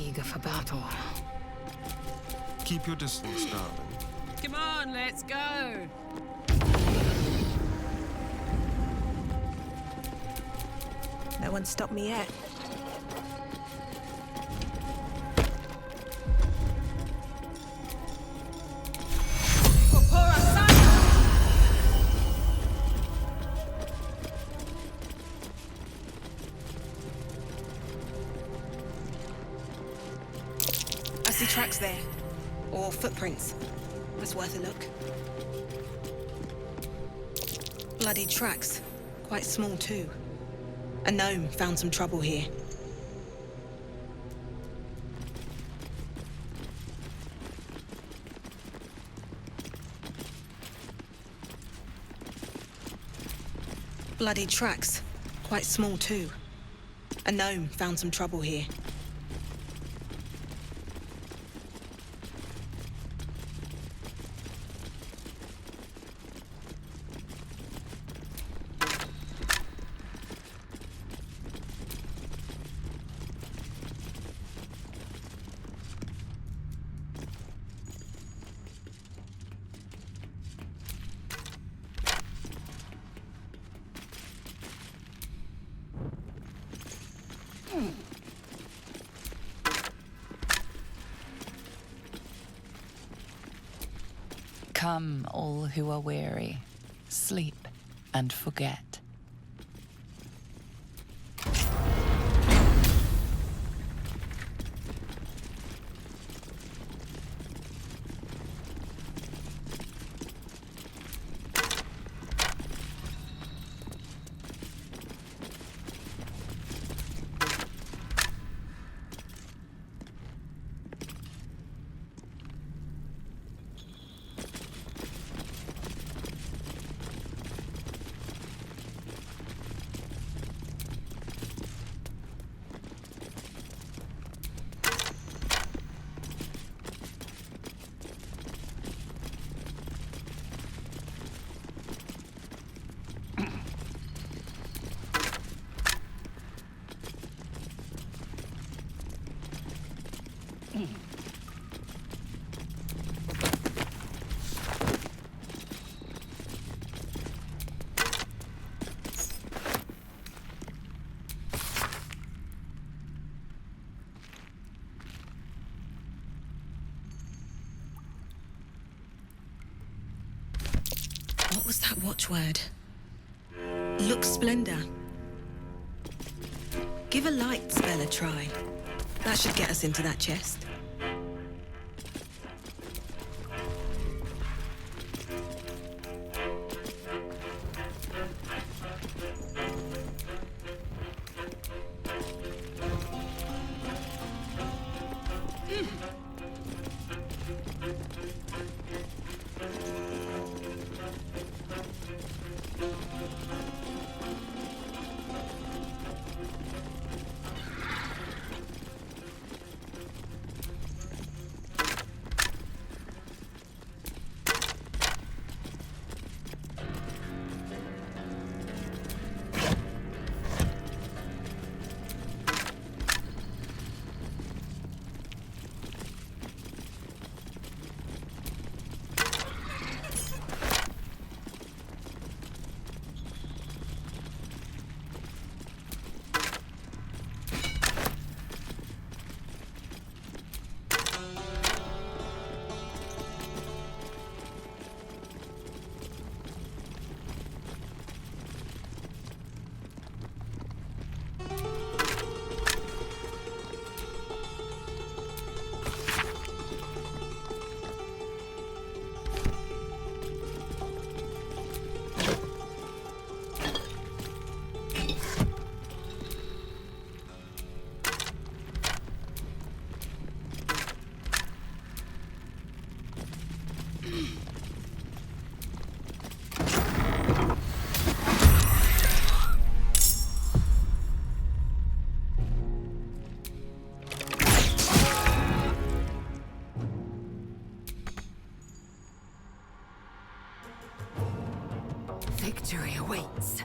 eager for battle. Keep your distance, darling. Come on, let's go. No one stopped me yet. I see tracks there. Or footprints. That's worth a look. Bloody tracks. Quite small too. A gnome found some trouble here. Bloody tracks. Quite small too. A gnome found some trouble here. Come, all who are weary, sleep and forget. What was that watchword? Lux Splendor. Give a light spell a try. That should get us into that chest. Victory awaits.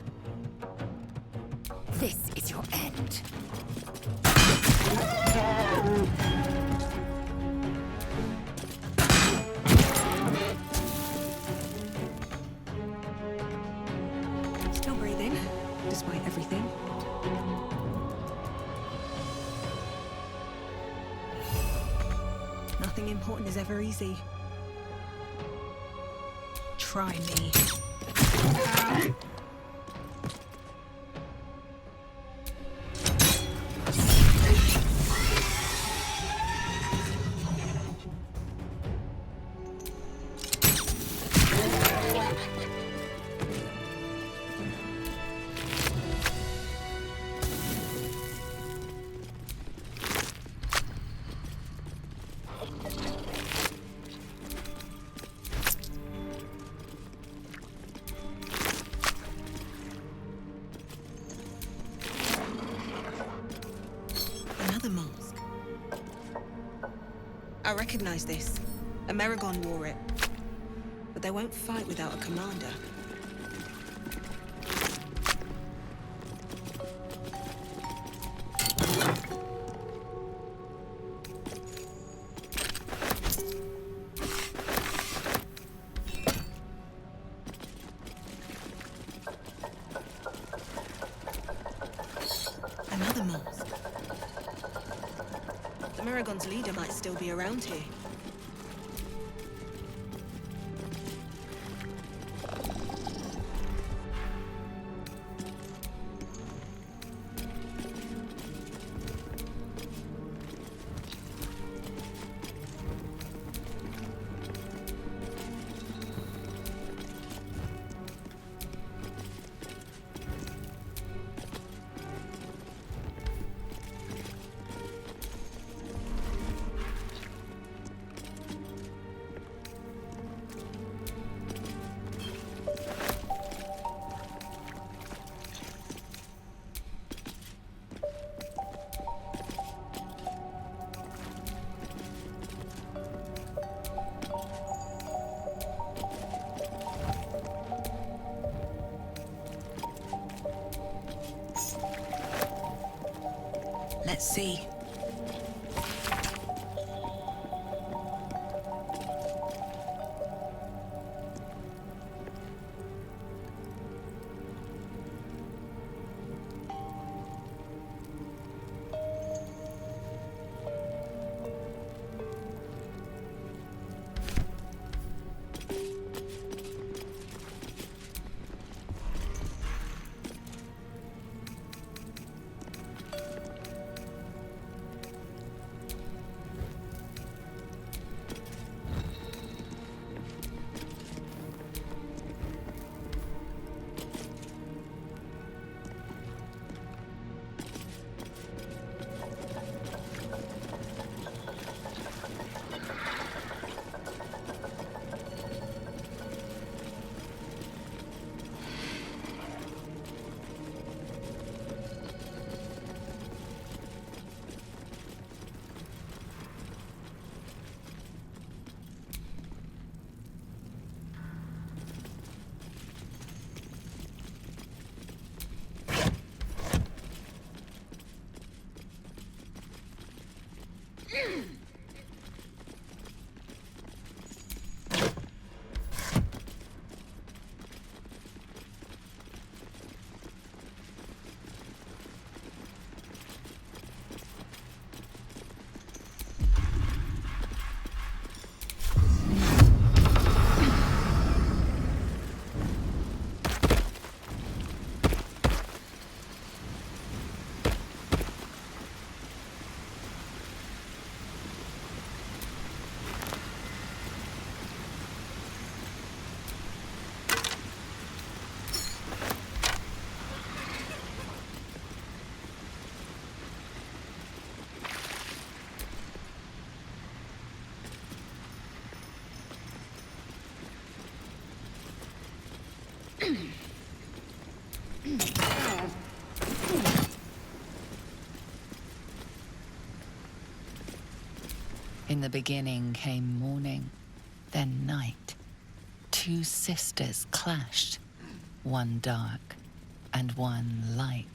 This is your end. Still breathing, despite everything. Nothing important is ever easy. Try me. Another mask. I recognize this. Amerigon wore it. But they won't fight without a commander. Another mask. Amerigon's leader might still be around here. Let's see. In the beginning came morning, then night. Two sisters clashed, one dark and one light.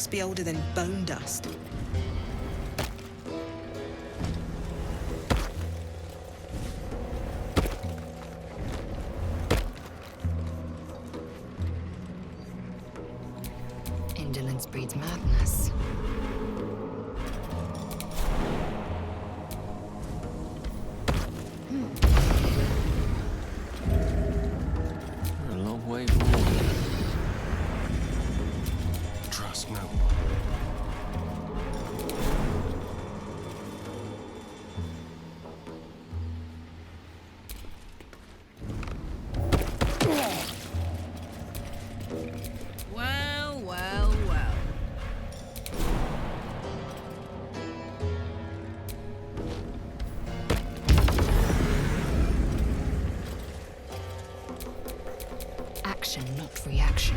Must be older than bone dust. Indolence breeds madness. We're a long way from MODDED. Trust no one. Well, well, well. Action, not reaction.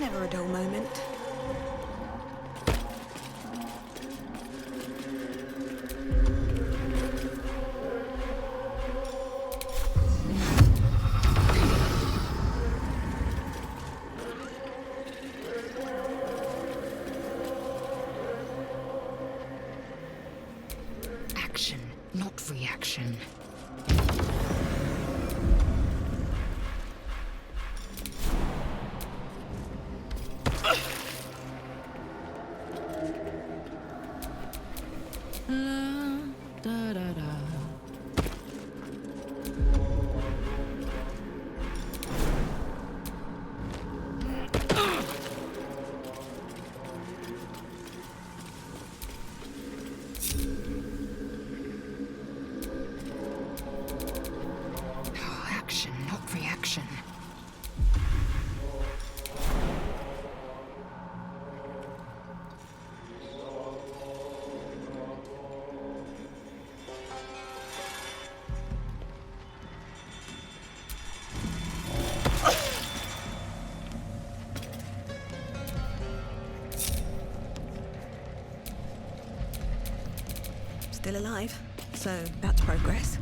Never a dull moment. Action, not reaction. Da da da. Oh, action, not reaction. Still alive, so that's progress.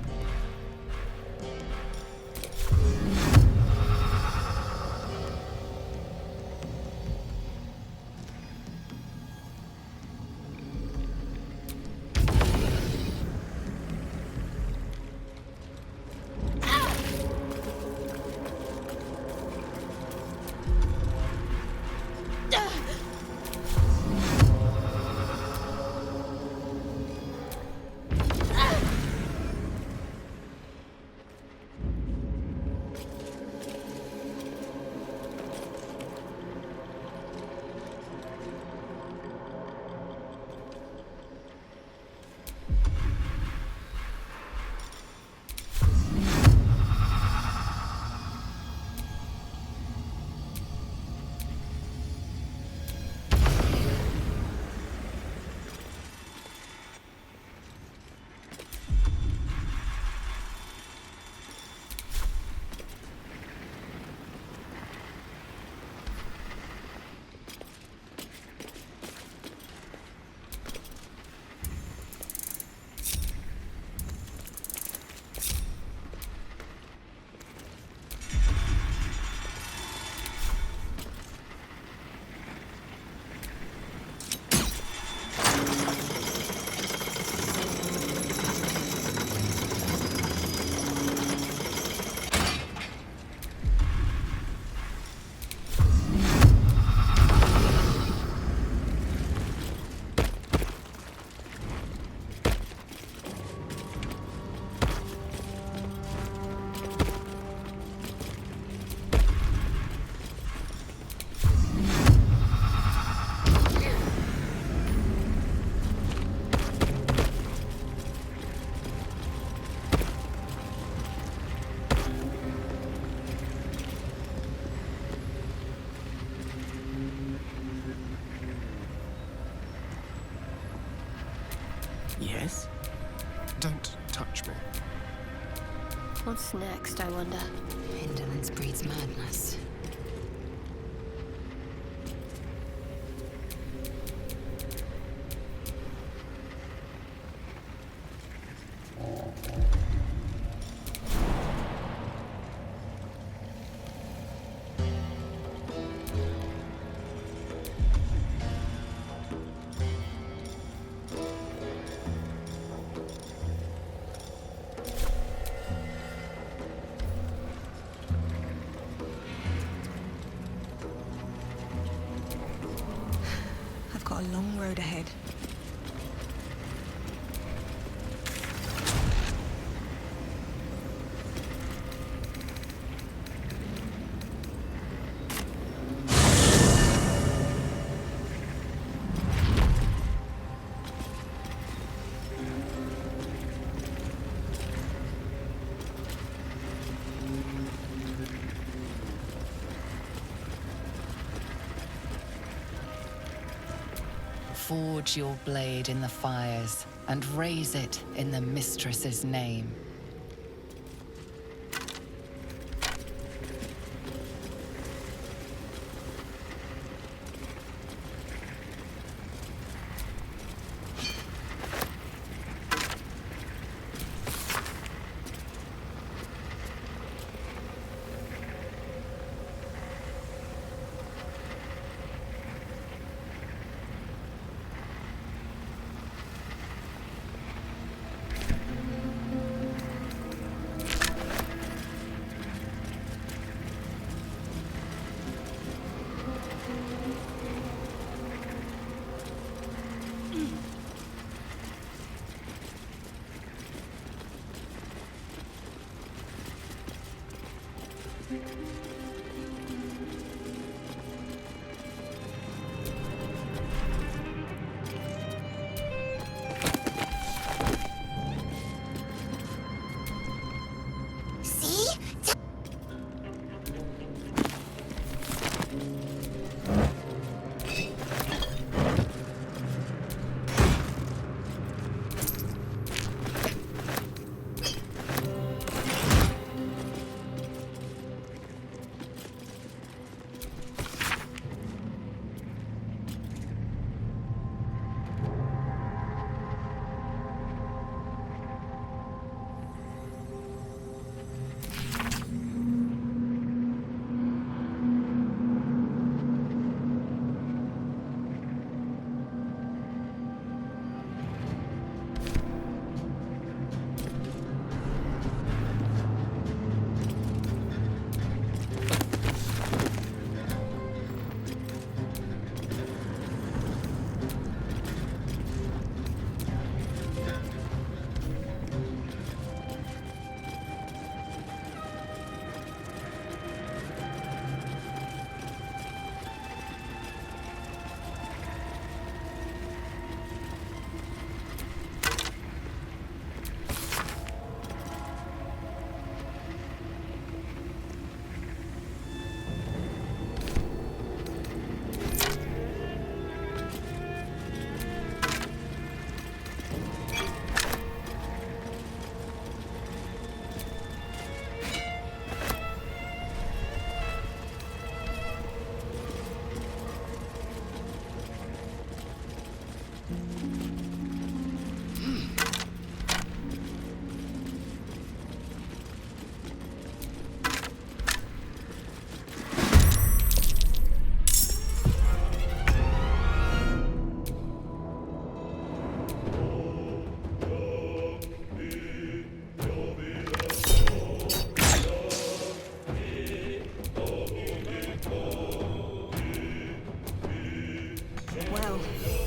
Yes? Don't touch me. What's next, I wonder? Indolence breeds madness. road ahead. Forge your blade in the fires and raise it in the mistress's name.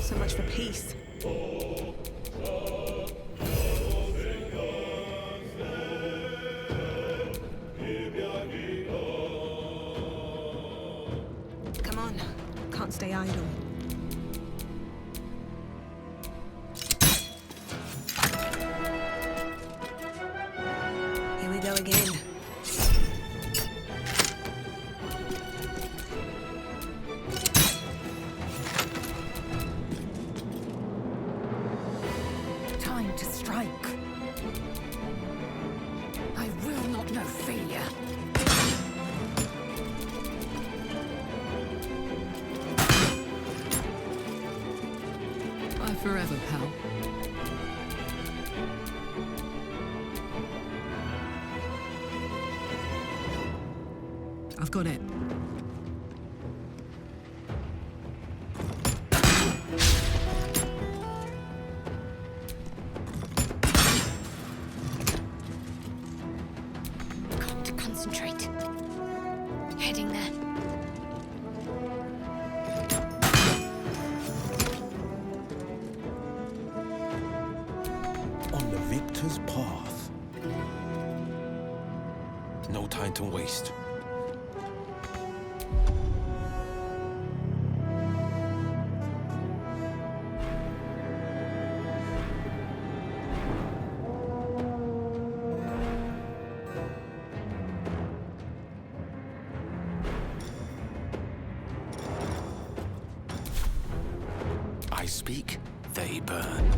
So much for peace. Come on, can't stay idle. Here we go again. Time to strike. I will not know failure. Bye forever, pal. I've got it. Got to concentrate. Heading there. No time to waste. I speak, they burn.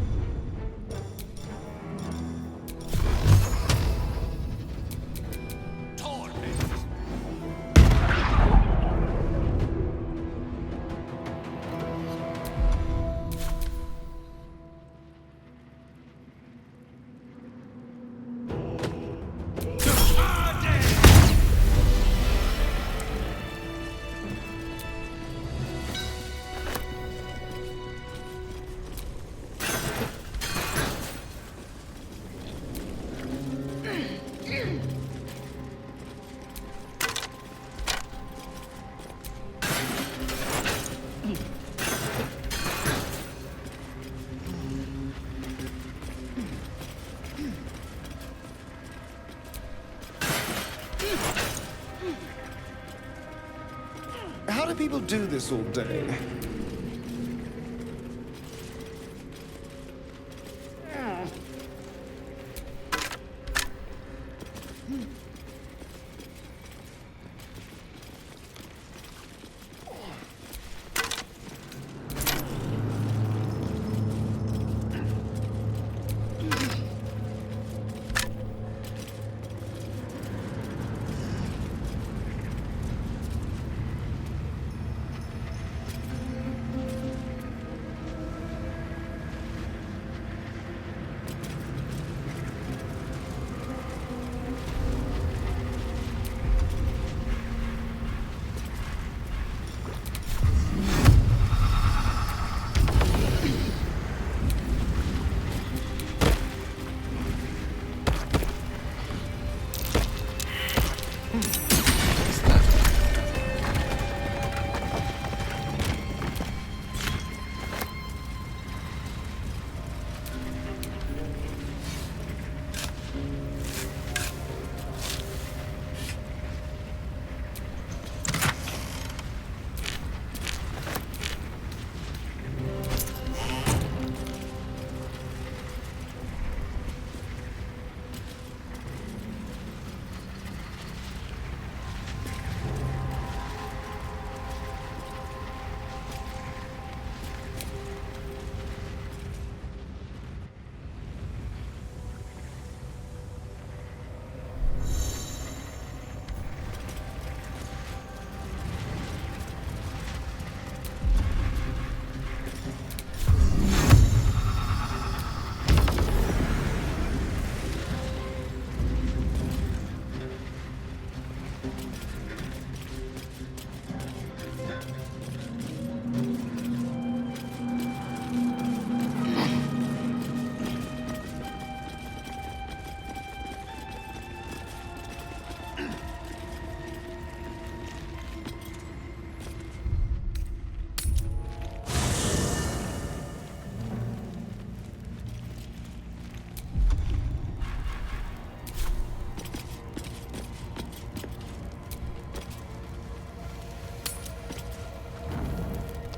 How do people do this all day?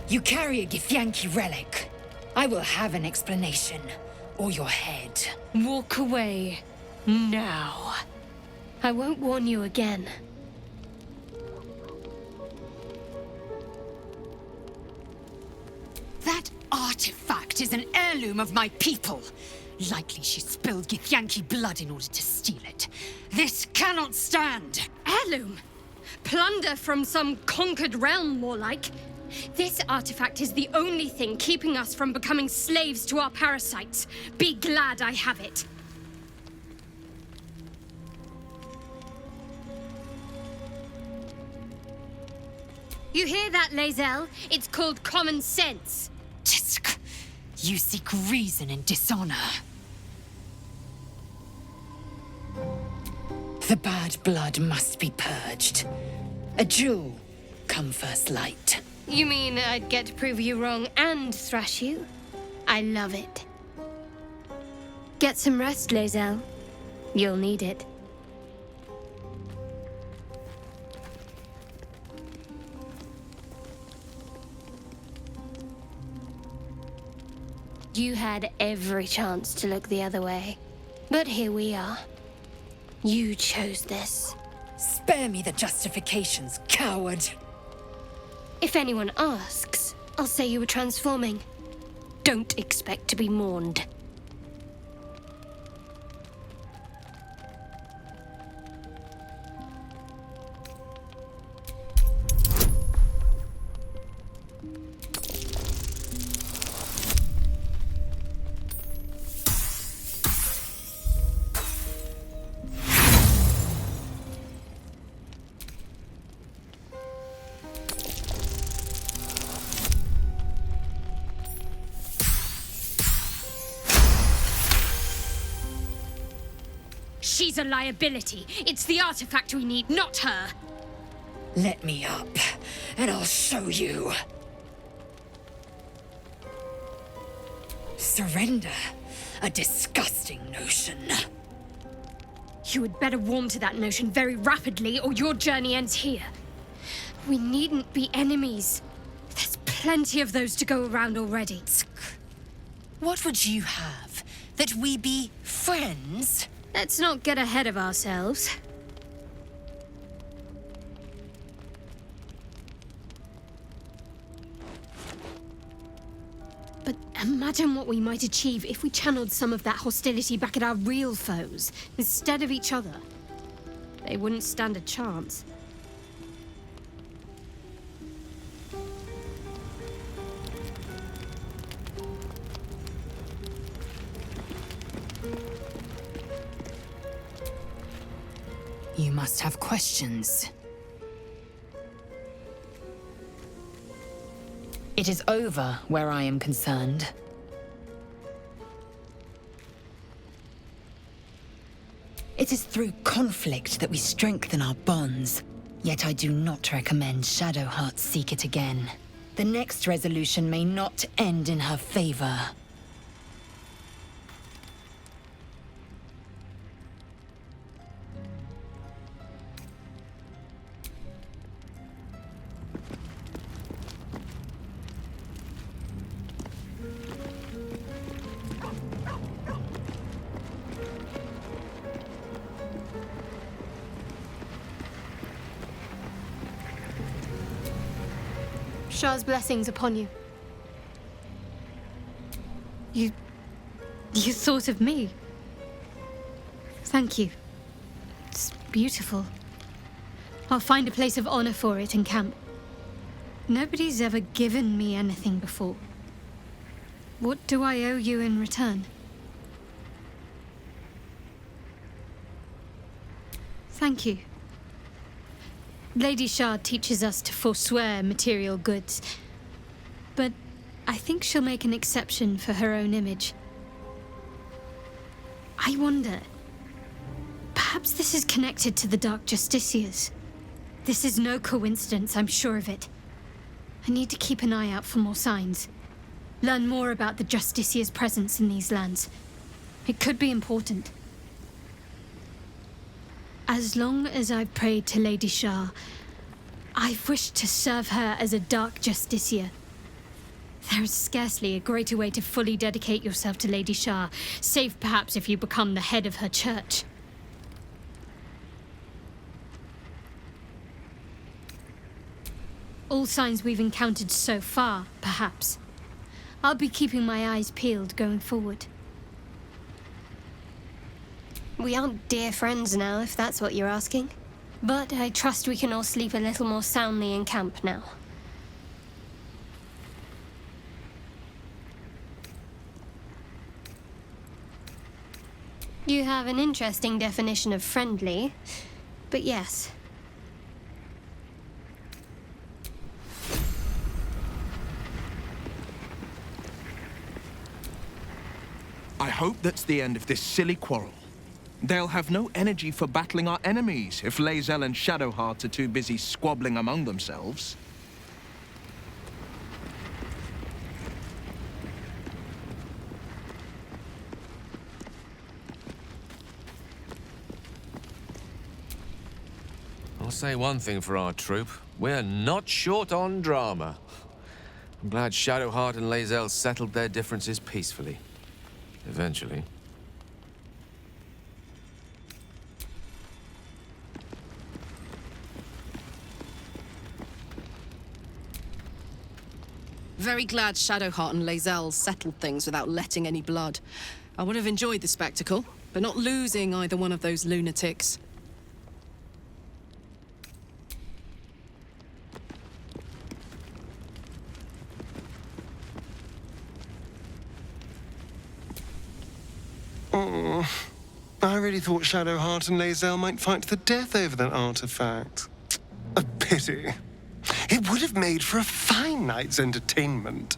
You carry a Githyanki relic. I will have an explanation. Or your head. Walk away. Now. I won't warn you again. That artifact is an heirloom of my people. Likely she spilled Githyanki blood in order to steal it. This cannot stand. Heirloom? Plunder from some conquered realm, more like. This artifact is the only thing keeping us from becoming slaves to our parasites. Be glad I have it. You hear that, Lae'zel? It's called common sense. Tisk. You seek reason in dishonor. The bad blood must be purged. A jewel come first light. You mean I'd get to prove you wrong and thrash you? I love it. Get some rest, Lae'zel. You'll need it. You had every chance to look the other way. But here we are. You chose this. Spare me the justifications, coward. If anyone asks, I'll say you were transforming. Don't expect to be mourned. She's a liability. It's the artifact we need, not her. Let me up, and I'll show you. Surrender? A disgusting notion. You had better warm to that notion very rapidly, or your journey ends here. We needn't be enemies. There's plenty of those to go around already. What would you have? That we be friends? Let's not get ahead of ourselves. But imagine what we might achieve if we channeled some of that hostility back at our real foes, instead of each other. They wouldn't stand a chance. You must have questions. It is over where I am concerned. It is through conflict that we strengthen our bonds. Yet I do not recommend Shadowheart seek it again. The next resolution may not end in her favor. Shah's blessings upon you. You thought of me. Thank you. It's beautiful. I'll find a place of honor for it in camp. Nobody's ever given me anything before. What do I owe you in return? Thank you. Lady Shard teaches us to forswear material goods, but I think she'll make an exception for her own image. I wonder, perhaps this is connected to the Dark Justiciars. This is no coincidence, I'm sure of it. I need to keep an eye out for more signs. Learn more about the Justiciars' presence in these lands. It could be important. As long as I've prayed to Lady Shah, I've wished to serve her as a Dark Justiciar. There is scarcely a greater way to fully dedicate yourself to Lady Shah, save perhaps if you become the head of her church. All signs we've encountered so far, perhaps. I'll be keeping my eyes peeled going forward. We aren't dear friends now, if that's what you're asking. But I trust we can all sleep a little more soundly in camp now. You have an interesting definition of friendly, but yes. I hope that's the end of this silly quarrel. They'll have no energy for battling our enemies if Lae'zel and Shadowheart are too busy squabbling among themselves. I'll say one thing for our troop. We're not short on drama. I'm glad Shadowheart and Lae'zel settled their differences peacefully. Eventually. Very glad Shadowheart and Lae'zel settled things without letting any blood. I would have enjoyed the spectacle, but not losing either one of those lunatics. Oh, I really thought Shadowheart and Lae'zel might fight to the death over that artifact. A pity. It would have made for a fine night's entertainment.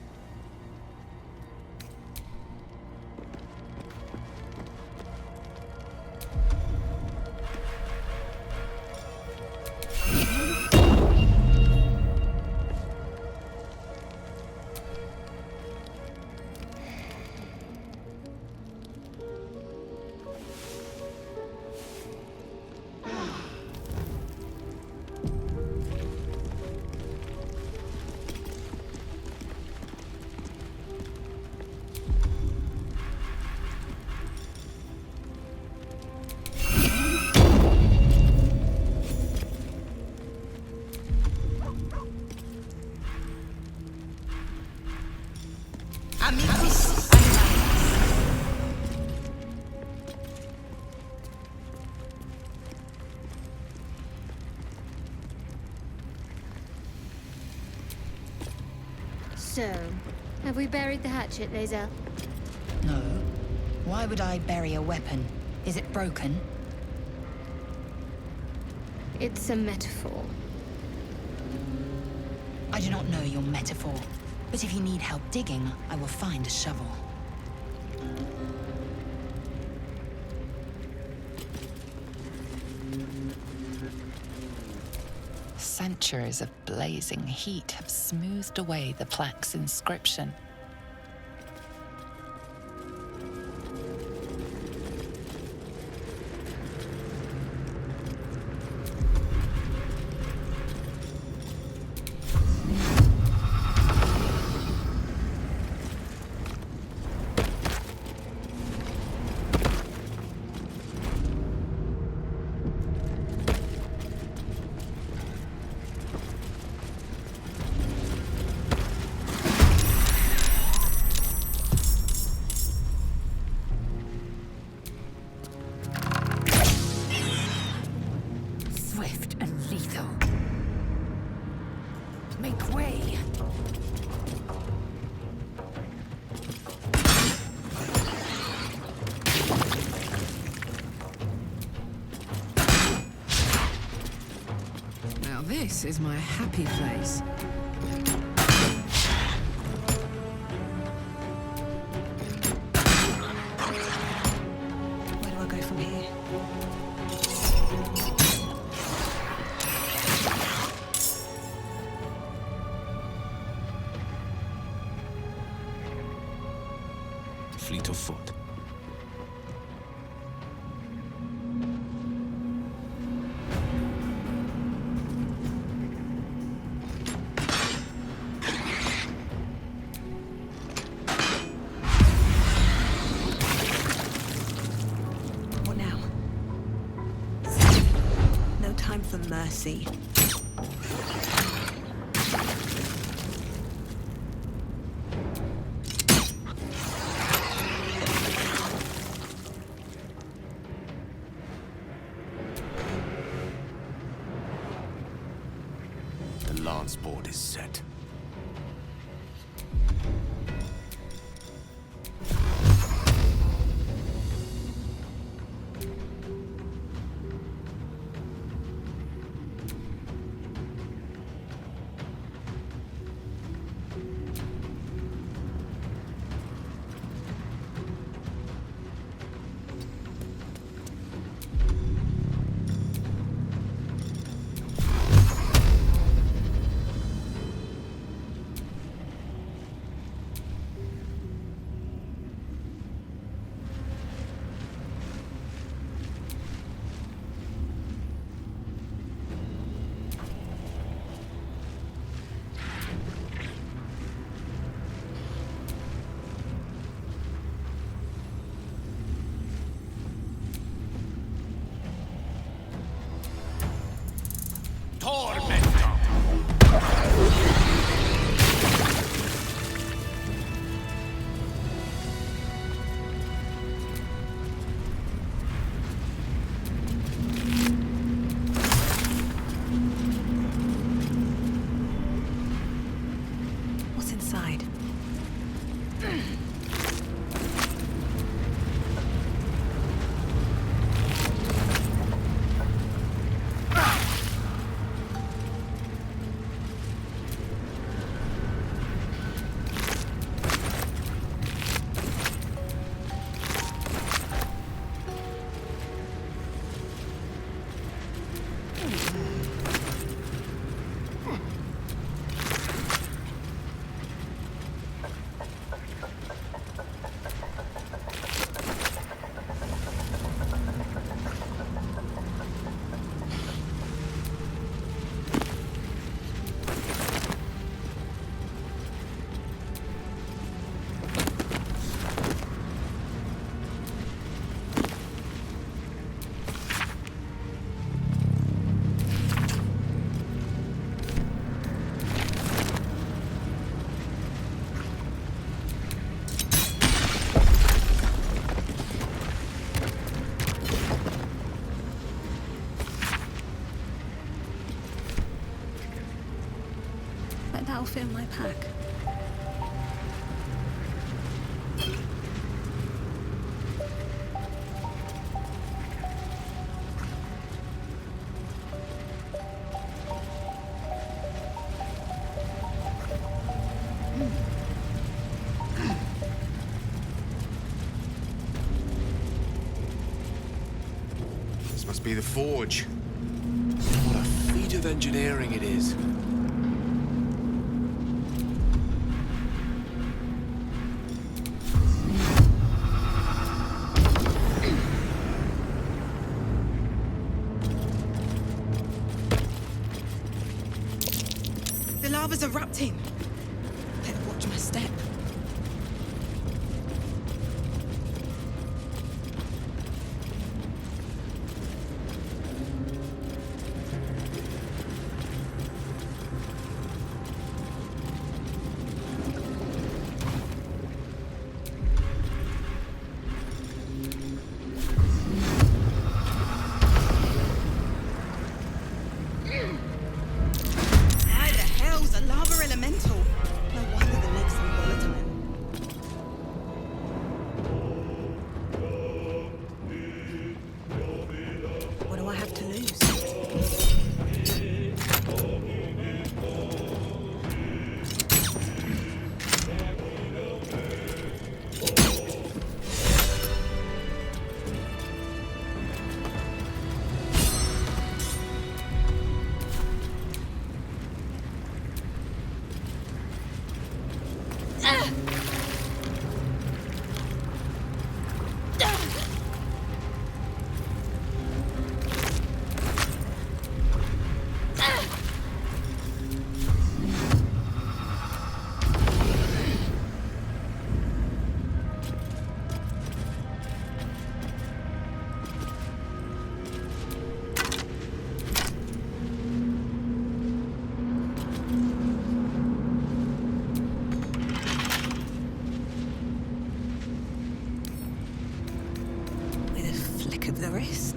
So, have we buried the hatchet, Lae'zel? No. Why would I bury a weapon? Is it broken? It's a metaphor. I do not know your metaphor, but if you need help digging, I will find a shovel. Centuries of blazing heat have smoothed away the plaque's inscription. Swift and lethal. Make way. Now this is my happy place. Where do I go from here? Fleet of foot. What now? No time for mercy. The lance board is set. That'll fit in my pack. This must be the forge. What a feat of engineering it is. The lava's erupting. Better watch my step. The wrist.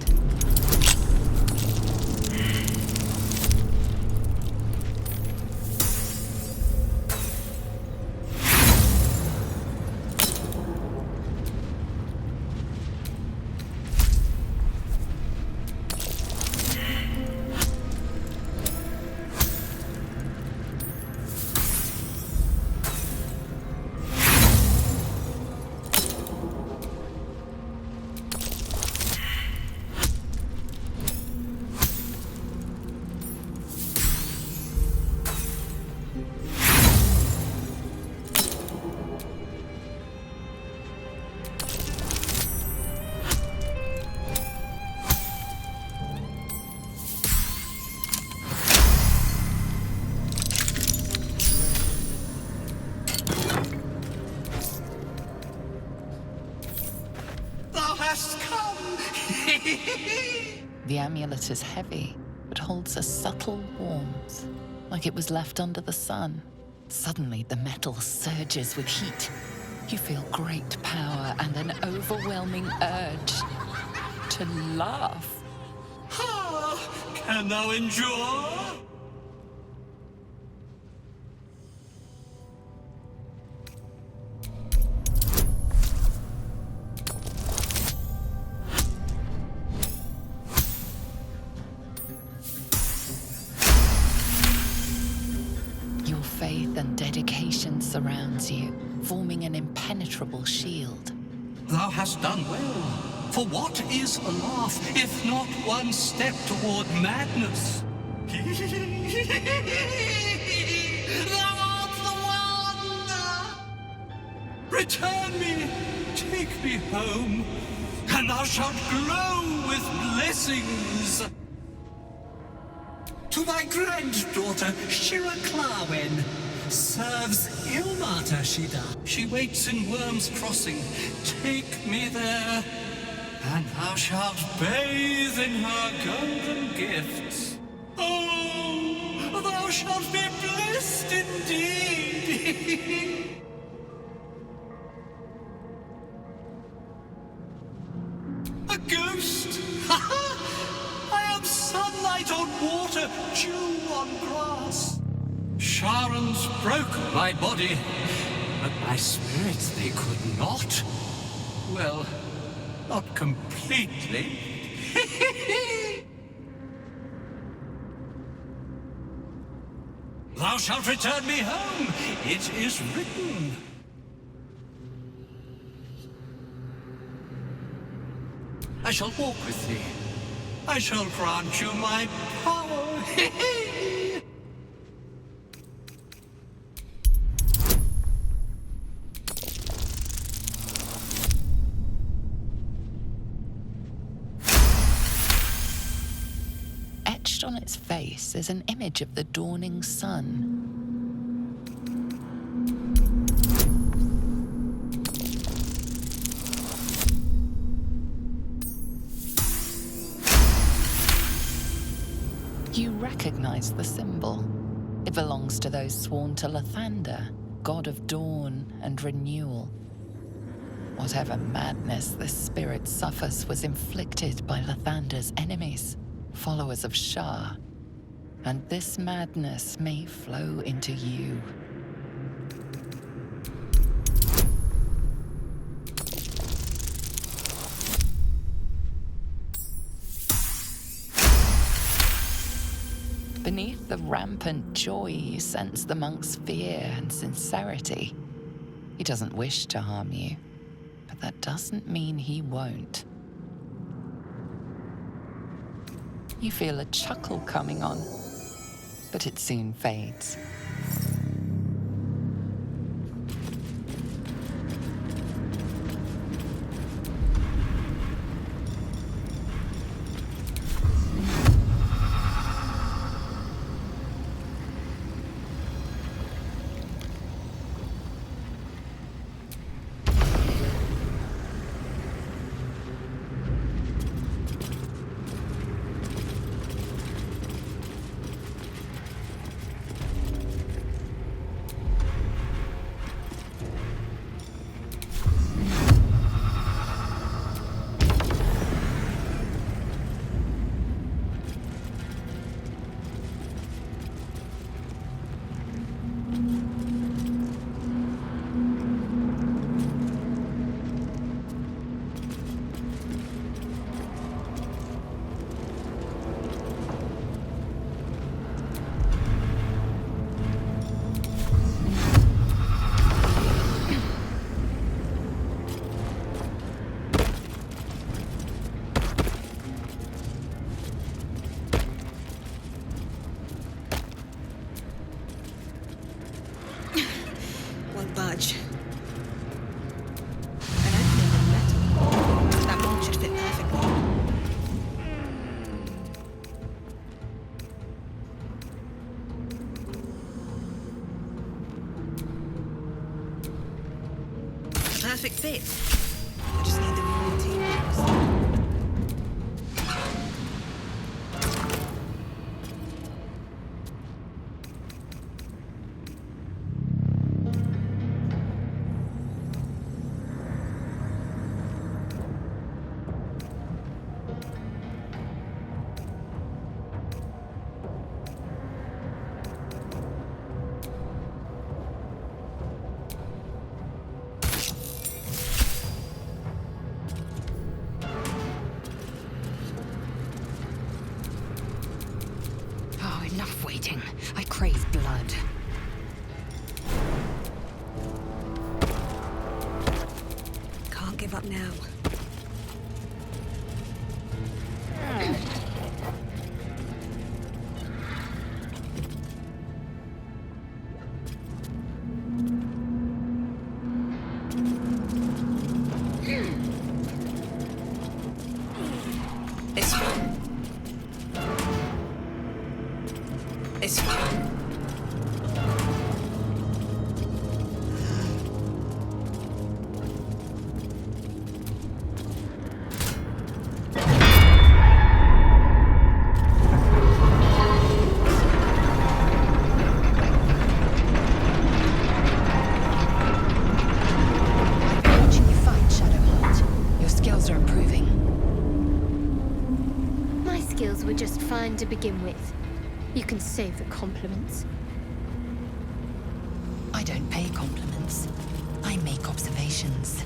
The amulet is heavy, but holds a subtle warmth, like it was left under the sun. Suddenly, the metal surges with heat. You feel great power and an overwhelming urge to laugh. Can thou endure? Faith and dedication surrounds you, forming an impenetrable shield. Thou hast done well. For what is a laugh if not one step toward madness? Thou art the one! Return me, take me home, and thou shalt glow with blessings. To thy granddaughter, Shira Clawen, serves Ilmata Shida. She waits in Worm's Crossing. Take me there, and thou shalt bathe in her golden gifts. Oh, thou shalt be blessed indeed. A ghost? Ha ha! I am sunlight on water, dew on grass. Sharon's broken my body, but my spirits they could not. Well, not completely. Thou shalt return me home. It is written. I shall walk with thee. I shall grant you my power. Etched on its face is an image of the dawning sun. You recognize the symbol. It belongs to those sworn to Lathander, god of dawn and renewal. Whatever madness this spirit suffers was inflicted by Lathander's enemies, followers of Shah, and this madness may flow into you. Beneath the rampant joy, you sense the monk's fear and sincerity. He doesn't wish to harm you, but that doesn't mean he won't. You feel a chuckle coming on, but it soon fades. Budge. An opening in metal. That one should fit perfectly. Perfect fit. I just need the raw materials. Enough waiting. I crave blood. Can't give up now. It's fine. Watching you fight, Shadowheart. Your skills are improving. My skills were just fine to begin with. You can save the compliments. I don't pay compliments. I make observations.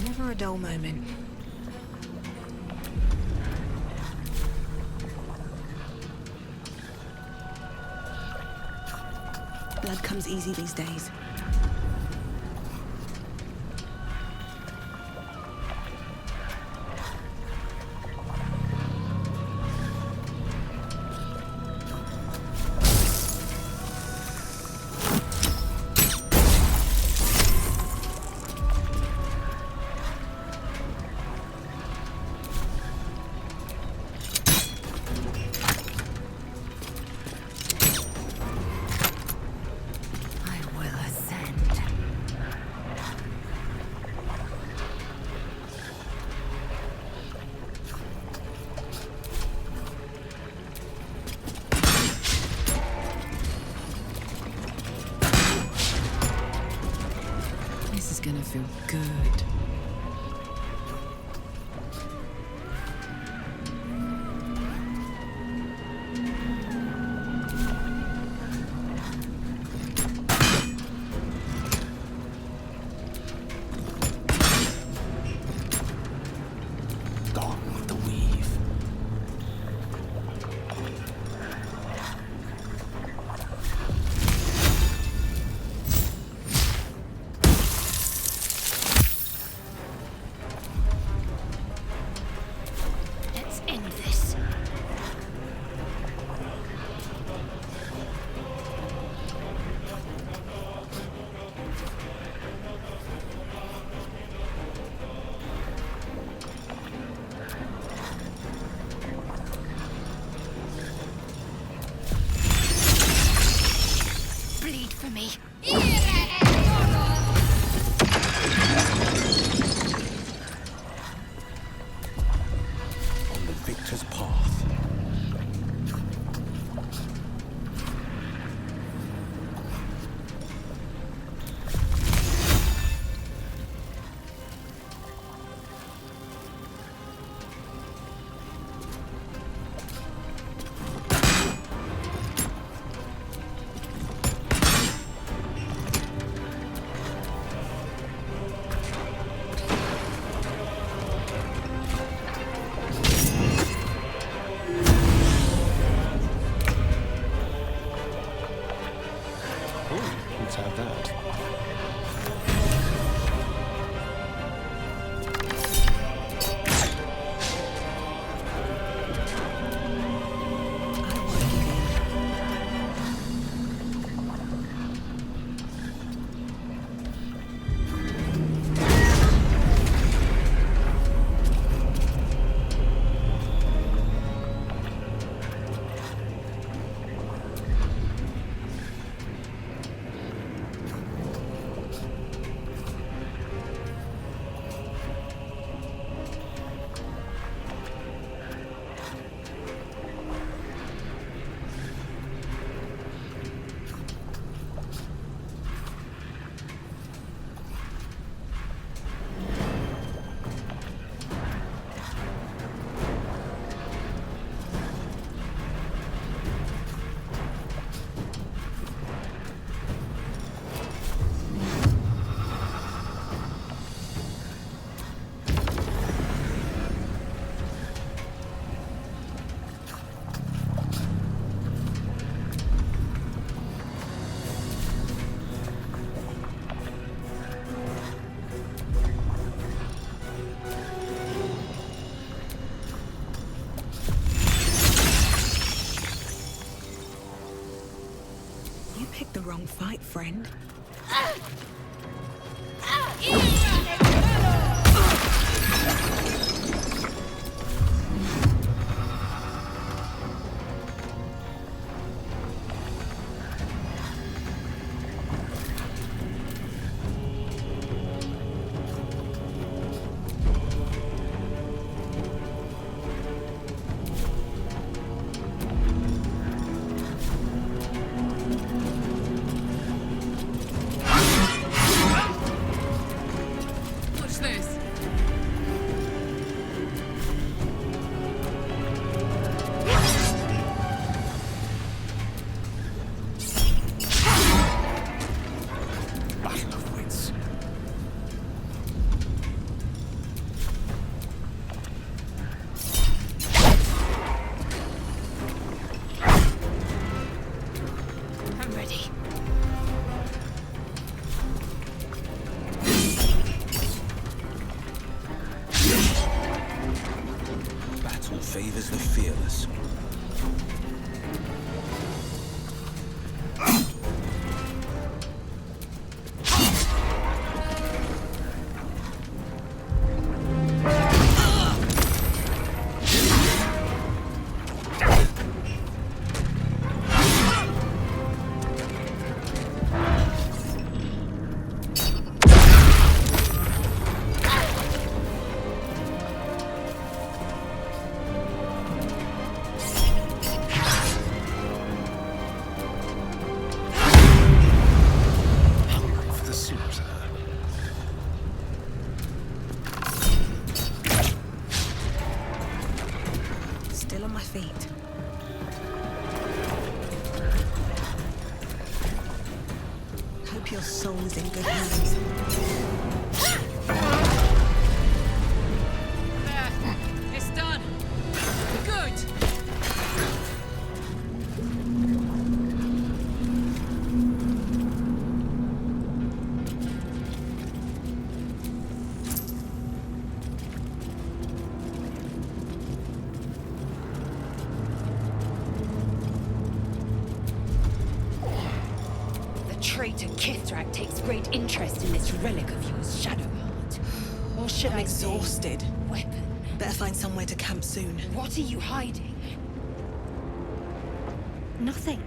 Never a dull moment. Blood comes easy these days. This is gonna feel good. Gone with the weave. it, friend. Favors the fearless. Still on my feet. Hope your soul is in good hands. There. It's done. Good. Traitor Kithrak takes great interest in this relic of yours, Shadowheart. Or should I say, exhausted. weapon? Better find somewhere to camp soon. What are you hiding? Nothing.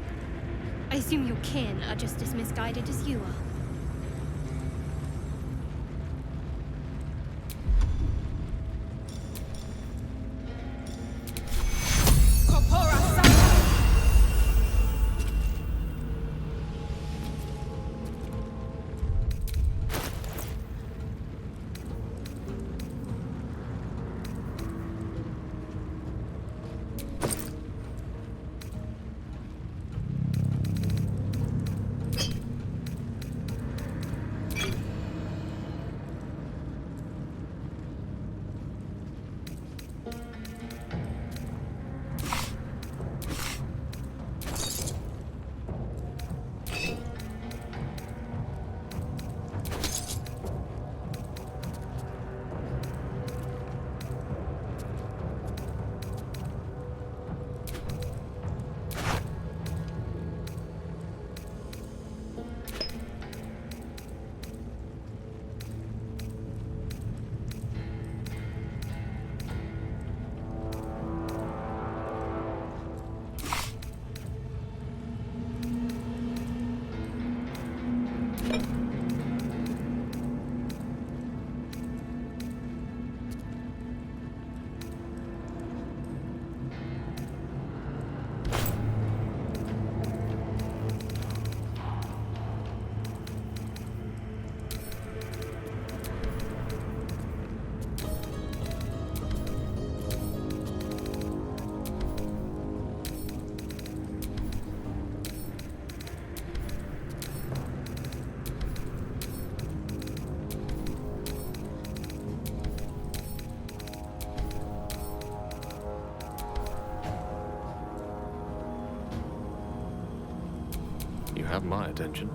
I assume your kin are just as misguided as you are. You have my attention.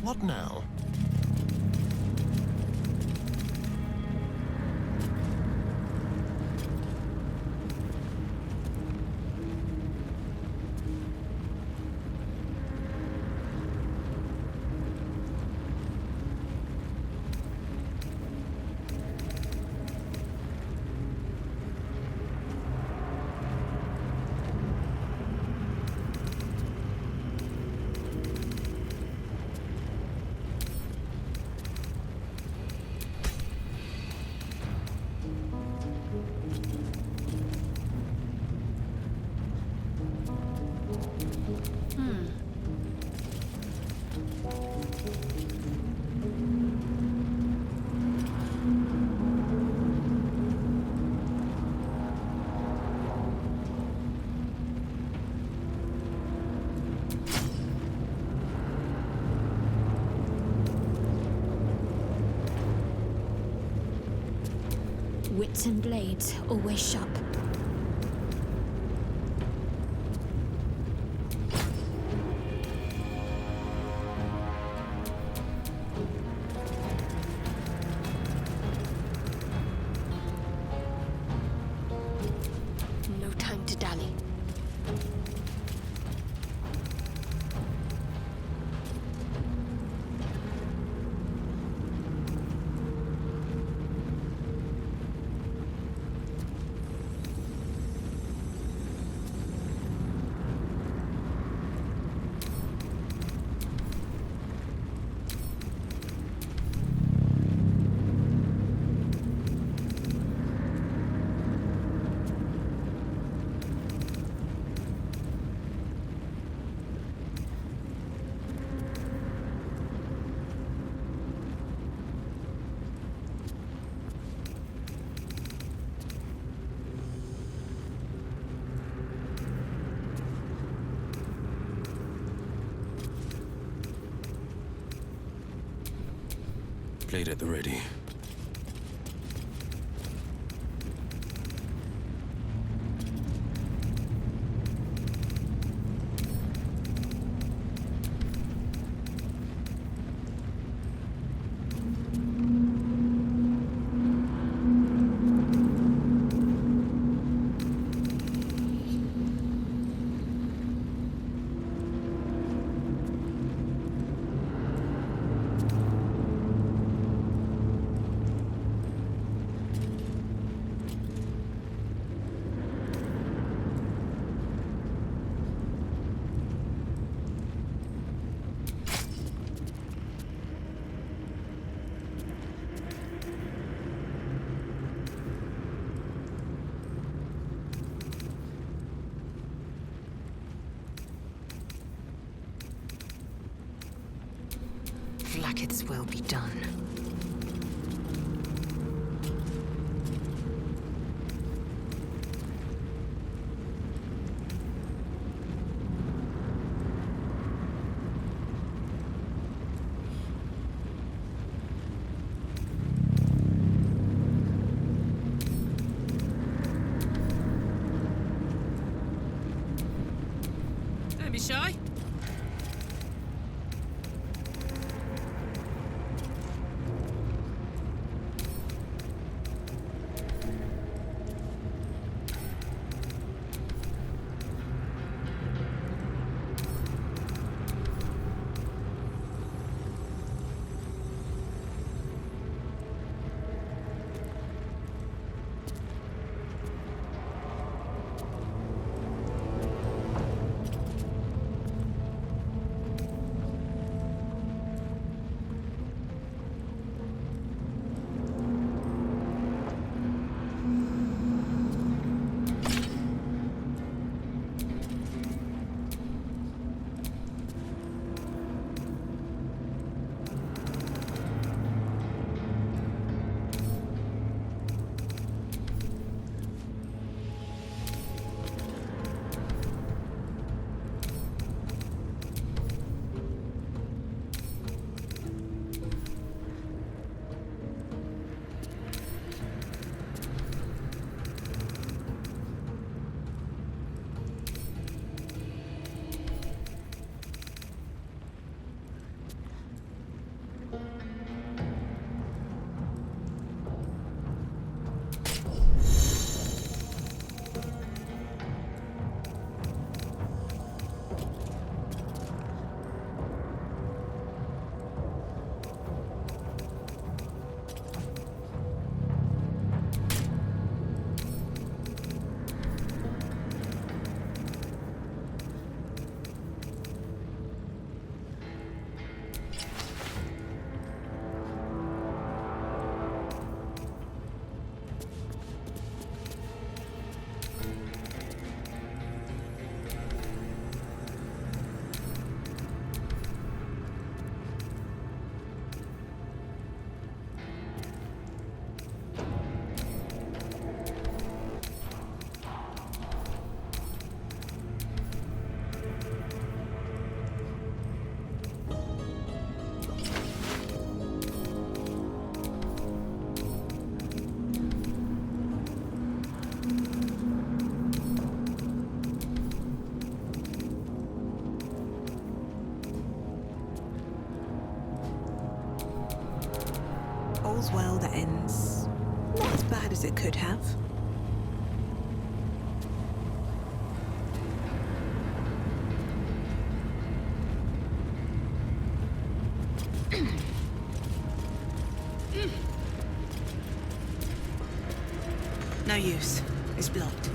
What now? Wits and blades, always sharp. No time to dally. Blade at the ready. Blacket's will be done. Don't be shy. It's not as bad as it could have. No use. It's blocked.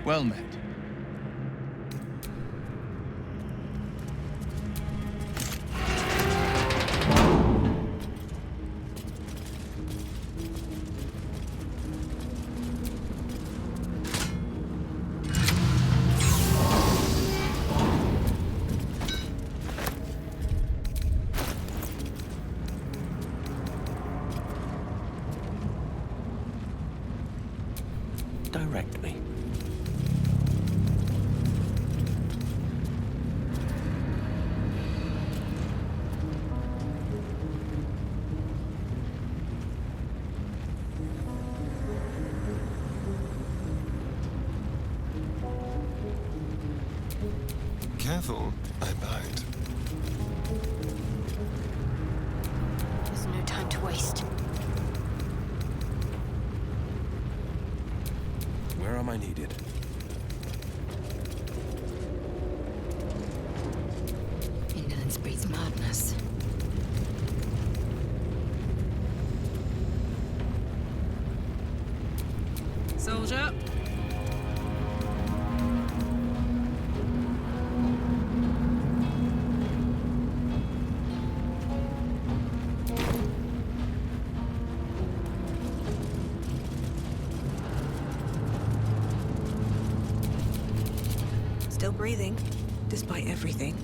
Well met. Direct me. Careful, I bite. There's no time to waste. Where am I needed? Indolence breeds madness. Soldier. Still breathing, despite everything.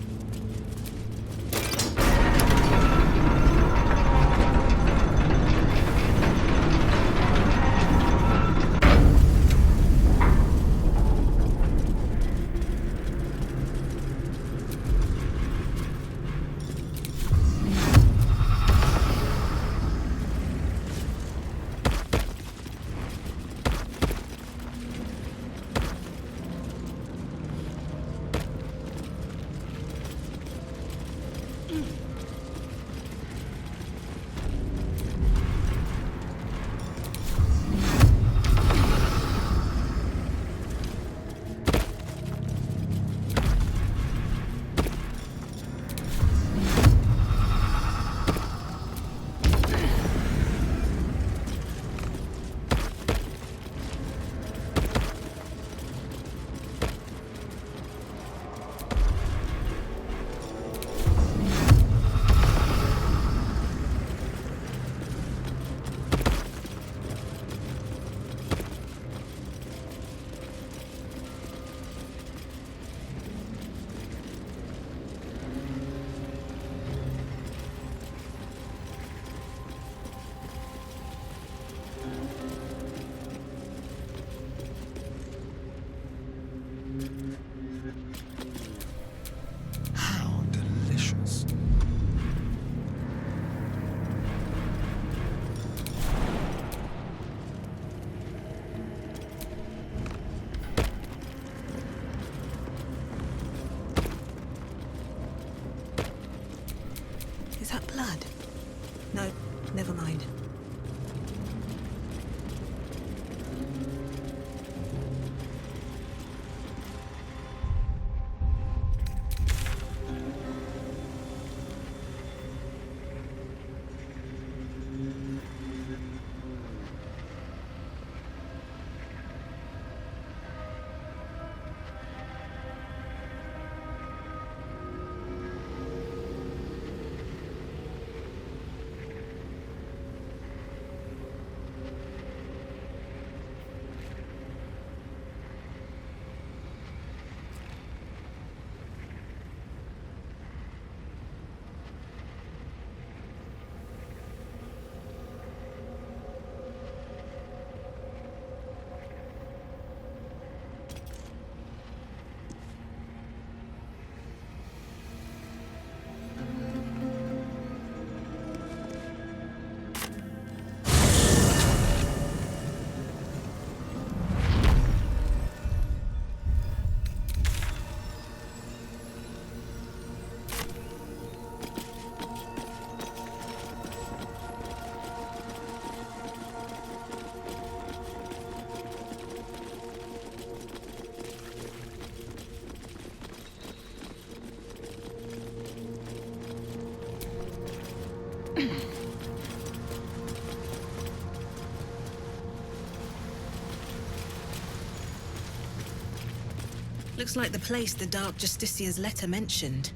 Looks like the place the Dark Justicia's letter mentioned.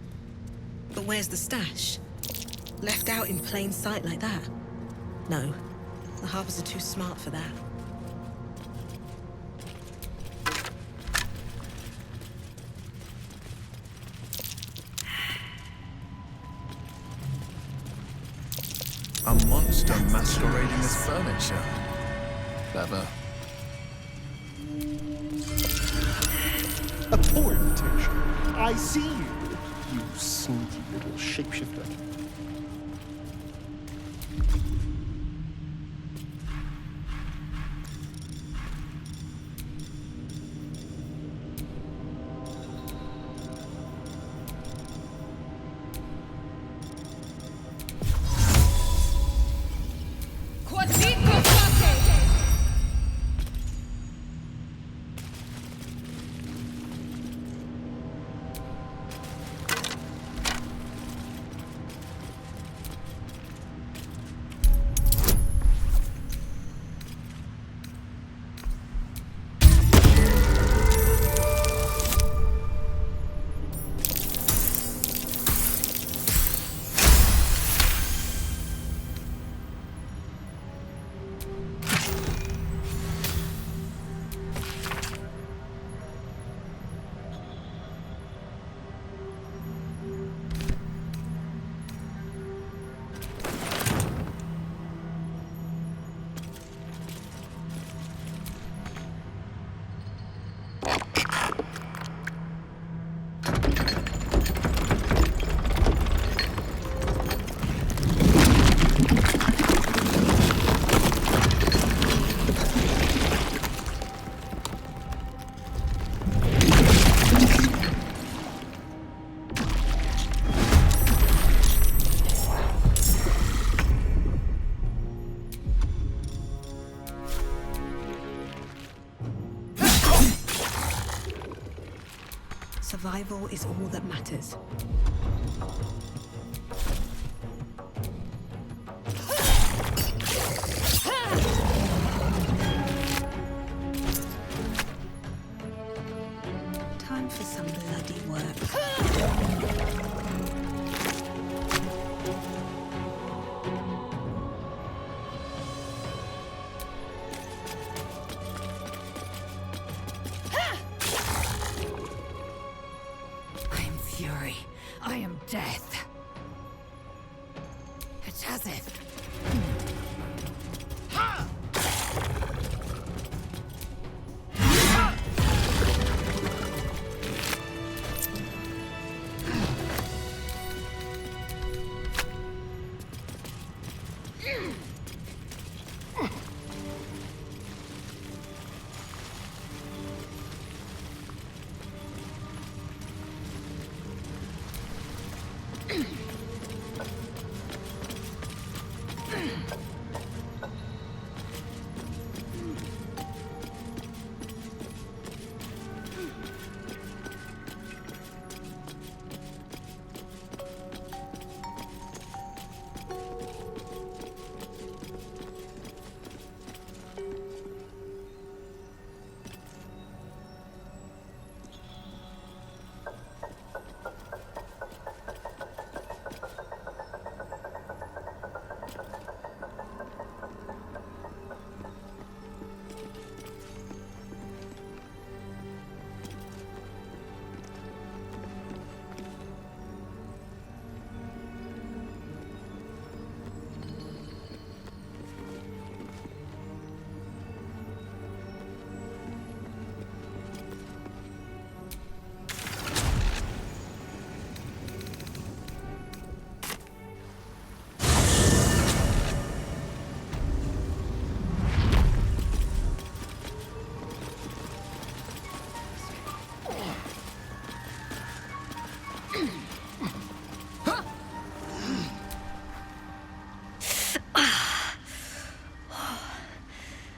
But where's the stash? Left out in plain sight like that? No, the Harpers are too smart for that. A monster masquerading as furniture. Clever. A poor imitation. I see you, you sneaky little shapeshifter. Survival is all that matters. Time for some bloody work. Fury. I am death. It has it.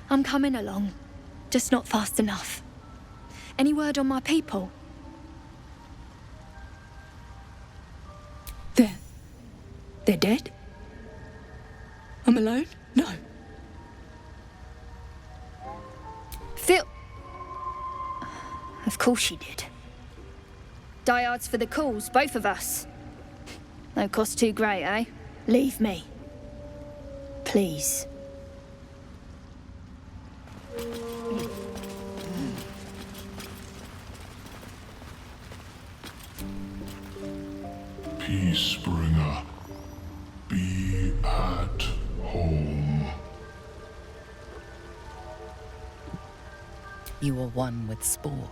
I'm coming along, just not fast enough. Any word on my people? They're dead? I'm alone? No. Phil... Of course she did. Diehards for the cause, both of us. No cost too great, eh? Leave me. Please. Peacebringer, be at home. You are one with Spore.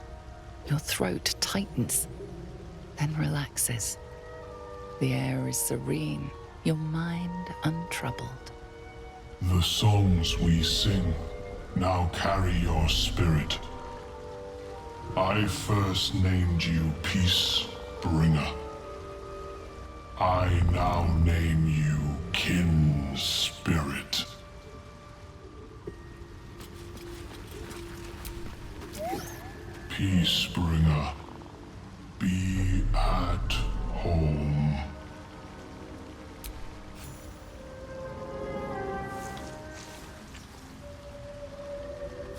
Your throat tightens, then relaxes. The air is serene, your mind untroubled. The songs we sing now carry your spirit. I first named you Peacebringer. I now name you Kin Spirit. Peacebringer, be at home.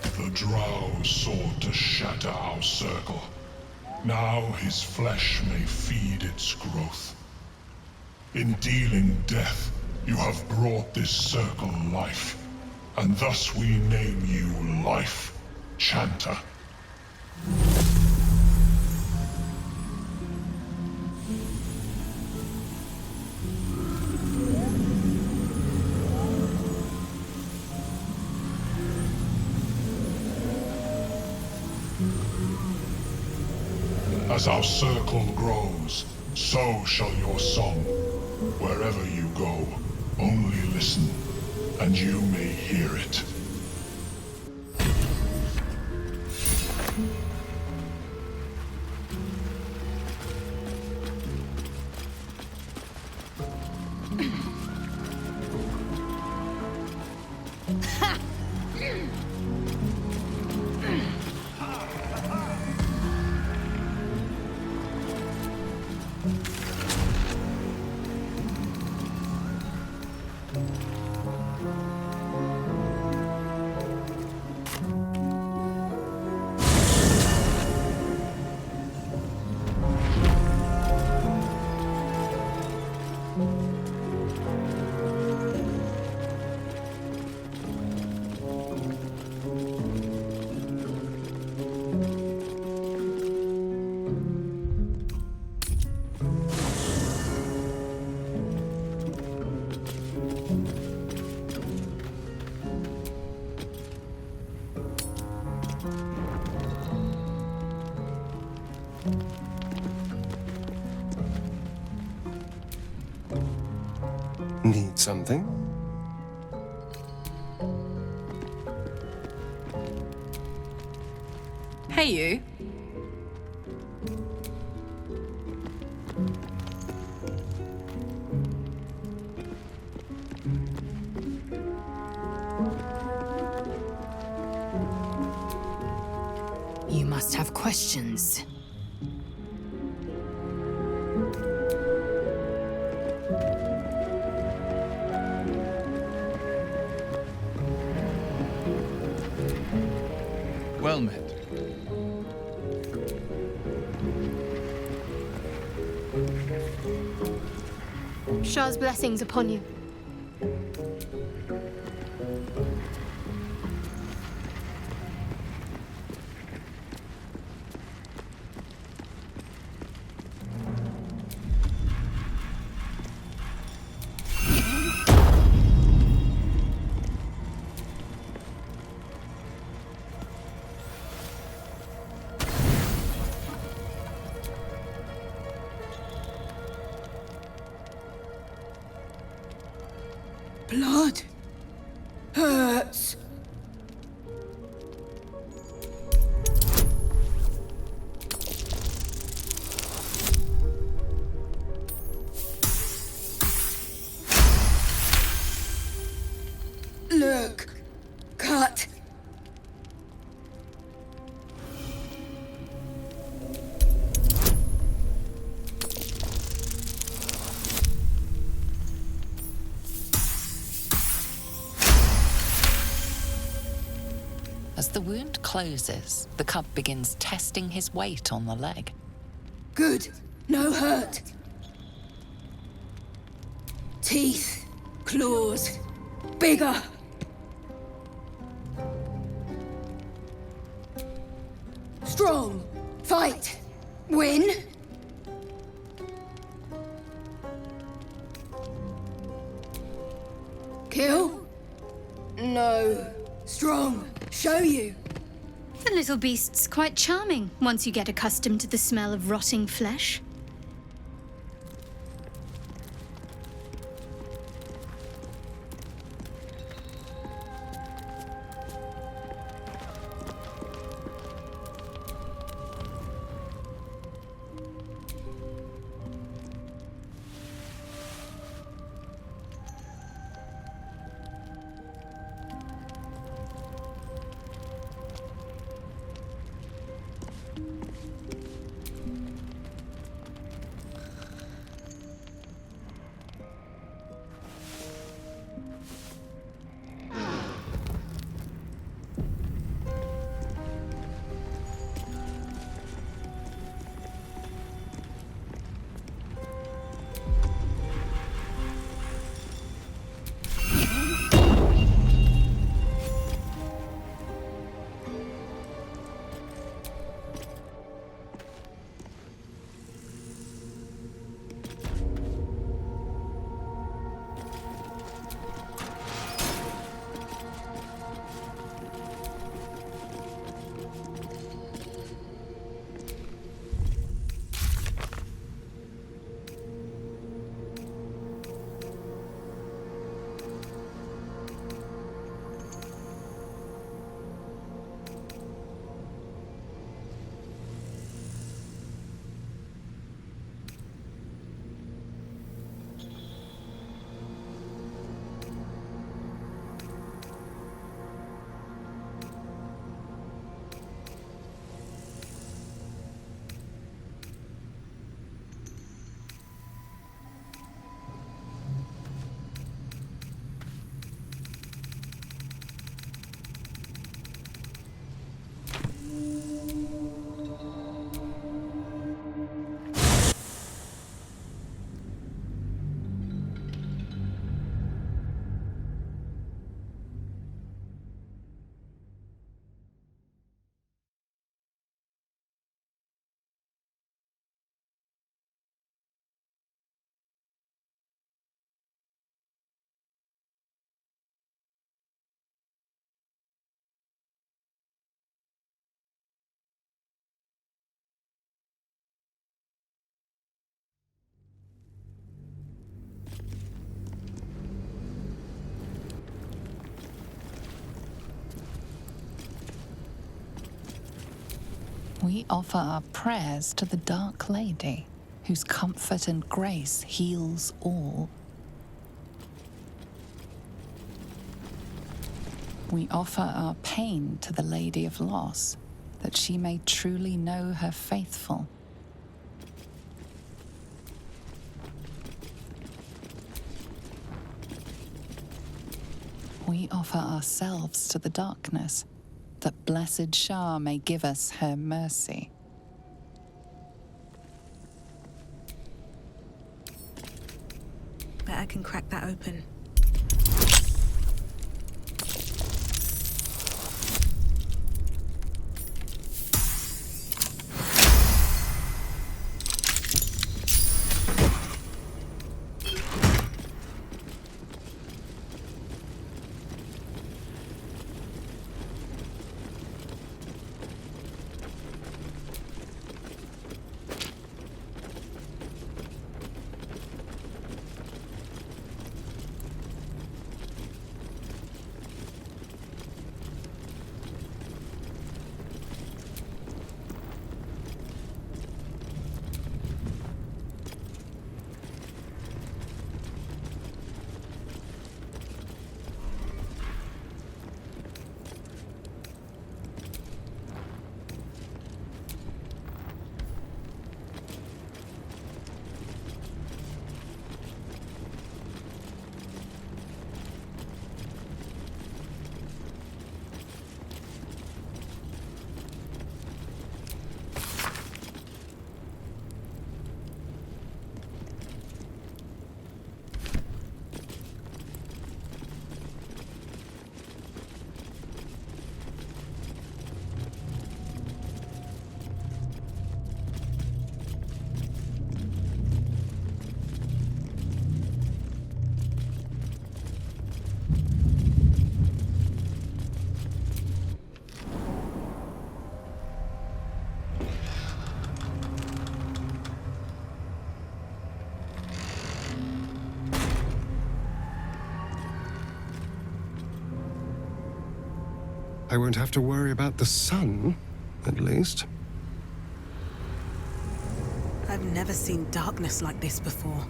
The Drow sought to shatter our circle. Now his flesh may feed its growth. In dealing death, you have brought this circle life, and thus we name you Life Chanter. As our circle grows, so shall your song. Wherever you go, only listen, and you may hear it. Need something? Hey, you. You must have questions. Well met. Shah's blessings upon you. Blood hurts. Look, cut. As the wound closes, the cub begins testing his weight on the leg. Good. No hurt. Teeth. Claws. Bigger. Strong. Fight. Win. Kill. No. Strong. Show you. The little beast's quite charming once you get accustomed to the smell of rotting flesh. We offer our prayers to the Dark Lady, whose comfort and grace heals all. We offer our pain to the Lady of Loss, that she may truly know her faithful. We offer ourselves to the darkness, that blessed Shah may give us her mercy. Bet I can crack that open. I won't have to worry about the sun, at least. I've never seen darkness like this before.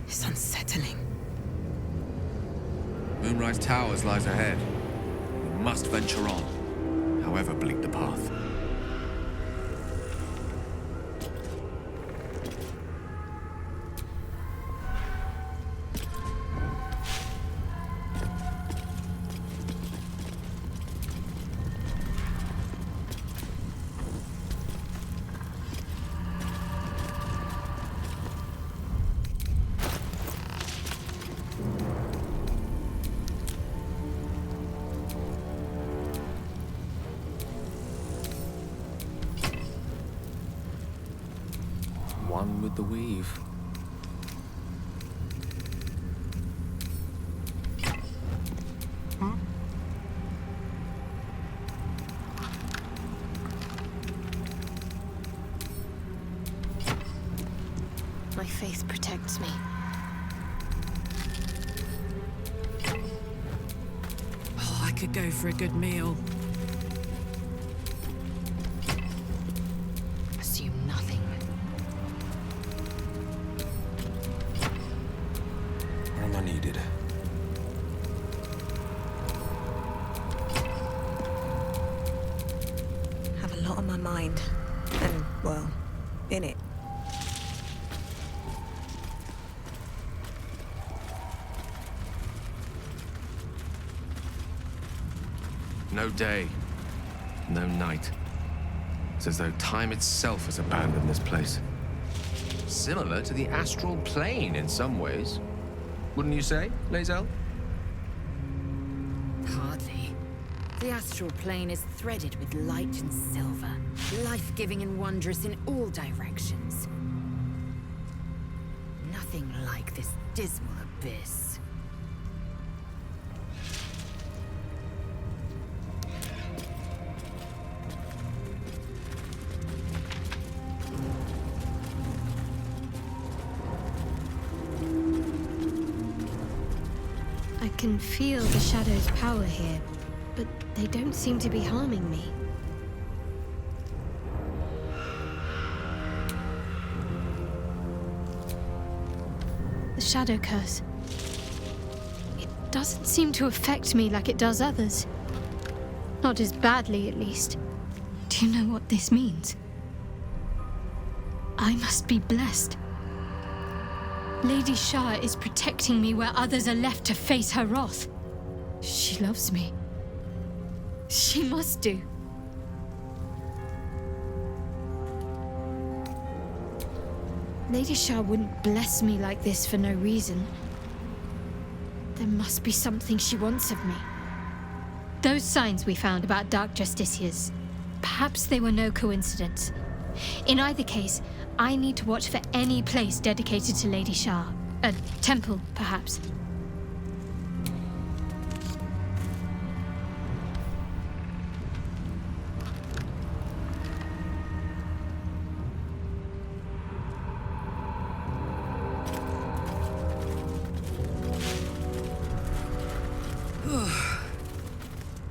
It's unsettling. Moonrise Towers lies ahead. We must venture on, however bleak the path. One with the weave. My faith protects me. Oh, I could go for a good meal. Assume nothing. Where am I needed? Have a lot on my mind. And, well, in it. No day, no night. It's as though time itself has abandoned this place. Similar to the astral plane in some ways. Wouldn't you say, Lae'zel? Hardly. The astral plane is threaded with light and silver, life-giving and wondrous in all directions. Nothing like this dismal abyss. I can feel the shadow's power here, but they don't seem to be harming me. The shadow curse. It doesn't seem to affect me like it does others. Not as badly, at least. Do you know what this means? I must be blessed. Lady Shah is protecting me where others are left to face her wrath. She loves me. She must do. Lady Shah wouldn't bless me like this for no reason. There must be something she wants of me. Those signs we found about Dark Justiciars, perhaps they were no coincidence. In either case, I need to watch for any place dedicated to Lady Shah. A temple, perhaps.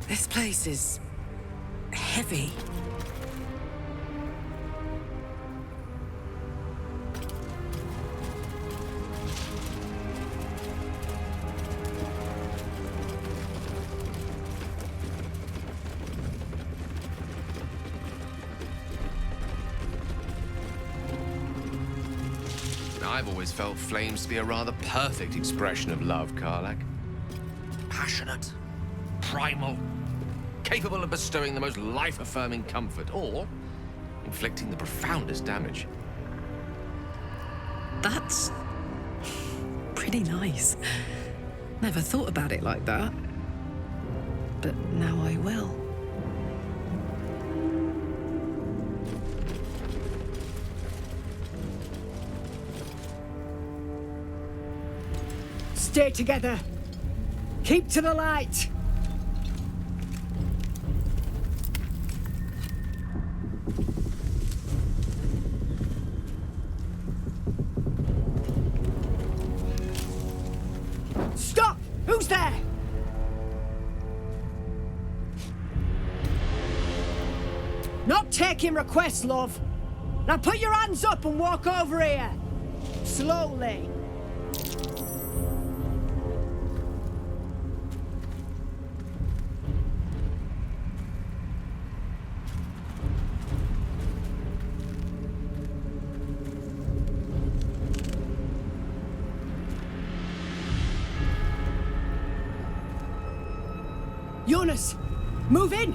This place is heavy. I've always felt flames to be a rather perfect expression of love, Karlach. Passionate, primal, capable of bestowing the most life-affirming comfort, or inflicting the profoundest damage. That's pretty nice. Never thought about it like that. But now I will. Stay together. Keep to the light. Stop! Who's there? not taking requests, love. Now put your hands up and walk over here. Slowly. Jonas, move in!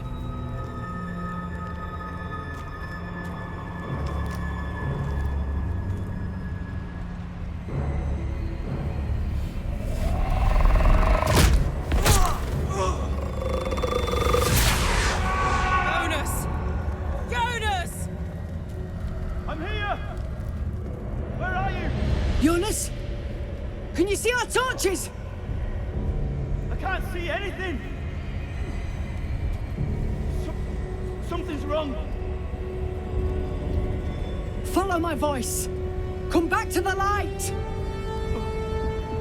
Jonas! Jonas! I'm here! Where are you? Jonas? Can you see our torches? I can't see anything! Something's wrong. Follow my voice. Come back to the light.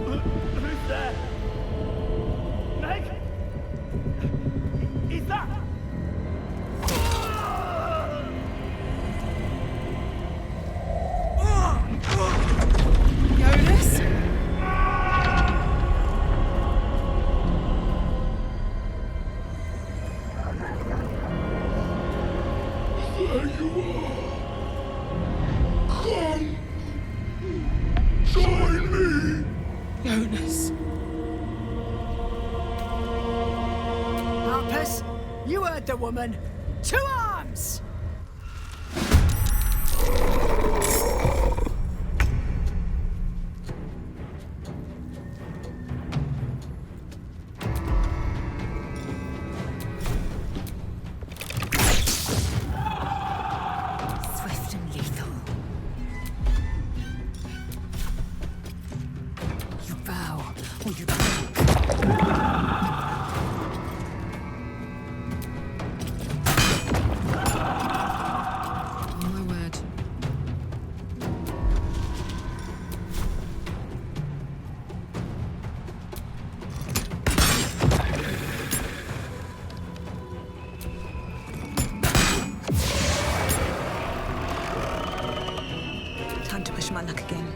Who's there? Meg? Is that? Jonas? There you are. Come. Join me. Jonas. Harpers, you heard the woman. To arms! Swift and lethal. You bow, or you Oh my word. Time to push my luck again.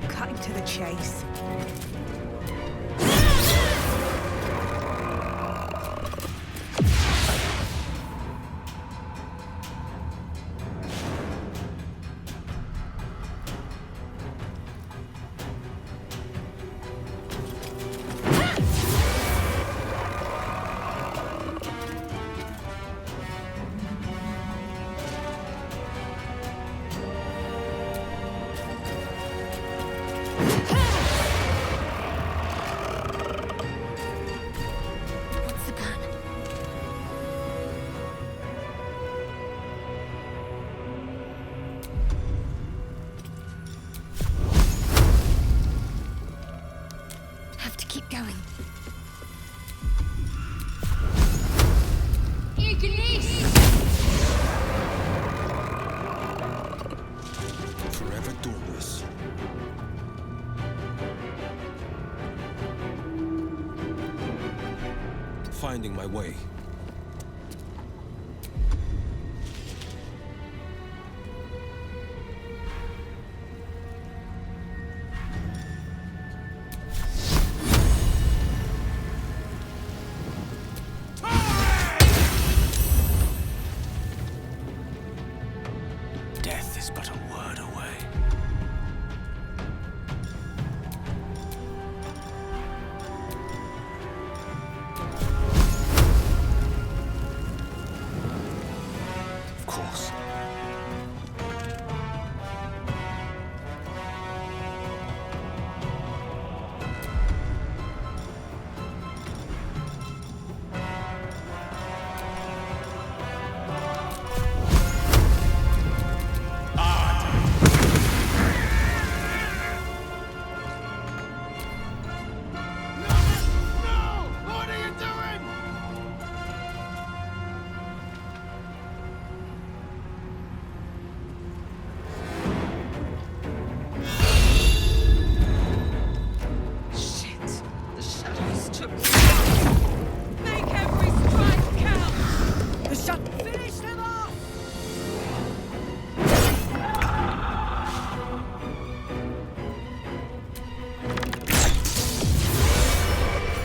Cutting to the chase. What's the plan? Have to keep going. Forever dauntless. Finding my way. Death is but a word away.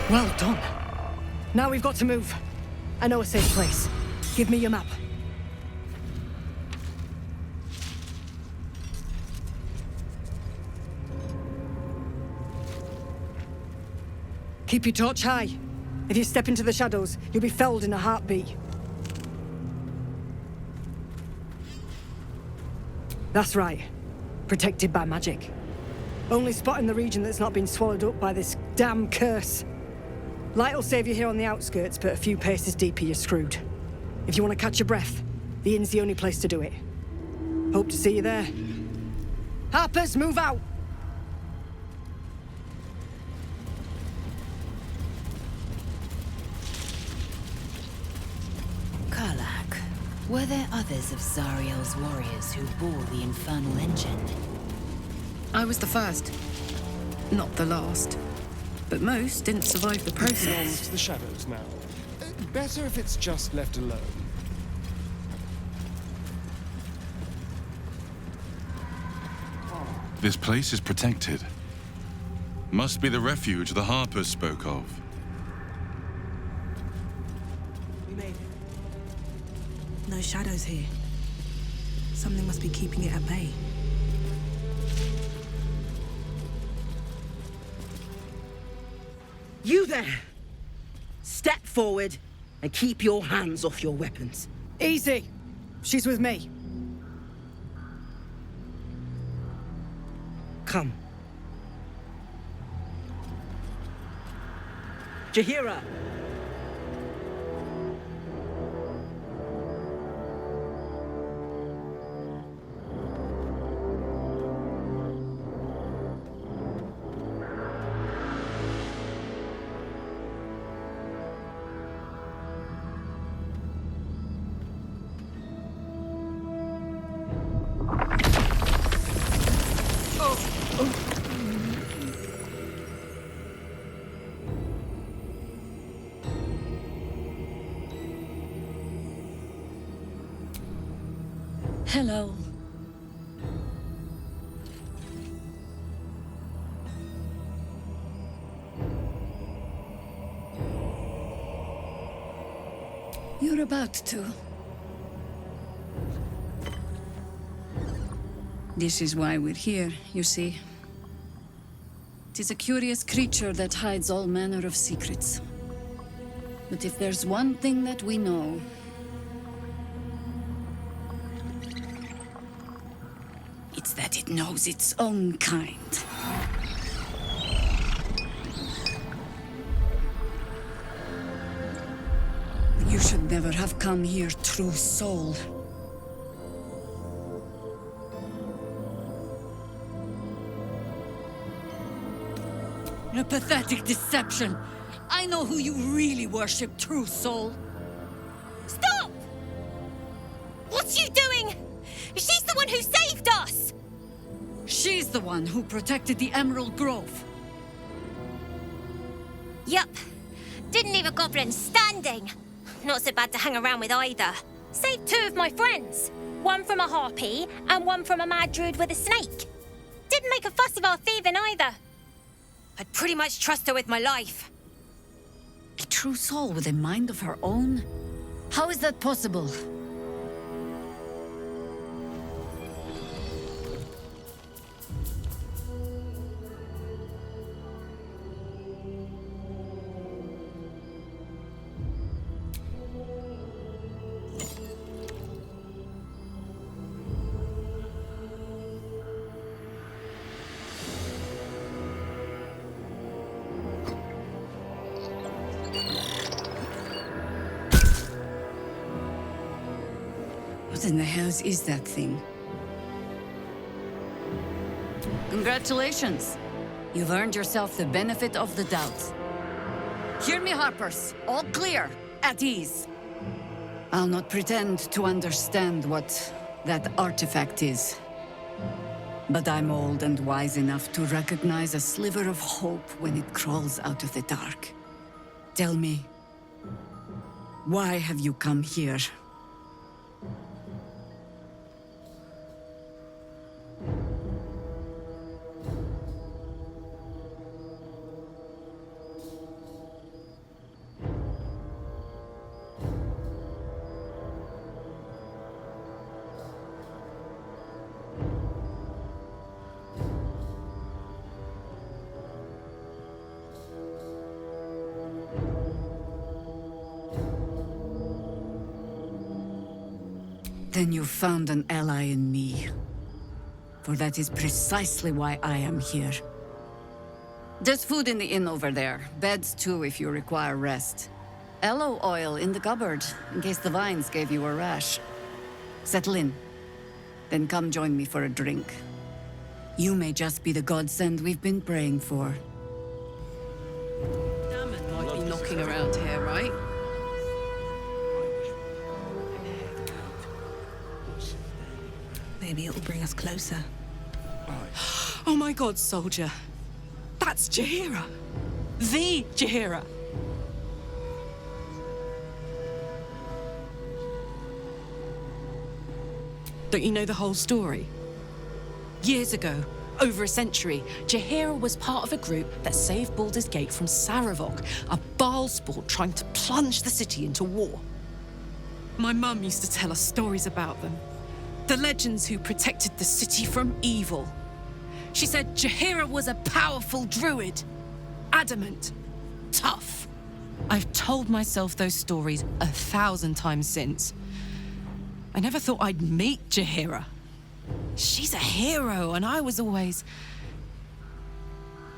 Well done. Now we've got to move. I know a safe place. Give me your map. Keep your torch high. If you step into the shadows, you'll be felled in a heartbeat. That's right. Protected by magic. Only spot in the region that's not been swallowed up by this damn curse. Light'll save you here on the outskirts, but a few paces deeper you're screwed. If you want to catch your breath, the inn's the only place to do it. Hope to see you there. Harpers, move out! Karlach, were there others of Zariel's warriors who bore the infernal engine? I was the first. Not the last. But most didn't survive the Belongs process. to the shadows now. Better if it's just left alone. This place is protected. Must be the refuge the Harpers spoke of. We made it. No shadows here. Something must be keeping it at bay. You there! Step forward and keep your hands off your weapons. Easy! She's with me. Come. Jahira! Hello. You're about to. This is why we're here, you see. It is a curious creature that hides all manner of secrets. But if there's one thing that we know, it's that it knows its own kind. You should never have come here, true soul. A pathetic deception. I know who you really worship, true soul. Stop! What's you doing? She's the one who saved us! She's the one who protected the Emerald Grove. Yup. Didn't leave a goblin standing. Not so bad to hang around with either. Saved two of my friends. One from a harpy and one from a mad druid with a snake. Didn't make a fuss of our thieving either. I'd pretty much trust her with my life. A true soul with a mind of her own? How is that possible? What in the hells is that thing? Congratulations. You've earned yourself the benefit of the doubt. Hear me, Harpers. All clear. At ease. I'll not pretend to understand what that artifact is. But I'm old and wise enough to recognize a sliver of hope when it crawls out of the dark. Tell me, why have you come here? Then you found an ally in me. For that is precisely why I am here. There's food in the inn over there. Beds too if you require rest. Aloe oil in the cupboard, in case the vines gave you a rash. Settle in. Then come join me for a drink. You may just be the godsend we've been praying for. Salmon might be knocking around here, right? Maybe it'll bring us closer. Oh my god, soldier. That's Jaheira. The Jaheira. Don't you know the whole story? Years ago, over a century, Jaheira was part of a group that saved Baldur's Gate from Saravok, a Baalsport trying to plunge the city into war. My mum used to tell us stories about them. The legends who protected the city from evil. She said Jaheira was a powerful druid. Adamant. Tough. I've told myself those stories 1,000 times since. I never thought I'd meet Jaheira. She's a hero, and I was always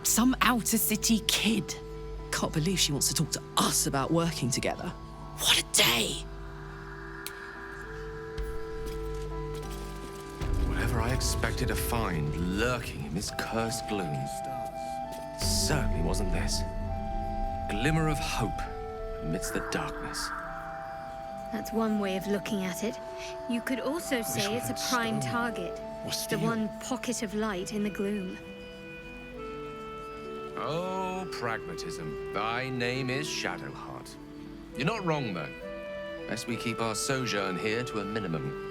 some outer city kid. Can't believe she wants to talk to us about working together. What a day! Whatever I expected to find lurking in this cursed gloom, certainly wasn't this. Glimmer of hope amidst the darkness. That's one way of looking at it. You could also say it's a prime target. The one pocket of light in the gloom. Oh, pragmatism. Thy name is Shadowheart. You're not wrong, though. Best we keep our sojourn here to a minimum.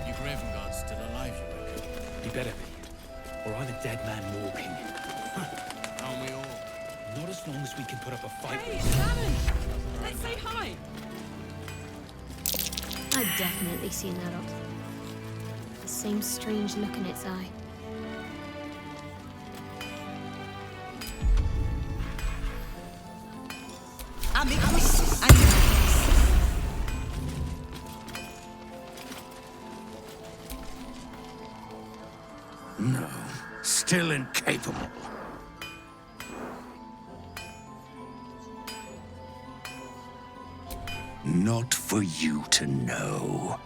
You Graven Guard's still alive, you reckon? He better be. Or I'm a dead man walking. Aren't we all? Not as long as we can put up a fight. Hey, Salmon! Let's say hi. I've definitely seen that otter. The same strange look in its eye. No, still incapable. Not for you to know.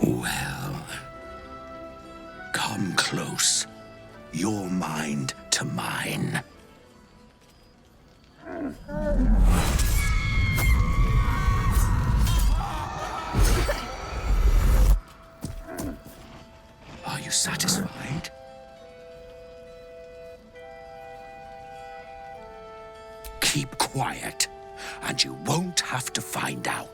Well, come close. Your mind to mine. Are you satisfied? Keep quiet, and you won't have to find out.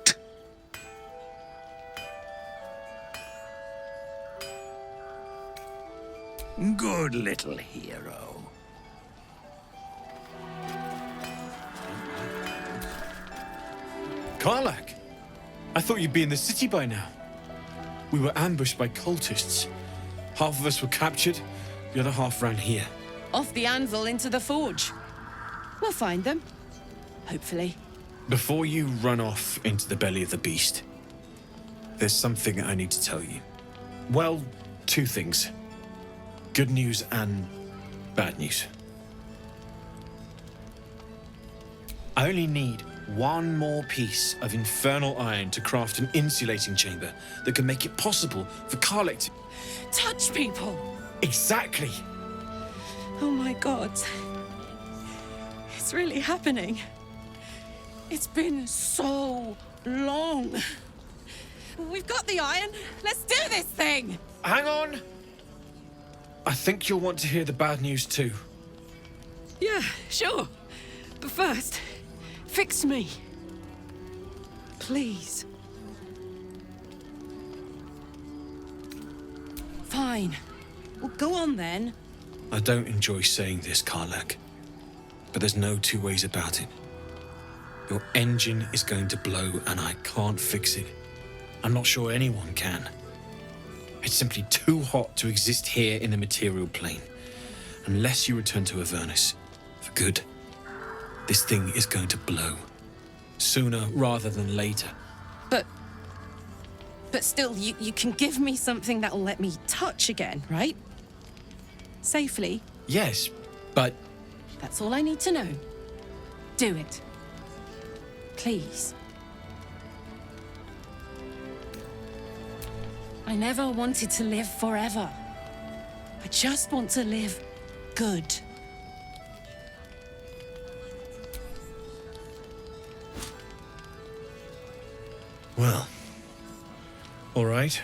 Good little hero. Karlach! I thought you'd be in the city by now. We were ambushed by cultists. Half of us were captured, the other half ran here. Off the anvil into the forge. We'll find them. Hopefully. Before you run off into the belly of the beast, there's something I need to tell you. Well, two things. Good news and bad news. I only need one more piece of infernal iron to craft an insulating chamber that can make it possible for Karlach to touch people. Exactly. Oh my god. It's really happening. It's been so long. We've got the iron. Let's do this thing. Hang on. I think you'll want to hear the bad news too. Yeah, sure. But first, Fix me. Please. Fine. Well, go on then. I don't enjoy saying this, Karlach, but there's no two ways about it. Your engine is going to blow and I can't fix it. I'm not sure anyone can. It's simply too hot to exist here in the material plane. Unless you return to Avernus for good, this thing is going to blow. Sooner rather than later. But still, you can give me something that'll let me touch again, right? Safely. Yes, but... That's all I need to know. Do it. Please. I never wanted to live forever. I just want to live good. Well, all right.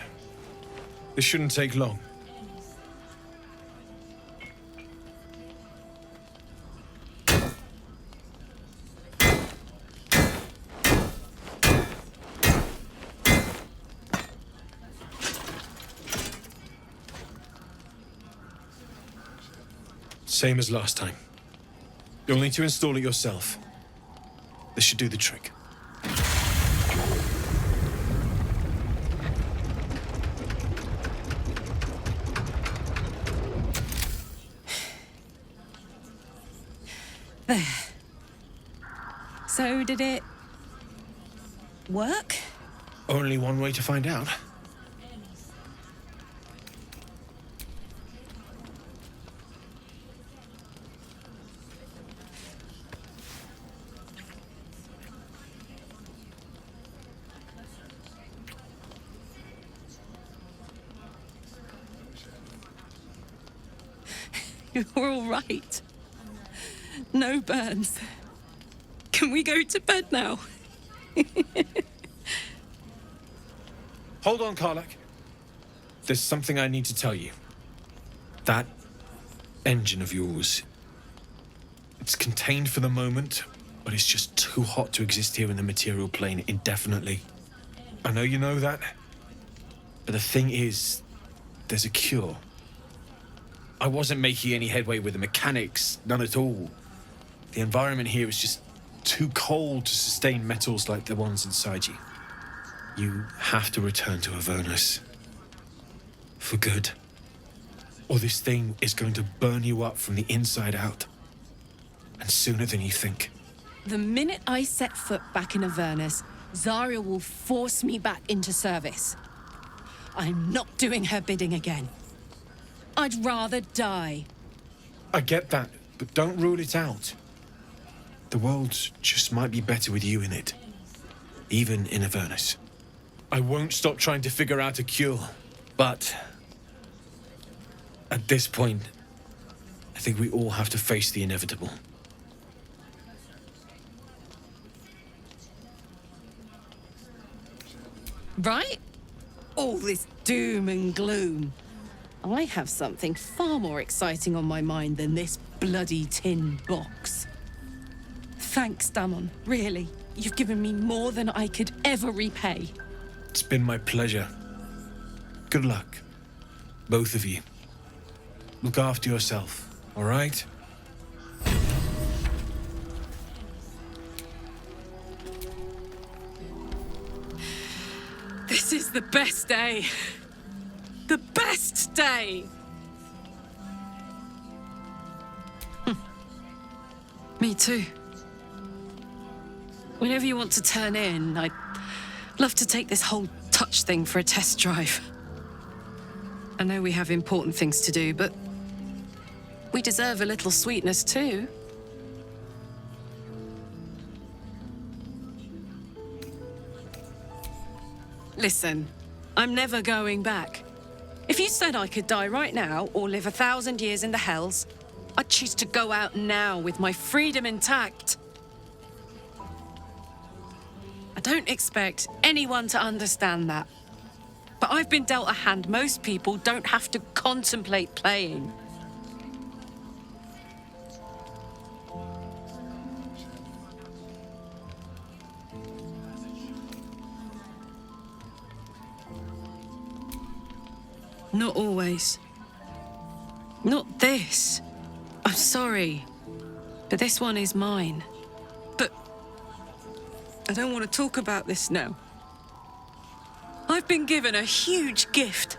This shouldn't take long. Same as last time. You'll need to install it yourself. This should do the trick. There. So did it work? Only one way to find out. You're all right. No burns. Can we go to bed now? Hold on, Karlach. There's something I need to tell you. That engine of yours, it's contained for the moment, but it's just too hot to exist here in the material plane indefinitely. I know you know that, but the thing is, there's a cure. I wasn't making any headway with the mechanics, none at all. The environment here is just too cold to sustain metals like the ones inside you. You have to return to Avernus. For good. Or this thing is going to burn you up from the inside out. And sooner than you think. The minute I set foot back in Avernus, Zarya will force me back into service. I'm not doing her bidding again. I'd rather die. I get that, but don't rule it out. The world just might be better with you in it. Even in Avernus. I won't stop trying to figure out a cure, but... at this point, I think we all have to face the inevitable. Right? All this doom and gloom. I have something far more exciting on my mind than this bloody tin box. Thanks, Damon. Really. You've given me more than I could ever repay. It's been my pleasure. Good luck. Both of you. Look after yourself, all right? This is the best day. The best day! Me too. Whenever you want to turn in, I'd love to take this whole touch thing for a test drive. I know we have important things to do, but we deserve a little sweetness too. Listen, I'm never going back. If you said I could die right now or live 1,000 years in the Hells, I'd choose to go out now with my freedom intact. I don't expect anyone to understand that. But I've been dealt a hand most people don't have to contemplate playing. Not always. Not this. I'm sorry, but this one is mine. But I don't want to talk about this now. I've been given a huge gift.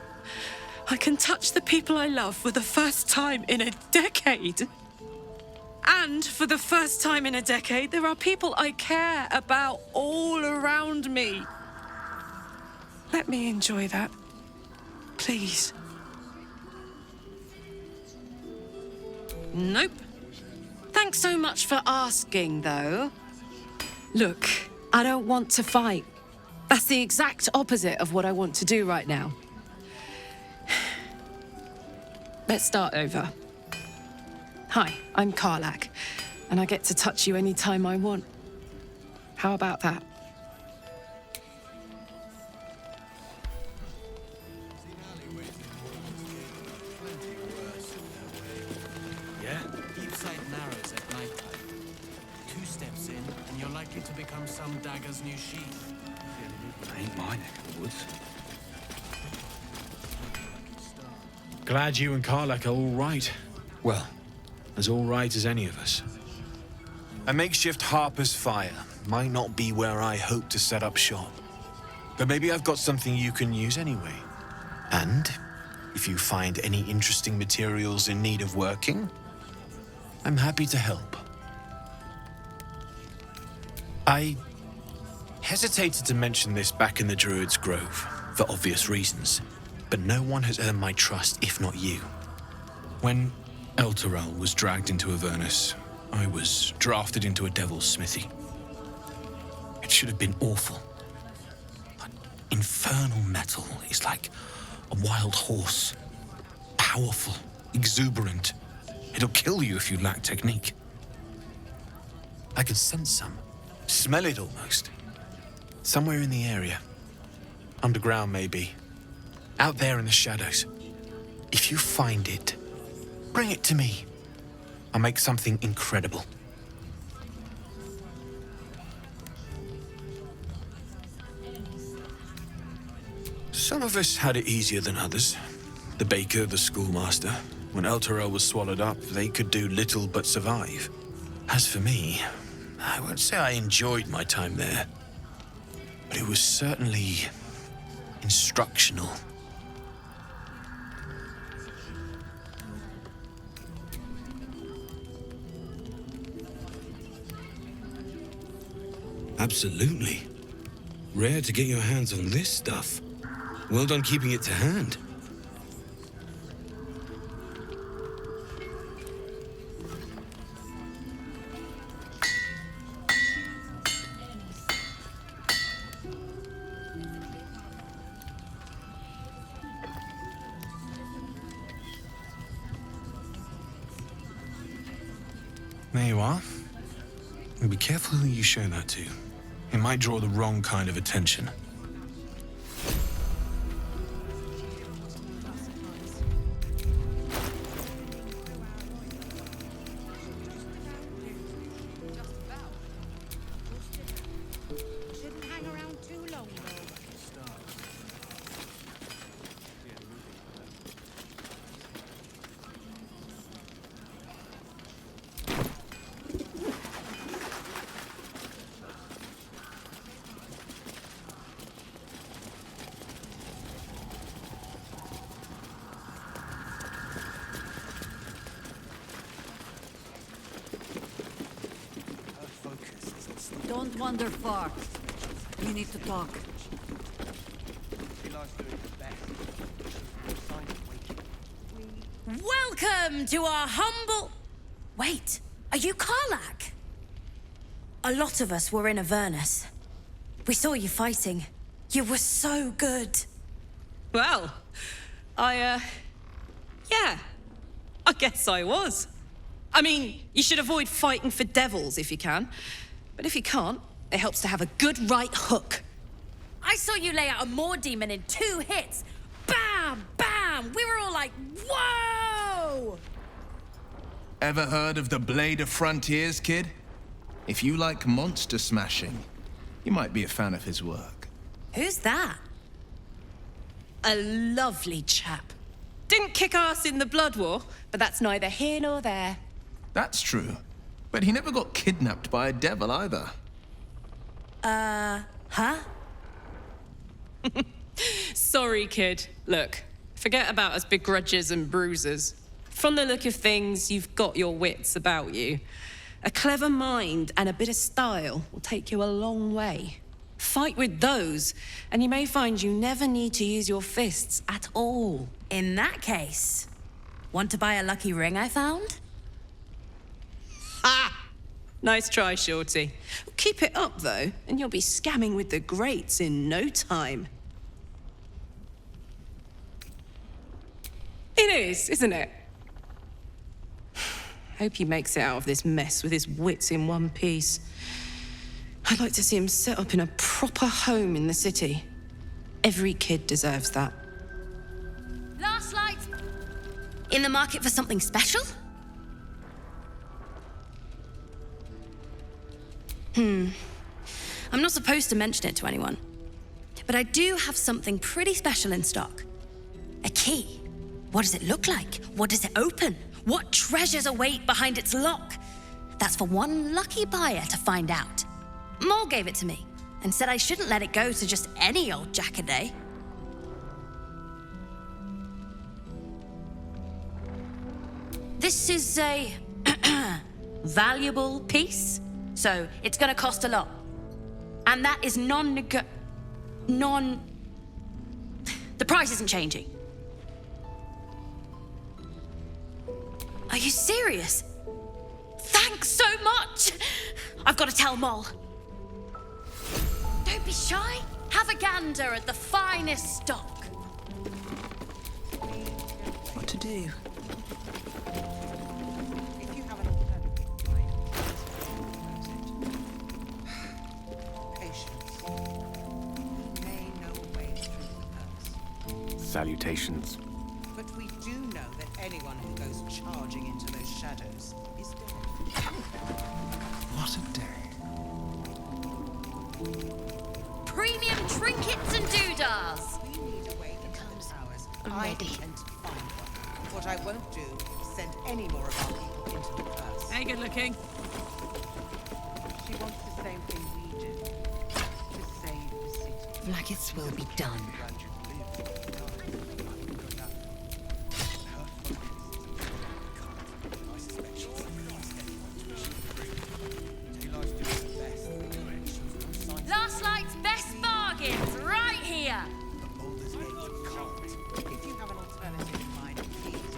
I can touch the people I love for the first time in a decade. And for the first time in a decade, there are people I care about all around me. Let me enjoy that. Please. Nope. Thanks so much for asking, though. Look, I don't want to fight. That's the exact opposite of what I want to do right now. Let's start over. Hi, I'm Karlach, and I get to touch you anytime I want. How about that? Yeah? Deep sight narrows at nighttime. 2 steps in, and you're likely to become some dagger's new sheath. Ain't my neck of the woods. Glad you and Karlach are all right. Well, as all right as any of us. A makeshift Harper's Fire might not be where I hope to set up shop. But maybe I've got something you can use anyway. And if you find any interesting materials in need of working, I'm happy to help. I hesitated to mention this back in the Druid's Grove, for obvious reasons, but no one has earned my trust if not you. When Elturel was dragged into Avernus, I was drafted into a devil's smithy. It should have been awful. But infernal metal is like a wild horse. Powerful, exuberant. It'll kill you if you lack technique. I can sense some. Smell it almost. Somewhere in the area. Underground, maybe. Out there in the shadows. If you find it, bring it to me. I'll make something incredible. Some of us had it easier than others. The baker, the schoolmaster. When Elturel was swallowed up, they could do little but survive. As for me, I won't say I enjoyed my time there, but it was certainly instructional. Absolutely. Rare to get your hands on this stuff. Well done keeping it to hand. There you are. And be careful who you show that to. It might draw the wrong kind of attention. Don't wander far. We need to talk. Welcome to our humble... Wait, are you Karlach? A lot of us were in Avernus. We saw you fighting. You were so good. Well, yeah, I guess I was. I mean, you should avoid fighting for devils if you can. But if you can't, it helps to have a good right hook. I saw you lay out a Moor demon in 2 hits. Bam! Bam! We were all like, whoa! Ever heard of the Blade of Frontiers, kid? If you like monster smashing, you might be a fan of his work. Who's that? A lovely chap. Didn't kick ass in the Blood War, but that's neither here nor there. That's true. But he never got kidnapped by a devil either. Huh? Sorry, kid. Look, forget about us begrudgers and bruisers. From the look of things, you've got your wits about you. A clever mind and a bit of style will take you a long way. Fight with those, and you may find you never need to use your fists at all. In that case, want to buy a lucky ring I found? Ha! Nice try, Shorty. Keep it up, though, and you'll be scamming with the greats in no time. It is, isn't it? Hope he makes it out of this mess with his wits in one piece. I'd like to see him set up in a proper home in the city. Every kid deserves that. Last light. In the market for something special? I'm not supposed to mention it to anyone, but I do have something pretty special in stock. A key. What does it look like? What does it open? What treasures await behind its lock? That's for one lucky buyer to find out. Mole gave it to me and said I shouldn't let it go to just any old jackaday. This is a valuable piece, so it's gonna cost a lot. And that is The price isn't changing. Are you serious? Thanks so much! I've got to tell Moll. Don't be shy. Have a gander at the finest stock. What to do? Salutations. But we do know that anyone who goes charging into those shadows is dead. What a day. Premium trinkets and doodahs. We need a way into the towers. I'm I ready. intend to find one. What I won't do is send any more of our people into the curse. Hey, good looking. She wants the same thing we do. To save the city. Blackets will be done. Last light's best bargains right here. If you have an alternative in mind, please.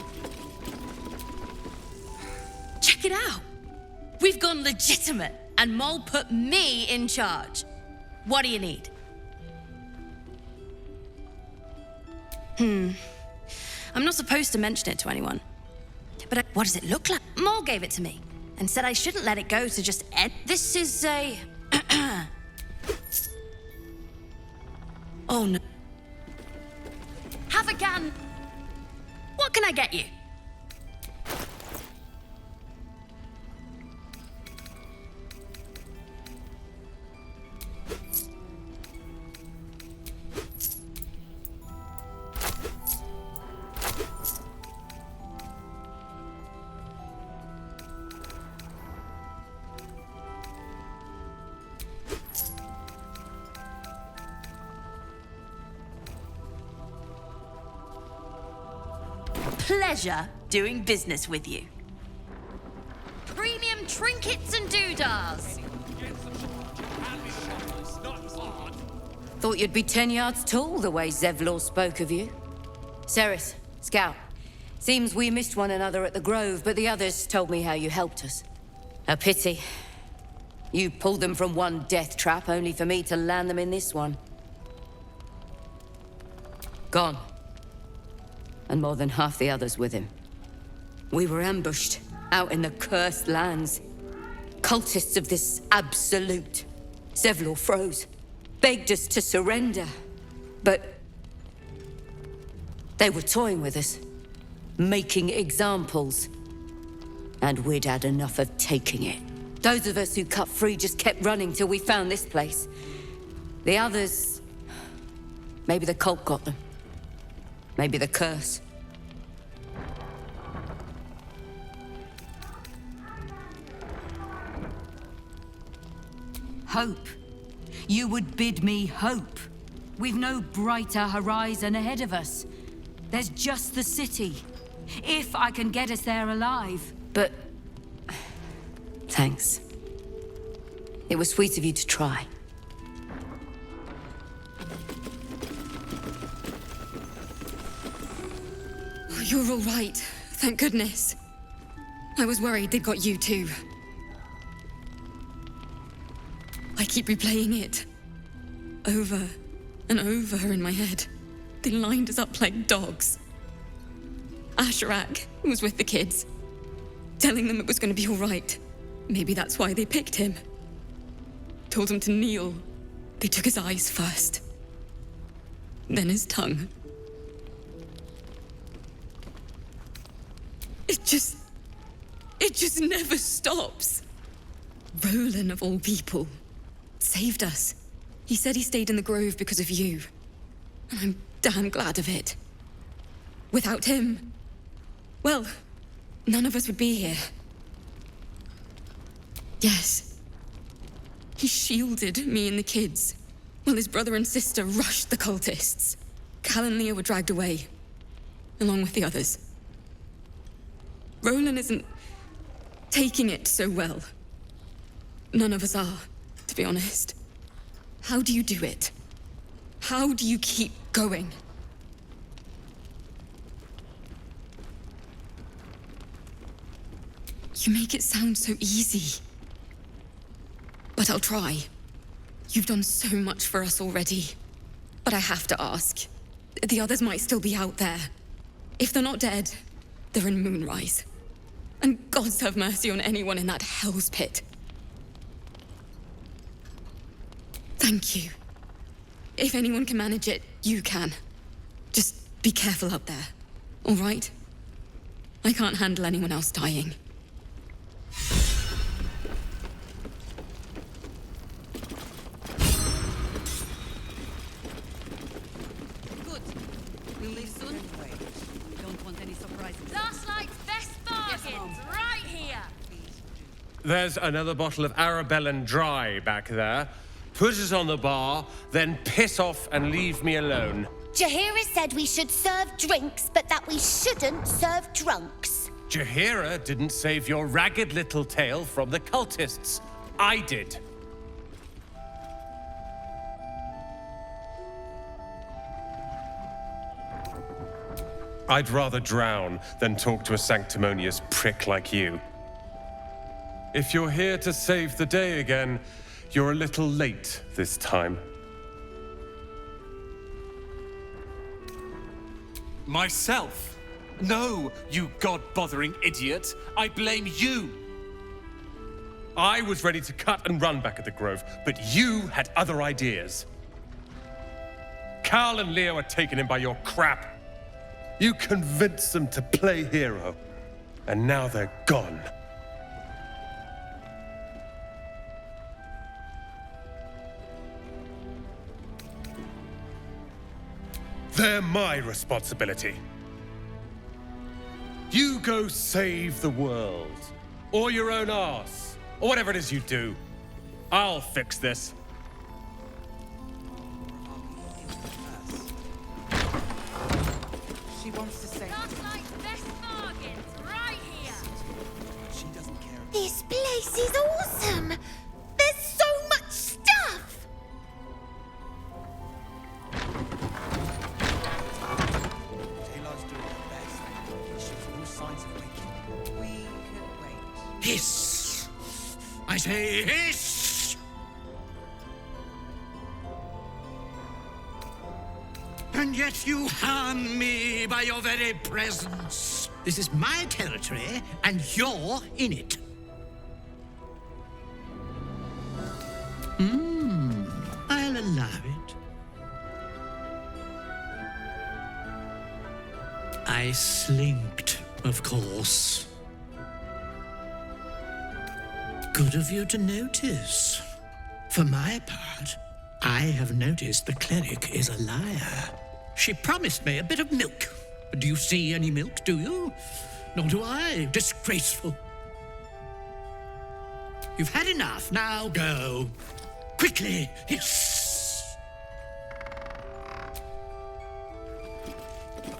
Check it out. We've gone legitimate, and Moll put me in charge. What do you need? I'm not supposed to mention it to anyone. But what does it look like? Moll gave it to me and said I shouldn't let it go to just This is a... Oh no. Have a gan. What can I get you? Pleasure doing business with you. Premium trinkets and doodahs. Thought you'd be 10 yards tall the way Zevlor spoke of you. Ceres, Scout. Seems we missed one another at the Grove, but the others told me how you helped us. A pity. You pulled them from one death trap, only for me to land them in this one. Gone. And more than half the others with him. We were ambushed, out in the cursed lands. Cultists of this absolute. Zevlor froze, begged us to surrender. But they were toying with us, making examples. And we'd had enough of taking it. Those of us who cut free just kept running till we found this place. The others... maybe the cult got them. Maybe the curse. Hope. You would bid me hope. We've no brighter horizon ahead of us. There's just the city. If I can get us there alive. But... thanks. It was sweet of you to try. Oh, you're all right. Thank goodness. I was worried they'd got you too. I keep replaying it. Over and over in my head. They lined us up like dogs. Asherak was with the kids, telling them it was going to be all right. Maybe that's why they picked him. Told him to kneel. They took his eyes first. Then his tongue. It just never stops. Roland, of all people, saved us. He said he stayed in the grove because of you. And I'm damn glad of it. Without him, well, none of us would be here. Yes. He shielded me and the kids, while his brother and sister rushed the cultists. Cal and Leah were dragged away, along with the others. Roland isn't taking it so well. None of us are, to be honest. How do you do it? How do you keep going? You make it sound so easy. But I'll try. You've done so much for us already. But I have to ask. The others might still be out there. If they're not dead, they're in Moonrise. And gods have mercy on anyone in that hell's pit. Thank you. If anyone can manage it, you can. Just be careful up there, all right? I can't handle anyone else dying. Good. We'll leave soon. Don't want any surprises. Last night's best bargains, right here. There's another bottle of Arabellan Dry back there. Put it on the bar, then piss off and leave me alone. Jaheira said we should serve drinks, but that we shouldn't serve drunks. Jaheira didn't save your ragged little tail from the cultists. I did. I'd rather drown than talk to a sanctimonious prick like you. If you're here to save the day again, you're a little late this time. Myself? No, you god-bothering idiot. I blame you. I was ready to cut and run back at the Grove, but you had other ideas. Karl and Leo were taken in by your crap. You convinced them to play hero, and now they're gone. They're my responsibility. You go save the world, or your own arse, or whatever it is you do. I'll fix this. She wants to say. Last night's best bargains, right here. She doesn't care. This place is awesome. There's so much stuff. Taylor's doing her best. She shows no signs of waking. We can wait. Hiss! I say hiss! And yet you harm me by your very presence. This is my territory, and you're in it. I'll allow it. I slinked, of course. Good of you to notice. For my part, I have noticed the cleric is a liar. She promised me a bit of milk. Do you see any milk, do you? Nor do I. Disgraceful. You've had enough. Now go. Quickly! Yes!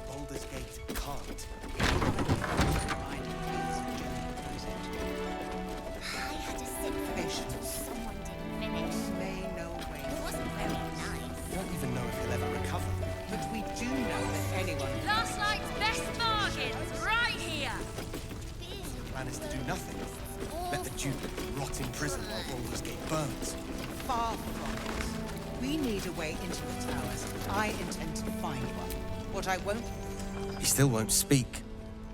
Baldur's Gate can't. I had to sit for it until someone didn't finish. May know way. It wasn't very nice. We don't even know if he'll ever recover. But we do know that anyone... Last night's best bargains, right here. The plan is to do nothing. Let the Duke rot in prison while Baldur's Gate burns. Far from it. We need a way into the towers. I intend to find one. What I won't... He still won't speak.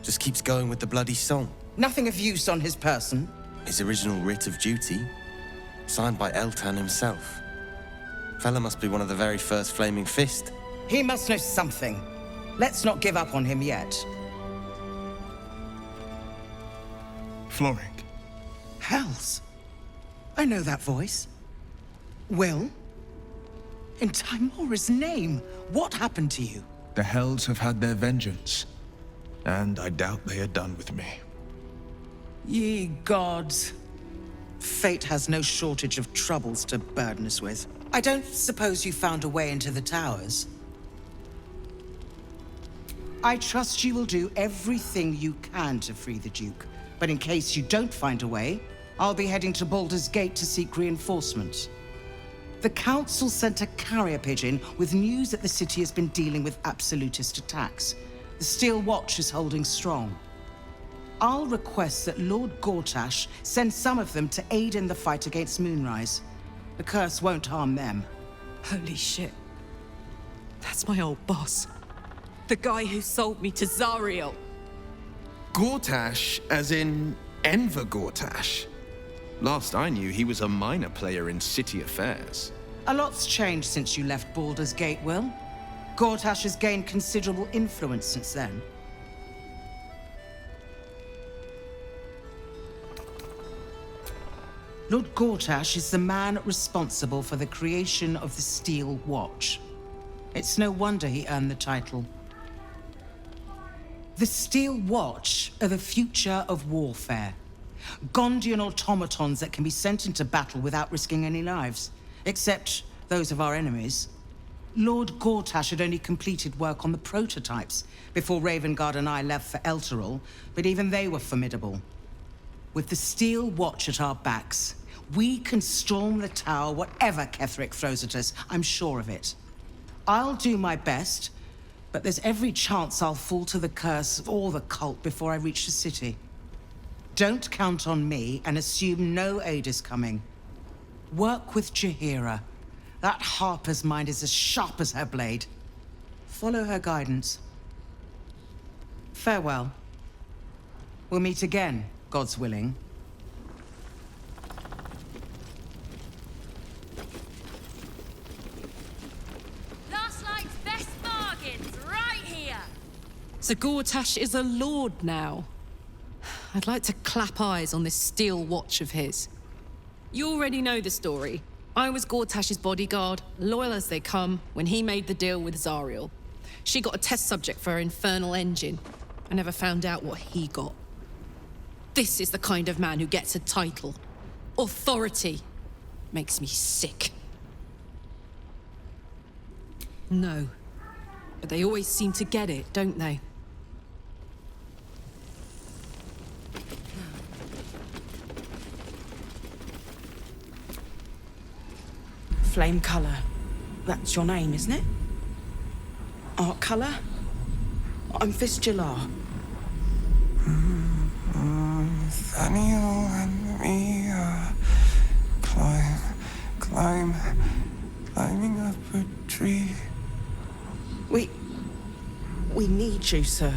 Just keeps going with the bloody song. Nothing of use on his person. His original writ of duty, signed by Eltan himself. Fella must be one of the very first Flaming Fist. He must know something. Let's not give up on him yet. Floric. Hells. I know that voice. Will? In Timora's name, what happened to you? The Hells have had their vengeance, and I doubt they are done with me. Ye gods. Fate has no shortage of troubles to burden us with. I don't suppose you found a way into the towers? I trust you will do everything you can to free the Duke. But in case you don't find a way, I'll be heading to Baldur's Gate to seek reinforcements. The Council sent a carrier pigeon with news that the city has been dealing with absolutist attacks. The Steel Watch is holding strong. I'll request that Lord Gortash send some of them to aid in the fight against Moonrise. The curse won't harm them. Holy shit. That's my old boss. The guy who sold me to Zariel. Gortash, as in Enver Gortash. Last I knew, he was a minor player in city affairs. A lot's changed since you left Baldur's Gate, Will. Gortash has gained considerable influence since then. Lord Gortash is the man responsible for the creation of the Steel Watch. It's no wonder he earned the title. The Steel Watch are the future of warfare. Gondian automatons that can be sent into battle without risking any lives, except those of our enemies. Lord Gortash had only completed work on the prototypes before Ravengard and I left for Elturel, but even they were formidable. With the Steel Watch at our backs, we can storm the tower whatever Ketheric throws at us, I'm sure of it. I'll do my best, but there's every chance I'll fall to the curse or the cult before I reach the city. Don't count on me and assume no aid is coming. Work with Jaheira. That Harper's mind is as sharp as her blade. Follow her guidance. Farewell. We'll meet again, God's willing. Last night's best bargains, right here. So Gortash is a lord now. I'd like to clap eyes on this Steel Watch of his. You already know the story. I was Gortash's bodyguard, loyal as they come, when he made the deal with Zariel. She got a test subject for her infernal engine. I never found out what he got. This is the kind of man who gets a title. Authority. Makes me sick. No. But they always seem to get it, don't they? Flame Colour. That's your name, isn't it? Art Colour? I'm Fistula. Nathaniel and me climbing up a tree. We need you, sir.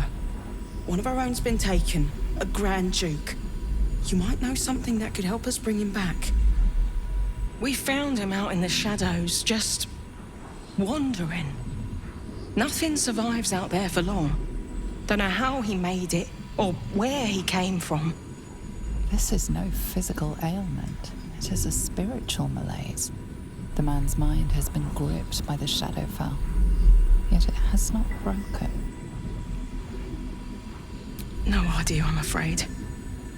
One of our own's been taken, a Grand Duke. You might know something that could help us bring him back. We found him out in the shadows, just wandering. Nothing survives out there for long. Don't know how he made it, or where he came from. This is no physical ailment. It is a spiritual malaise. The man's mind has been gripped by the Shadowfell, yet it has not broken. No idea, I'm afraid.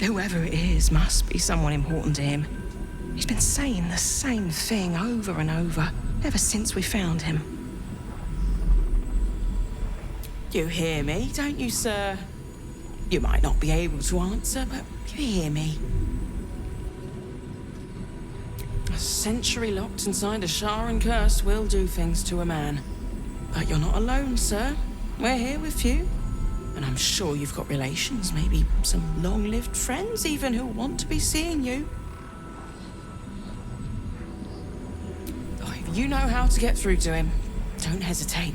Whoever it is must be someone important to him. He's been saying the same thing over and over, ever since we found him. You hear me, don't you, sir? You might not be able to answer, but you hear me. A century locked inside a Sharan curse will do things to a man. But you're not alone, sir. We're here with you. And I'm sure you've got relations, maybe some long-lived friends even who want to be seeing you. Oh, if you know how to get through to him, don't hesitate.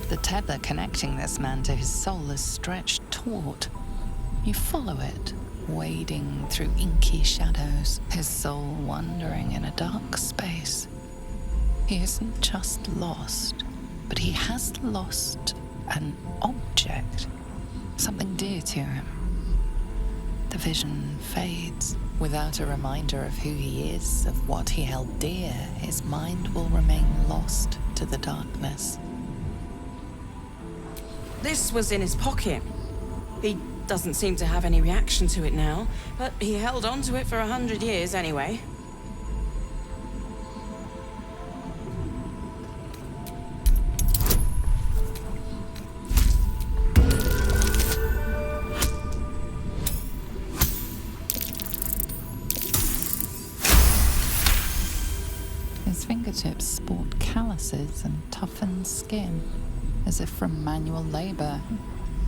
The tether connecting this man to his soul is stretched taut. You follow it, wading through inky shadows, his soul wandering in a dark space. He isn't just lost, but he has lost an object, something dear to him. The vision fades. Without a reminder of who he is, of what he held dear, his mind will remain lost to the darkness. This was in his pocket. He doesn't seem to have any reaction to it now, but he held on to it for 100 years anyway. His fingertips sport calluses and toughened skin, as if from manual labor,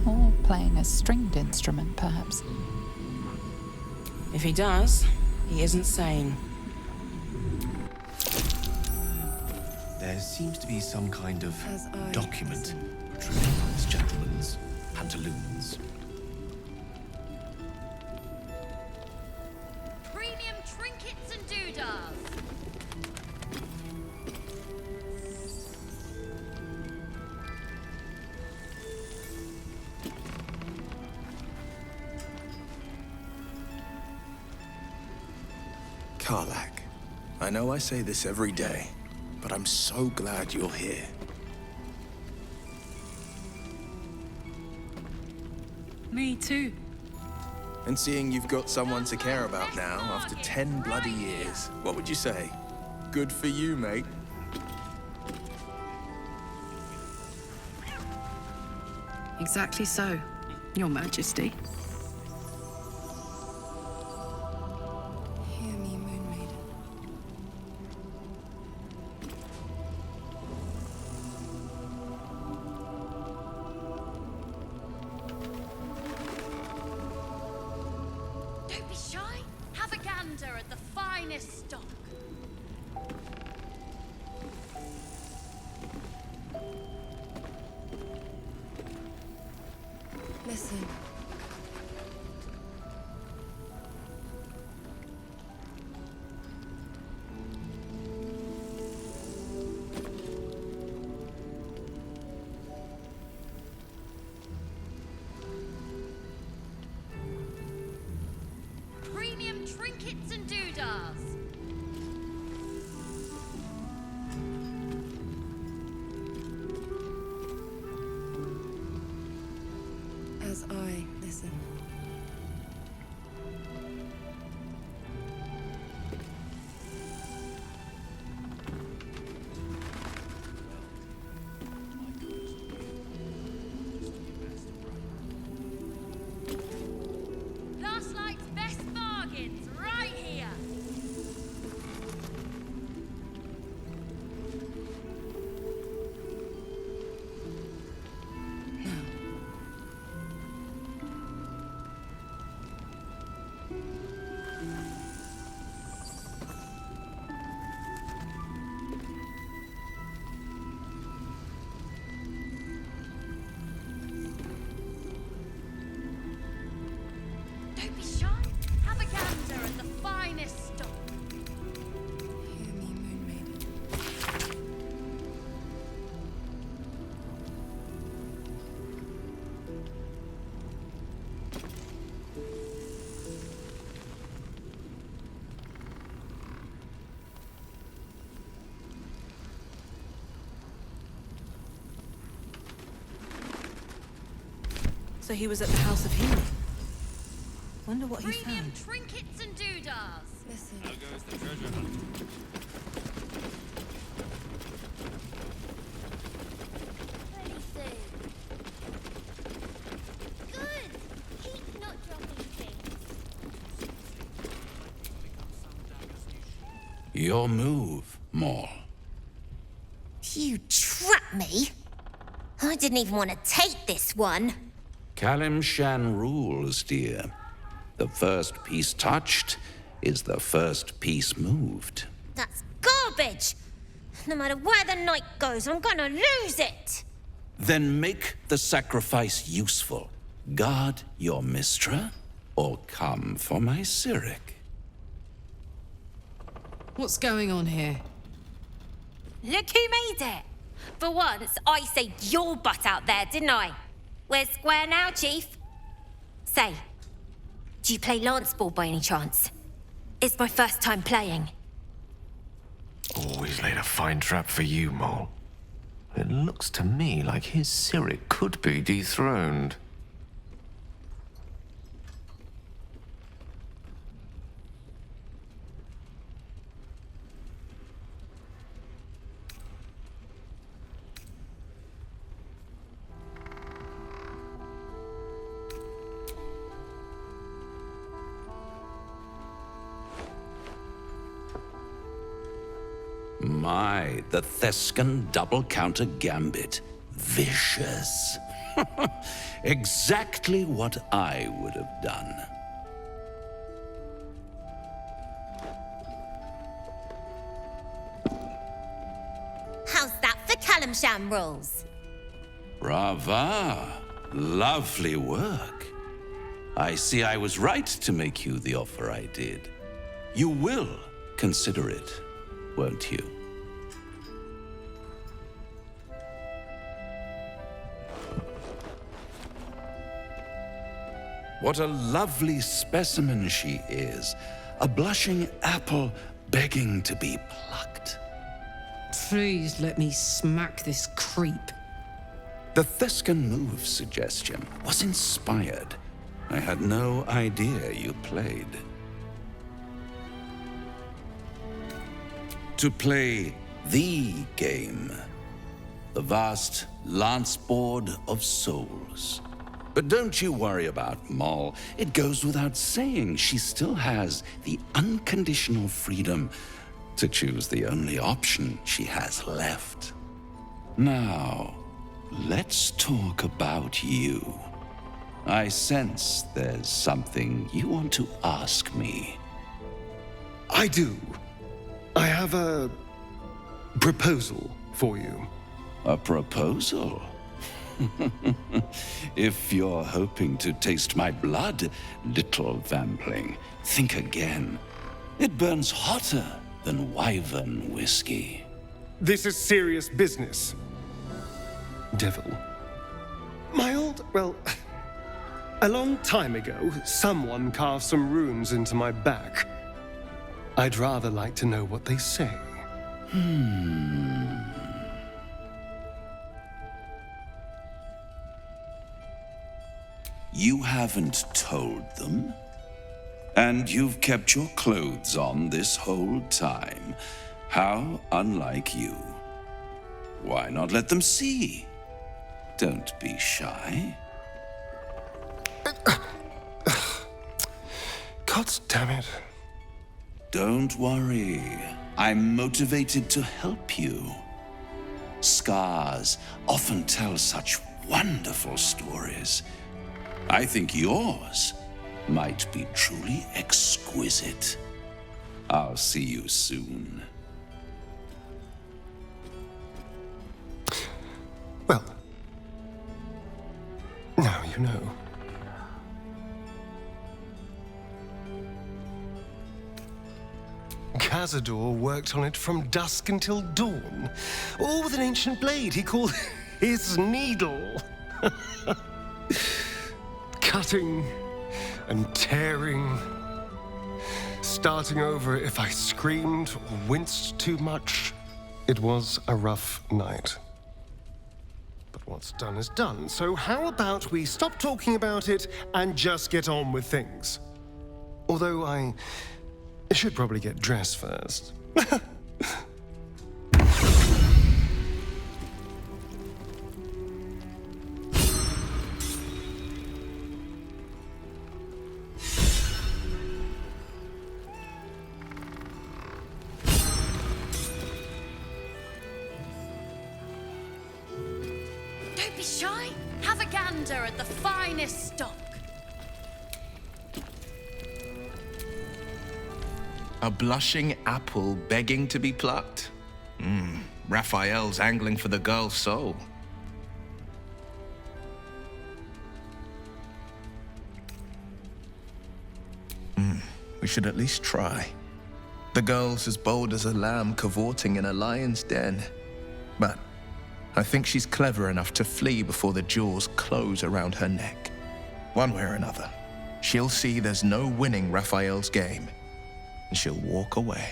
or playing a stringed instrument, perhaps. If he does, he isn't sane. There seems to be some kind of document protruding from this gentleman's pantaloons. Premium trinkets and doodahs. Karlach, I know I say this every day, but I'm so glad you're here. Me too. And seeing you've got someone to care about now, after 10 bloody years, what would you say? Good for you, mate. Exactly so, Your Majesty. Hear me, Moon Maiden. Don't be shy. Have a gander at the finest stock. Listen. Premium trinkets and doodahs. As I listen. Last night's best bargains right here. So he was at the House of Healing. Wonder what he Premium found. trinkets and doodahs. Listen. There goes the treasure hunt. Good. Keep not dropping things. Your move, Maul. You trapped me? I didn't even want to take this one. Kalimshan rules, dear. The first piece touched is the first piece moved. That's garbage. No matter where the night goes, I'm gonna lose it. Then make the sacrifice useful. Guard your Mistra, or come for my Cleric. What's going on here? Look who made it. For once, I saved your butt out there, didn't I? We're square now, Chief. Say, do you play lance ball by any chance? It's my first time playing. Always laid a fine trap for you, Mole. It looks to me like his Cleric could be dethroned. My, the Thescan double counter gambit. Vicious. Exactly what I would have done. How's that for Kalimshan rules? Brava. Lovely work. I see I was right to make you the offer I did. You will consider it, won't you? What a lovely specimen she is. A blushing apple begging to be plucked. Please let me smack this creep. The Thescan move suggestion was inspired. I had no idea you played. To play the game. The vast lance board of souls. But don't you worry about Moll. It goes without saying she still has the unconditional freedom to choose the only option she has left. Now, let's talk about you. I sense there's something you want to ask me. I do. I have a proposal for you. A proposal? If you're hoping to taste my blood, little vampling, think again. It burns hotter than wyvern whiskey. This is serious business. Devil. A long time ago, someone carved some runes into my back. I'd rather like to know what they say. You haven't told them? And you've kept your clothes on this whole time. How unlike you. Why not let them see? Don't be shy. God damn it. Don't worry. I'm motivated to help you. Scars often tell such wonderful stories. I think yours might be truly exquisite. I'll see you soon. Well, now you know. Cazador worked on it from dusk until dawn, all with an ancient blade he called his needle. Cutting and tearing, starting over if I screamed or winced too much. It was a rough night. But what's done is done, so how about we stop talking about it and just get on with things? Although I should probably get dressed first. Don't be shy. Have a gander at the finest stock. A blushing apple begging to be plucked? Raphael's angling for the girl's soul. We should at least try. The girl's as bold as a lamb cavorting in a lion's den. But I think she's clever enough to flee before the jaws close around her neck. One way or another, she'll see there's no winning Raphael's game, and she'll walk away.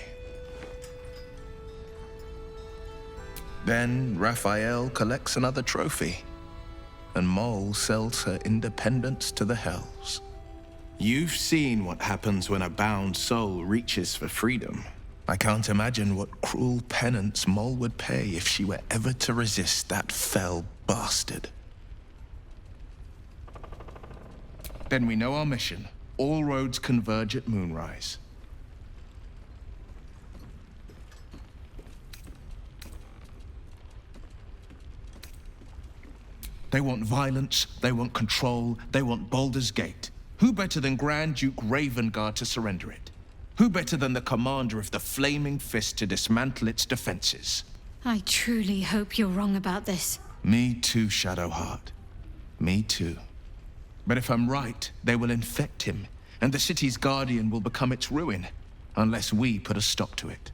Then Raphael collects another trophy, and Mole sells her independence to the Hells. You've seen what happens when a bound soul reaches for freedom. I can't imagine what cruel penance Mole would pay if she were ever to resist that fell bastard. Then we know our mission. All roads converge at moonrise. They want violence, they want control, they want Baldur's Gate. Who better than Grand Duke Ravengard to surrender it? Who better than the commander of the Flaming Fist to dismantle its defenses? I truly hope you're wrong about this. Me too, Shadowheart. Me too. But if I'm right, they will infect him, and the city's guardian will become its ruin, unless we put a stop to it.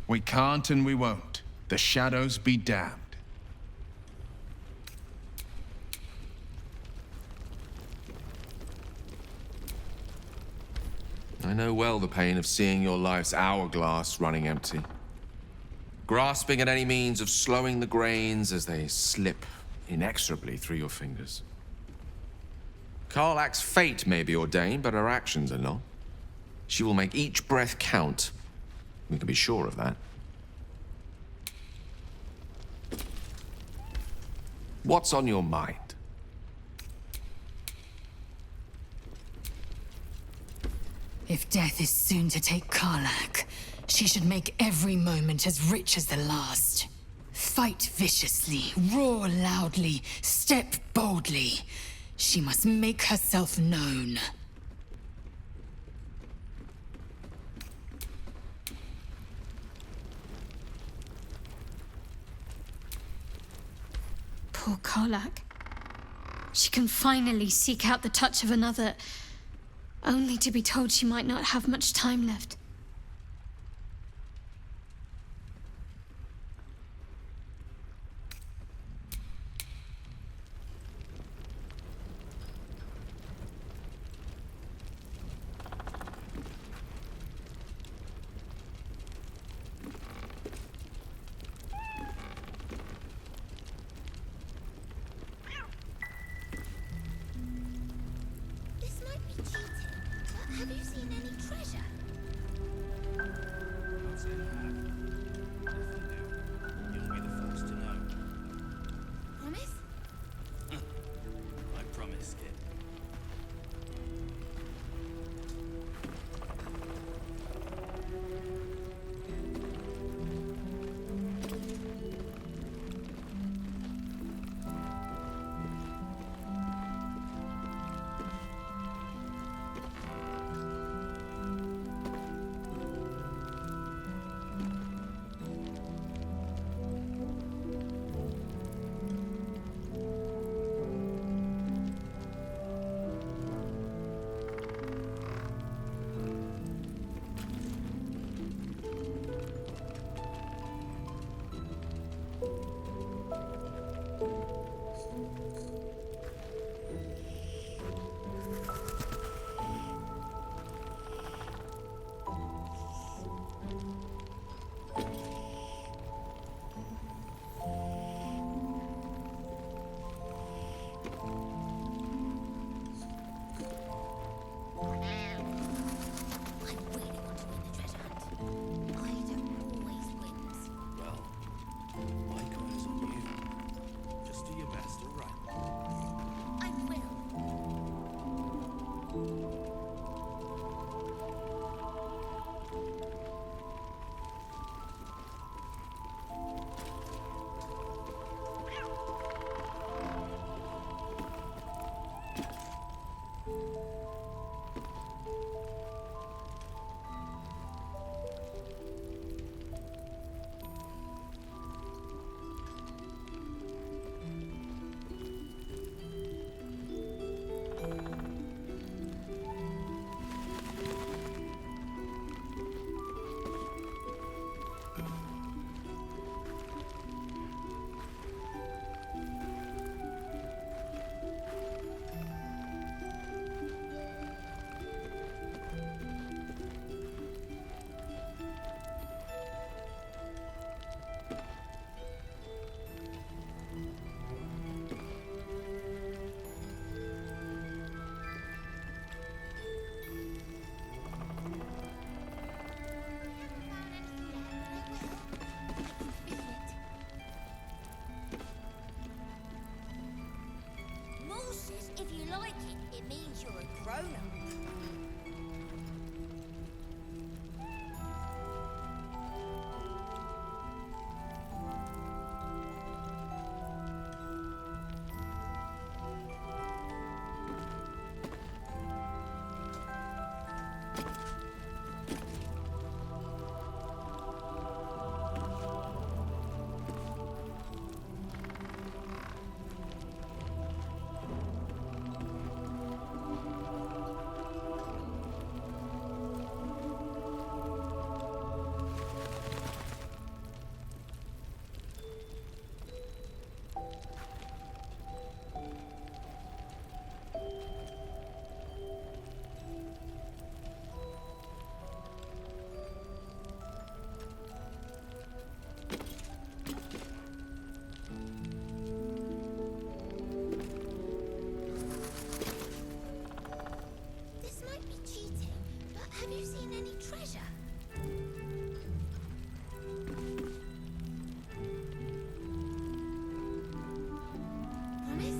We can't and we won't. The shadows be damned. I know well the pain of seeing your life's hourglass running empty. Grasping at any means of slowing the grains as they slip inexorably through your fingers. Karlach's fate may be ordained, but her actions are not. She will make each breath count. We can be sure of that. What's on your mind? If death is soon to take Karlach, she should make every moment as rich as the last. Fight viciously, roar loudly, step boldly. She must make herself known. Poor Karlach. She can finally seek out the touch of another, only to be told she might not have much time left. This might be cheating, but have you seen any treasure? like it, it means you're a grown-up. Have you seen any treasure? Promise?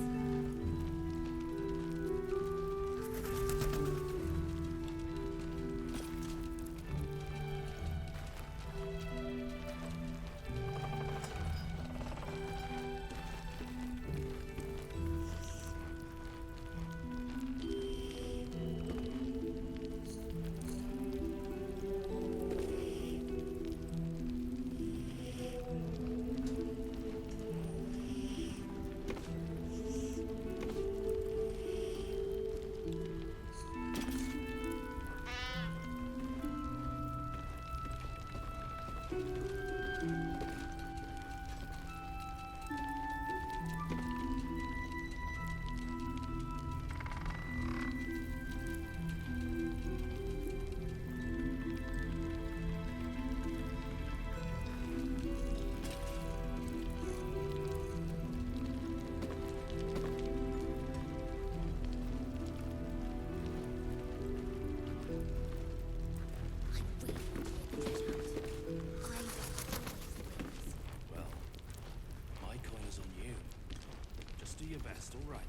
All right.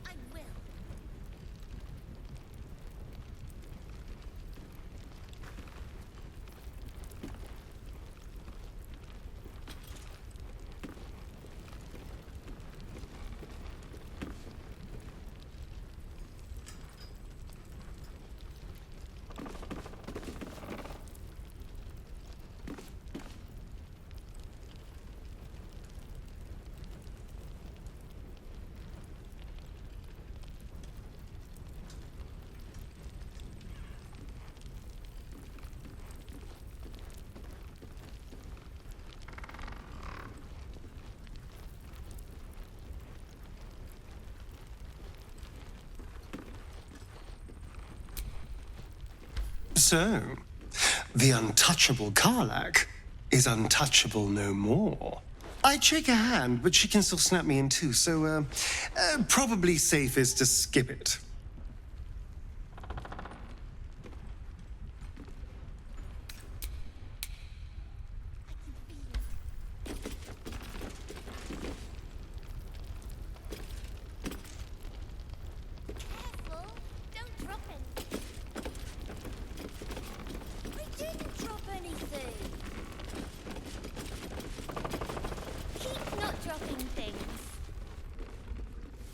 I will. So, the untouchable Karlach is untouchable no more. I'd shake her hand, but she can still snap me in two, so, probably safest to skip it.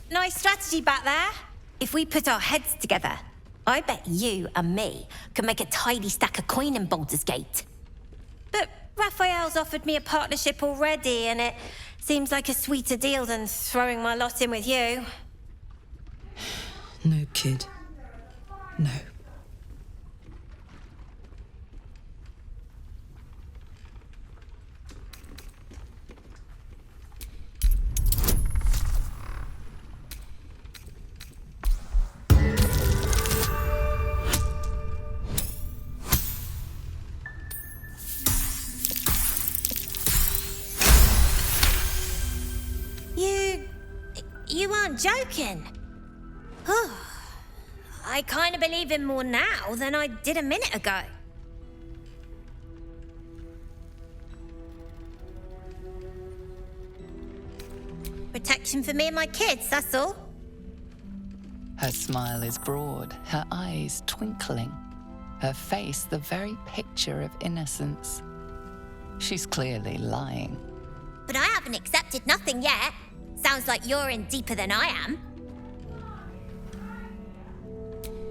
Nice strategy back there. If we put our heads together, I bet you and me could make a tidy stack of coin in Baldur's Gate. But Raphael's offered me a partnership already, and it seems like a sweeter deal than throwing my lot in with you. No, kid. No. You aren't joking. I kind of believe him more now than I did a minute ago. Protection for me and my kids, that's all. Her smile is broad, her eyes twinkling, her face the very picture of innocence. She's clearly lying. But I haven't accepted nothing yet. Sounds like you're in deeper than I am.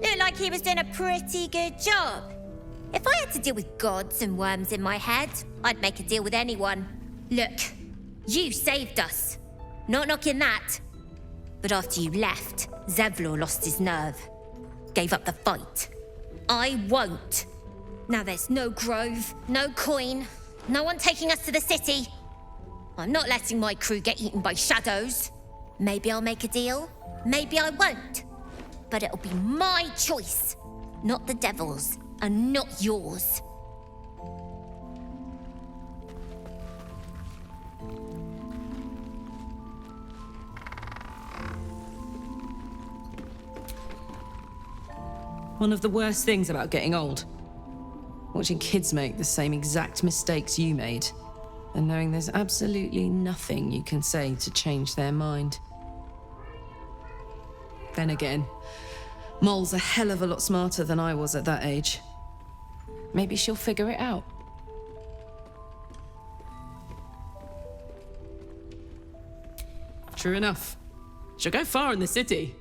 Looked like he was doing a pretty good job. If I had to deal with gods and worms in my head, I'd make a deal with anyone. Look, you saved us. Not knocking that. But after you left, Zevlor lost his nerve. Gave up the fight. I won't. Now there's no grove, no coin, no one taking us to the city. I'm not letting my crew get eaten by shadows. Maybe I'll make a deal, maybe I won't. But it'll be my choice, not the devil's, and not yours. One of the worst things about getting old. Watching kids make the same exact mistakes you made, and knowing there's absolutely nothing you can say to change their mind. Then again, Mol's a hell of a lot smarter than I was at that age. Maybe she'll figure it out. True enough. She'll go far in the city.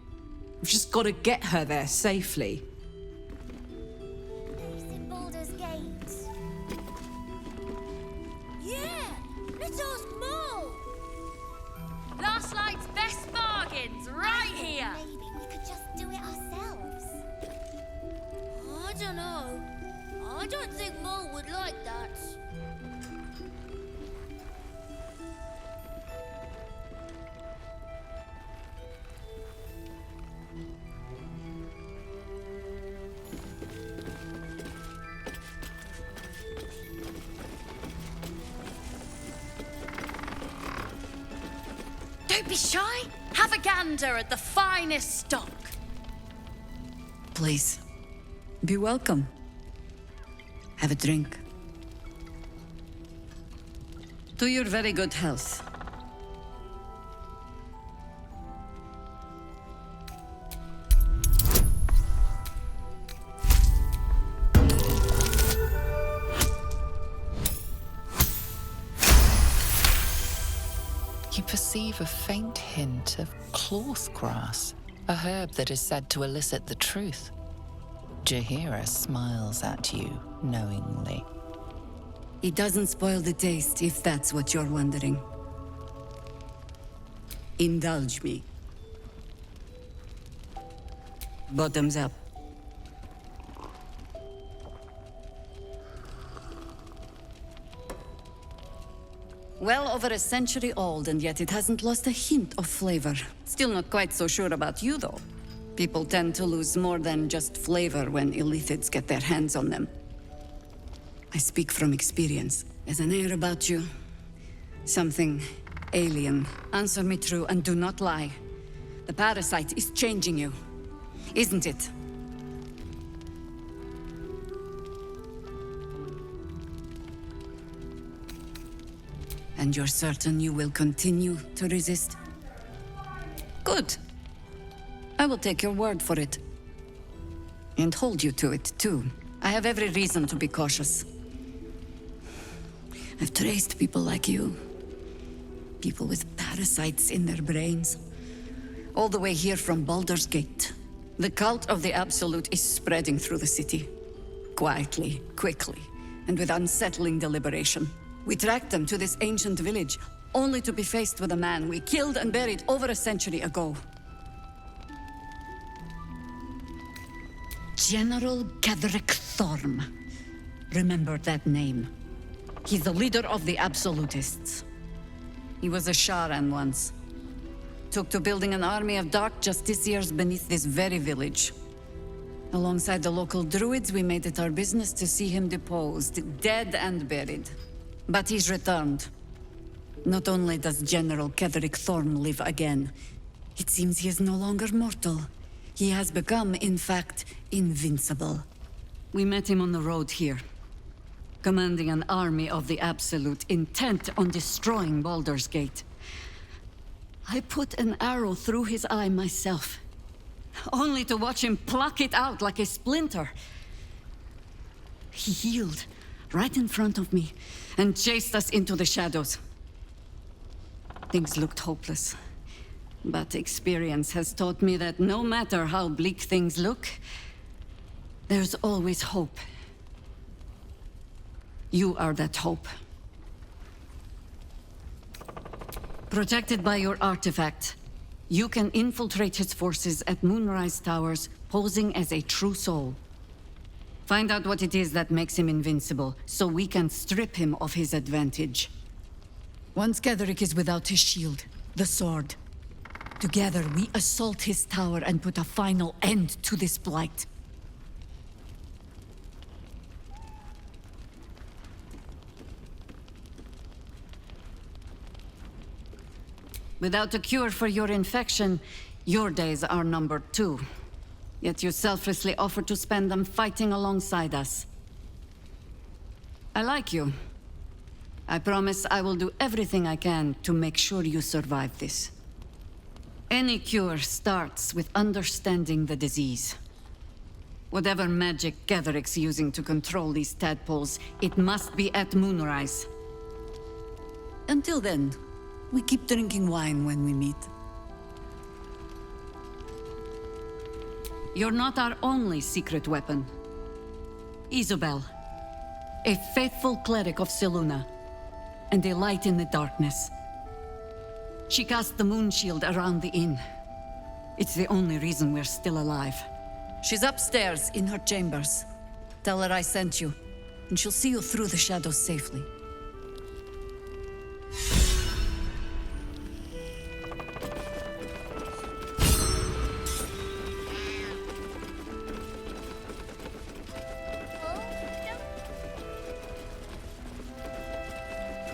We've just got to get her there safely. In Baldur's Gate. Yeah, let's ask Mo. Last night's best bargains, right here. Maybe we could just do it ourselves. I don't know. I don't think Mo would like that. Don't be shy. Have a gander at the finest stock. Please, be welcome. Have a drink. To your very good health. You perceive a faint hint of cloth grass, a herb that is said to elicit the truth. Jaheira smiles at you knowingly. It doesn't spoil the taste, if that's what you're wondering. Indulge me. Bottoms up. Well over a century old, and yet it hasn't lost a hint of flavor. Still not quite so sure about you, though. People tend to lose more than just flavor when illithids get their hands on them. I speak from experience. There's an air about you. Something alien. Answer me true and do not lie. The parasite is changing you, isn't it? And you're certain you will continue to resist? Good. I will take your word for it. And hold you to it, too. I have every reason to be cautious. I've traced people like you. People with parasites in their brains. All the way here from Baldur's Gate. The cult of the Absolute is spreading through the city. Quietly, quickly, and with unsettling deliberation. We tracked them to this ancient village, only to be faced with a man we killed and buried over a century ago. General Cleric Thorm. Remember that name. He's the leader of the Absolutists. He was a Sharan once. Took to building an army of dark justiciars beneath this very village. Alongside the local druids, we made it our business to see him deposed, dead and buried. But he's returned. Not only does General Cleric Thorm live again, it seems he is no longer mortal. He has become, in fact, invincible. We met him on the road here, commanding an army of the Absolute, intent on destroying Baldur's Gate. I put an arrow through his eye myself. only to watch him pluck it out like a splinter. He healed right in front of me and chased us into the shadows. Things looked hopeless, but experience has taught me that no matter how bleak things look, there's always hope. You are that hope. Protected by your artifact, you can infiltrate his forces at Moonrise Towers, posing as a true soul. Find out what it is that makes him invincible, so we can strip him of his advantage. Once Cleric is without his shield, the sword, together we assault his tower and put a final end to this blight. Without a cure for your infection, your days are numbered too. Yet you selflessly offer to spend them fighting alongside us. I like you. I promise I will do everything I can to make sure you survive this. Any cure starts with understanding the disease. Whatever magic Cleric's using to control these tadpoles, it must be at Moonrise. Until then, we keep drinking wine when we meet. You're not our only secret weapon. Isabel, a faithful cleric of Selûne, and a light in the darkness. She cast the moon shield around the inn. It's the only reason we're still alive. She's upstairs in her chambers. Tell her I sent you, and she'll see you through the shadows safely.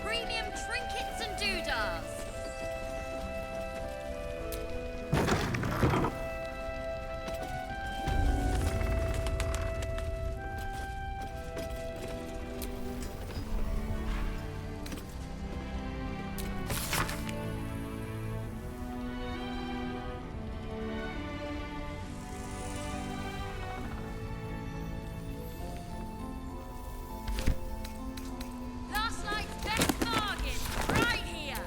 Premium trinkets and doodads. Last night's best bargain, right here.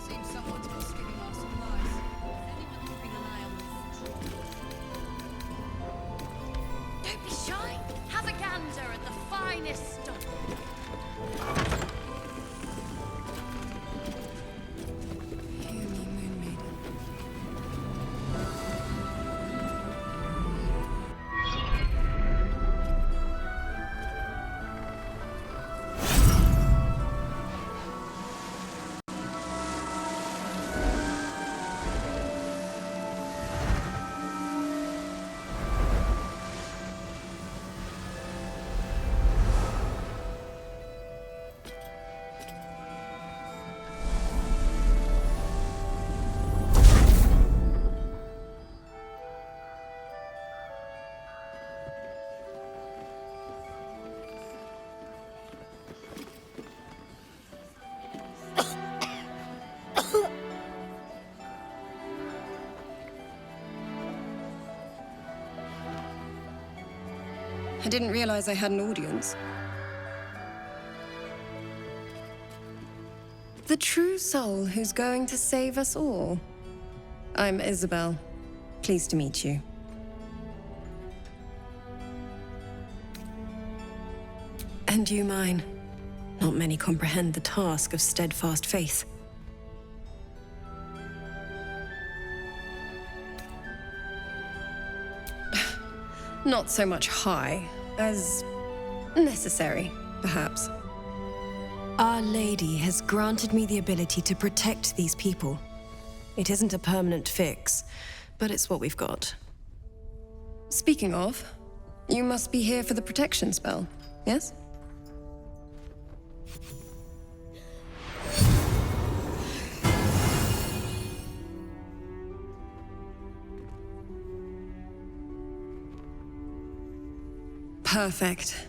Seems someone's been skipping our supplies. Anyone keeping an eye on the Don't be shy. Have a gander at the finest stock. I didn't realize I had an audience. The true soul who's going to save us all. I'm Isabel. Pleased to meet you. And you mine. Not many comprehend the task of steadfast faith. Not so much high as necessary, perhaps. Our Lady has granted me the ability to protect these people. It isn't a permanent fix, but it's what we've got. Speaking of, you must be here for the protection spell, yes? Perfect.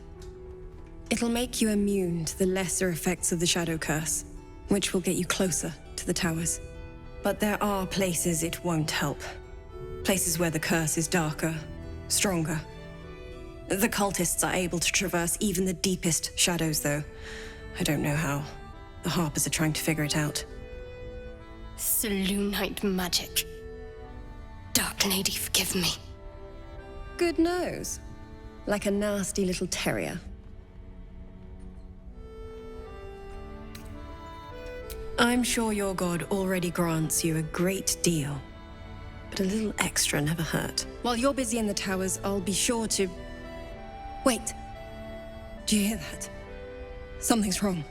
It'll make you immune to the lesser effects of the Shadow Curse, which will get you closer to the towers. But there are places it won't help. Places where the curse is darker, stronger. The cultists are able to traverse even the deepest shadows, though. I don't know how. The Harpers are trying to figure it out. Selûnite magic. Dark Lady, forgive me. Good nose. Like a nasty little terrier. I'm sure your god already grants you a great deal, but a little extra never hurt. While you're busy in the towers, I'll be sure to... Wait. Do you hear that? Something's wrong.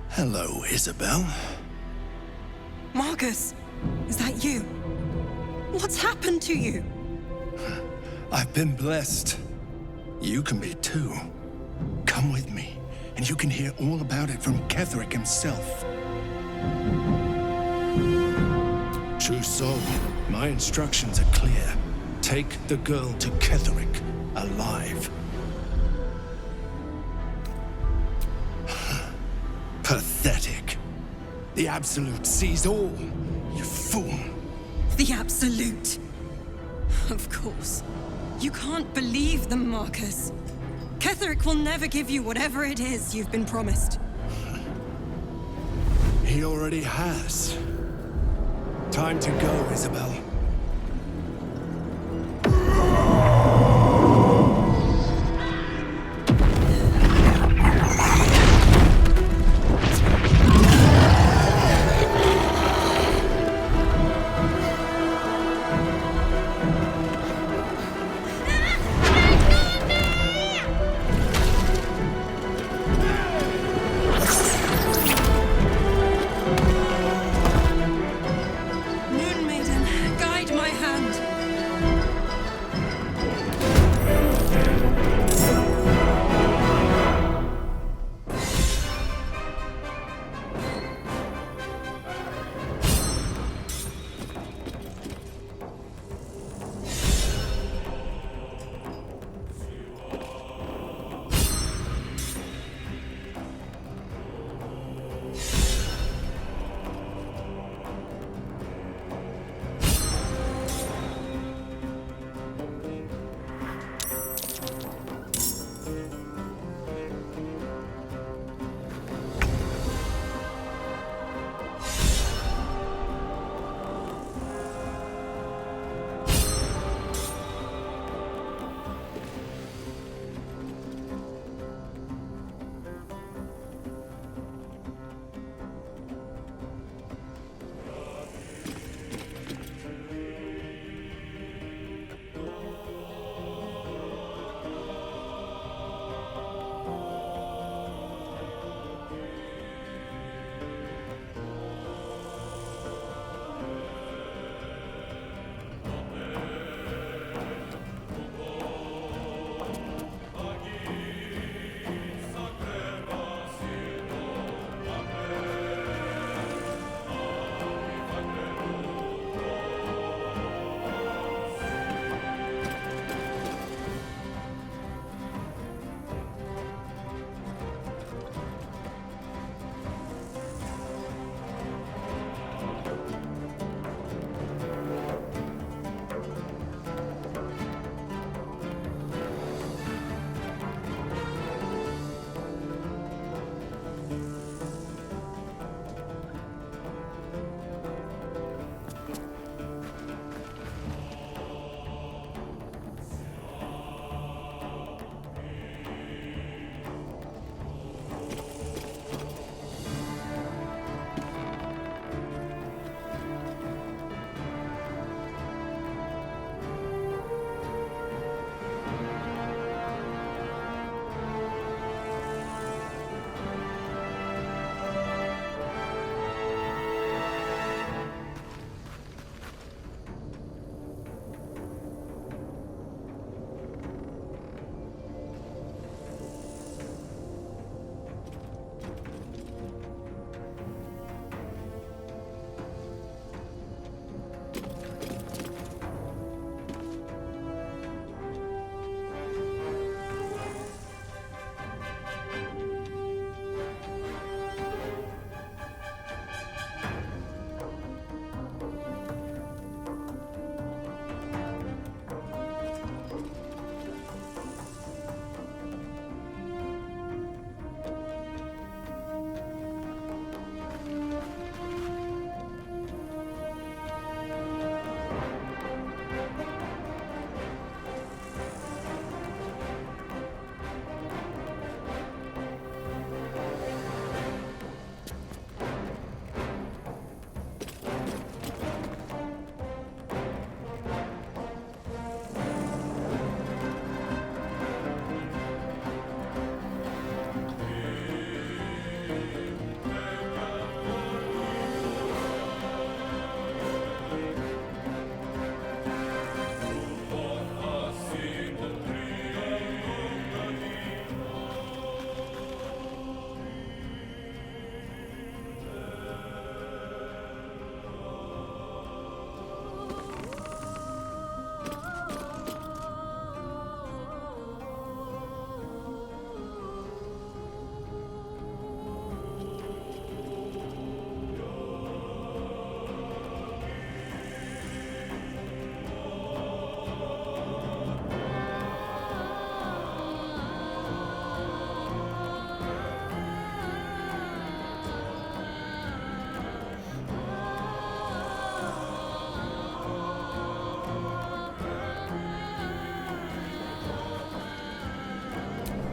Hello, Isabel. Marcus, is that you? What's happened to you? I've been blessed. You can be too. Come with me, and you can hear all about it from Cleric himself. True soul, my instructions are clear. Take the girl to Cleric, alive. Pathetic. The Absolute sees all, you fool. The Absolute. Of course. You can't believe them, Marcus. Cleric will never give you whatever it is you've been promised. He already has. Time to go, Isabel.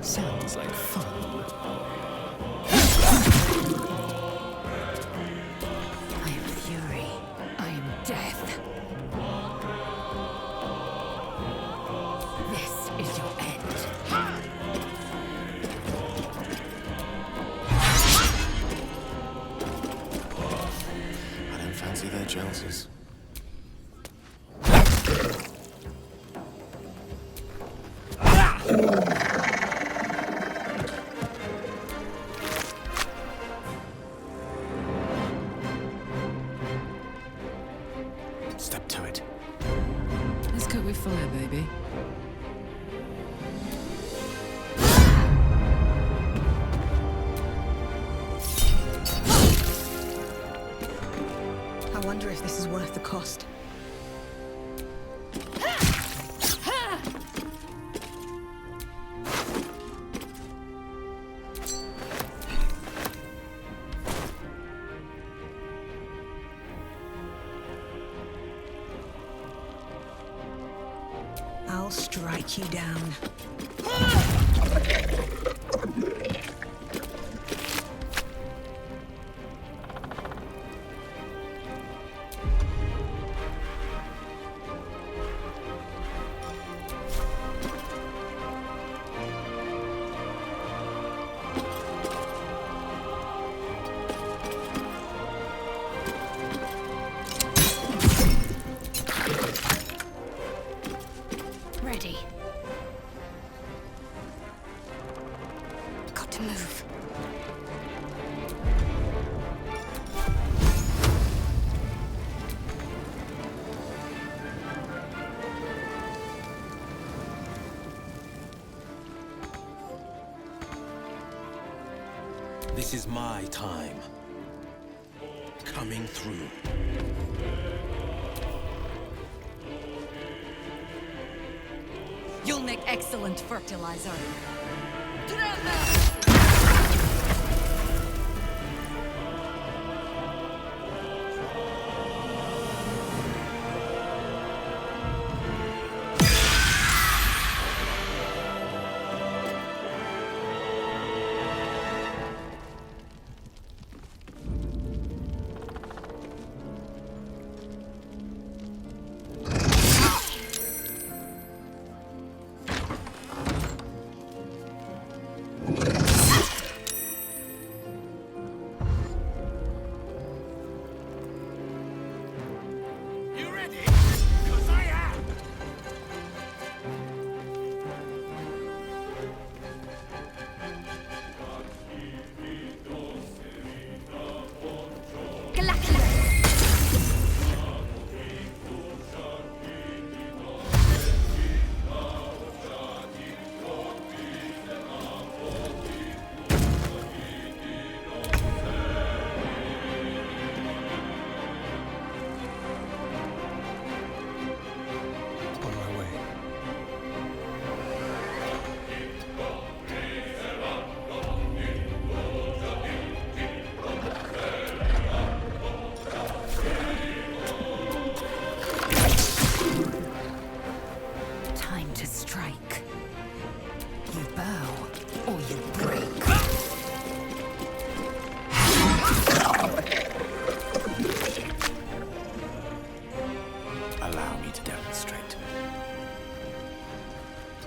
Sounds like fun. I am fury. I am death. This is your end. I don't fancy their chances. Step to it. Let's go with fire, baby. I wonder if this is worth the cost. I'll strike you down. Ready. Got to move. This is my time. Coming through. You'll make excellent fertilizer.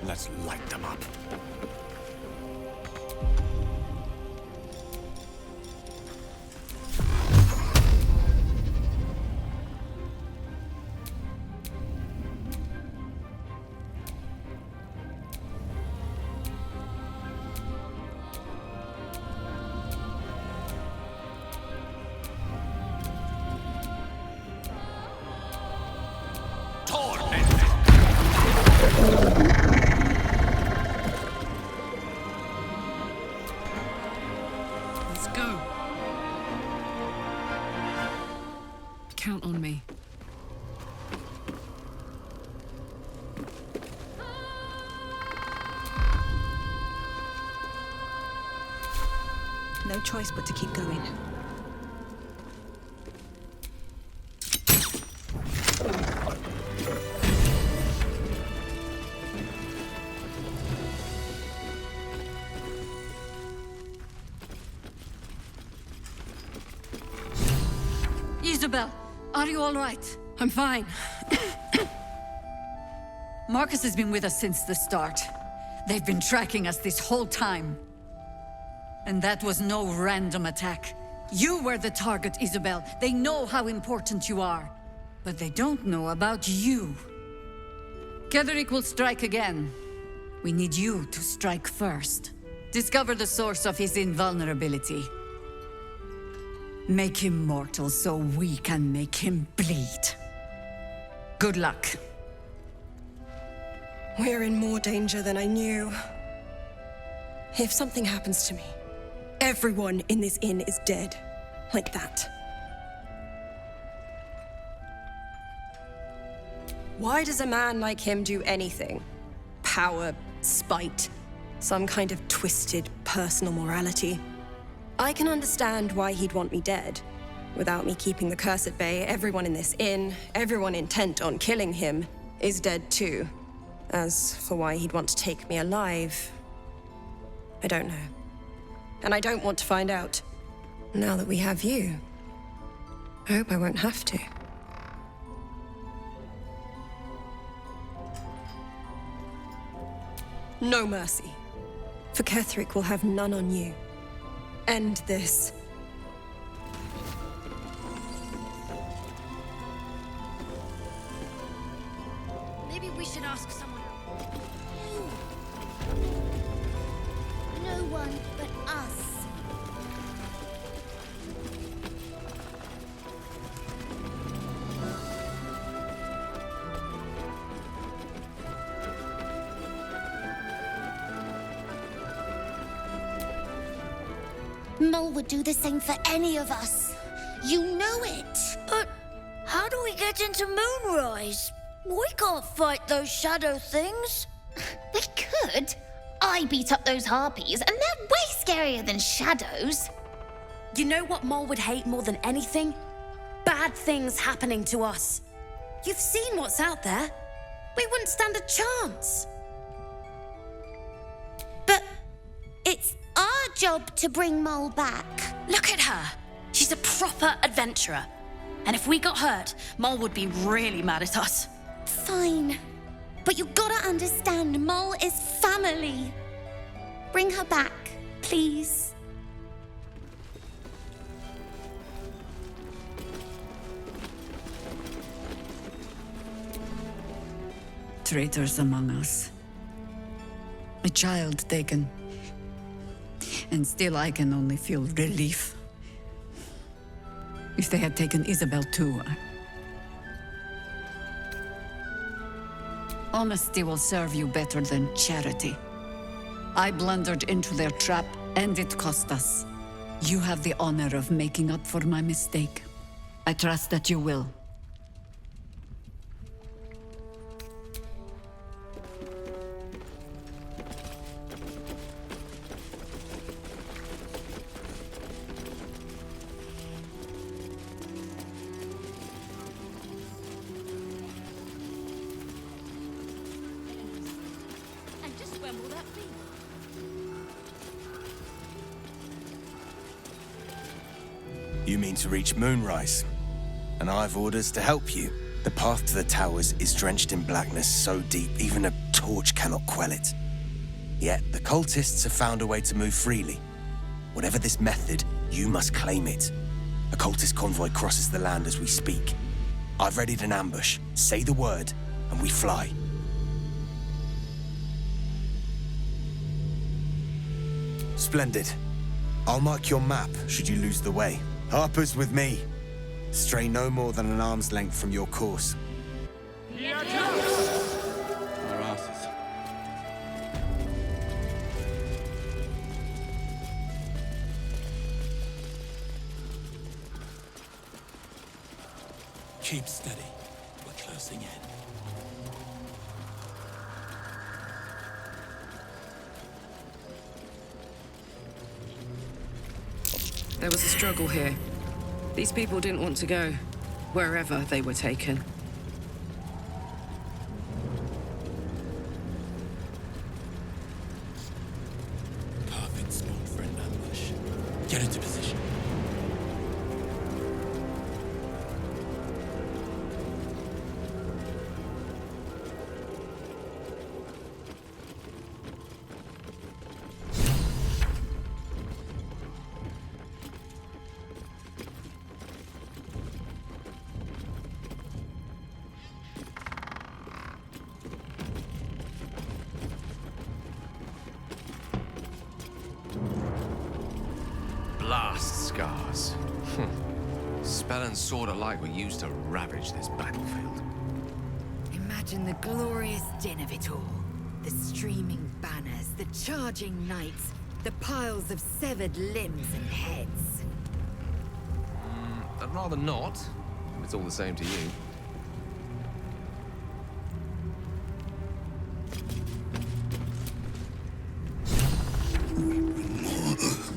Let's light them up. Let's go. Count on me. No choice but to keep going. Isabel, are you all right? I'm fine. Marcus has been with us since the start. They've been tracking us this whole time. And that was no random attack. You were the target, Isabel. They know how important you are. But they don't know about you. Cleric will strike again. We need you to strike first. Discover the source of his invulnerability. Make him mortal so we can make him bleed. Good luck. We're in more danger than I knew. If something happens to me, everyone in this inn is dead. Like that. Why does a man like him do anything? Power, spite, some kind of twisted personal morality. I can understand why he'd want me dead. Without me keeping the curse at bay, everyone in this inn, everyone intent on killing him, is dead too. As for why he'd want to take me alive, I don't know. And I don't want to find out. Now that we have you, I hope I won't have to. No mercy. For Ketheric will have none on you. End this. Maybe we should ask someone else. No one but us. Mole would do the same for any of us. You know it. But how do we get into Moonrise? We can't fight those shadow things. We could. I beat up those harpies, and they're way scarier than shadows. You know what Mole would hate more than anything? Bad things happening to us. You've seen what's out there. We wouldn't stand a chance. But it's our job to bring Mole back. Look at her. She's a proper adventurer. And if we got hurt, Mole would be really mad at us. Fine. But you gotta understand, Mole is family. Bring her back, please. Traitors among us. A child taken. And still I can only feel relief. If they had taken Isabel too, honesty will serve you better than charity. I blundered into their trap, and it cost us. You have the honor of making up for my mistake. I trust that you will. You mean to reach Moonrise, and I've orders to help you. The path to the towers is drenched in blackness so deep even a torch cannot quell it. Yet the cultists have found a way to move freely. Whatever this method, you must claim it. A cultist convoy crosses the land as we speak. I've readied an ambush. Say the word, and we fly. Splendid. I'll mark your map should you lose the way. Harper's with me. Stray no more than an arm's length from your course. Our asses. Keep steady. We're closing in. There was a struggle here. These people didn't want to go, wherever they were taken. Perfect spot for an ambush. Get into position. last, scars. Spell and sword alike were used to ravage this battlefield. Imagine the glorious din of it all. The streaming banners, the charging knights, the piles of severed limbs and heads. I'd rather not, if it's all the same to you.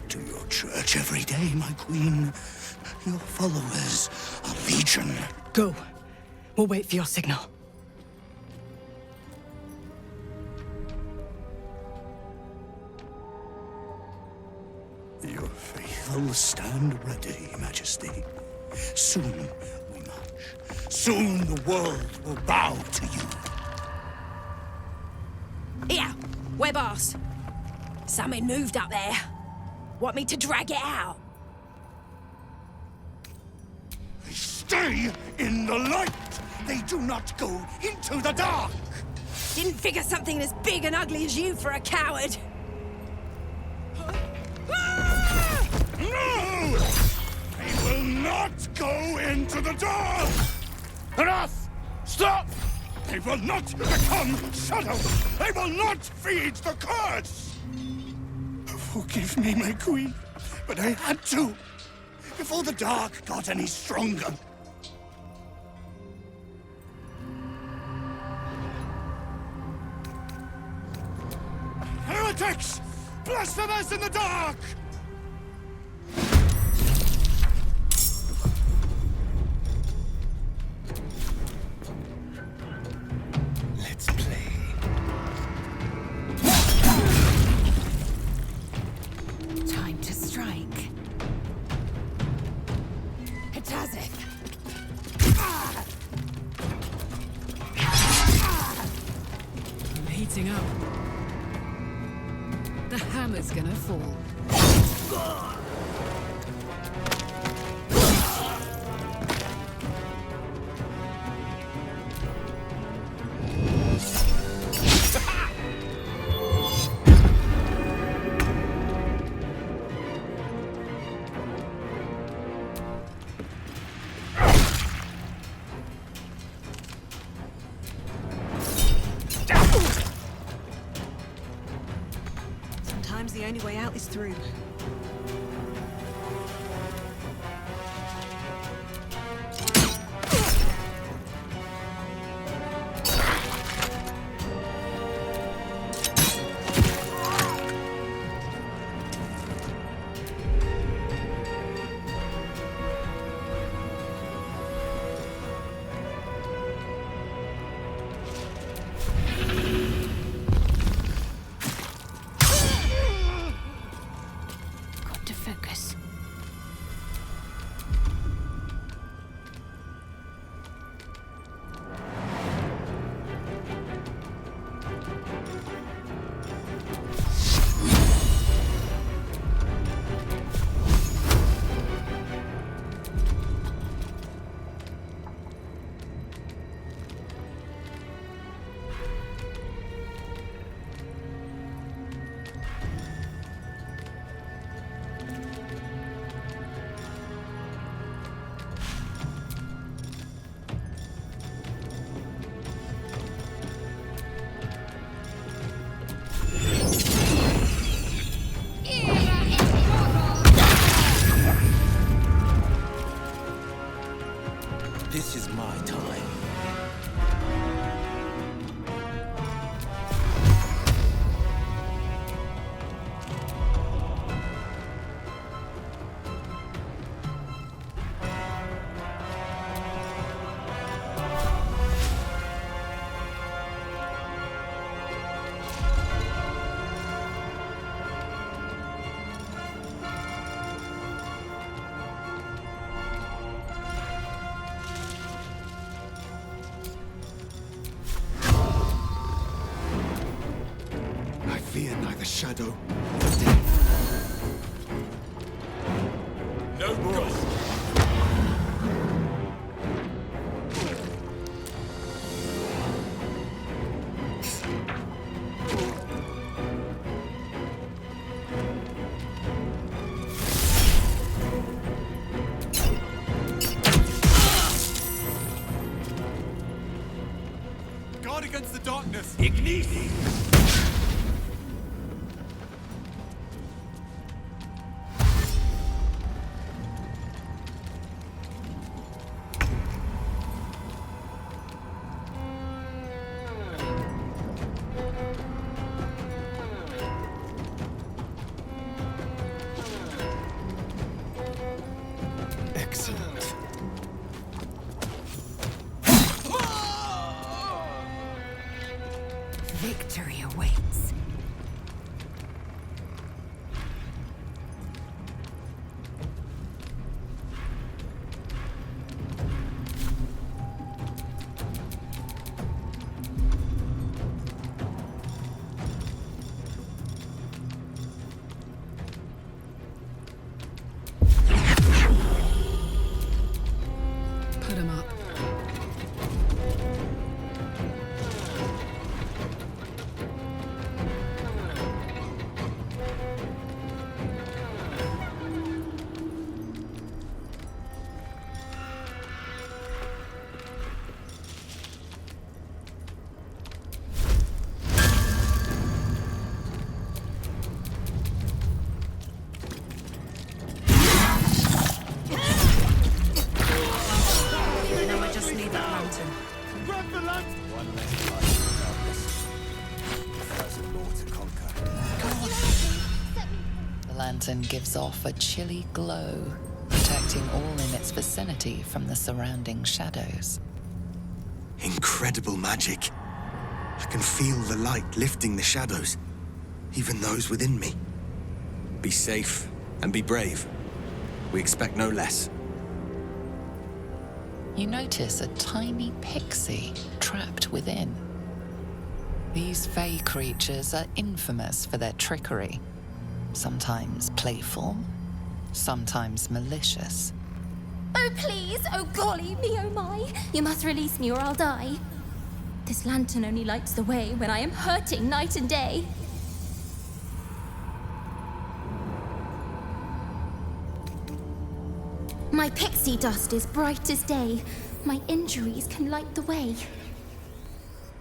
To your church every day, my queen. Your followers are legion. Go. We'll wait for your signal. Your faithful stand ready, Majesty. Soon we march. Soon the world will bow to you. Here, we're boss. Something moved up there. Want me to drag it out? Stay in the light! They do not go into the dark! Didn't figure something as big and ugly as you for a coward. No! They will not go into the dark! Enough! Stop! They will not become shadows! They will not feed the curse! Forgive me, my queen, but I had to, before the dark got any stronger. Heretics! Blasphemers in the dark! Let's play. Time to strike. Hitazeth! I'm heating up. The hammer's gonna fall. Sometimes the only way out is through. Got to focus. This is my time. I fear neither shadow. No God! Excellent. Victory awaits. Put him up. Now I just need that lantern. Grab the lantern! One less life without this. There's a law to conquer. The lantern gives off a chilly glow, protecting all in its vicinity from the surrounding shadows. Incredible magic. I can feel the light lifting the shadows, even those within me. Be safe and be brave. We expect no less. You notice a tiny pixie trapped within. These fey creatures are infamous for their trickery. Sometimes playful, sometimes malicious. Oh, please! Oh, golly me, oh my! You must release me or I'll die. This lantern only lights the way when I am hurting night and day. My pixie dust is bright as day. My injuries can light the way.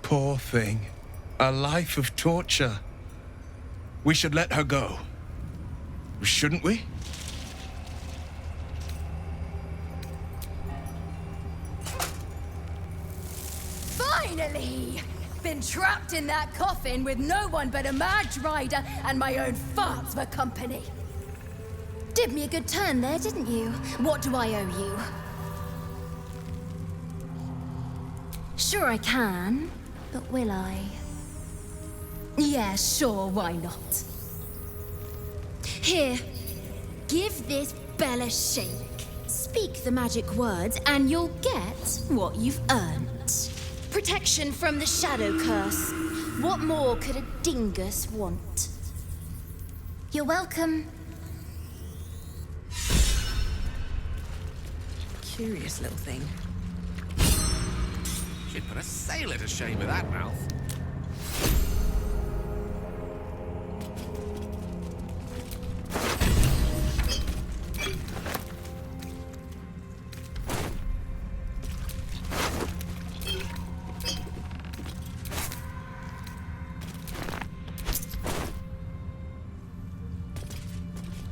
Poor thing. A life of torture. We should let her go. Shouldn't we? Finally! Been trapped in that coffin with no one but a mad rider and my own farts for company. Did me a good turn there, didn't you? What do I owe you? Sure I can, but will I? Yeah, sure, why not? Here, give this bell a shake. Speak the magic words and you'll get what you've earned. Protection from the shadow curse. What more could a dingus want? You're welcome. Curious little thing. She'd put a sailor to shame with that mouth.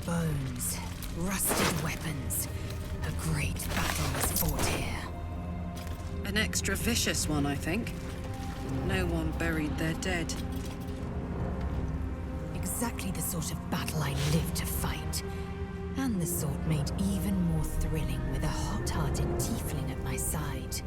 Bones, rusted weapons. A great battle was fought here. An extra vicious one, I think. No one buried their dead. Exactly the sort of battle I live to fight. And the sort made even more thrilling with a hot-hearted tiefling at my side.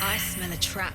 I smell a trap.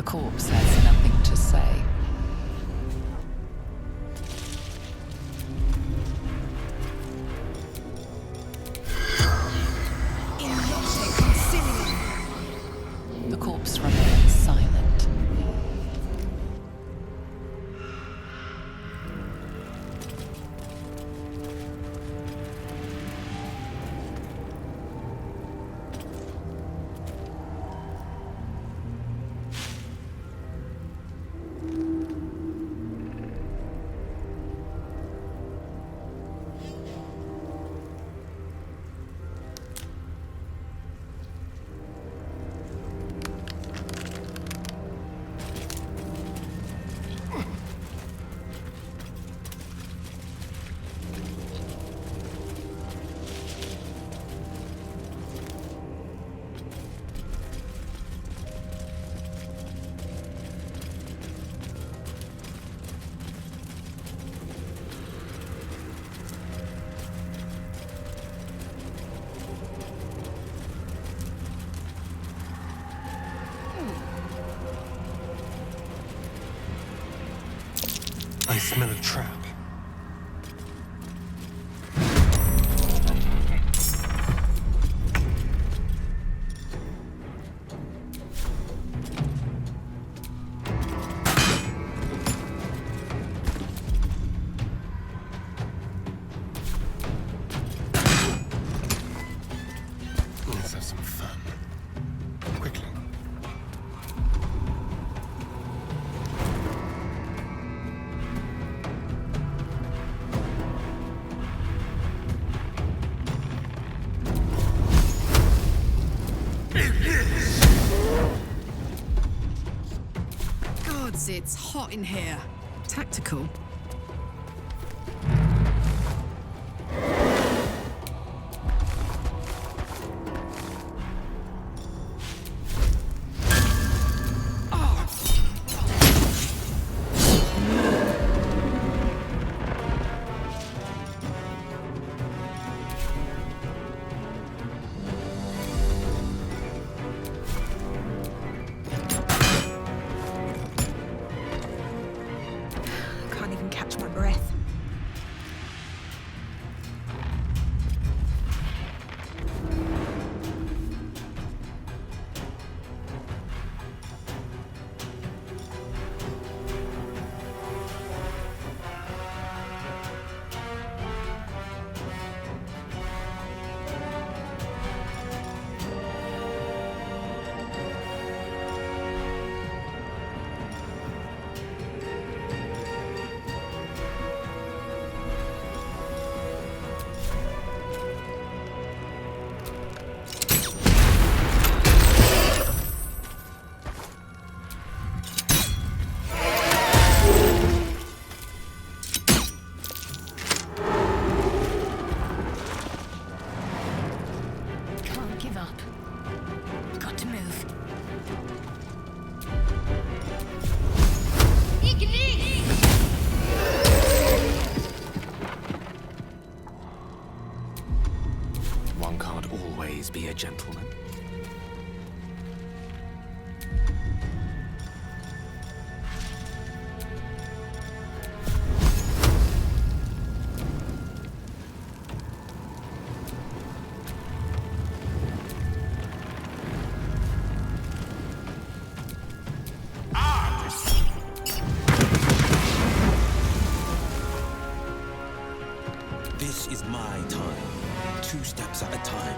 corpse has nothing to say. The corpse remains silent. I smell a trap. Let's have some fun. Quickly. Gods, it's hot in here. Tactical. Can't even catch my breath. Can't give up. Got to move. One can't always be a gentleman. This is my time. 2 steps at a time.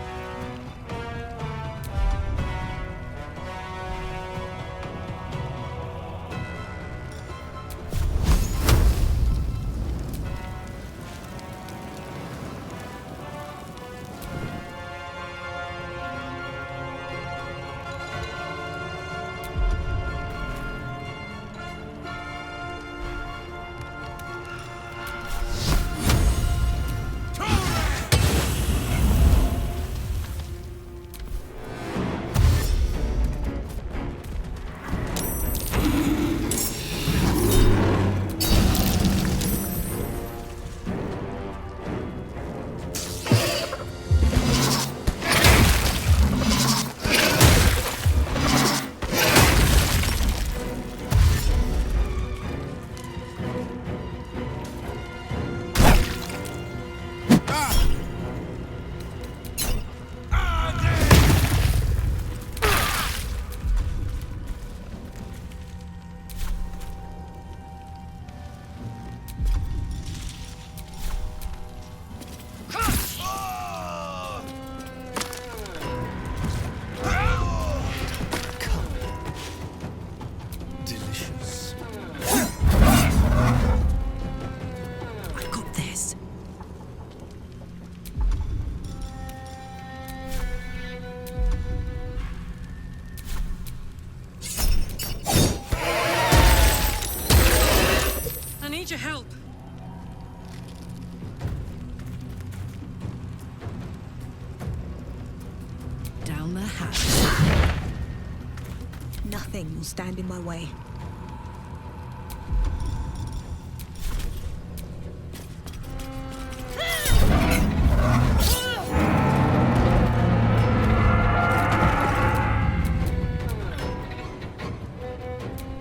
hat. Nothing will stand in my way.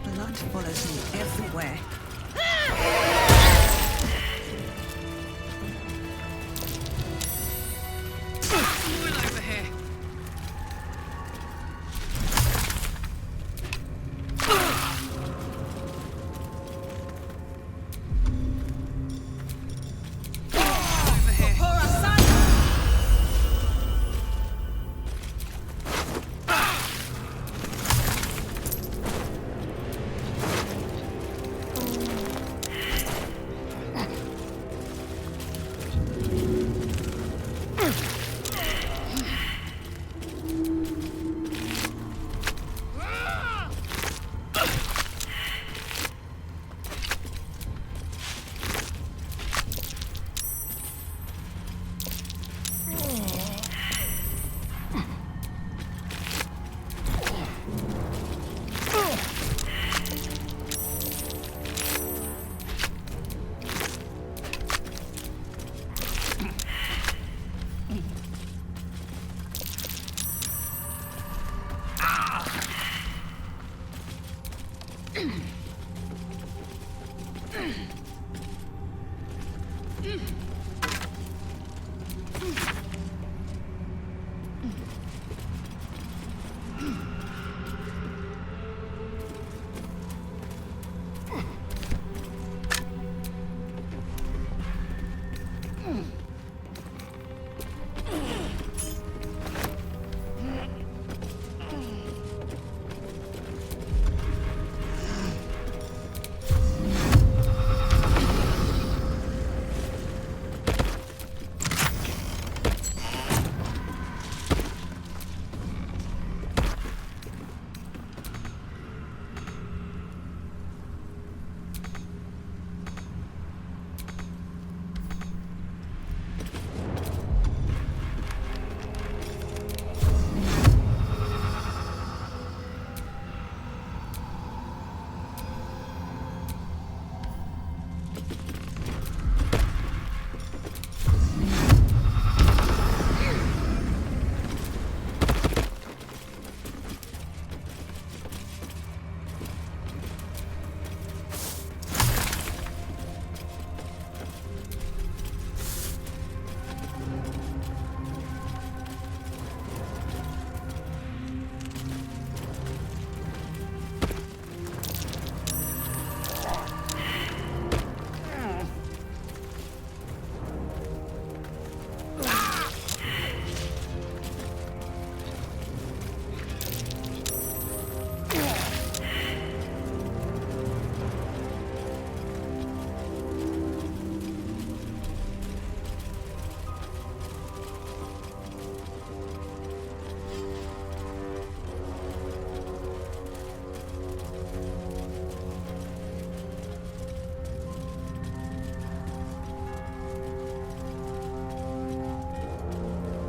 Blood follows me everywhere. Over here.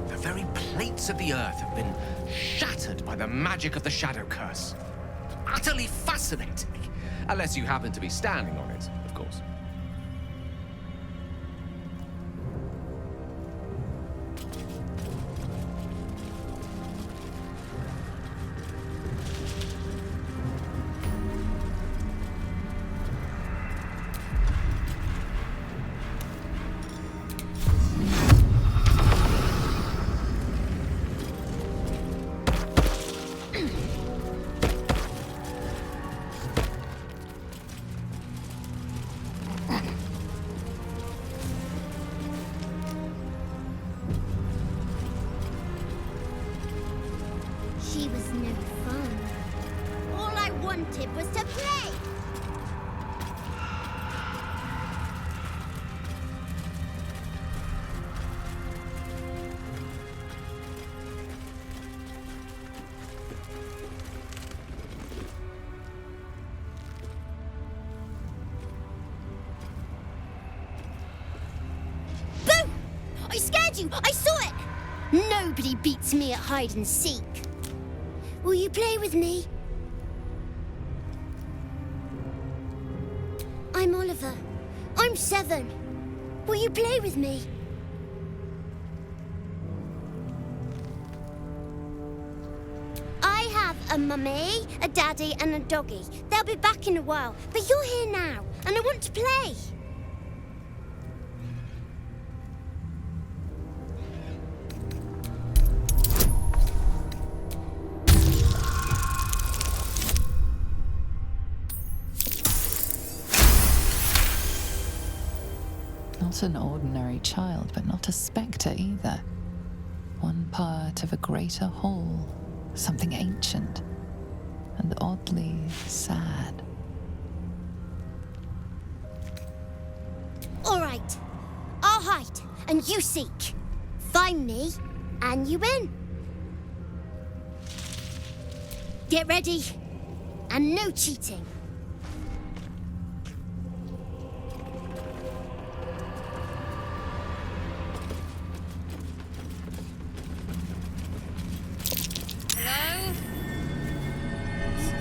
The very plates of the earth have been shattered by the magic of the Shadow Curse. Utterly fascinating. Unless you happen to be standing on it, of course. She was no fun. All I wanted was to play. Boo! I scared you! I saw it! Nobody beats me at hide and seek. Will you play with me? I'm Oliver. I'm 7. Will you play with me? I have a mummy, a daddy, and a doggy. They'll be back in a while, but you're here now, and I want to play. Not an ordinary child, but not a spectre either. One part of a greater whole, something ancient and oddly sad. All right, I'll hide, and you seek. Find me, and you win. Get ready, and no cheating.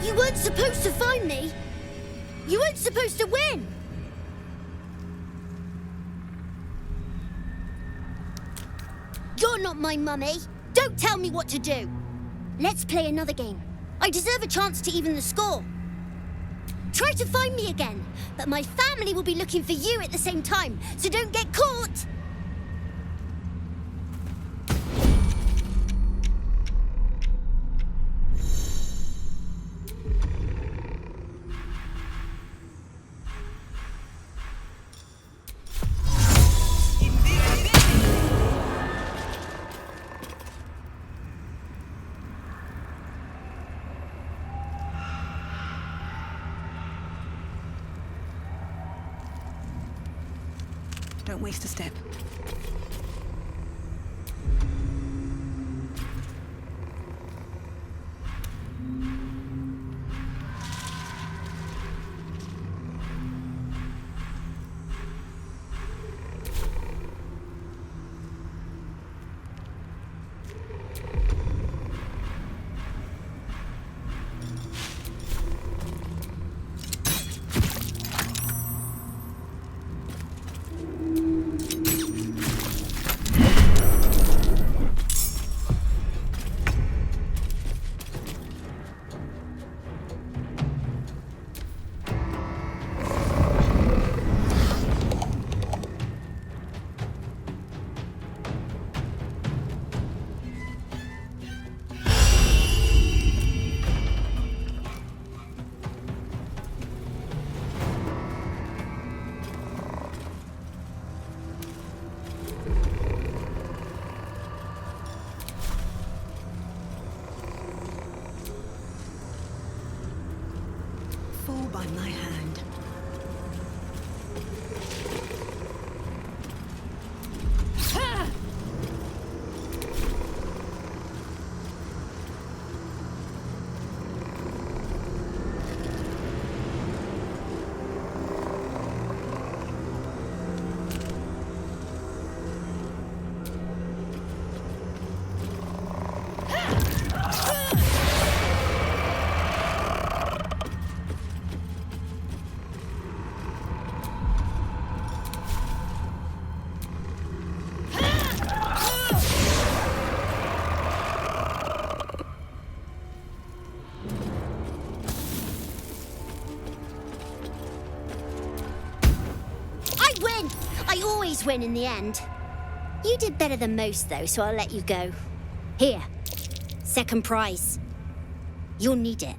You weren't supposed to find me. You weren't supposed to win. You're not my mummy. Don't tell me what to do. Let's play another game. I deserve a chance to even the score. Try to find me again, but my family will be looking for you at the same time, so don't get caught. Don't waste a step. Fall by my hand. I always win in the end. You did better than most, though, so I'll let you go. Here, second prize. You'll need it.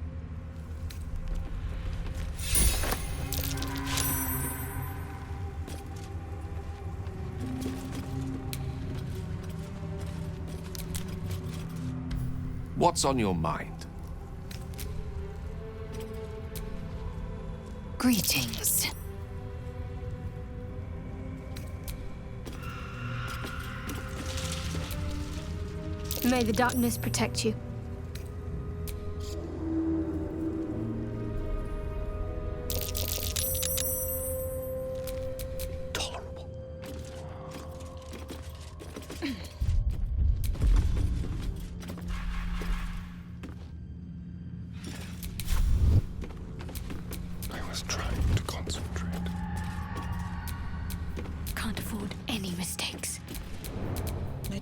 What's on your mind? Greetings. May the darkness protect you.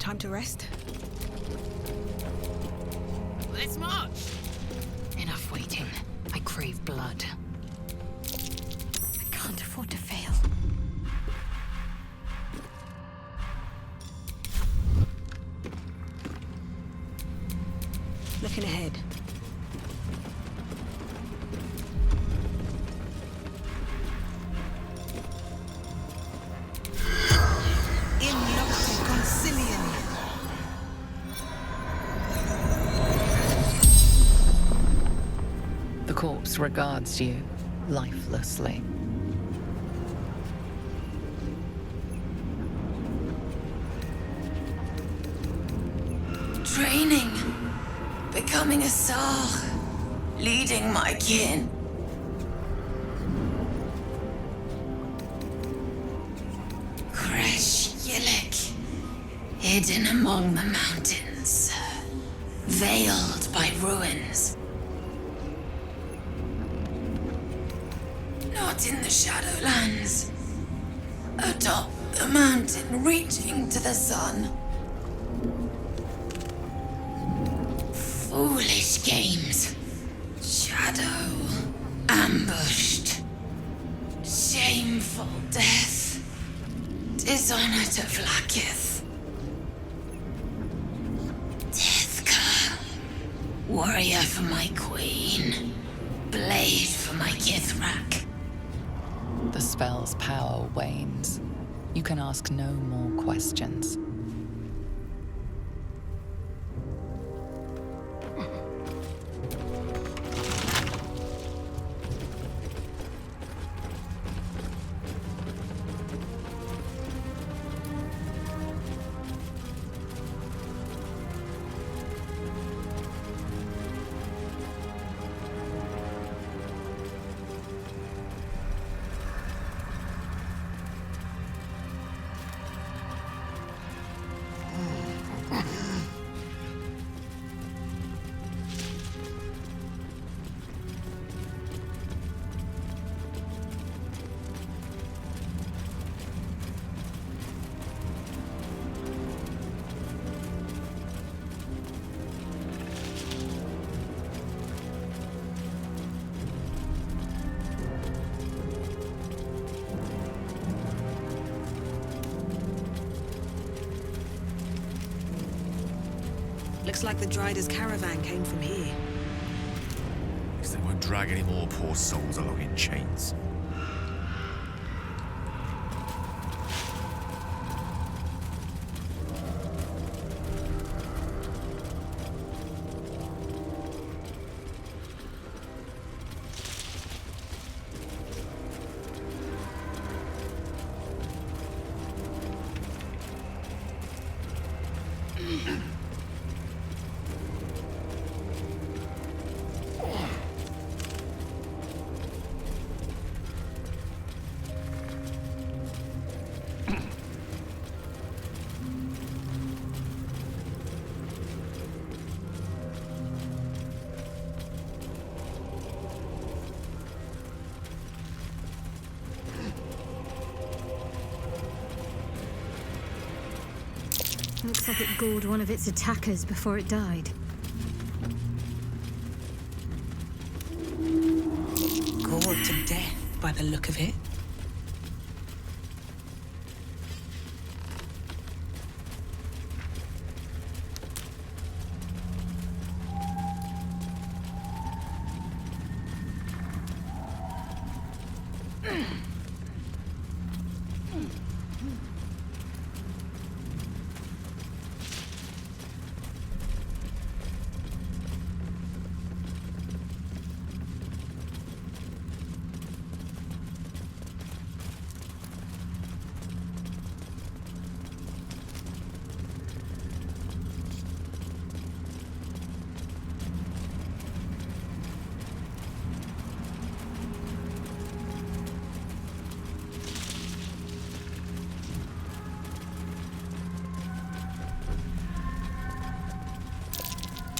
Time to rest. Let's march! Enough waiting. I crave blood. I can't afford to fail. Looking ahead. In nocte concilium. The corpse regards you lifelessly. Training. Becoming a Sar. Leading my kin. Kresh Yillik. Hidden among the mountains. Veiled by ruins. Not in the Shadowlands. Atop the mountain reaching to the sun. Foolish games. Shadow. Ambushed. Shameful death. Dishonor to Vlaakith. Deathka. Warrior for my queen. Blade for my Githrak. The spell's power wanes. You can ask no more questions. Looks like the Drider's caravan came from here. Because they won't drag any more poor souls along in chains. Looks like it gored one of its attackers before it died. Gored to death by the look of it.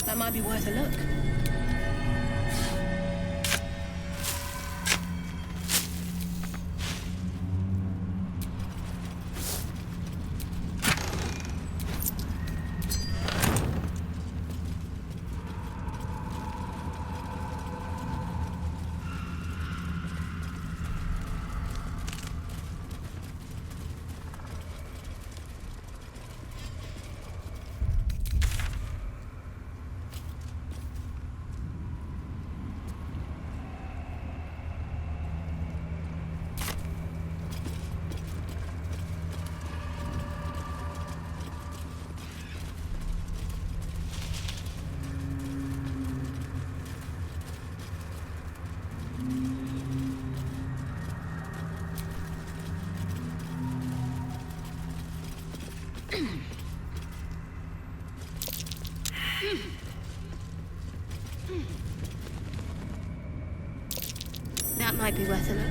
That might be worth a look. That might be worth a look.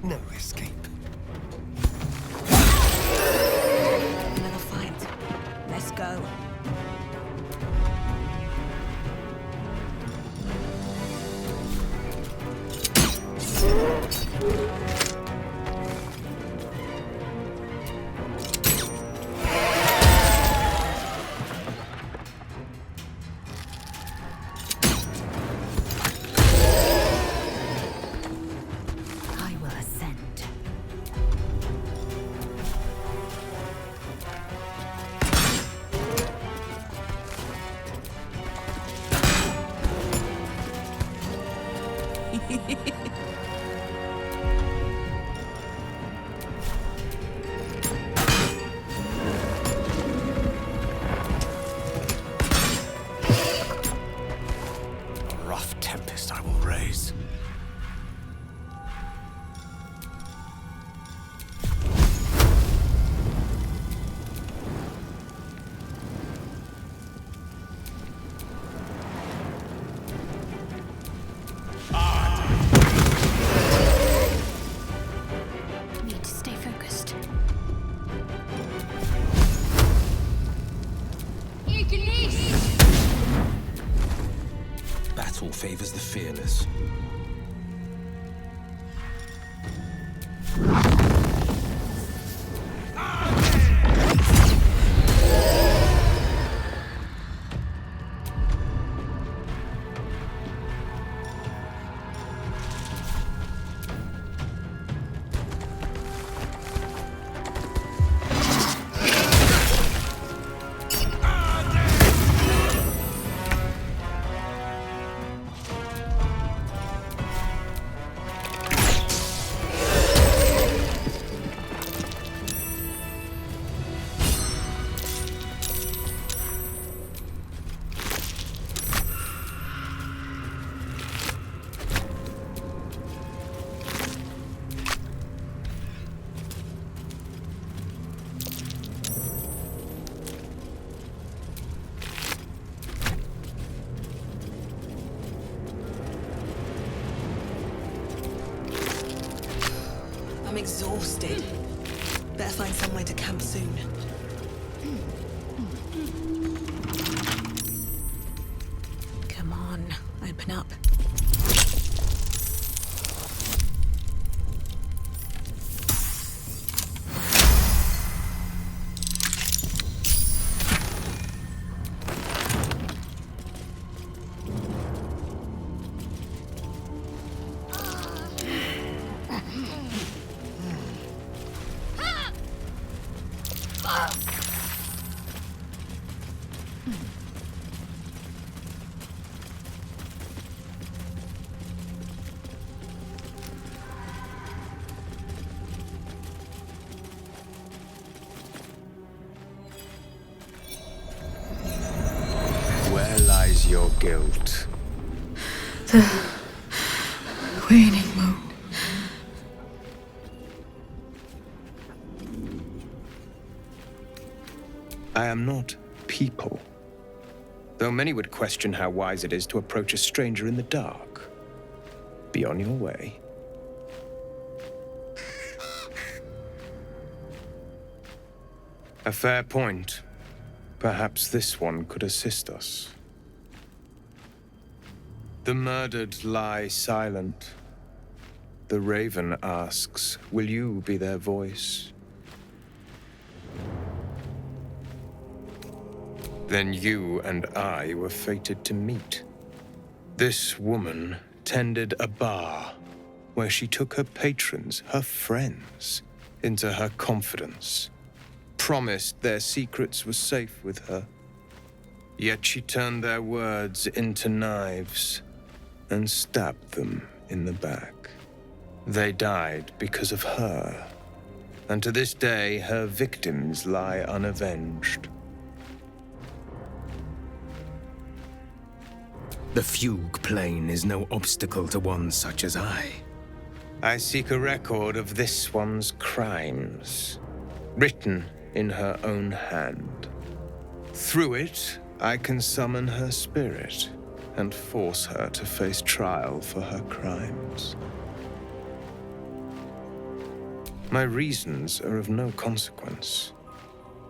No escape. Another fight. Let's go. I will ascend. A rough tempest I will raise. Need to stay focused. Battle favors the fearless. I'm exhausted. Better find somewhere to camp soon. Come on, open up. Where lies your guilt? The waning moon. I am not people. Though many would question how wise it is to approach a stranger in the dark. Be on your way. A fair point. Perhaps this one could assist us. The murdered lie silent. The raven asks, will you be their voice? Then you and I were fated to meet. This woman tended a bar where she took her patrons, her friends, into her confidence. Promised their secrets were safe with her. Yet she turned their words into knives and stabbed them in the back. They died because of her, and to this day her victims lie unavenged. The fugue plane is no obstacle to one such as I. I seek a record of this one's crimes, written in her own hand. Through it, I can summon her spirit and force her to face trial for her crimes. My reasons are of no consequence.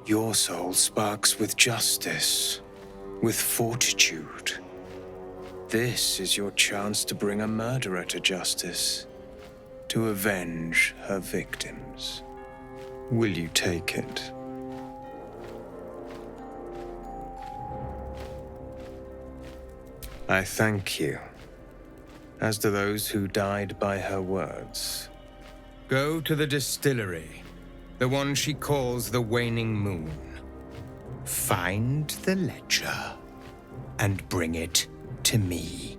Your soul sparks with justice, with fortitude. This is your chance to bring a murderer to justice, to avenge her victims. Will you take it? I thank you, as do those who died by her words. Go to the distillery, the one she calls the Waning Moon. Find the ledger and bring it to me.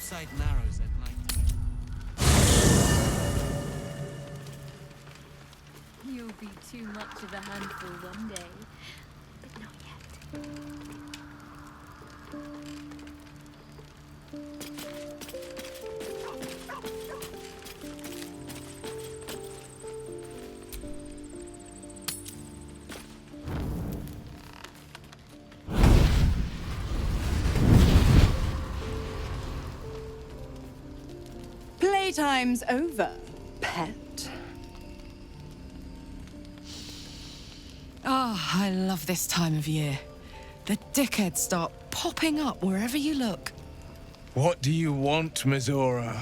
sight narrows at night. You'll be too much of a handful one day, but not yet. Playtime's over, pet. Ah, I love this time of year. The dickheads start popping up wherever you look. What do you want, Mizora?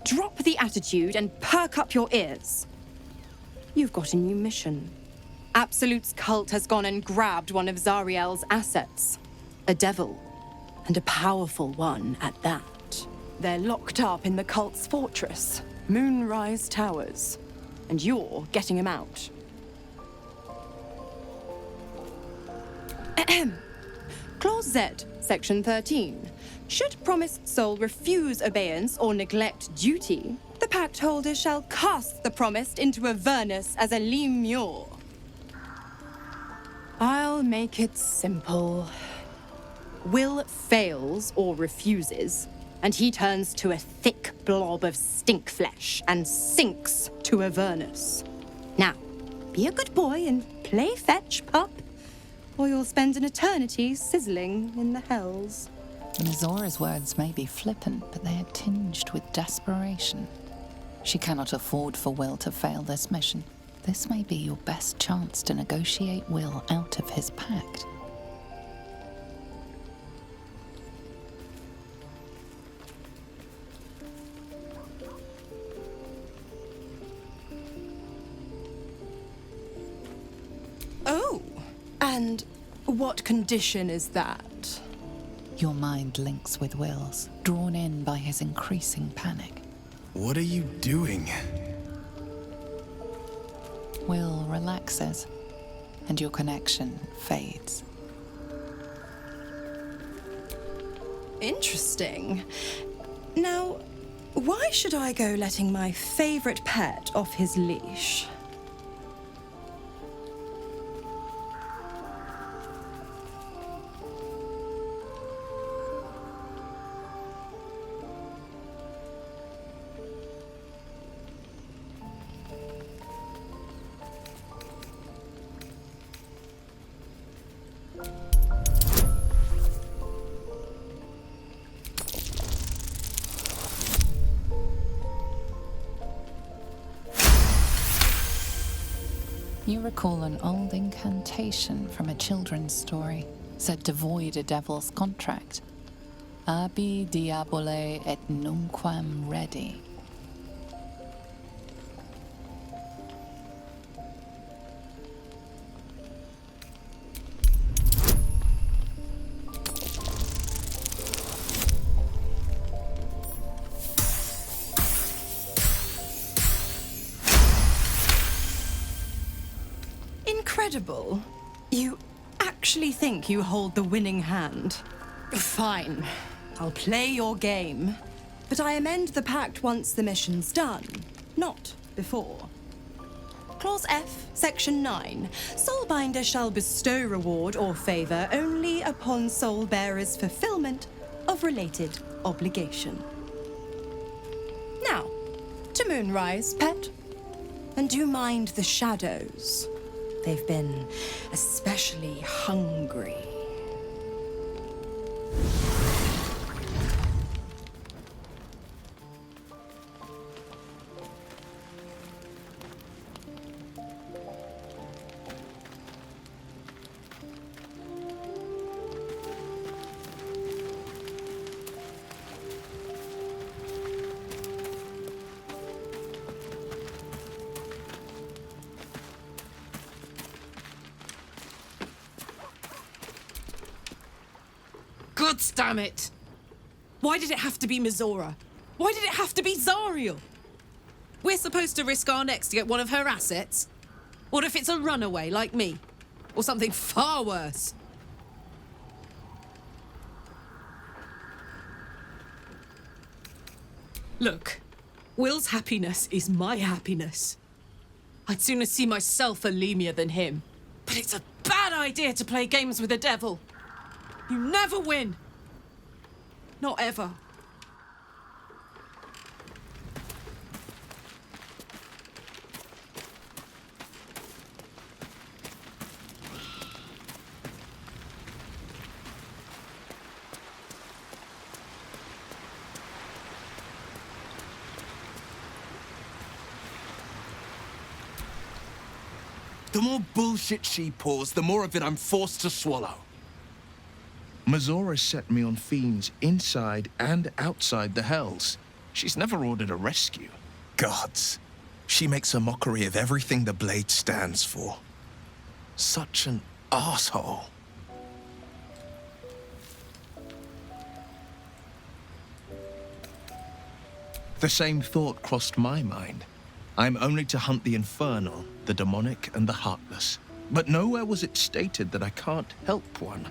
Drop the attitude and perk up your ears. You've got a new mission. Absolute's cult has gone and grabbed one of Zariel's assets. A devil, and a powerful one at that. They're locked up in the cult's fortress, Moonrise Towers, and you're getting him out. Ahem. Clause Z, Section 13. Should promised soul refuse obeyance or neglect duty, the pact holder shall cast the promised into Avernus as a lemure. I'll make it simple. Will fails or refuses, and he turns to a thick blob of stink flesh and sinks to Avernus. Now, be a good boy and play fetch, pup, or you'll spend an eternity sizzling in the hells. Mizora's words may be flippant, but they are tinged with desperation. She cannot afford for Will to fail this mission. This may be your best chance to negotiate Will out of his pact. Oh, and what condition is that? Your mind links with Will's, drawn in by his increasing panic. What are you doing? Will relaxes, and your connection fades. Interesting. Now, why should I go letting my favorite pet off his leash? You recall an old incantation from a children's story, said to void a devil's contract. Abi diabole et nunquam redi. Incredible. You actually think you hold the winning hand? Fine. I'll play your game. But I amend the pact once the mission's done, not before. Clause F, Section 9. Soulbinder shall bestow reward or favor only upon soul bearer's fulfillment of related obligation. Now, to Moonrise, pet. And do mind the shadows. They've been especially hungry. God damn it! Why did it have to be Mizora? Why did it have to be Zariel? We're supposed to risk our necks to get one of her assets? What if it's a runaway like me? Or something far worse? Look, Will's happiness is my happiness. I'd sooner see myself a Lemur than him. But it's a bad idea to play games with the devil. You never win. Not ever. The more bullshit she pours, the more of it I'm forced to swallow. Mazora set me on fiends inside and outside the Hells. She's never ordered a rescue. Gods. She makes a mockery of everything the Blade stands for. Such an asshole. The same thought crossed my mind. I'm only to hunt the infernal, the demonic, and the heartless. But nowhere was it stated that I can't help one.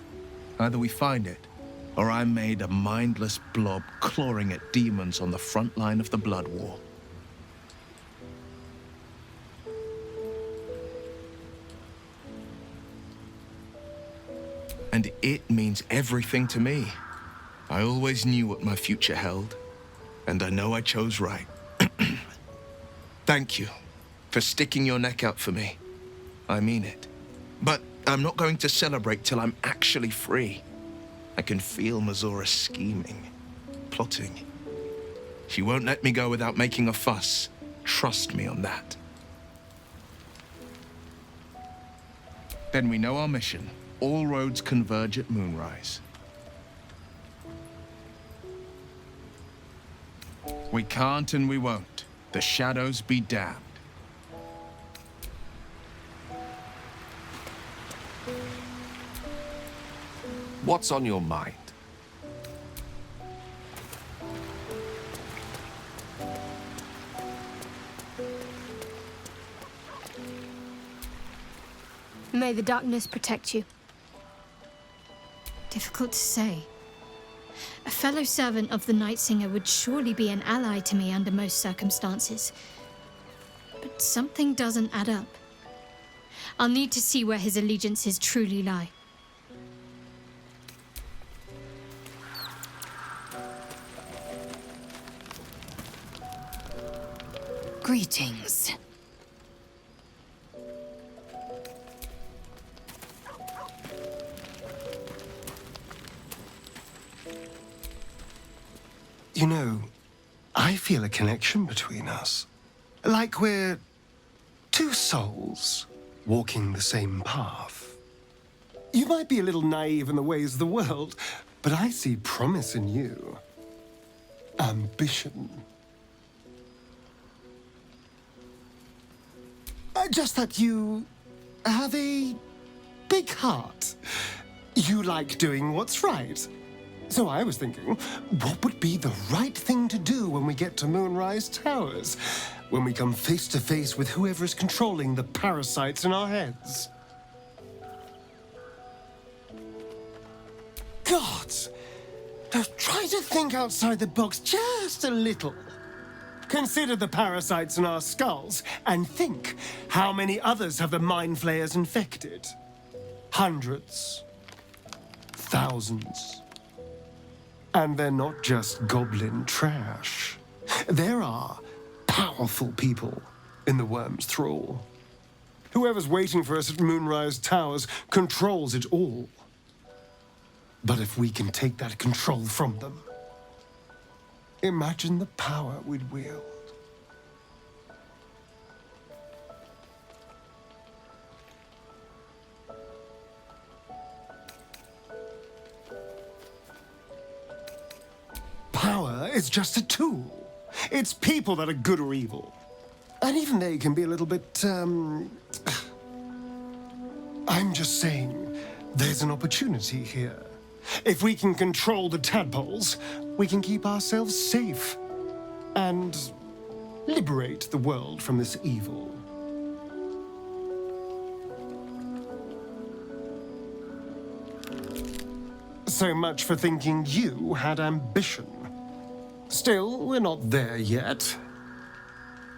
Either we find it, or I'm made a mindless blob clawing at demons on the front line of the Blood War. And it means everything to me. I always knew what my future held, and I know I chose right. Thank you for sticking your neck out for me. I mean it. But I'm not going to celebrate till I'm actually free. I can feel Mazora scheming, plotting. She won't let me go without making a fuss. Trust me on that. Then we know our mission. All roads converge at moonrise. We can't and we won't. The shadows be damned. What's on your mind? May the darkness protect you. Difficult to say. A fellow servant of the Night Singer would surely be an ally to me under most circumstances. But something doesn't add up. I'll need to see where his allegiances truly lie. Greetings. You know, I feel a connection between us. Like we're two souls walking the same path. You might be a little naive in the ways of the world, but I see promise in you. Ambition. Just that you have a big heart. You like doing what's right. So I was thinking, what would be the right thing to do when we get to Moonrise Towers? When we come face to face with whoever's controlling the parasites in our heads? Gods! Now try to think outside the box just a little. Consider the parasites in our skulls and think how many others have the mind flayers infected. Hundreds. Thousands. And they're not just goblin trash. There are powerful people in the worm's thrall. Whoever's waiting for us at Moonrise Towers controls it all. But if we can take that control from them, imagine the power we'd wield. Power is just a tool. It's people that are good or evil. And even they can be a little bit, I'm just saying, there's an opportunity here. If we can control the tadpoles, we can keep ourselves safe and liberate the world from this evil. So much for thinking you had ambition. Still, we're not there yet.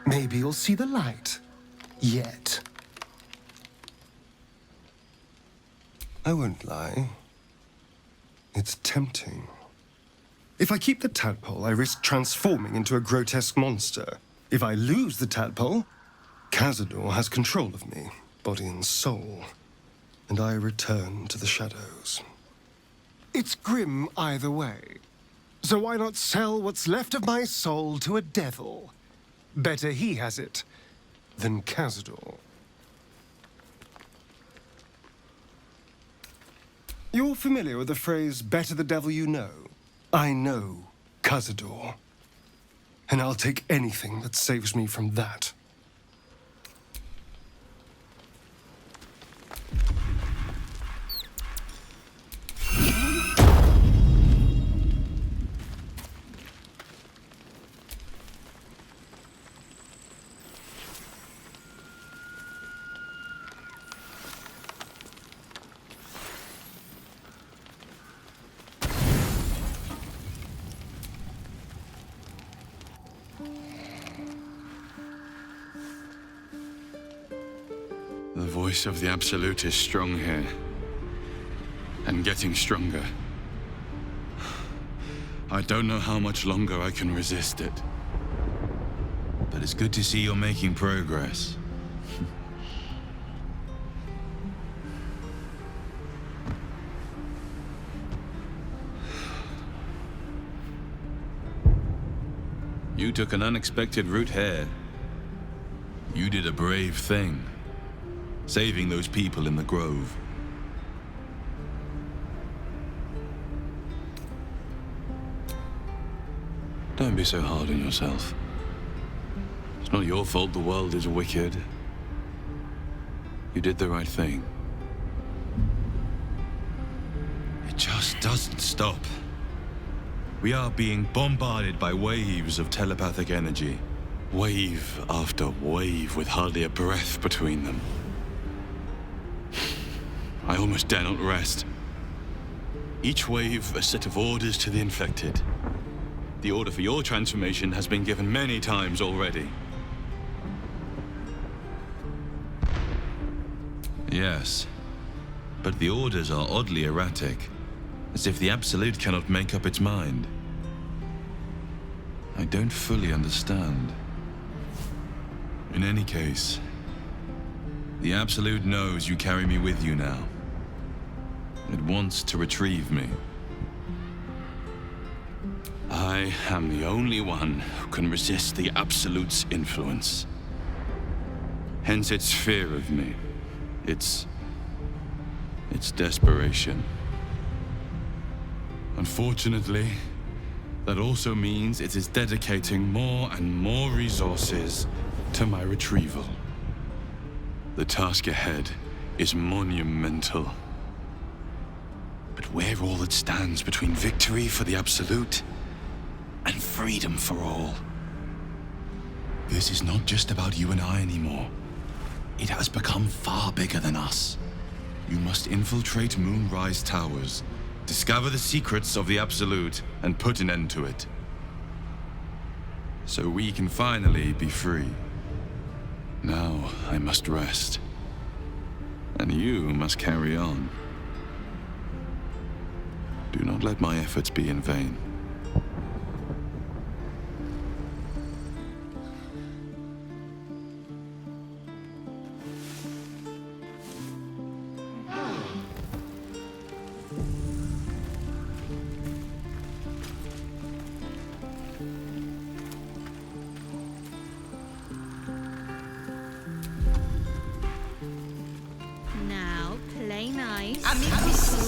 Maybe you'll see the light. Yet. I won't lie. It's tempting. If I keep the tadpole, I risk transforming into a grotesque monster. If I lose the tadpole, Cazador has control of me, body and soul, and I return to the shadows. It's grim either way. So why not sell what's left of my soul to a devil? Better he has it than Cazador. You're familiar with the phrase, better the devil you know? I know Cazador, and I'll take anything that saves me from that. The voice of the Absolute is strong here, and getting stronger. I don't know how much longer I can resist it. But it's good to see you're making progress. You took an unexpected route here. You did a brave thing. Saving those people in the grove. Don't be so hard on yourself. It's not your fault the world is wicked. You did the right thing. It just doesn't stop. We are being bombarded by waves of telepathic energy. Wave after wave with hardly a breath between them. I almost dare not rest. Each wave a set of orders to the infected. The order for your transformation has been given many times already. Yes, but the orders are oddly erratic, as if the Absolute cannot make up its mind. I don't fully understand. In any case, the Absolute knows you carry me with you now. It wants to retrieve me. I am the only one who can resist the Absolute's influence. Hence its fear of me. Its desperation. Unfortunately, that also means it is dedicating more and more resources to my retrieval. The task ahead is monumental. But we're all that stands between victory for the Absolute and freedom for all. This is not just about you and I anymore. It has become far bigger than us. You must infiltrate Moonrise Towers, discover the secrets of the Absolute, and put an end to it. So we can finally be free. Now I must rest. And you must carry on. Do not let my efforts be in vain. Now, play nice. Please.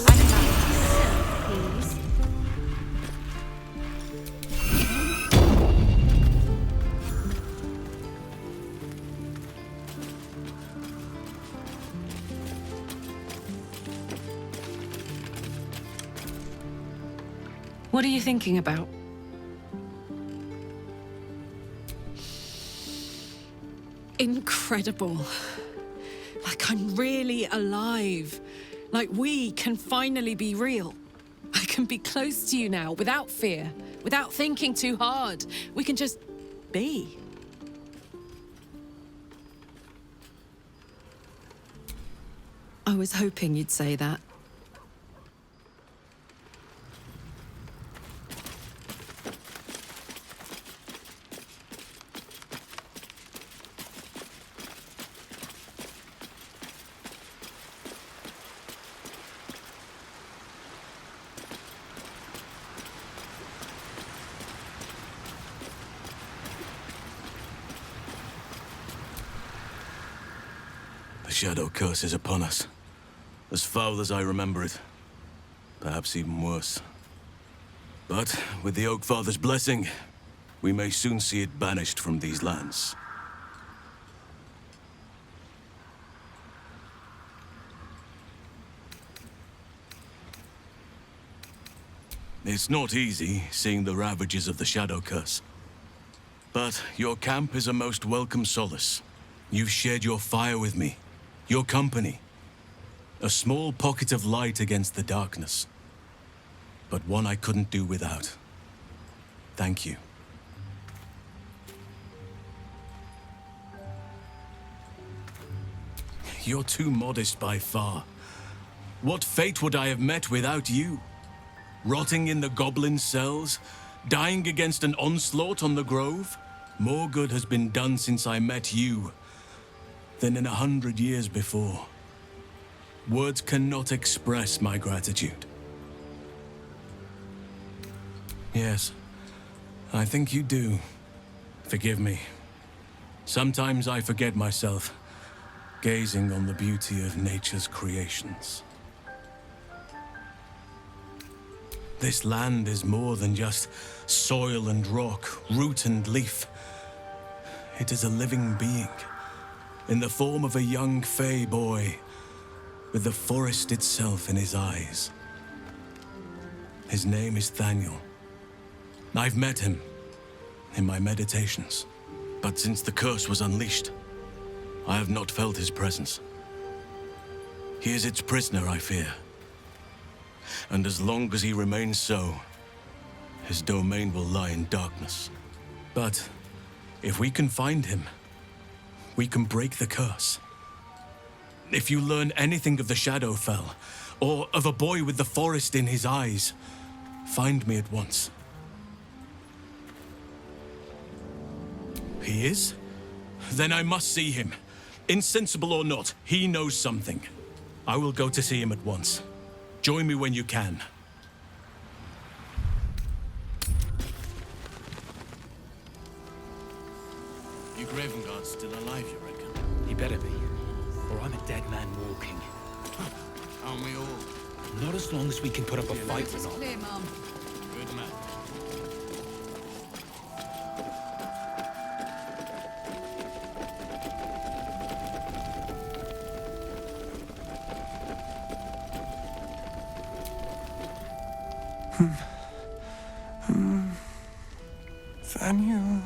What are you thinking about? Incredible. Like I'm really alive. Like we can finally be real. I can be close to you now, without fear, without thinking too hard. We can just be. I was hoping you'd say that. The Shadow Curse is upon us. As foul as I remember it. Perhaps even worse. But with the Oak Father's blessing, we may soon see it banished from these lands. It's not easy, seeing the ravages of the Shadow Curse. But your camp is a most welcome solace. You've shared your fire with me, your company. A small pocket of light against the darkness. But one I couldn't do without. Thank you. You're too modest by far. What fate would I have met without you? Rotting in the goblin cells? Dying against an onslaught on the grove? More good has been done since I met you than in 100 years before. Words cannot express my gratitude. Yes, I think you do. Forgive me. Sometimes I forget myself, gazing on the beauty of nature's creations. This land is more than just soil and rock, root and leaf. It is a living being, in the form of a young fey boy, with the forest itself in his eyes. His name is Thaniel. I've met him in my meditations, but since the curse was unleashed, I have not felt his presence. He is its prisoner, I fear. And as long as he remains so, his domain will lie in darkness. But if we can find him, we can break the curse. If you learn anything of the Shadowfell, or of a boy with the forest in his eyes, find me at once. He is? Then I must see him. Insensible or not, he knows something. I will go to see him at once. Join me when you can. You Gravenguard's still alive, you reckon? He better be, or I'm a dead man walking. Aren't we all? Not as long as we can put up a fight or not. Clear, Mum. Good man. Thaniel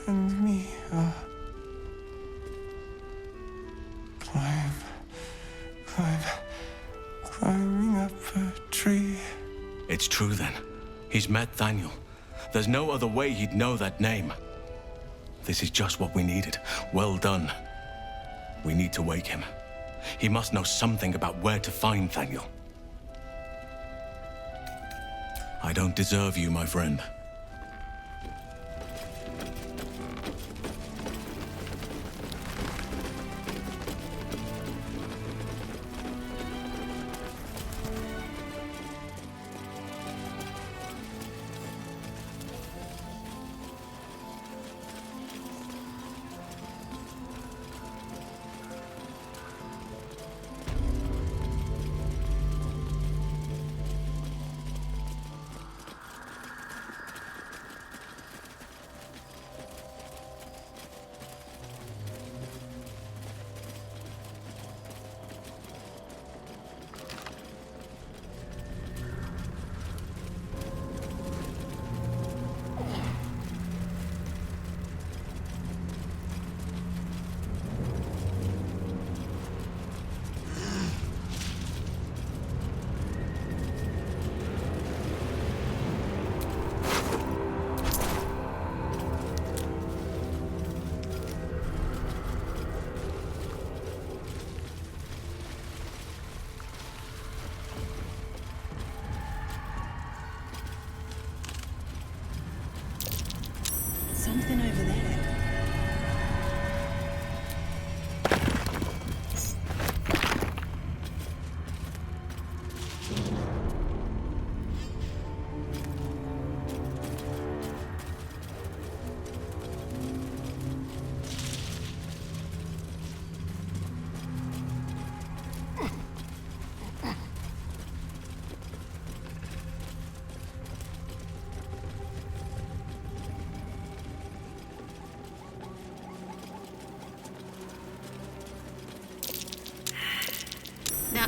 and me are climbing up a tree. It's true then. He's met Thaniel. There's no other way he'd know that name. This is just what we needed. Well done. We need to wake him. He must know something about where to find Thaniel. I don't deserve you, my friend.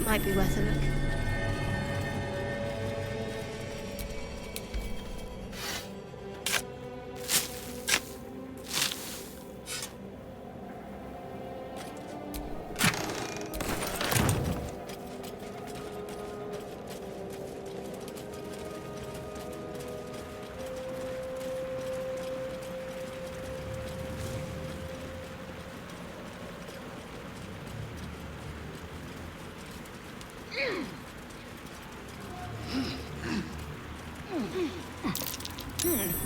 That might be worth a look.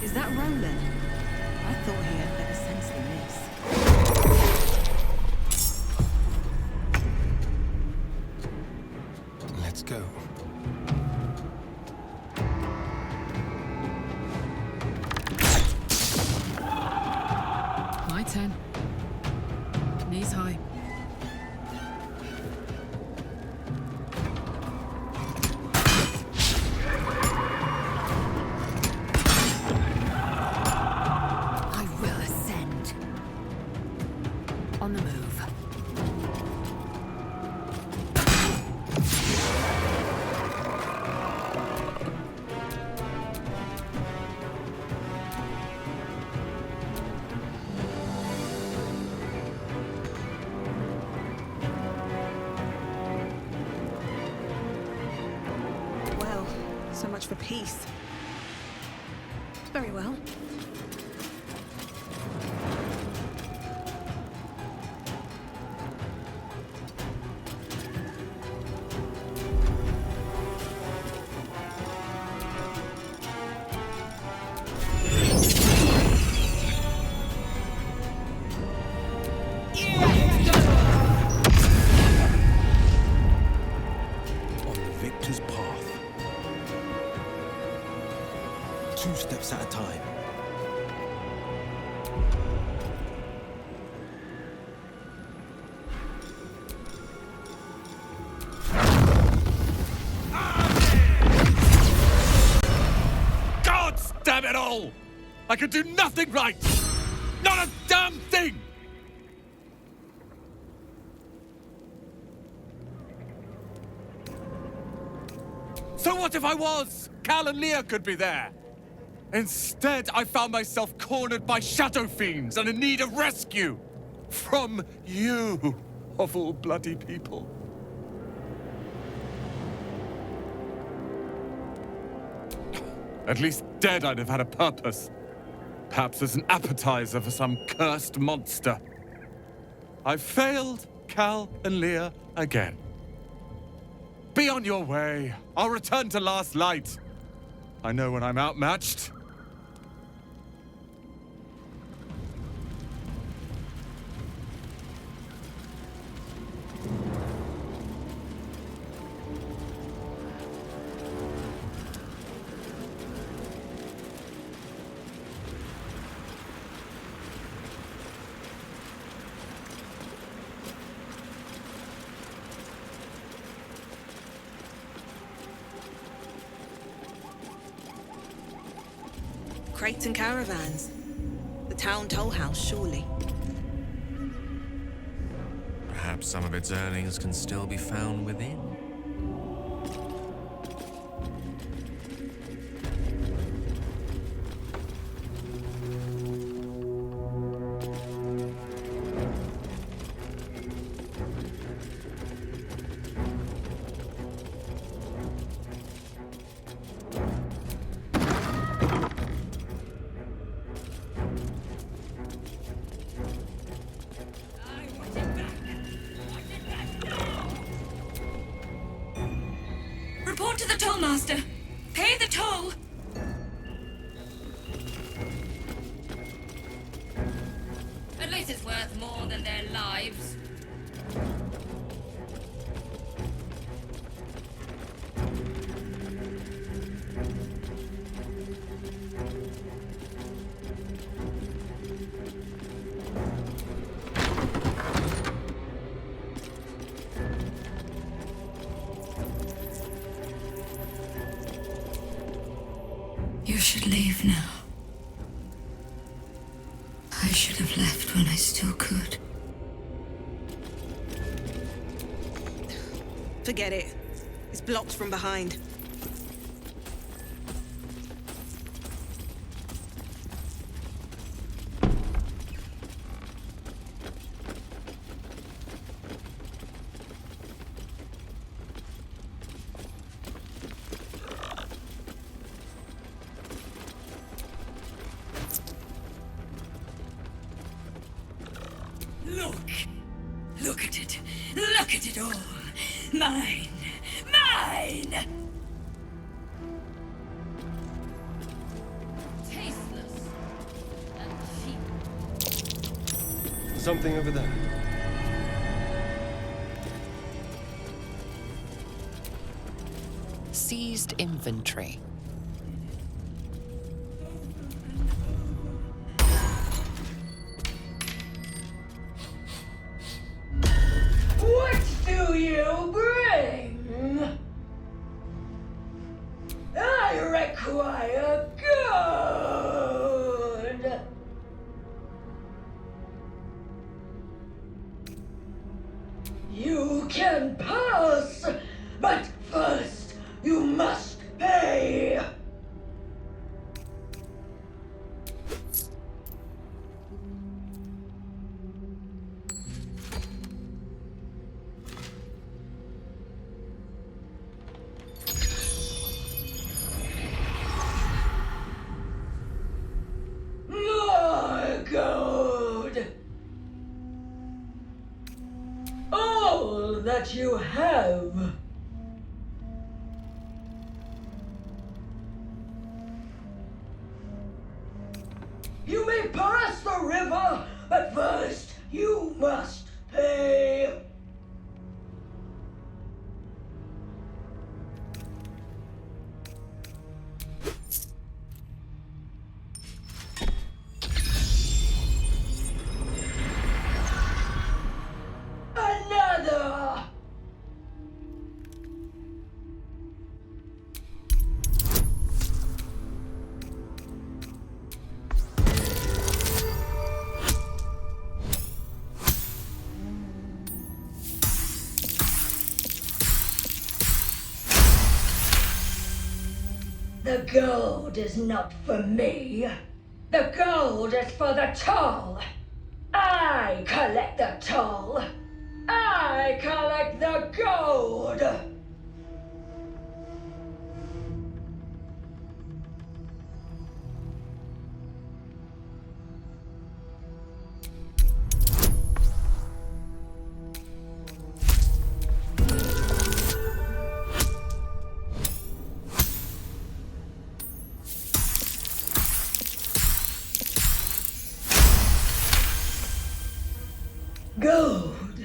Is that Roland? I thought he had better sense than this. Let's go. My turn. Knees high. I will ascend. On the move. Well, so much for peace. Very well. On the victor's path. 2 steps at a time. God damn it all! I could do nothing right! Not a damn thing! So what if I was? Cal and Leah could be there. Instead, I found myself cornered by shadow fiends and in need of rescue. From you, of all bloody people. At least dead I'd have had a purpose. Perhaps as an appetizer for some cursed monster. I failed Cal and Leah again. Be on your way. I'll return to Last Light. I know when I'm outmatched. Crates and caravans. The town toll house, surely. Perhaps some of its earnings can still be found within. Report to the tollmaster. Pay the toll. At least it's worth more than their lives. You should leave now. I should have left when I still could. Forget it. It's blocked from behind. Look at it. Look at it all. Mine. Mine! Tasteless and cheap. Something over there. Seized inventory. What do you bring? I require good. You can pass, but first you must pay. More gold. All that you have. You may pass the river, but first you must pay. Another. The gold is not for me. The gold is for the toll. I collect the toll. I collect the gold. Gold.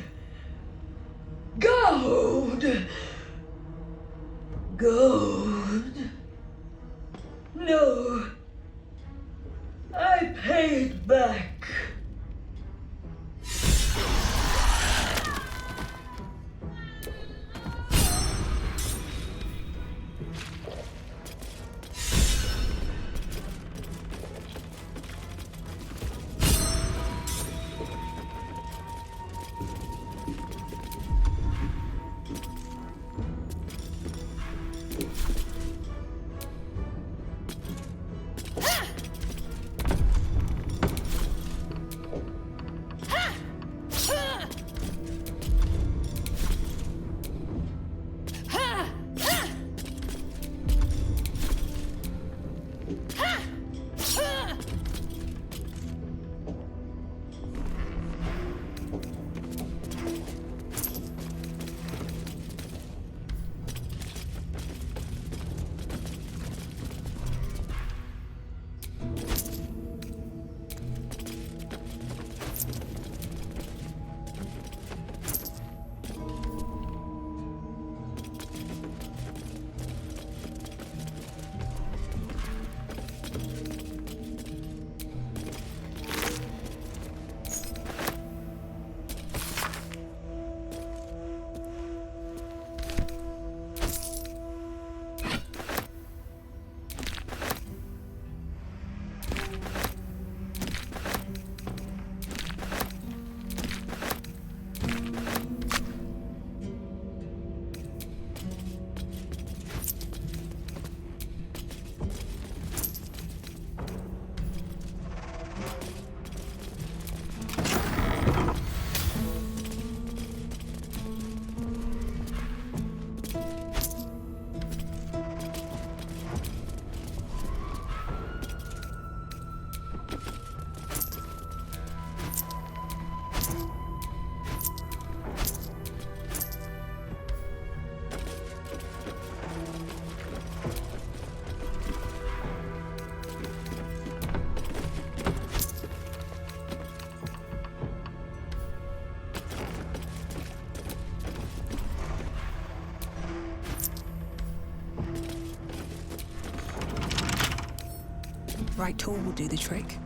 Gold. Gold. No. I paid back. Right tool will do the trick.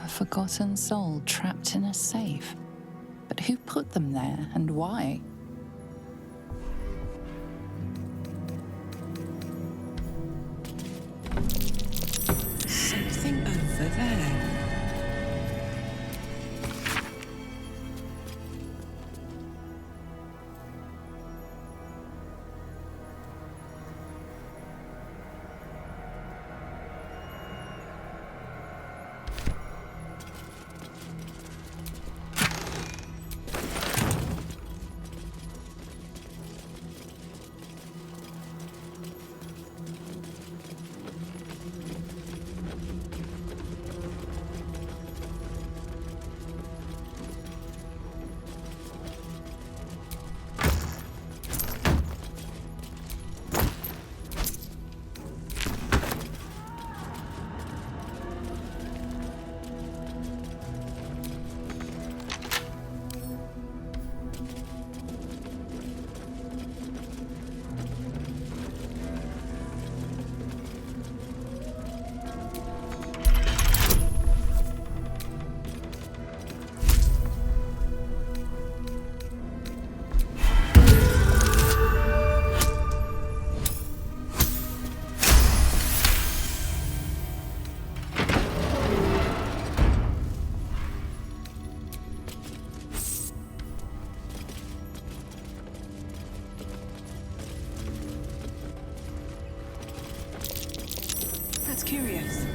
Forgotten soul trapped in a safe. But who put them there and why? Something over there. That's curious.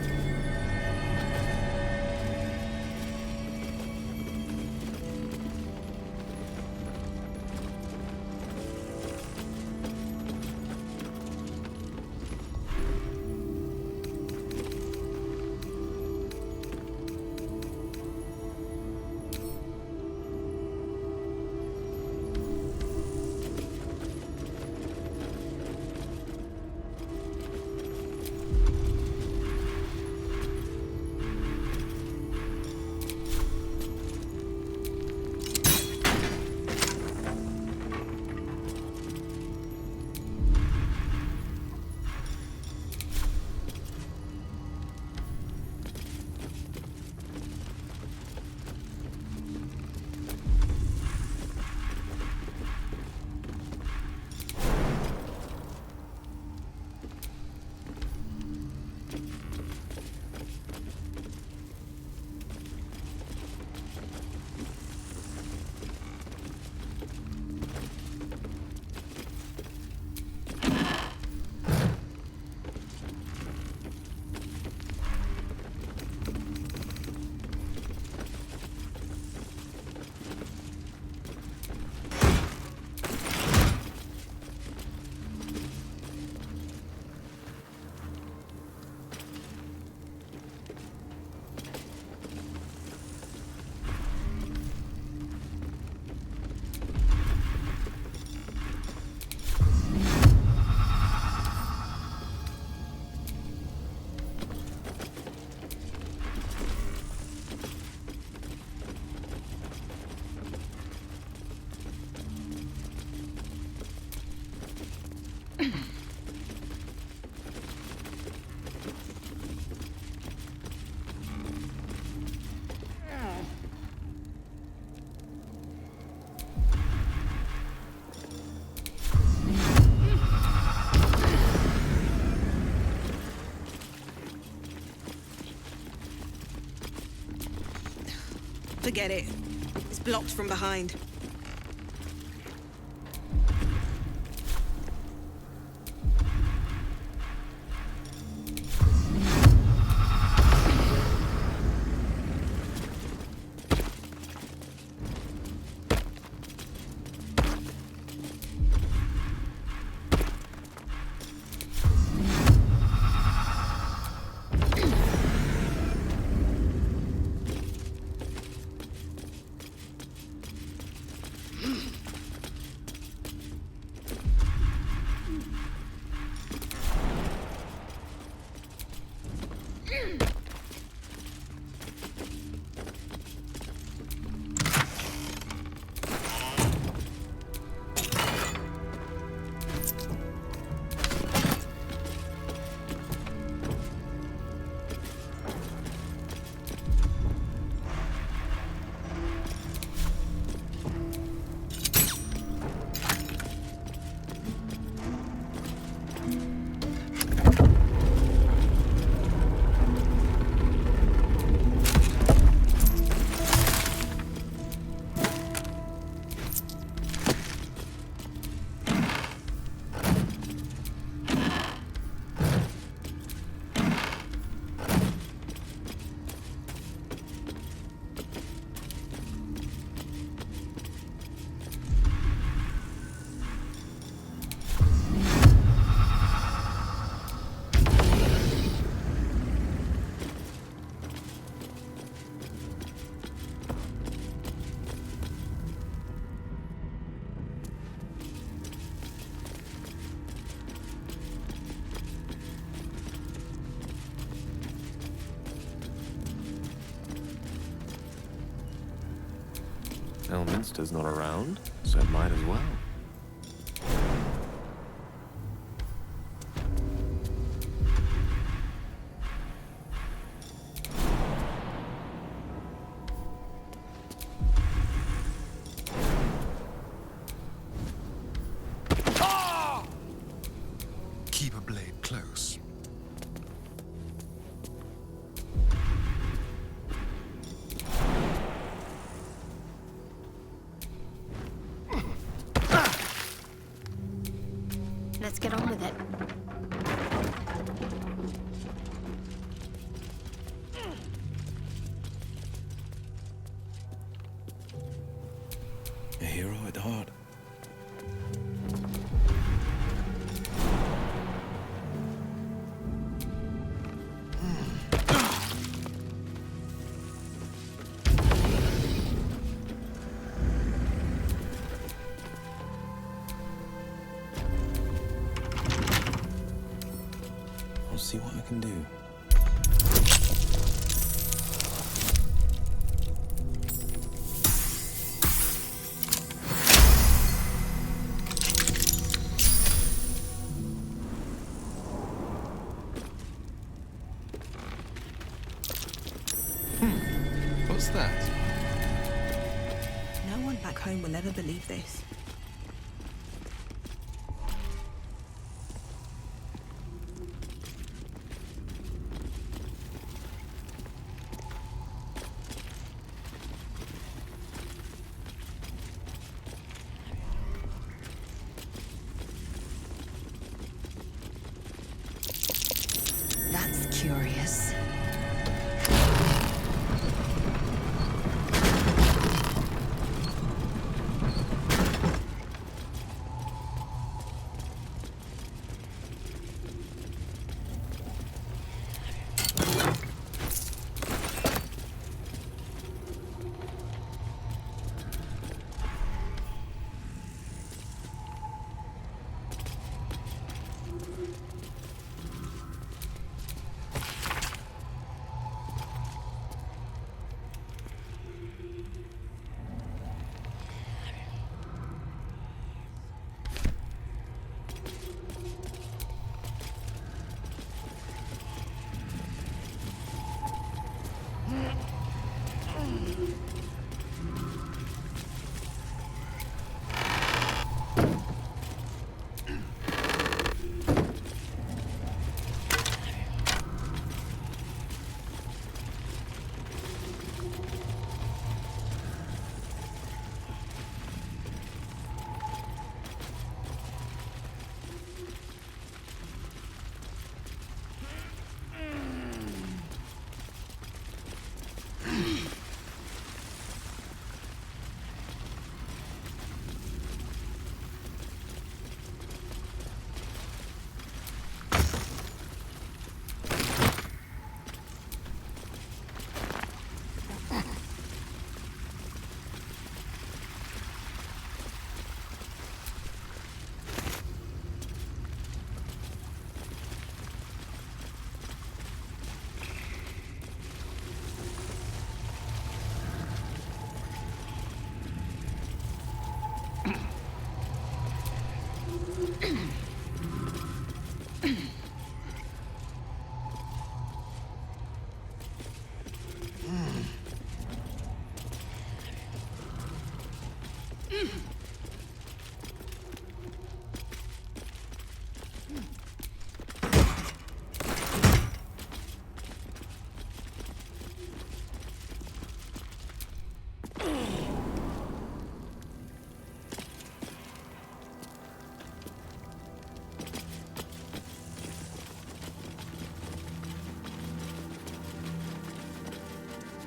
Forget it. It's blocked from behind. Elminster's not around, so it might as well. Keep a blade close. Let's get on with it. A hero at heart. I'll see what I can do. What's that? No one back home will ever believe this. That's curious.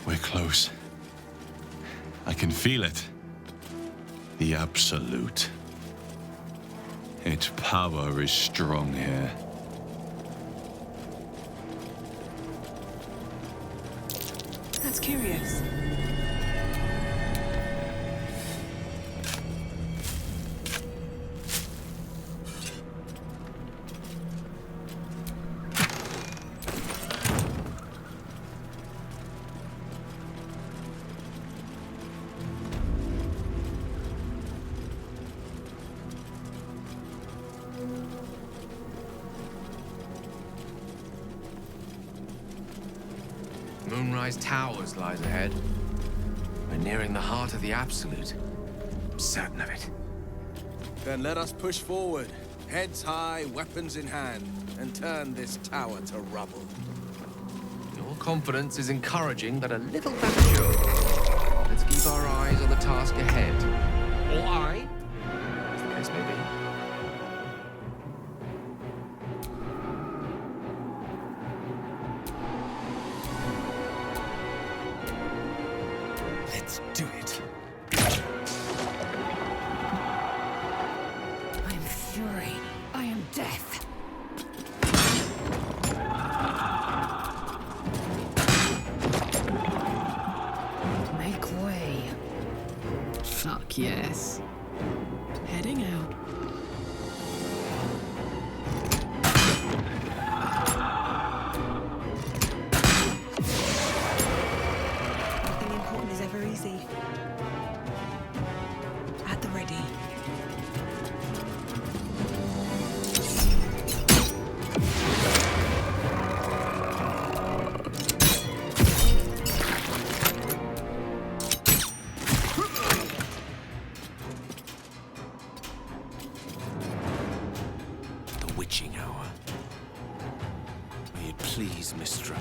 We're close. I can feel it. The Absolute. Its power is strong here. That's curious. Moonrise Towers lies ahead. We're nearing the heart of the Absolute. I'm certain of it. Then let us push forward, heads high, weapons in hand, and turn this tower to rubble. Your confidence is encouraging, but a little premature. Let's keep our eyes on the task ahead. Or I, as the case may be. Let's do it. I am fury. I am death. Make way. Fuck yes. Heading out. Nothing important is ever easy. At the ready. The witching hour. May it please, Mistra.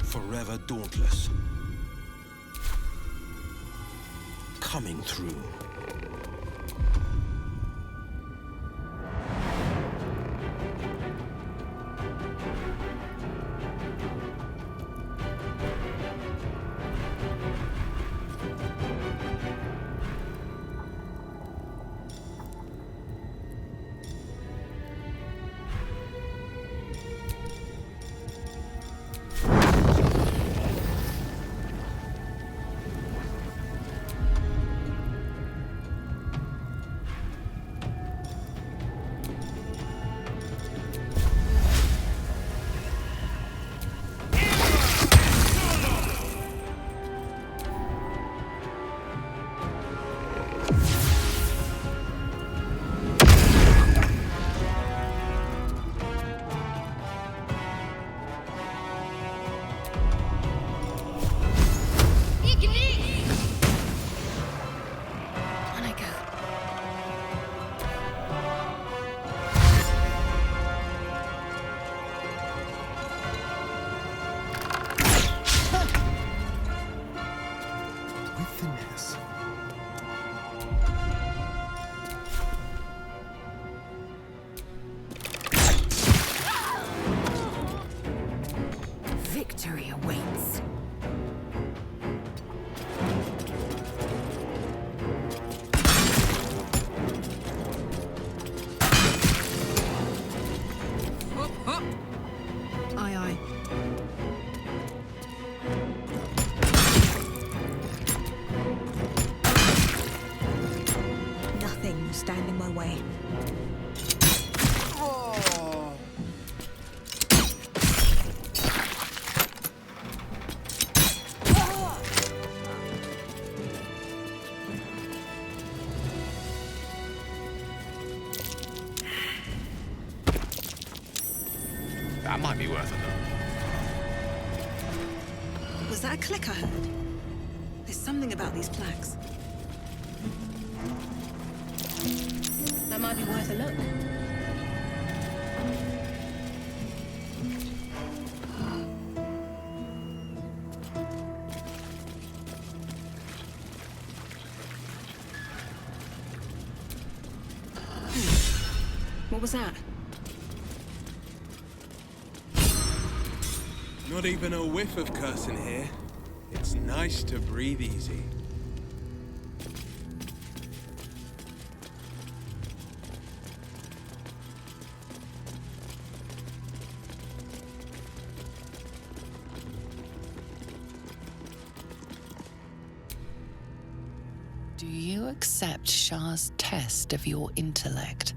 Forever dauntless. Coming through. Might be worth a look. Was that a click I heard? There's something about these plaques. That might be worth a look. What was that? Not even a whiff of cursing here. It's nice to breathe easy. Do you accept Shah's test of your intellect?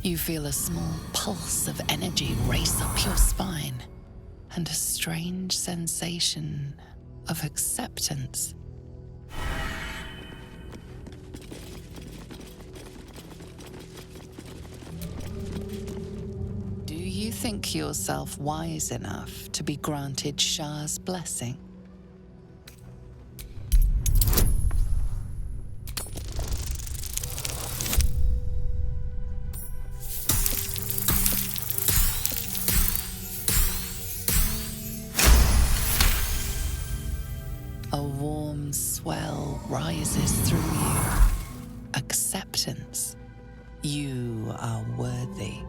You feel a small pulse of energy race up your spine, and a strange sensation of acceptance. Do you think yourself wise enough to be granted Shah's blessing? A warm swell rises through you. Acceptance. You are worthy.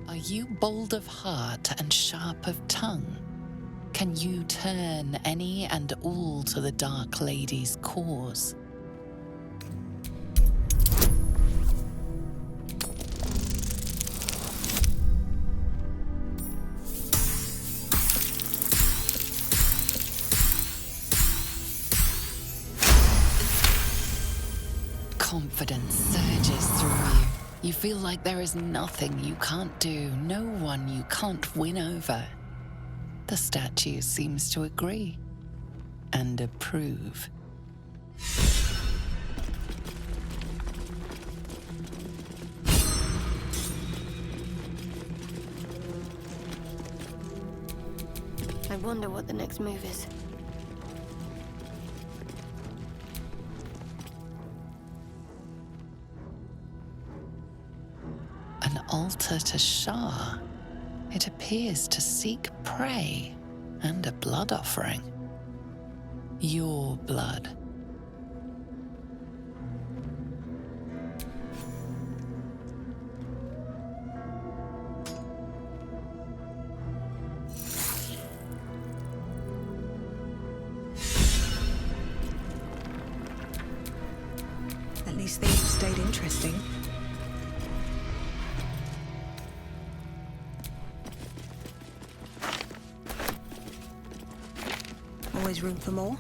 Are you bold of heart and sharp of tongue? Can you turn any and all to the Dark Lady's cause? Confidence surges through you. You feel like there is nothing you can't do, no one you can't win over. The statue seems to agree and approve. I wonder what the next move is. An altar to Shah. It appears to seek prey and a blood offering. Your blood. At least things have stayed interesting. Always room for more.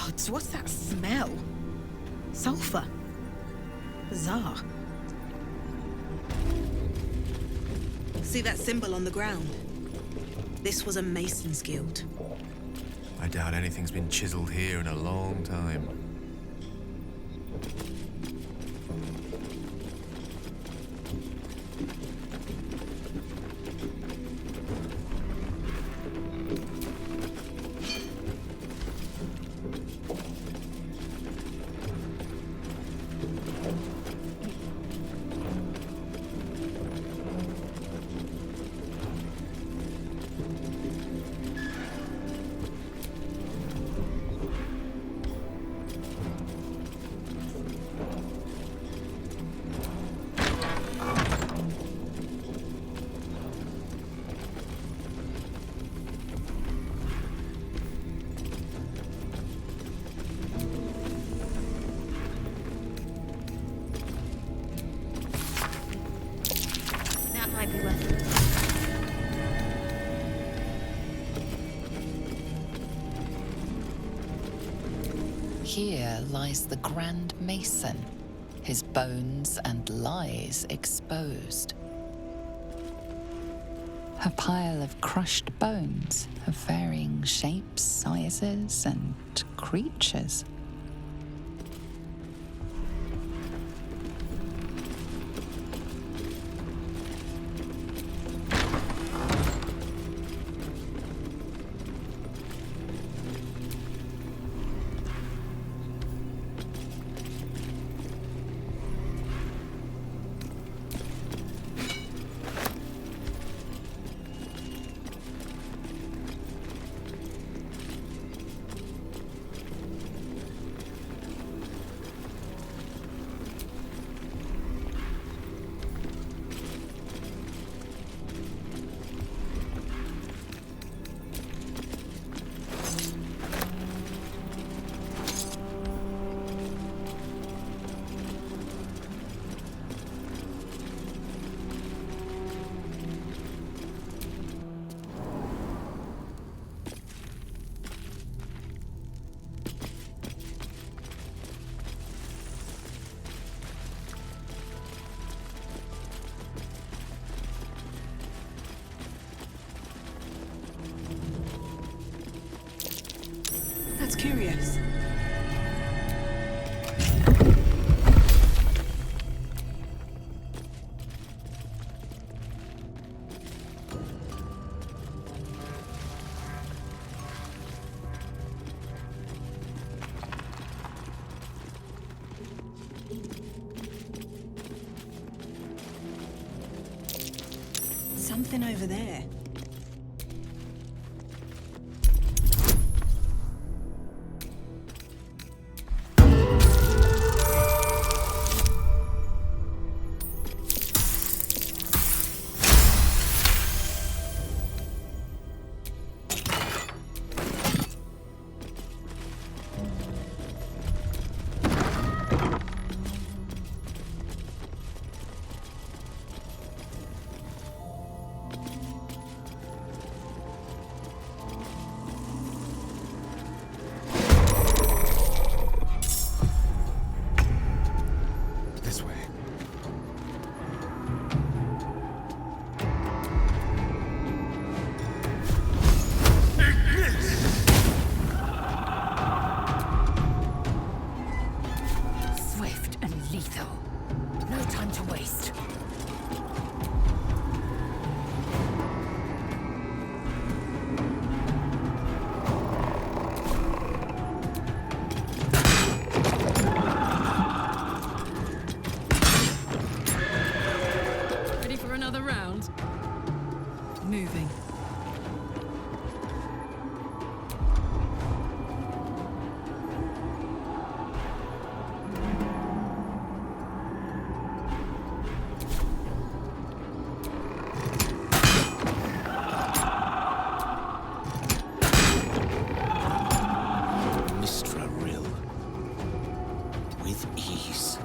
gods, what's that smell? Sulfur. Bizarre. See that symbol on the ground? This was a Mason's Guild. I doubt anything's been chiseled here in a long time. That might be worth it. Here lies the Grand Mason, his bones and lies exposed. A pile of crushed bones of varying shapes, sizes, and creatures. That's curious. Something over there. Moving. Mistra Rill. With ease.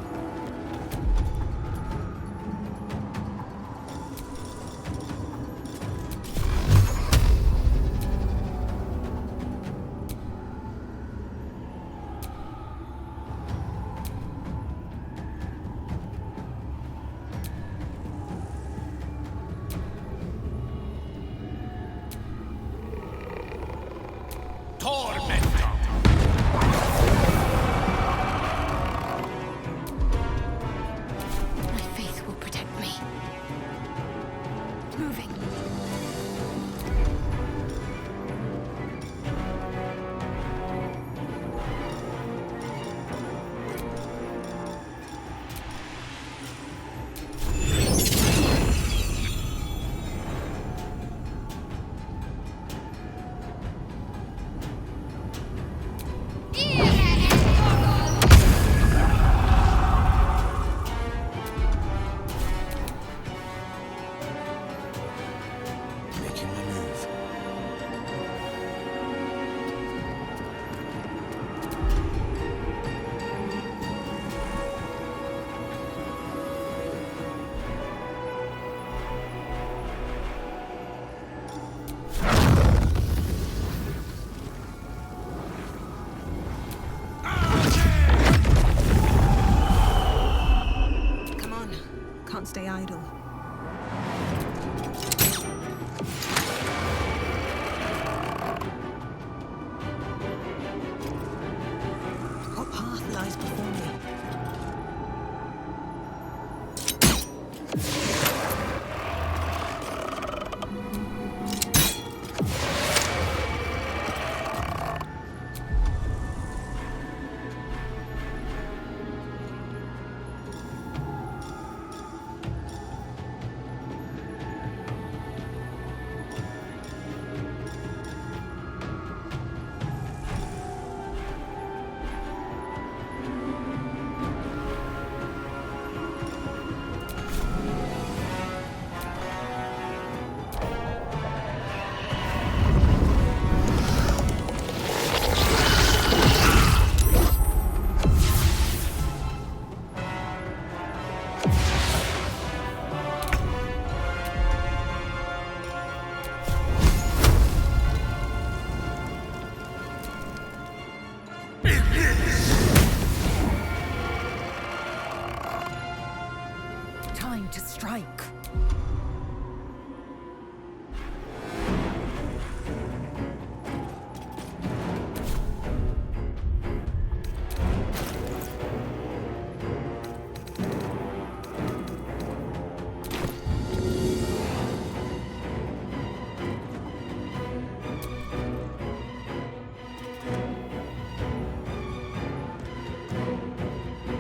to strike.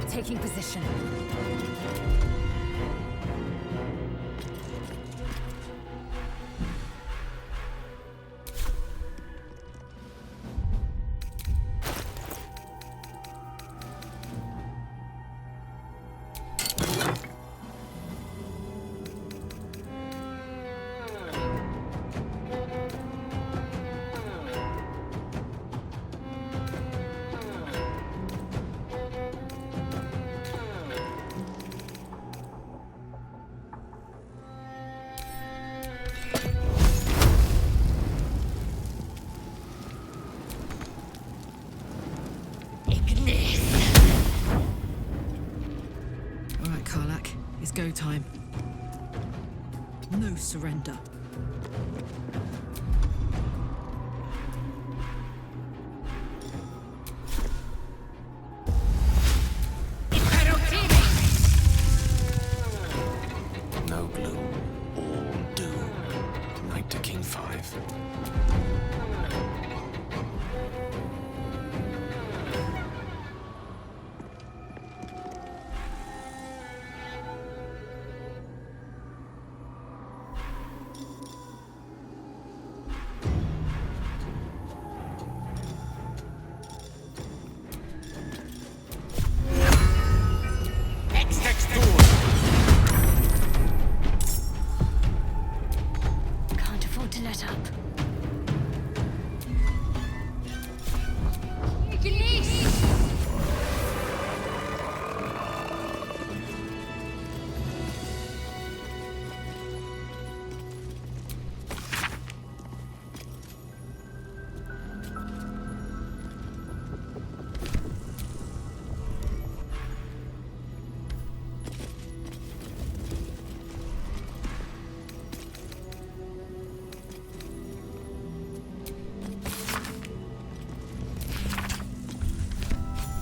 Taking position. Alright, Karlach. It's go time. No surrender. No gloom, all doom. Knight to King 5. Can't afford to let up.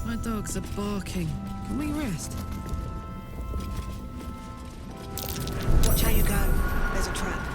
My dogs are barking. Can we rest? Watch how you go. There's a trap.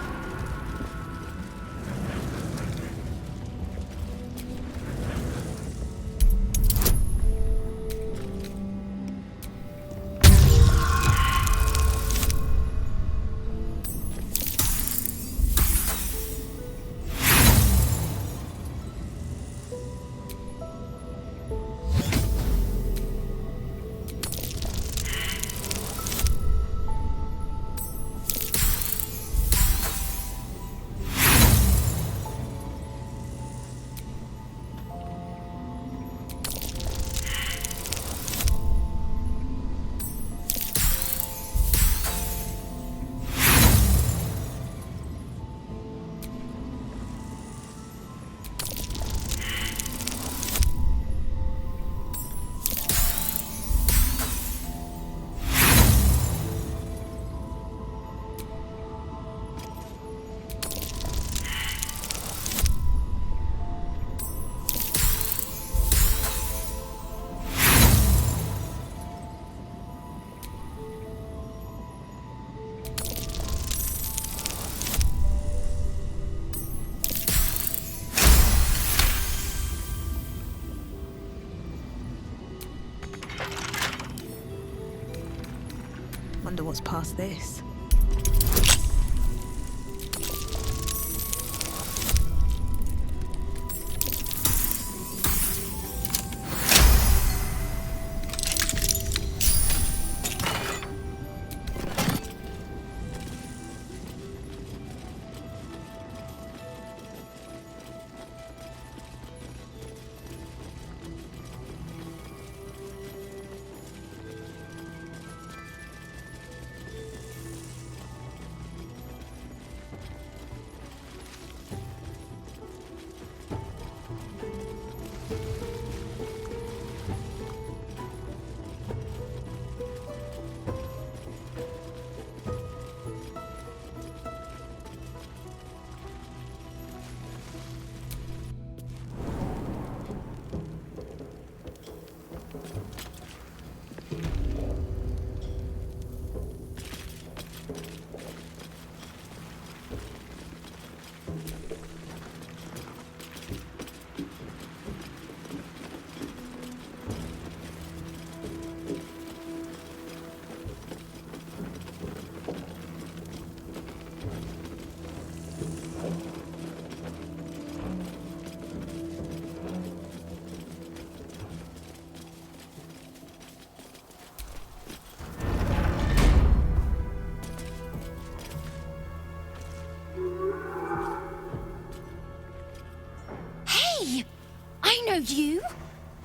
Wonder what's past this.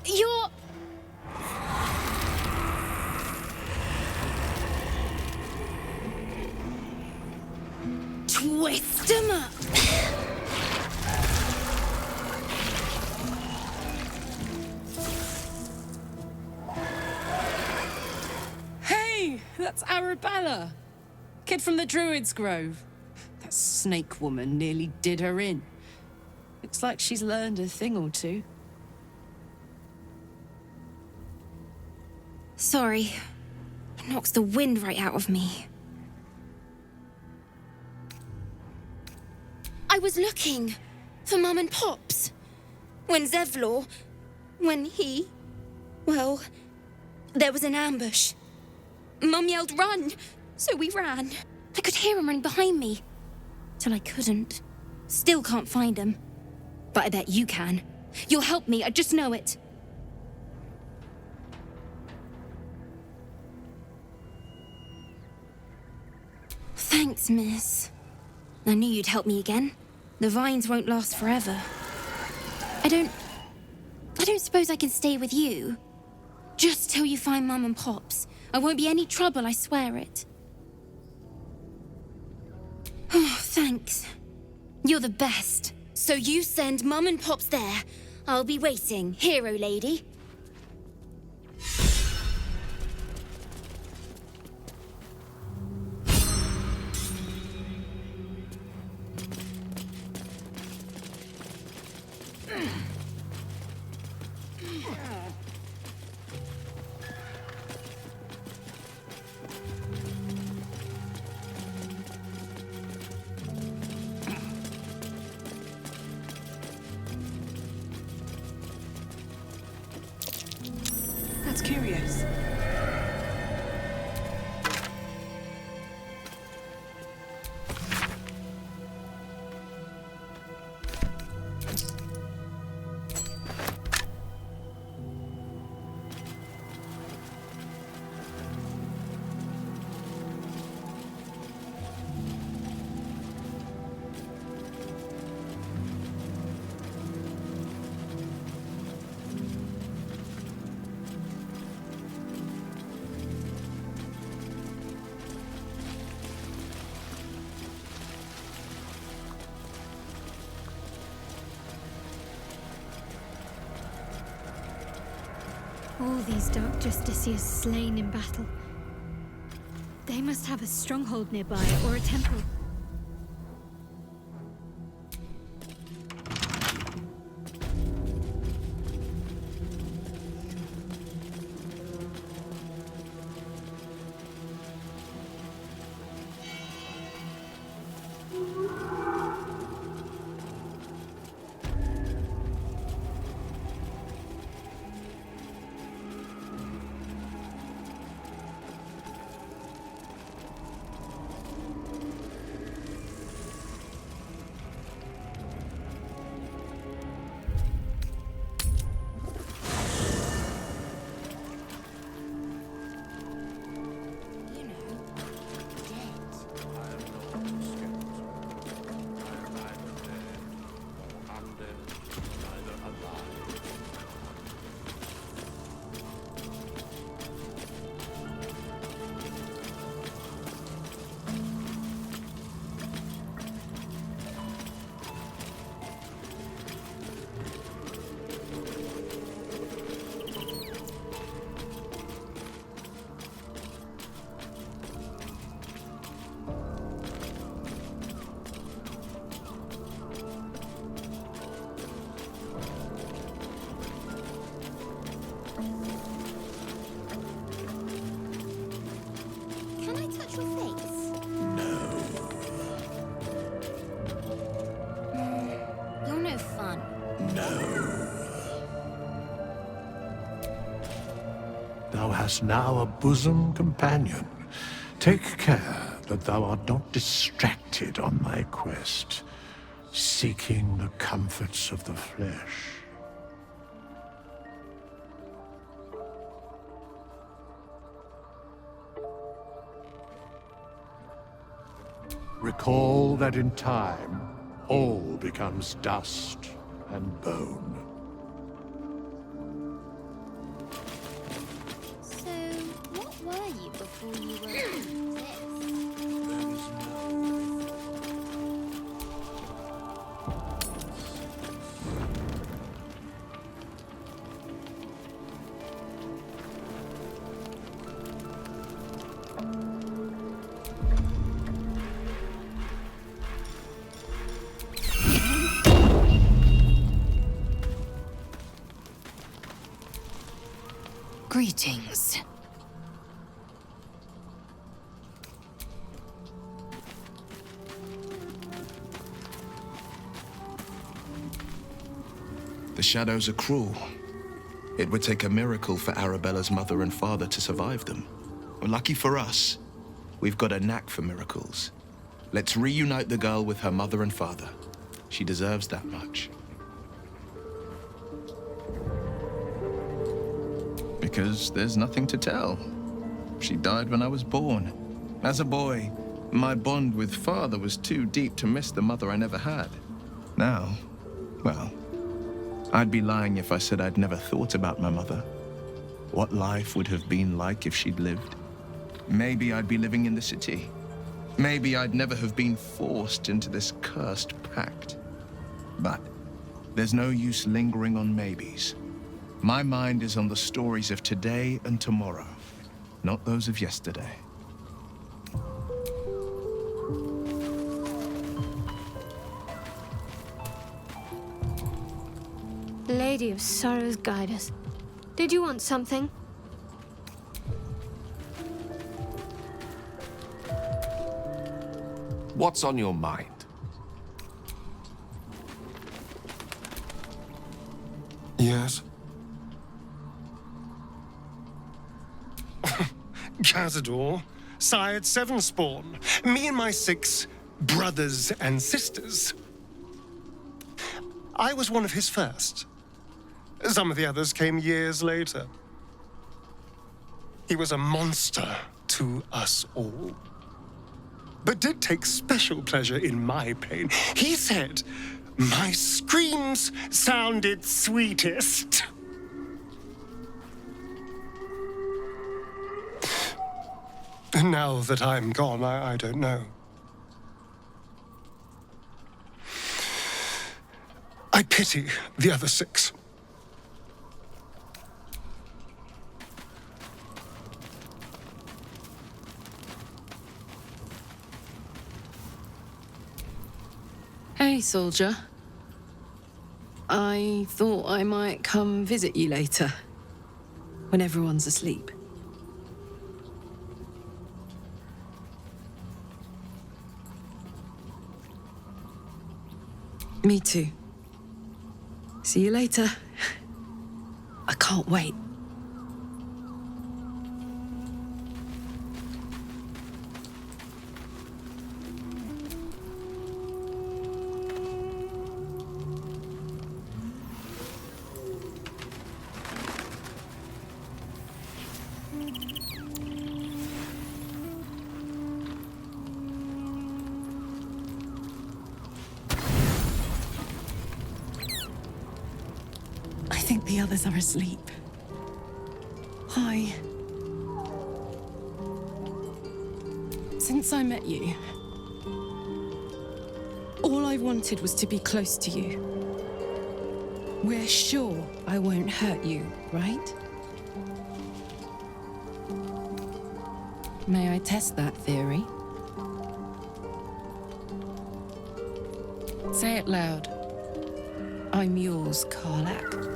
You're... Twist 'em up! Hey, that's Arabella. Kid from the Druid's Grove. That snake woman nearly did her in. Looks like she's learned a thing or two. Sorry. It knocks the wind right out of me. I was looking for Mum and Pops. When Zevlor... when he... well... there was an ambush. Mum yelled, "Run!" So we ran. I could hear him running behind me. Till I couldn't. Still can't find him. But I bet you can. You'll help me, I just know it. Thanks, miss. I knew you'd help me again. The vines won't last forever. I don't suppose I can stay with you. Just till you find Mum and Pops. I won't be any trouble, I swear it. Oh, thanks. You're the best. So you send Mum and Pops there. I'll be waiting, hero lady. That's curious. All these Dark Justiciars slain in battle. They must have a stronghold nearby, or a temple. Thou hast now a bosom companion. Take care that thou art not distracted on thy quest, seeking the comforts of the flesh. Recall that in time, all becomes dust and bone. Greetings. The shadows are cruel. It would take a miracle for Arabella's mother and father to survive them. Well, lucky for us, we've got a knack for miracles. Let's reunite the girl with her mother and father. She deserves that much. Because there's nothing to tell. She died when I was born. As a boy, my bond with father was too deep to miss the mother I never had. Now, well, I'd be lying if I said I'd never thought about my mother. What life would have been like if she'd lived. Maybe I'd be living in the city. Maybe I'd never have been forced into this cursed pact. But there's no use lingering on maybes. My mind is on the stories of today and tomorrow, not those of yesterday. Lady of Sorrows, guide us. Did you want something? What's on your mind? Yes? Cazador, sired 7 spawn. Me and my 6 brothers and sisters. I was one of his first. Some of the others came years later. He was a monster to us all. But did take special pleasure in my pain. He said my screams sounded sweetest. And now that I'm gone, I don't know. I pity the other 6. Hey, soldier. I thought I might come visit you later, when everyone's asleep. Me too. See you later. I can't wait. I think the others are asleep. Hi. Since I met you, all I wanted was to be close to you. We're sure I won't hurt you, right? May I test that theory? Say it loud. I'm yours, Karlach.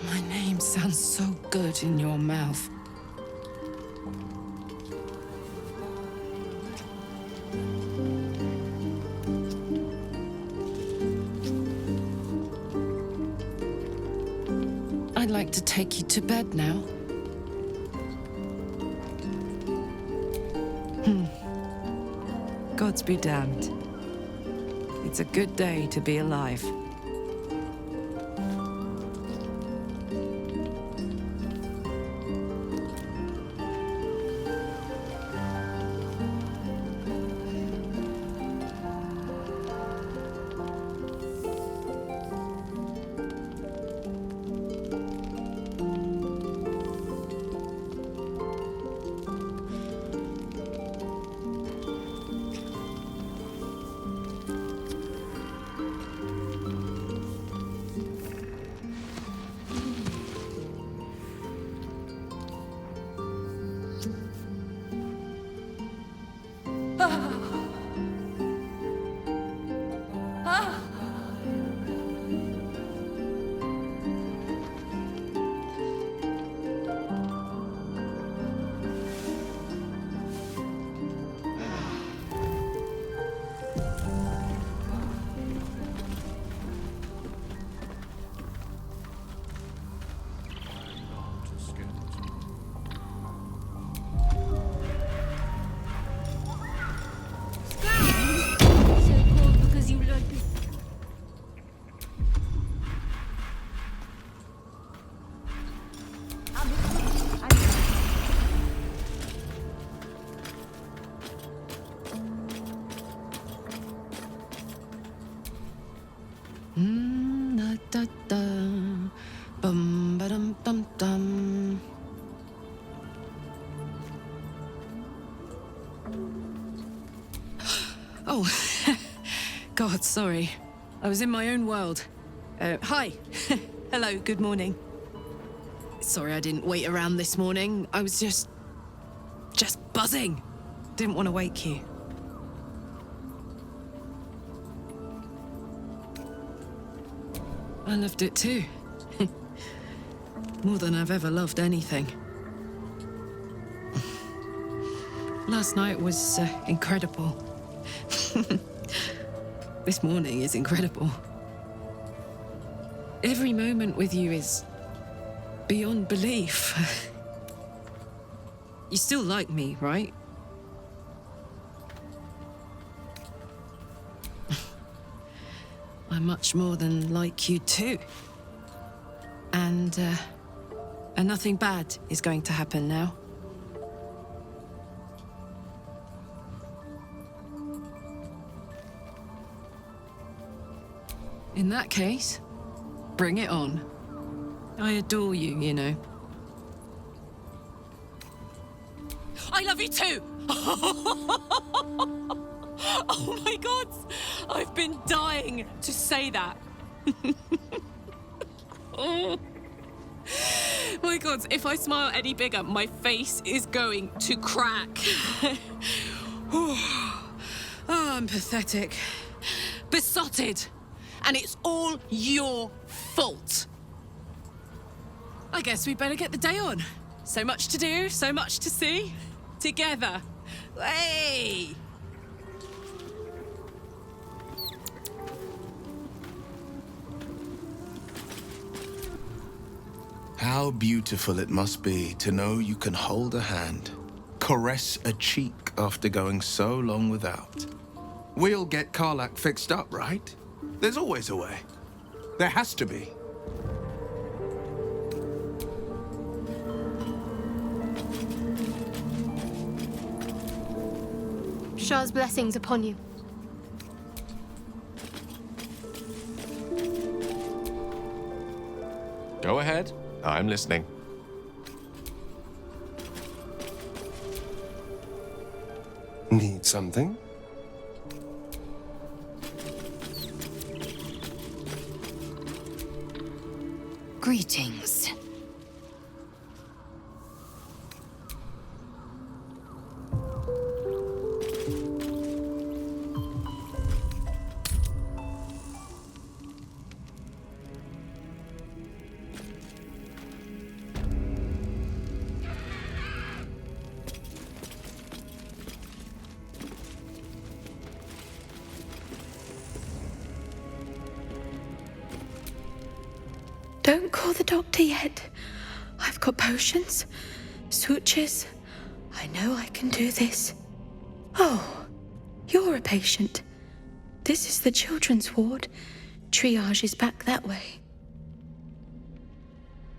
My name sounds so good in your mouth. I'd like to take you to bed now. Gods be damned. It's a good day to be alive. Bum ba dum dum dum. Oh, God, sorry. I was in my own world. Hi. Hello, good morning. Sorry I didn't wait around this morning. I was just buzzing. Didn't want to wake you. I loved it too. More than I've ever loved anything. Last night was incredible. This morning is incredible. Every moment with you is beyond belief. You still like me, right? I'm much more than like you too. And nothing bad is going to happen now. In that case, bring it on. I adore you, you know. I love you too! Oh my God! I've been dying to say that. Oh my God, if I smile any bigger, my face is going to crack. Oh, I'm pathetic. Besotted. And it's all your fault. I guess we better get the day on. So much to do, so much to see. Together. Hey! How beautiful it must be to know you can hold a hand, caress a cheek after going so long without. We'll get Karlach fixed up, right? There's always a way. There has to be. Shah's blessings upon you. Go ahead. I'm listening. Need something? Greetings. Don't call the doctor yet. I've got potions, sutures. I know I can do this. Oh, you're a patient. This is the children's ward. Triage is back that way.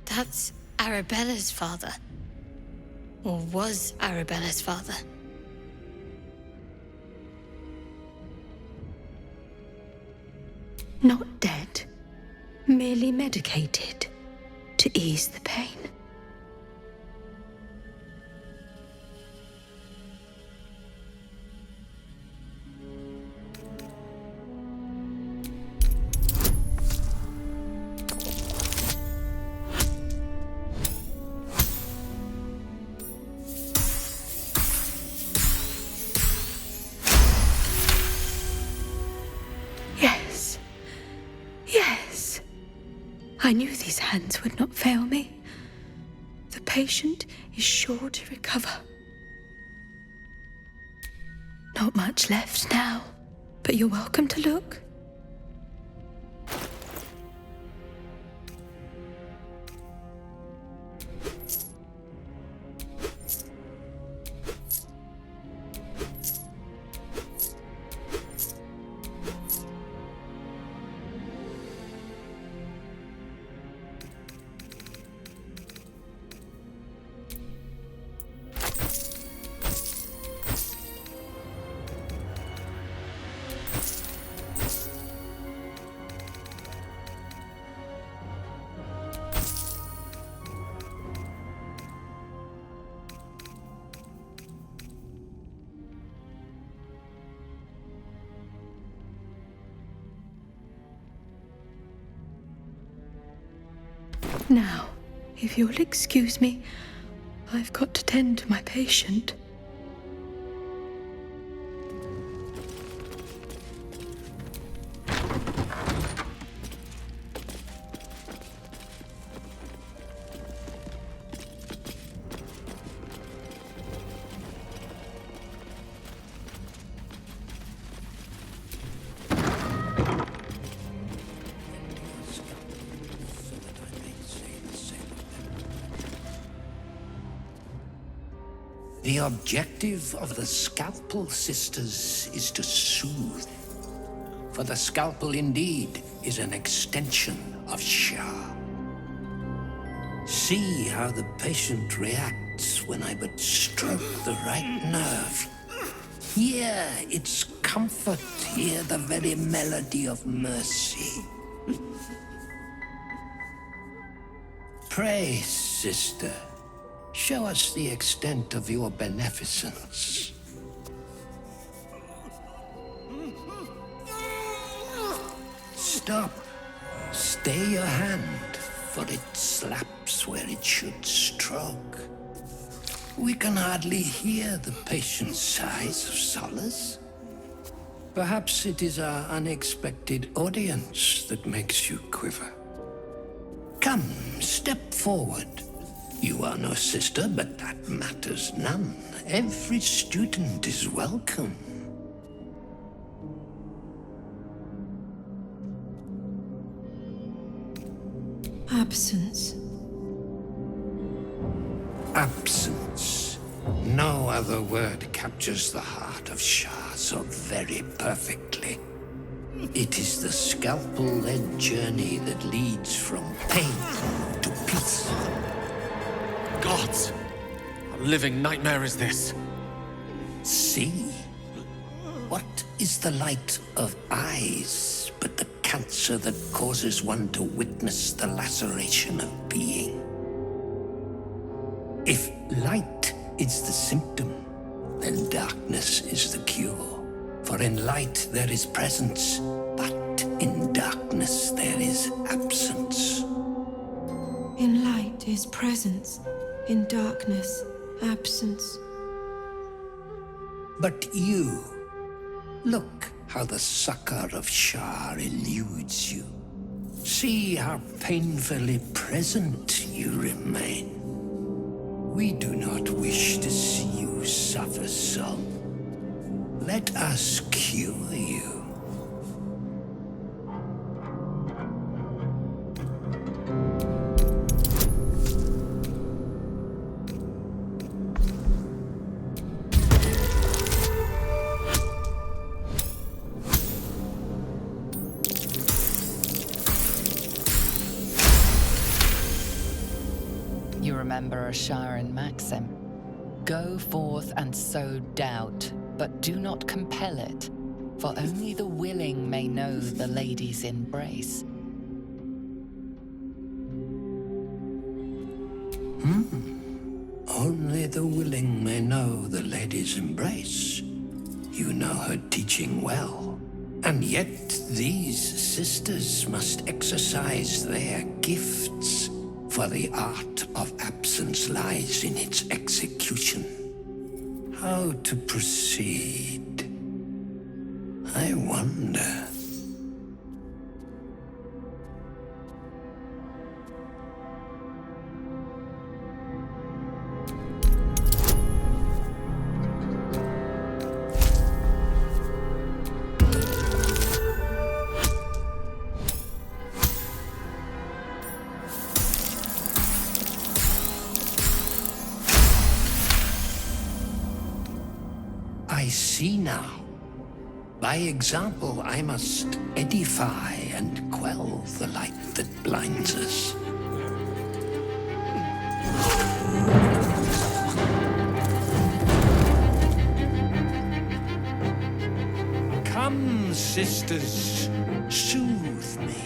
That's Arabella's father. Or was Arabella's father. Not dead. Merely medicated to ease the pain. Yes. Yes. I knew these hands would not fail me. The patient is sure to recover. Not much left now, but you're welcome to look. Now, if you'll excuse me, I've got to tend to my patient. The objective of the Scalpel Sisters is to soothe. For the Scalpel indeed is an extension of Shah. See how the patient reacts when I but stroke the right nerve. Hear its comfort, hear the very melody of mercy. Pray, sister, show us the extent of your beneficence. Stop. Stay your hand, for it slaps where it should stroke. We can hardly hear the patient's sighs of solace. Perhaps it is our unexpected audience that makes you quiver. Come, step forward. You are no sister, but that matters none. Every student is welcome. Absence. Absence. No other word captures the heart of Shah so very perfectly. It is the scalpel-led journey that leads from pain to peace. Gods! A living nightmare is this. See? What is the light of eyes but the cancer that causes one to witness the laceration of being? If light is the symptom, then darkness is the cure. For in light there is presence, but in darkness there is absence. In light is presence, in darkness, absence. But you, look how the succor of Shah eludes you. See how painfully present you remain. We do not wish to see you suffer so. Let us cure you. You remember Ashar and Maxim? Go forth and sow doubt, but do not compel it, for only the willing may know the lady's embrace. Only the willing may know the lady's embrace. You know her teaching well. And yet these sisters must exercise their gifts, for the art of absence lies in its execution. How to proceed? I wonder. I see now. By example, I must edify and quell the light that blinds us. Come, sisters, soothe me.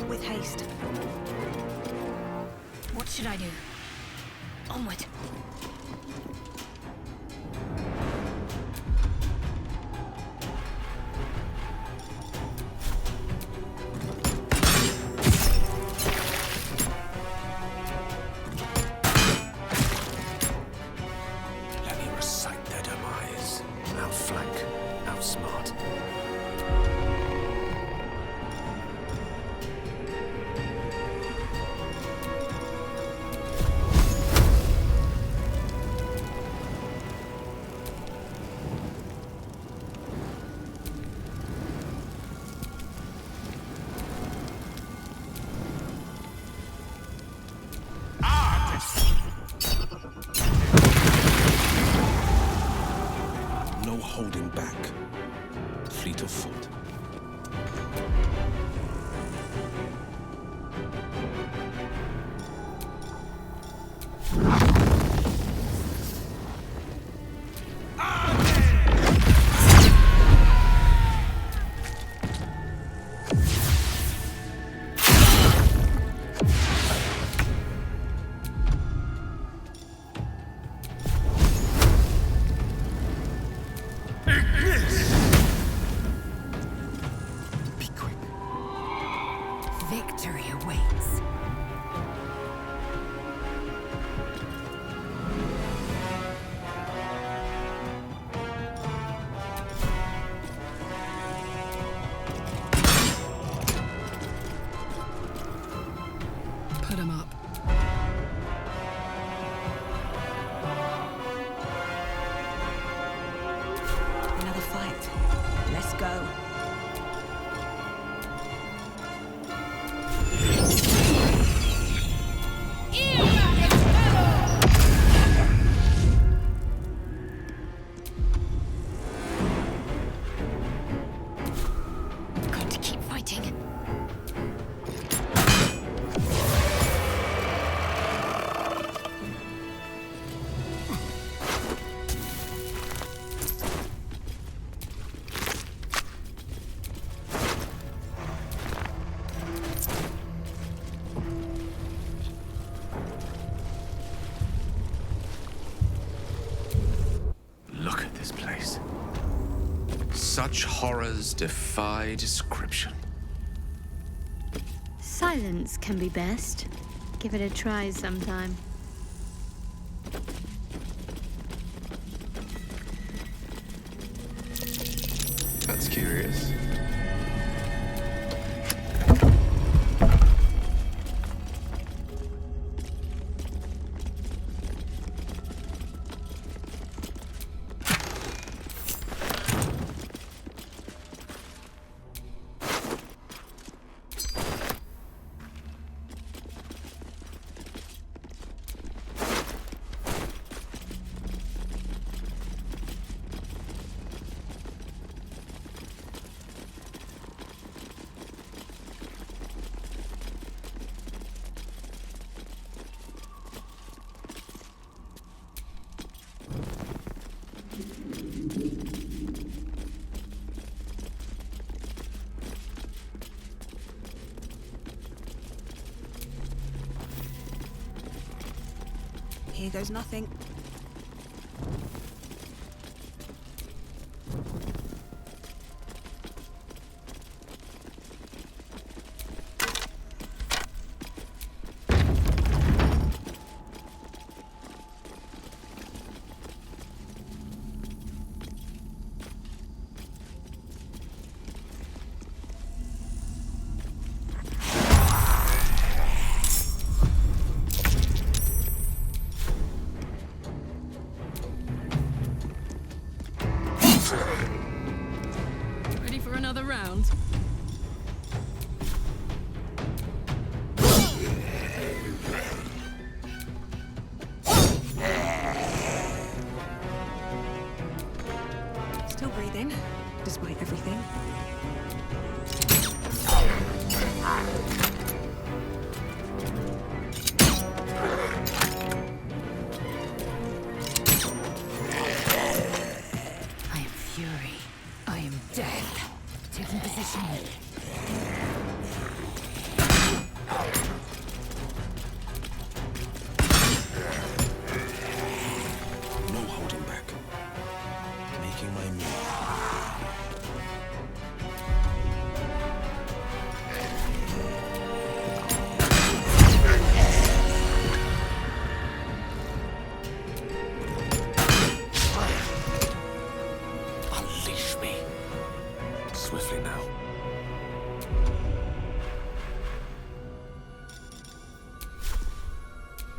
With haste. What should I do? Onward. Let me recite their demise. Outflank, outsmart. No holding back. Fleet of foot. Victory awaits. Put him up. Another fight. Let's go. Got to keep fighting. Look at this place. Such horrors defy description. Silence can be best. Give it a try sometime. That's curious. Here goes nothing. Ready for another round? Still Still breathing, despite everything. I am fury. I am death. Taking position. No holding back. Making my move. Unleash me. Swiftly now.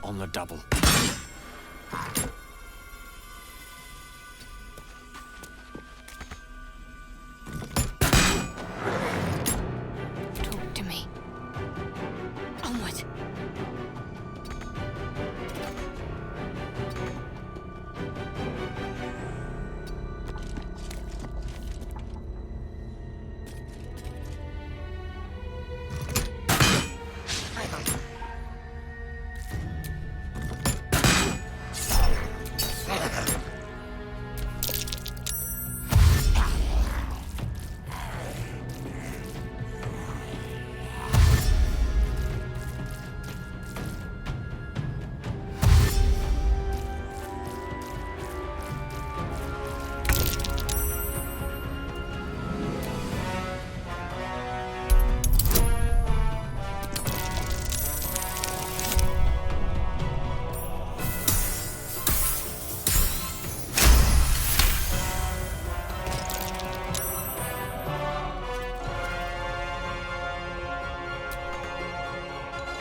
On the double. Talk to me. Onward.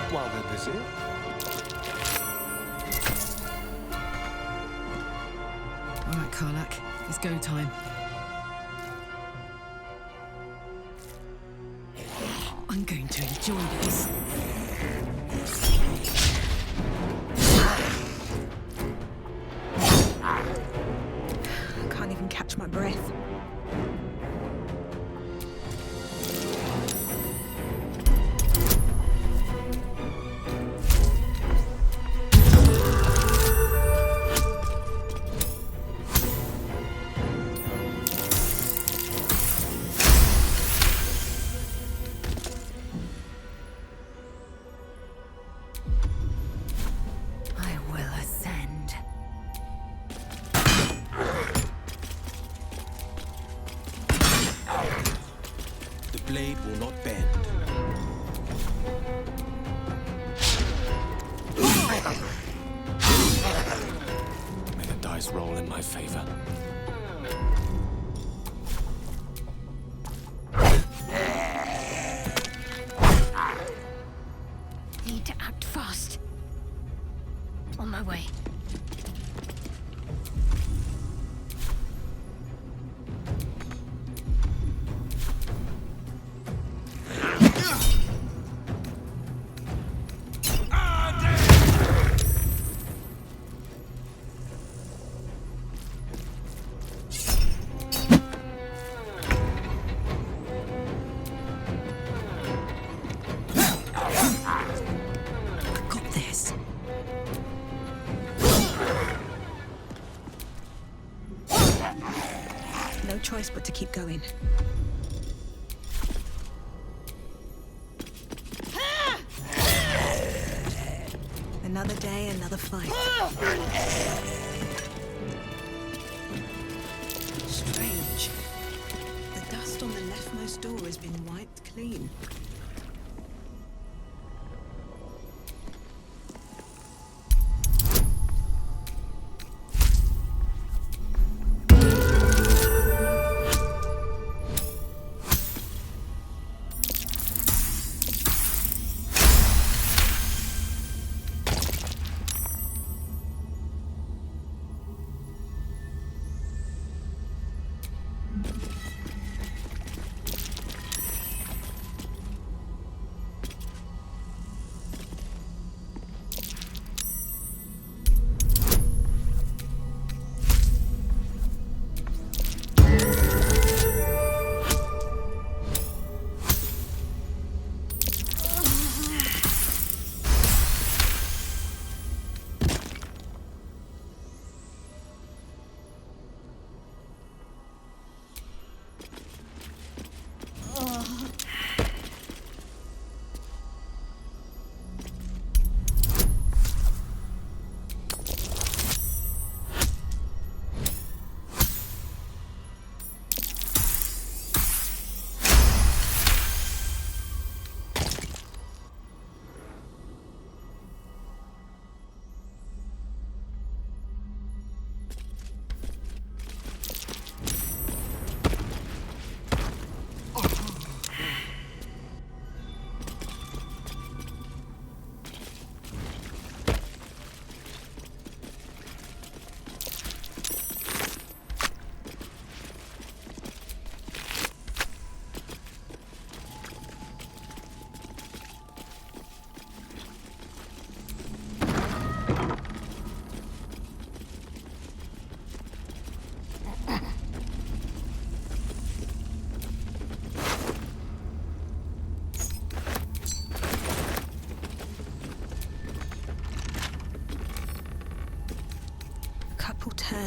While they're busy. All right, Karlach, it's go time. I'm going to enjoy this. Can't even catch my breath. I will ascend. The blade will not bend. May the dice roll in my favor. Need to act fast. On my way. I got this. No choice but to keep going. Another day, another fight. Strange. The dust on the leftmost door has been wiped clean.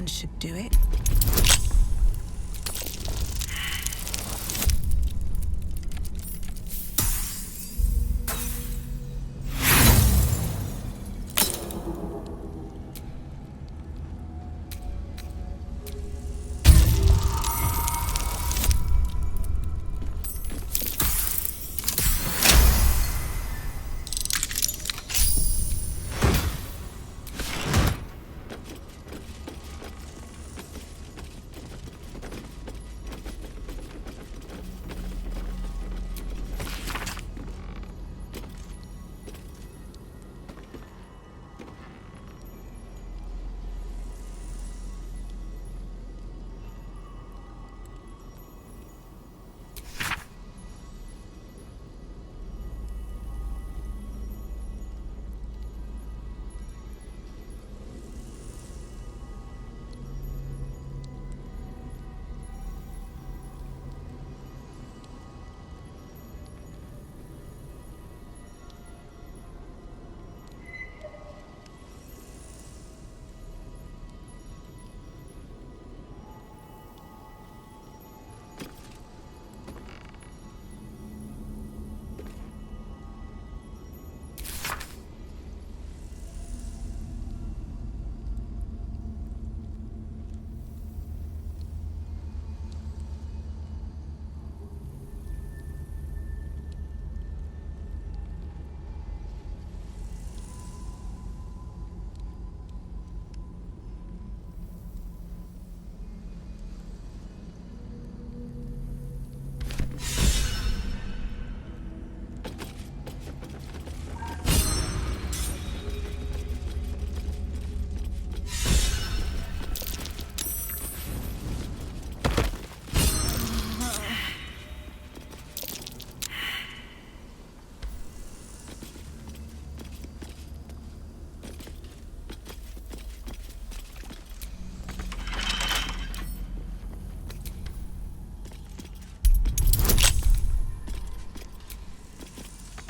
hand should do it.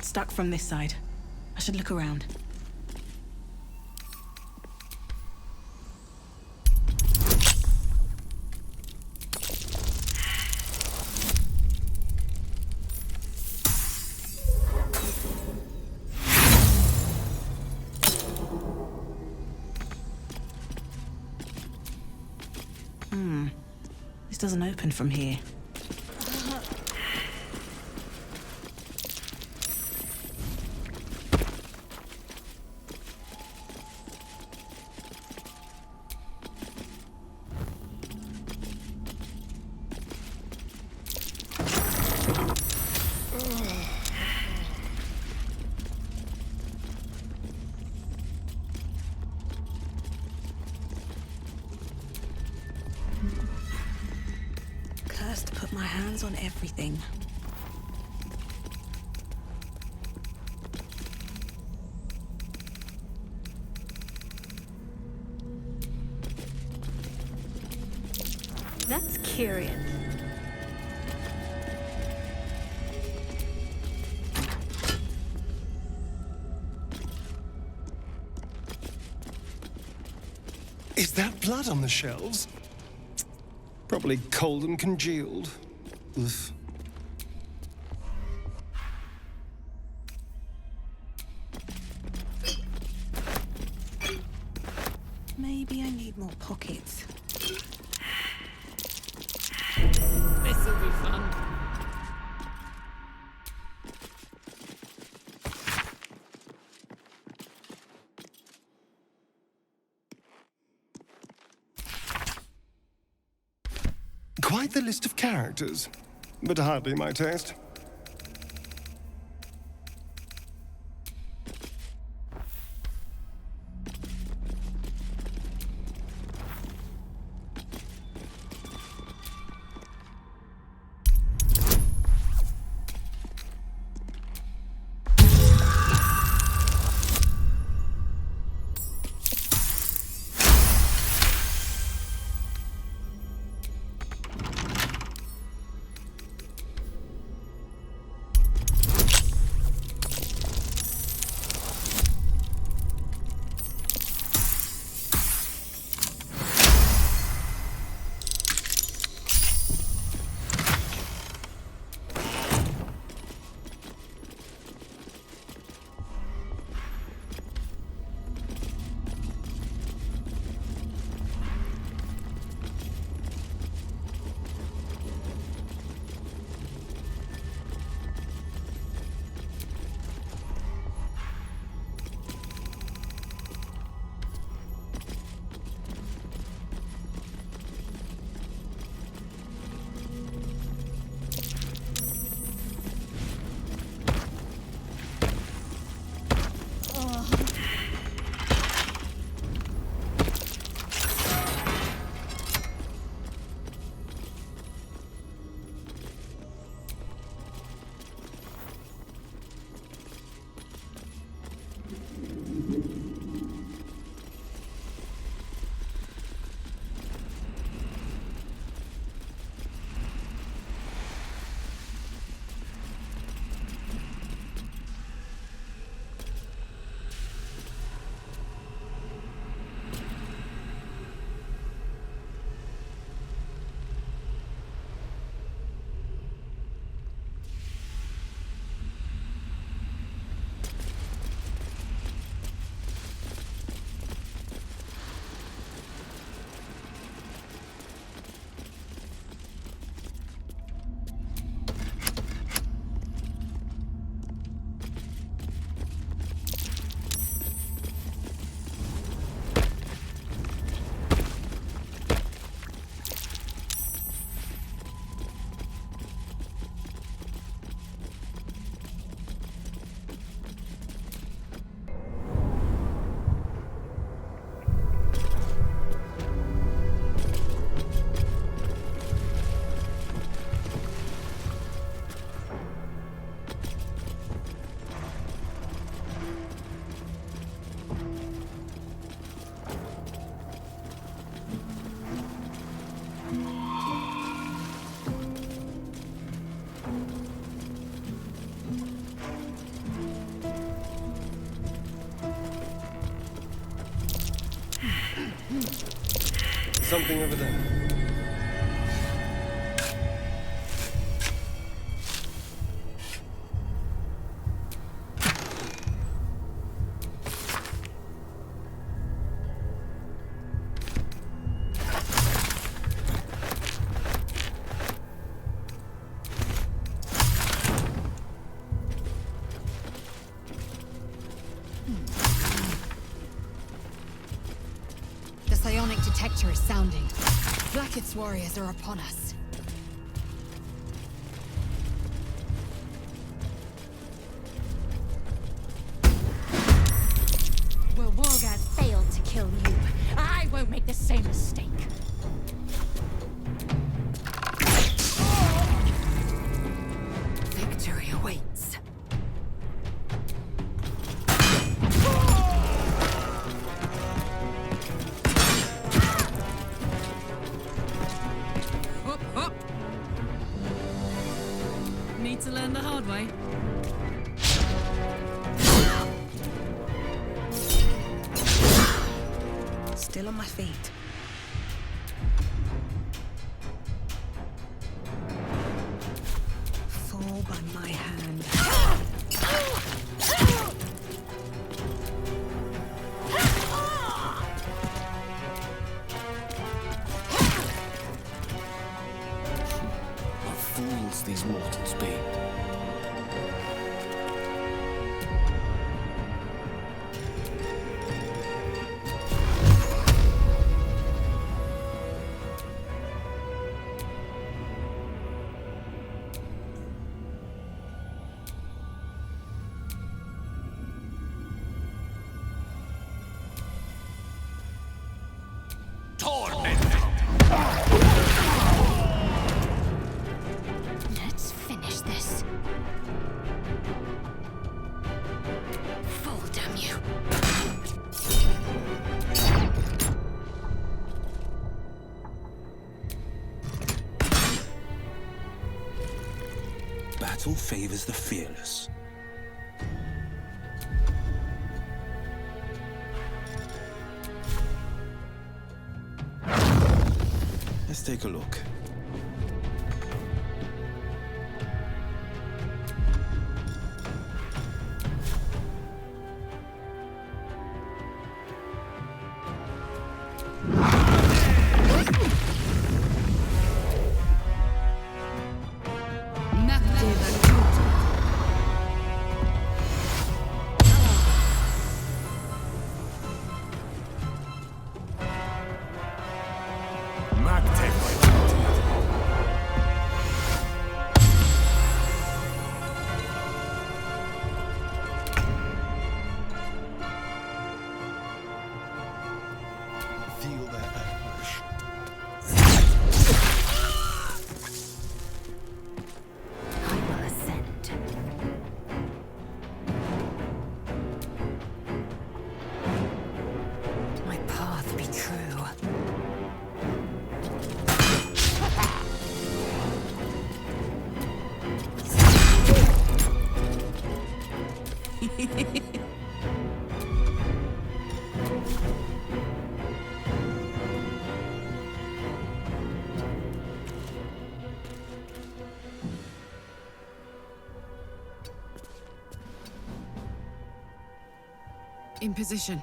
Stuck from this side. I should look around. This doesn't open from here. Cursed to put my hands on everything. That's curious. Is that blood on the shelves? Probably cold and congealed. Oof. Maybe I need more pockets. This'll be fun. Quite the list of characters, but hardly my taste. something over there. The psionic detector is sounding. Blackett's warriors are upon us. Well, Wargaz failed to kill you. I won't make the same mistake. Victory awaits. Need to learn the hard way. Still on my feet. Fall by my hand. What fools these mortals be. Let's finish this. Fall, damn you. Battle favors the fearless. Let's take a look. Feel their anguish. I will ascend. My path be true. In position.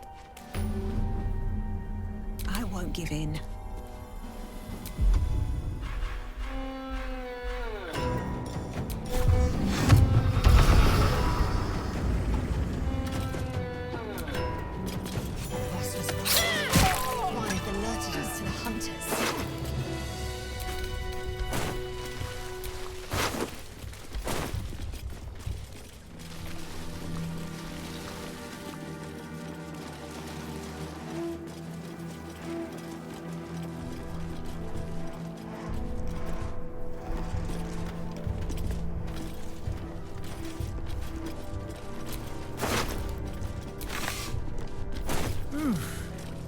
I won't give in. Boss was right. Why have alerted us to the hunters?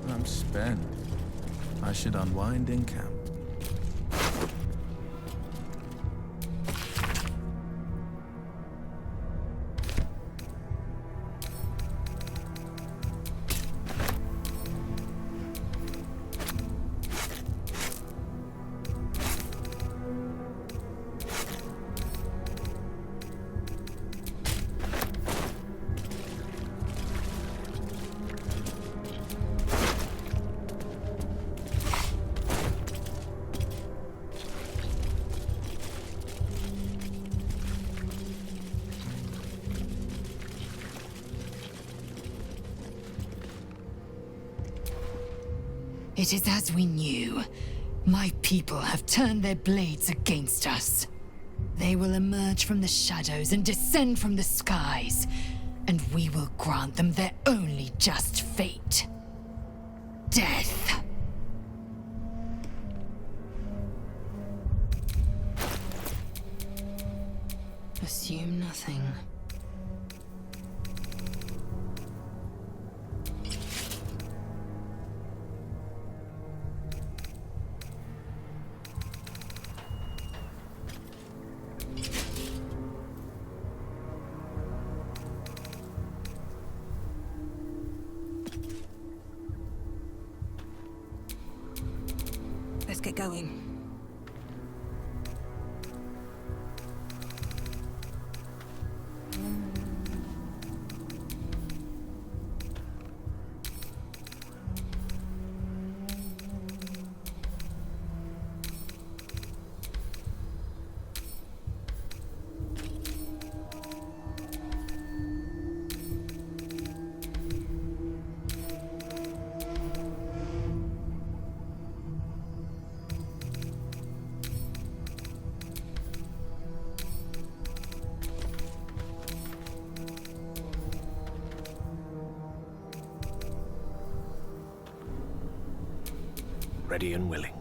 I'm spent. I should unwind in camp. It is as we knew. My people have turned their blades against us. They will emerge from the shadows and descend from the skies, and we will grant them their only just fate. Death. Assume nothing. Let's get going. Ready and willing.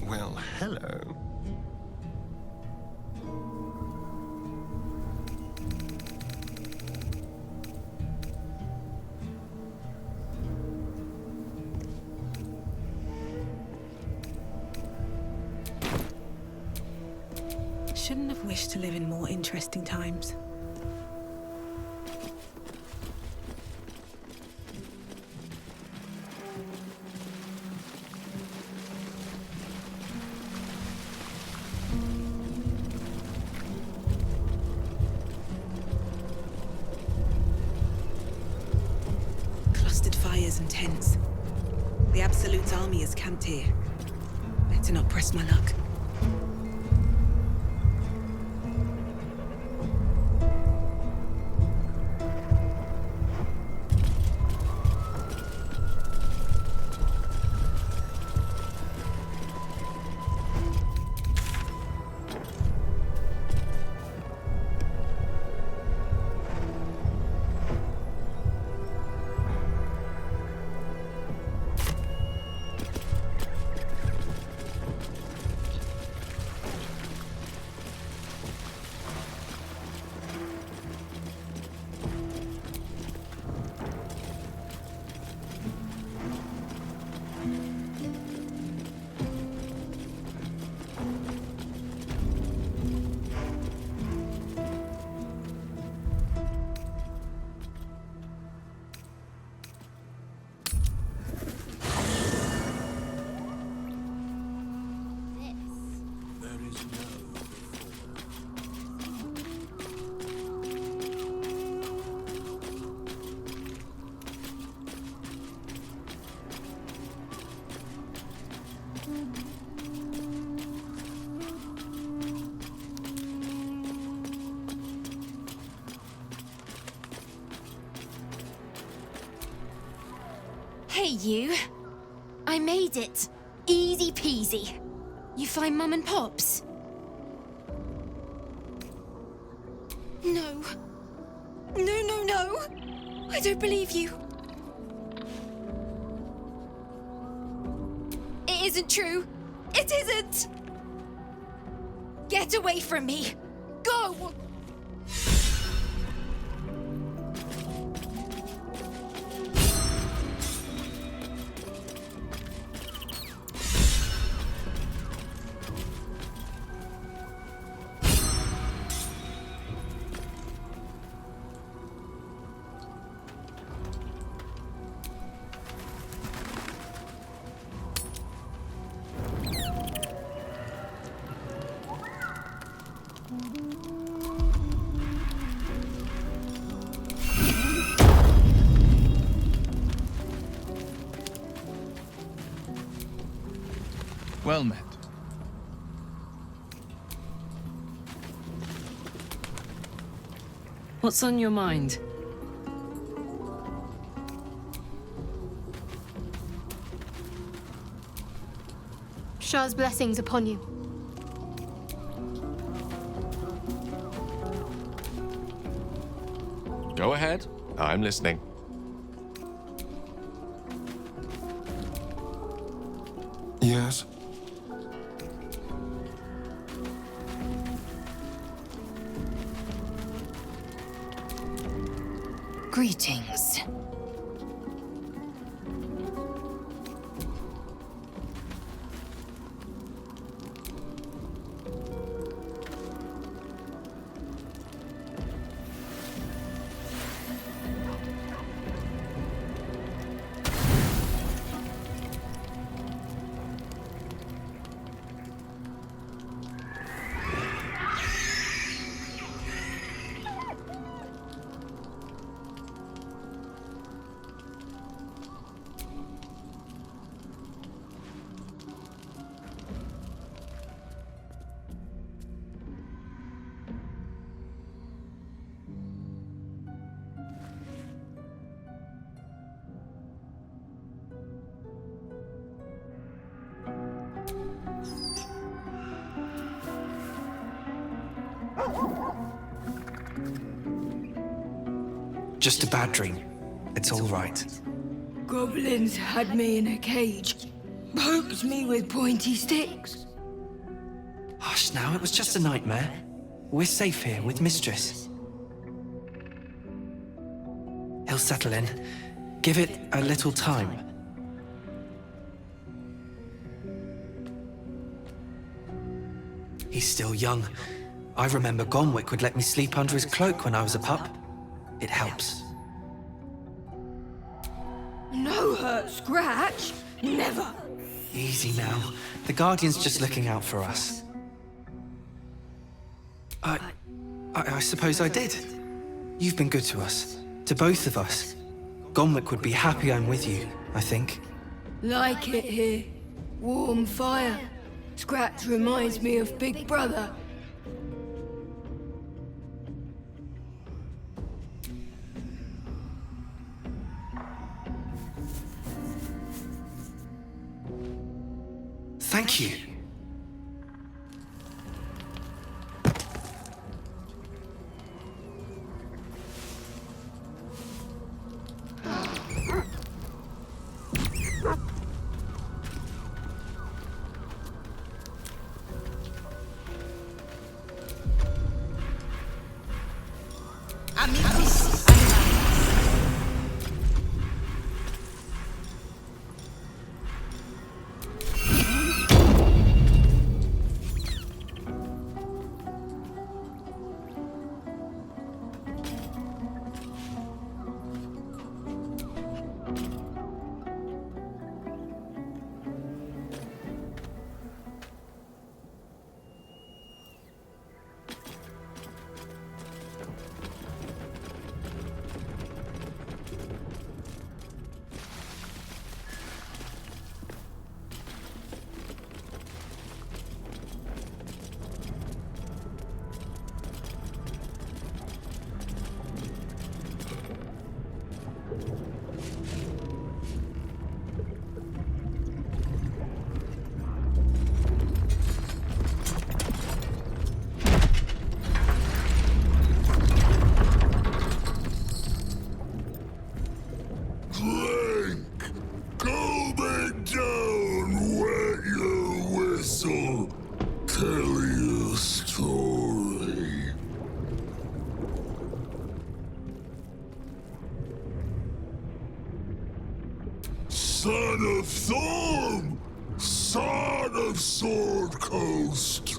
Well, hello. Shouldn't have wished to live in more interesting times. Clustered fires and tents. The Absolute's army is camped here. Better not press my luck. you. I made it. Easy peasy. You find Mum and Pops? No. No. I don't believe you. It isn't true. It isn't! Get away from me! Go! Well met. What's on your mind? Shah's blessings upon you. Go ahead. I'm listening. Yes? Greetings. Just a bad dream. It's all right. Goblins had me in a cage, poked me with pointy sticks. Hush now, it was just a nightmare. We're safe here with Mistress. He'll settle in. Give it a little time. He's still young. I remember Gonwick would let me sleep under his cloak when I was a pup. It helps. No hurt scratch, never. Easy now. The Guardian's just looking out for us. I suppose I did. You've been good to us. To both of us. Gonwick would be happy I'm with you, I think. Like it here. Warm fire. Scratch reminds me of Big Brother. Thank you. of Sword Coast.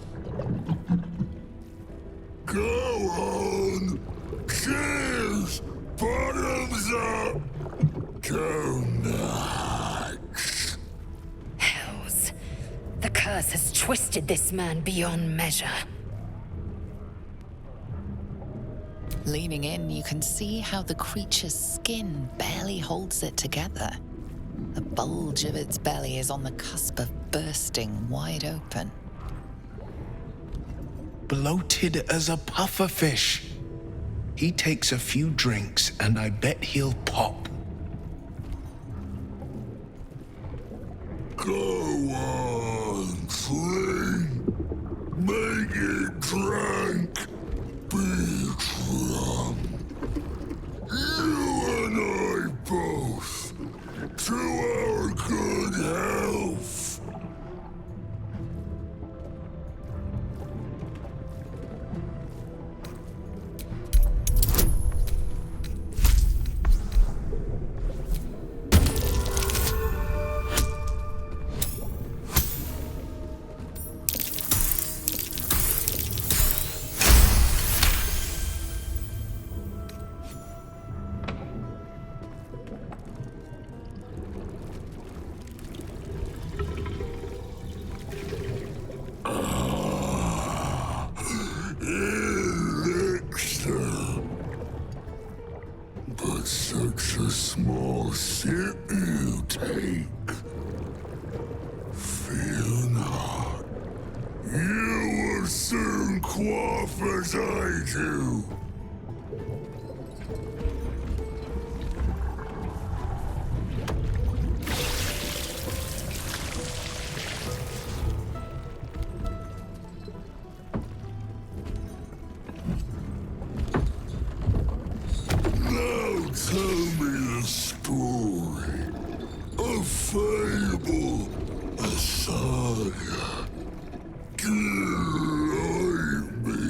Go on. Cheers. Bottoms up. Go nuts. Hells. The curse has twisted this man beyond measure. Leaning in, you can see how the creature's skin barely holds it together. The bulge of its belly is on the cusp of bursting wide open. Bloated as a pufferfish. He takes a few drinks and I bet he'll pop. Go on, drink. Make it drink. Be drunk. You and I both. To our good health. But such a small sip you take. Fear not. You will soon quaff as I do. Tell me the story. A fable, a saga. Delight me.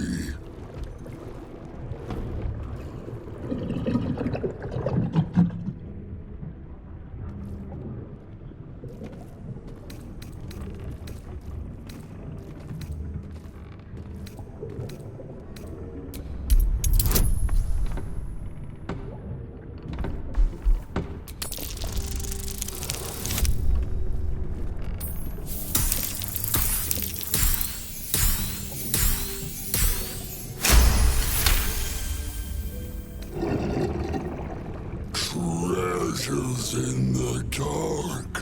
Treasures in the dark,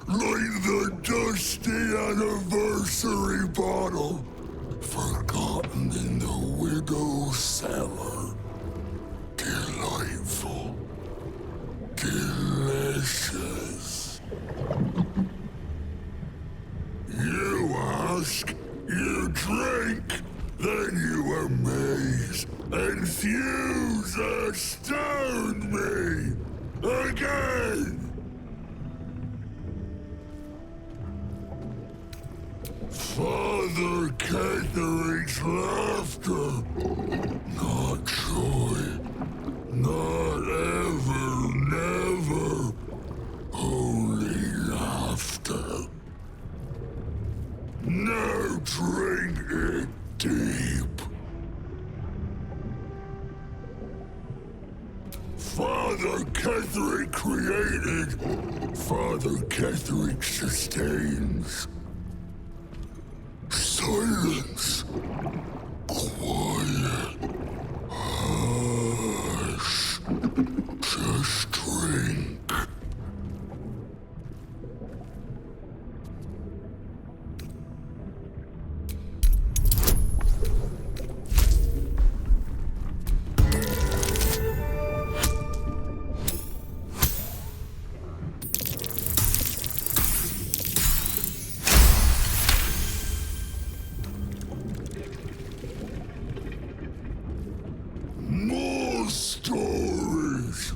like the dusty anniversary bottle, forgotten in the widow's cellar. Delightful, delicious. You ask, you drink, then you amaze, enthuse, astound me. Again! Father Ketheric's laughter. Not joy. Not ever, never. Only laughter. Now drink it deep. Father Ketheric created, Father Ketheric sustains. Silence. Quiet. Hush. Just drink. More stories.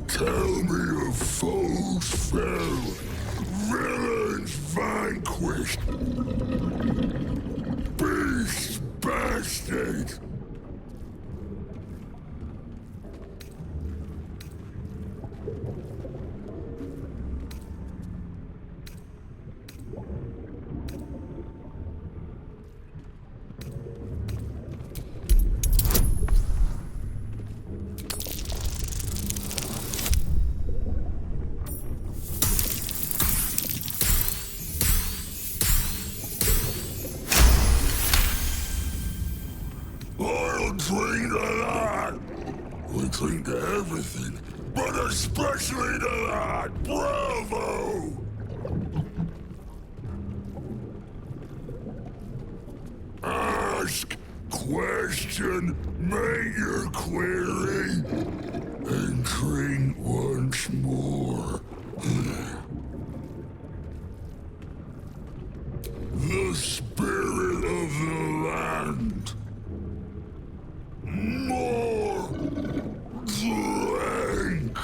Tell me of foes fell, villains vanquished, beasts bastards. drink to everything, but especially to that. Bravo! Ask, question, make your query, and drink once more. The spirit of the land. More drink.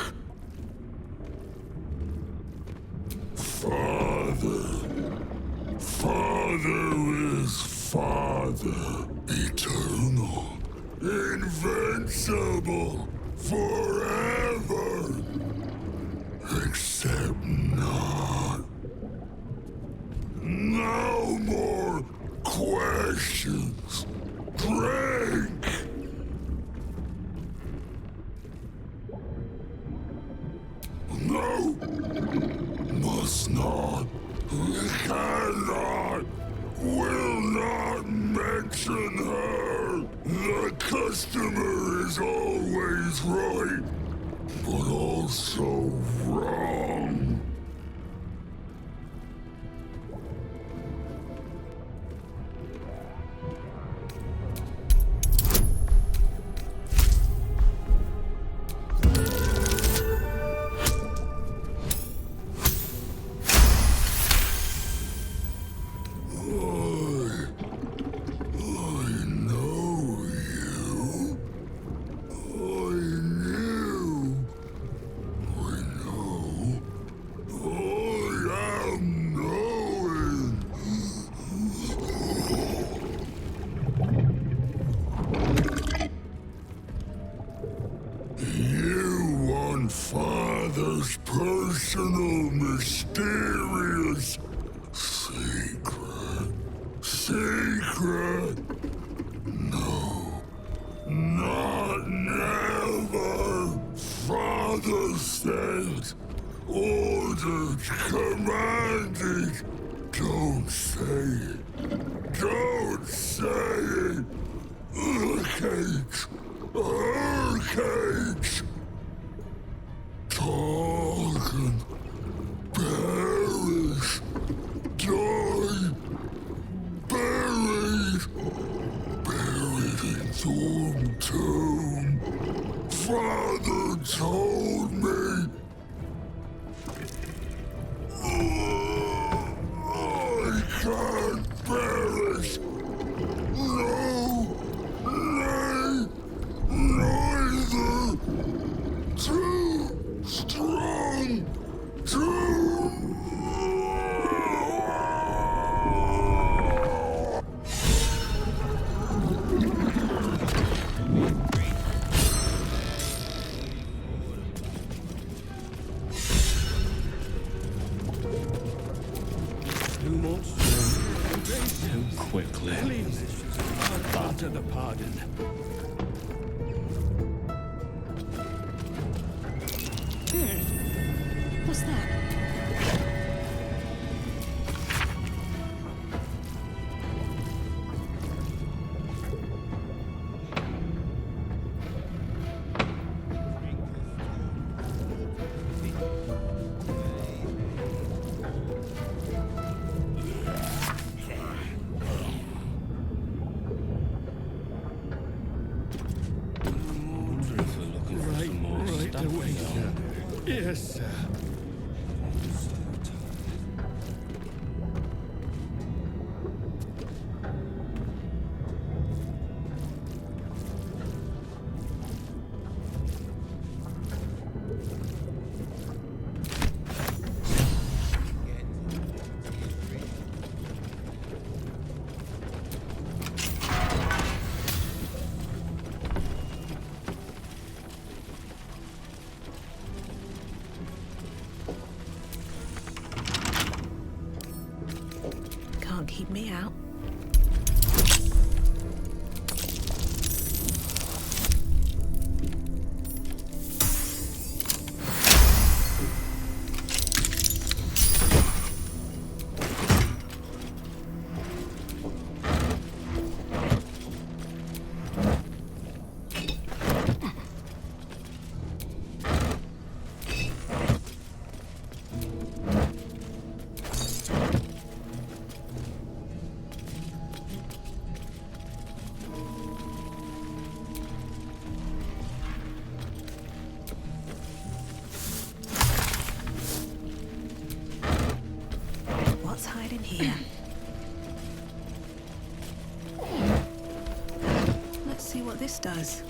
Father is Father. Eternal. Invincible. Forever. Except not. No more questions. Drink! No! Must not. Cannot. Will not mention her. The customer is always right, but also wrong. Father's personal, mysterious secret. Secret? No. Not never. Father said, ordered, commanded. Don't say it. Don't say it. The cage. Her cage. Talking, perish, die, buried in Thorn Tomb. Father told me. I can't perish. No, nay, neither. Too strong. Too quickly. Please, after the pardon. What's that? Right away. Yes, sir. Can't keep me out. in here? Let's see what this does.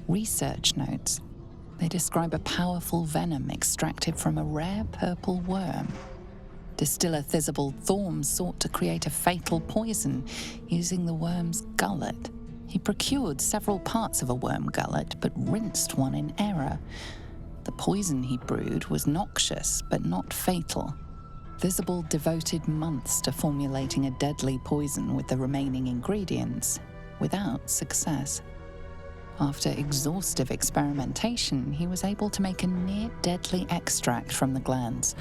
Research notes. They describe a powerful venom extracted from a rare purple worm. Distiller Thizabald Thorm sought to create a fatal poison using the worm's gullet. He procured several parts of a worm gullet, but rinsed one in error. The poison he brewed was noxious, but not fatal. Thizabald devoted months to formulating a deadly poison with the remaining ingredients, without success. After exhaustive experimentation, he was able to make a near-deadly extract from the glands.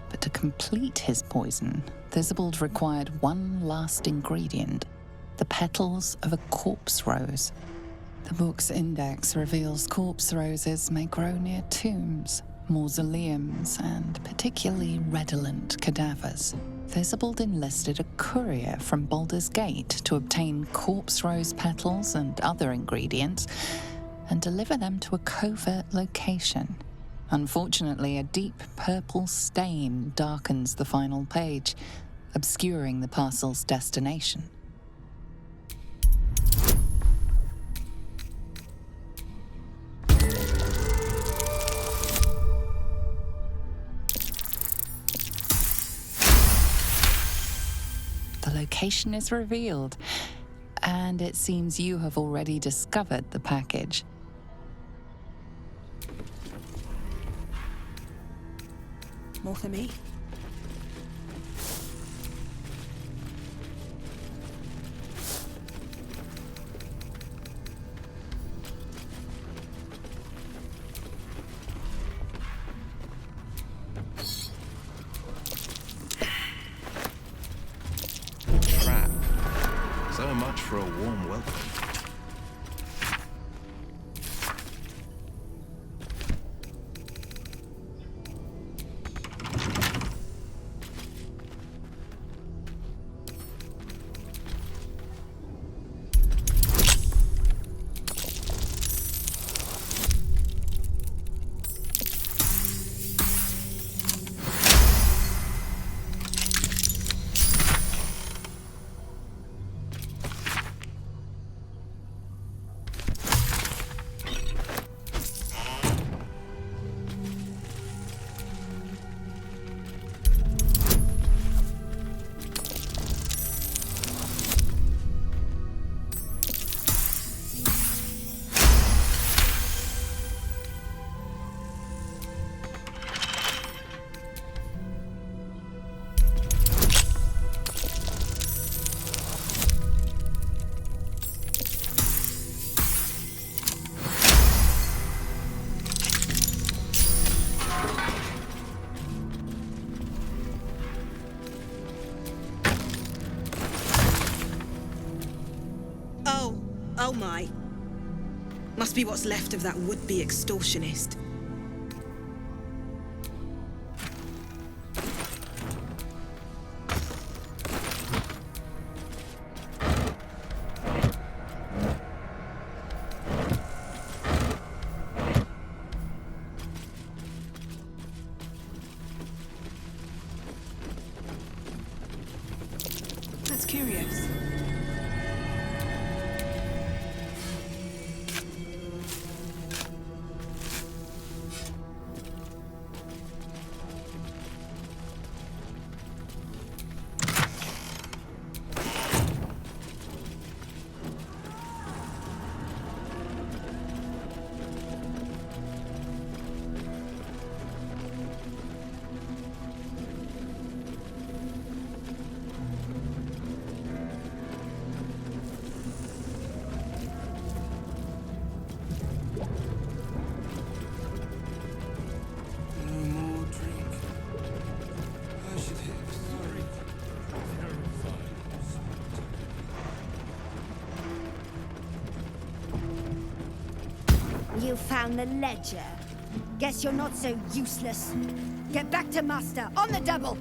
But to complete his poison, Thizabald required one last ingredient, the petals of a corpse rose. The book's index reveals corpse roses may grow near tombs, mausoleums, and particularly redolent cadavers. Thizabald enlisted a courier from Baldur's Gate to obtain corpse rose petals and other ingredients and deliver them to a covert location. Unfortunately, a deep purple stain darkens the final page, obscuring the parcel's destination. The location is revealed, and it seems you have already discovered the package. More for me. Trap. So much for a warm welcome. Oh my. Must be what's left of that would-be extortionist. That's curious. You found the ledger. Guess you're not so useless. Get back to Master, on the double!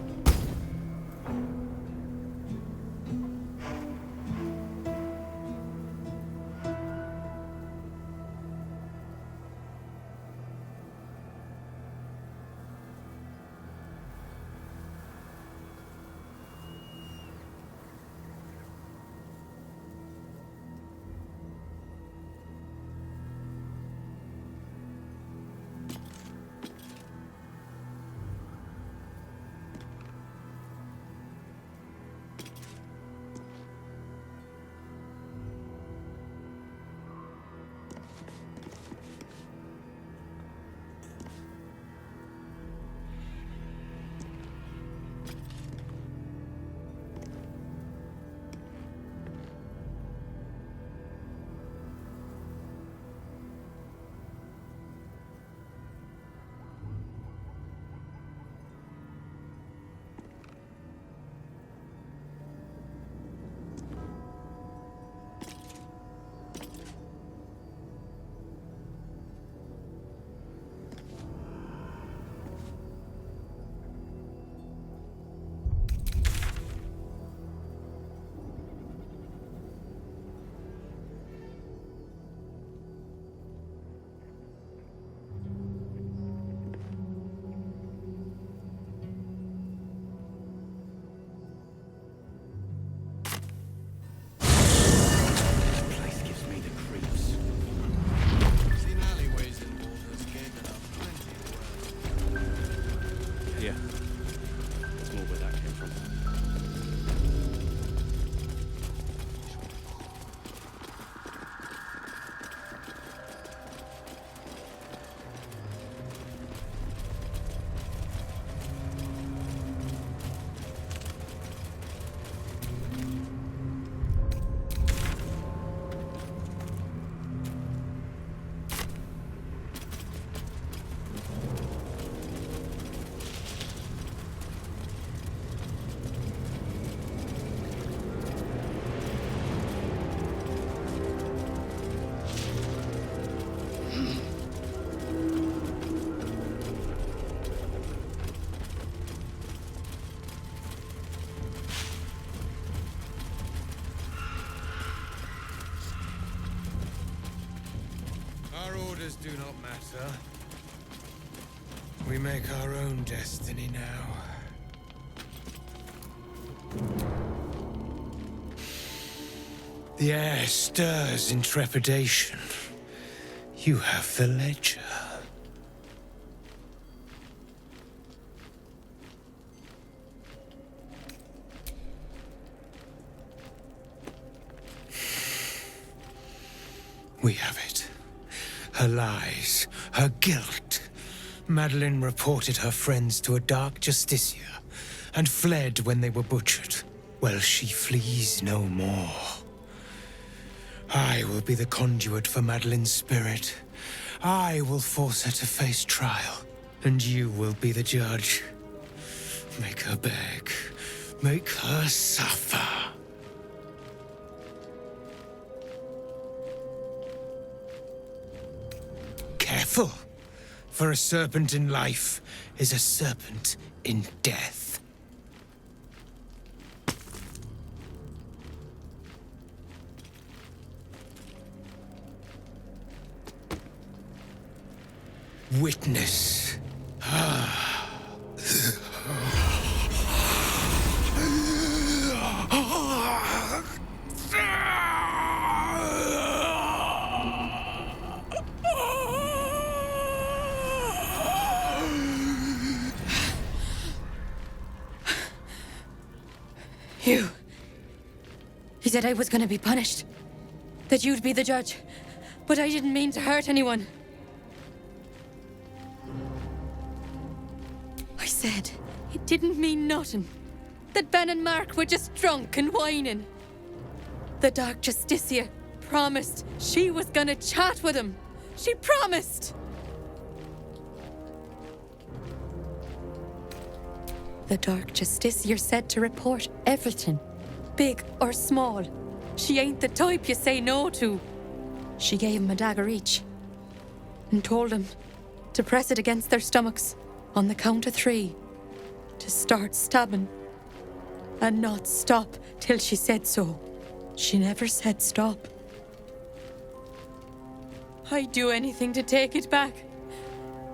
do not matter. We make our own destiny now. The air stirs in trepidation. You have the ledger. We have it. Her lies, her guilt. Madeline reported her friends to a dark justiciar and fled when they were butchered. Well, she flees no more. I will be the conduit for Madeline's spirit. I will force her to face trial, and you will be the judge. Make her beg. Make her suffer. Careful, for a serpent in life is a serpent in death. Witness. He said I was gonna be punished. That you'd be the judge. But I didn't mean to hurt anyone. I said it didn't mean nothing. That Ben and Mark were just drunk and whining. The Dark Justicia promised she was gonna chat with him. She promised! The Dark Justiciar said to report everything, big or small. She ain't the type you say no to. She gave him a dagger each and told him to press it against their stomachs on the count of 3 to start stabbing and not stop till she said so. She never said stop. I'd do anything to take it back.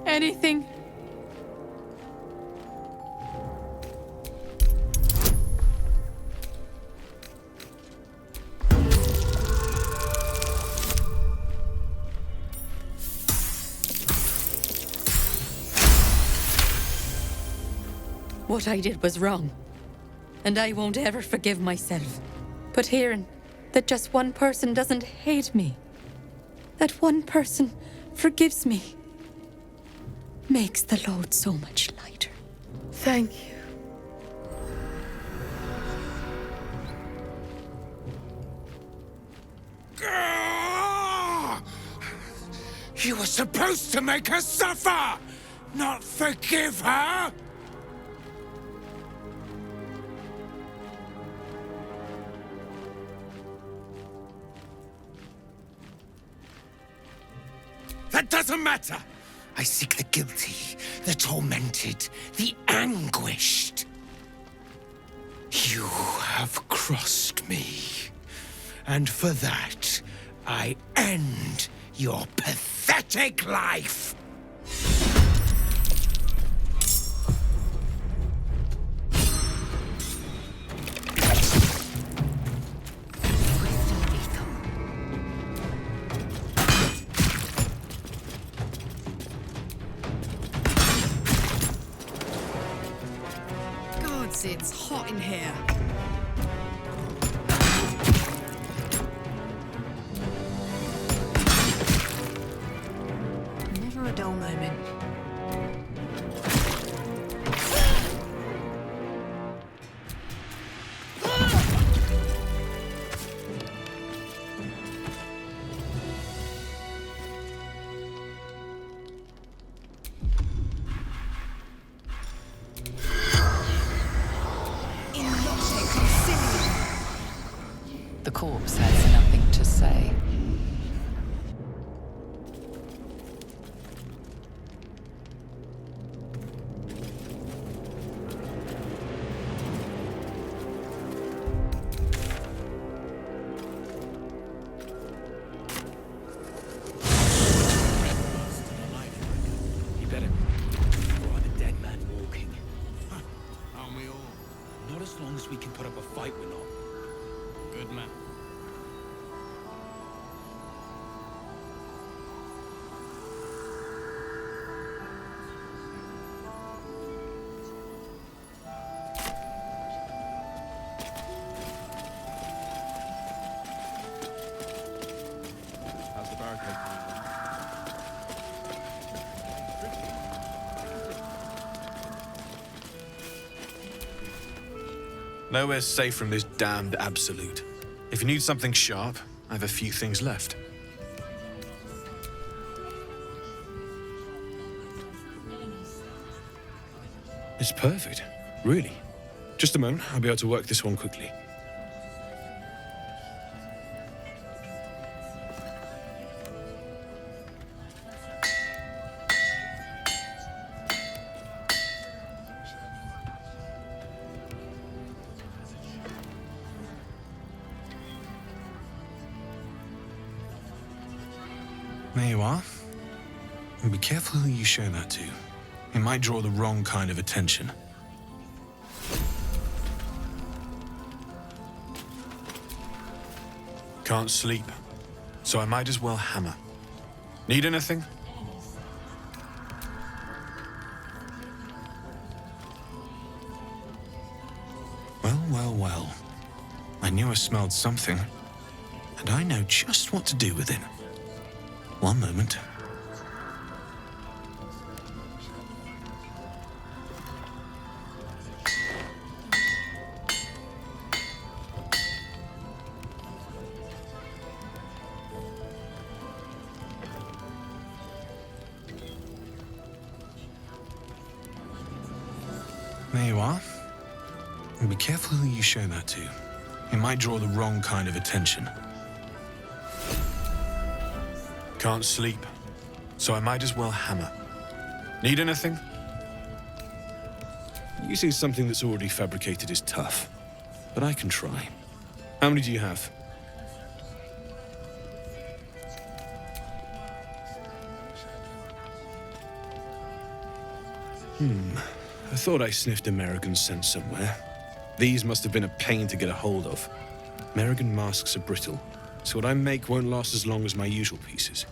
Anything. What I did was wrong, and I won't ever forgive myself. But hearing that just one person doesn't hate me, that one person forgives me, makes the load so much lighter. Thank you. You were supposed to make her suffer, not forgive her! That doesn't matter! I seek the guilty, the tormented, the anguished. You have crossed me. And for that, I end your pathetic life! It's hot in here. Never a dull moment. The corpse has nothing to say. Not as long as we can put up a fight, we're not. Good man. How's the barricade? Nowhere's safe from this damned absolute. If you need something sharp, I have a few things left. It's perfect. Really. Just a moment, I'll be able to work this one quickly. There you are. And be careful who you show that to. It might draw the wrong kind of attention. Can't sleep, so I might as well hammer. Need anything? Well, well, well. I knew I smelled something, and I know just what to do with it. One moment. There you are. And be careful who you show that to. It might draw the wrong kind of attention. Can't sleep, so I might as well hammer. Need anything? Using something that's already fabricated is tough, but I can try. How many do you have? I thought I sniffed American scent somewhere. These must have been a pain to get a hold of. American masks are brittle, so what I make won't last as long as my usual pieces.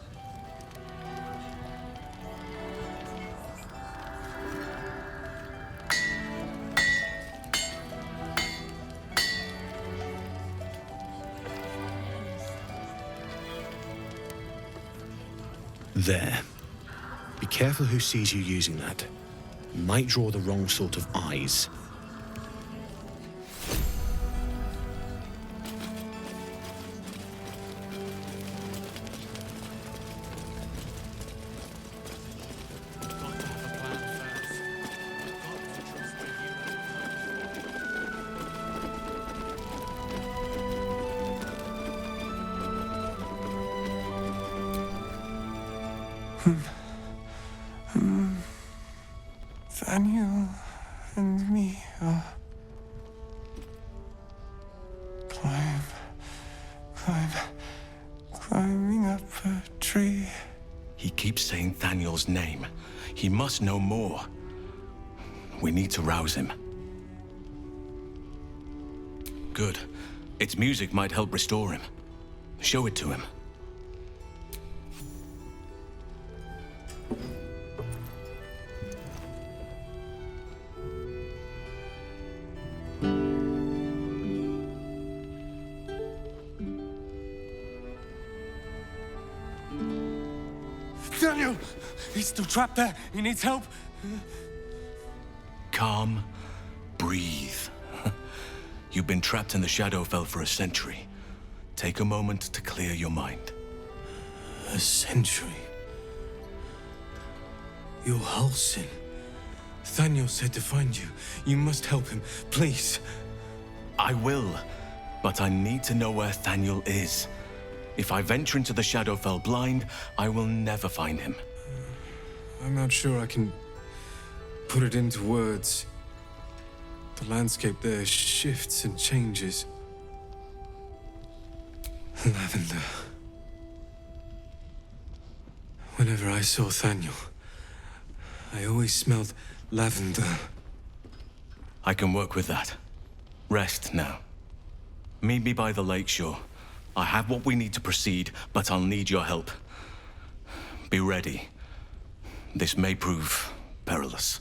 There. Be careful who sees you using that. Might draw the wrong sort of eyes. Daniel and me are climbing up a tree. He keeps saying Thaniel's name. He must know more. We need to rouse him. Good. Its music might help restore him. Show it to him. Daniel! He's still trapped there. He needs help. Calm. Breathe. You've been trapped in the Shadowfell for a century. Take a moment to clear your mind. A century? You're Halsin. Thaniel said to find you. You must help him, please. I will, but I need to know where Thaniel is. If I venture into the Shadowfell blind, I will never find him. I'm not sure I can put it into words. The landscape there shifts and changes. Lavender. Whenever I saw Thaniel, I always smelled lavender. I can work with that. Rest now. Meet me by the lakeshore. I have what we need to proceed, but I'll need your help. Be ready. This may prove perilous.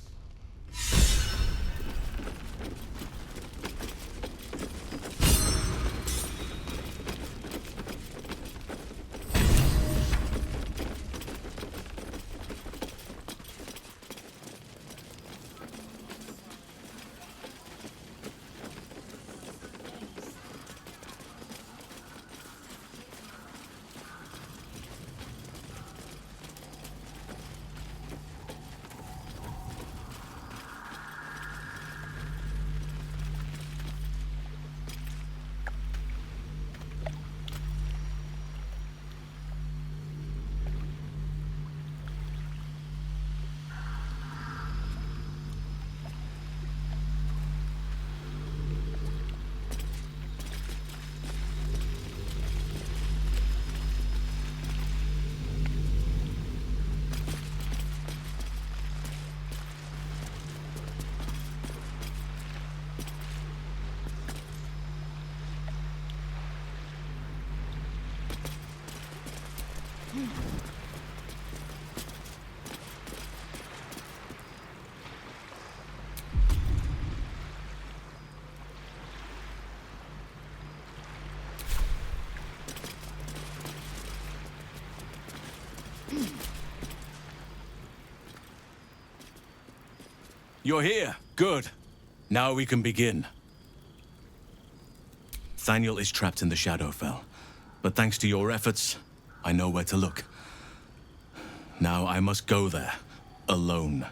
You're here. Good. Now we can begin. Thaniel is trapped in the Shadowfell, but thanks to your efforts, I know where to look. Now I must go there, alone.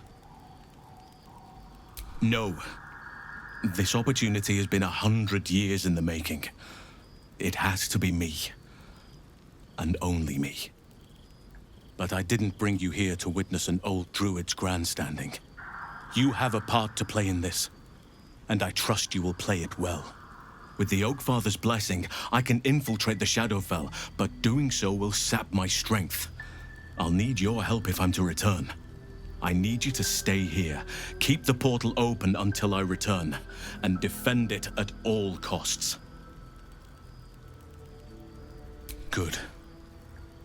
No. This opportunity has been 100 years in the making. It has to be me. And only me. But I didn't bring you here to witness an old druid's grandstanding. You have a part to play in this, and I trust you will play it well. With the Oakfather's blessing, I can infiltrate the Shadowfell, but doing so will sap my strength. I'll need your help if I'm to return. I need you to stay here, keep the portal open until I return, and defend it at all costs. Good.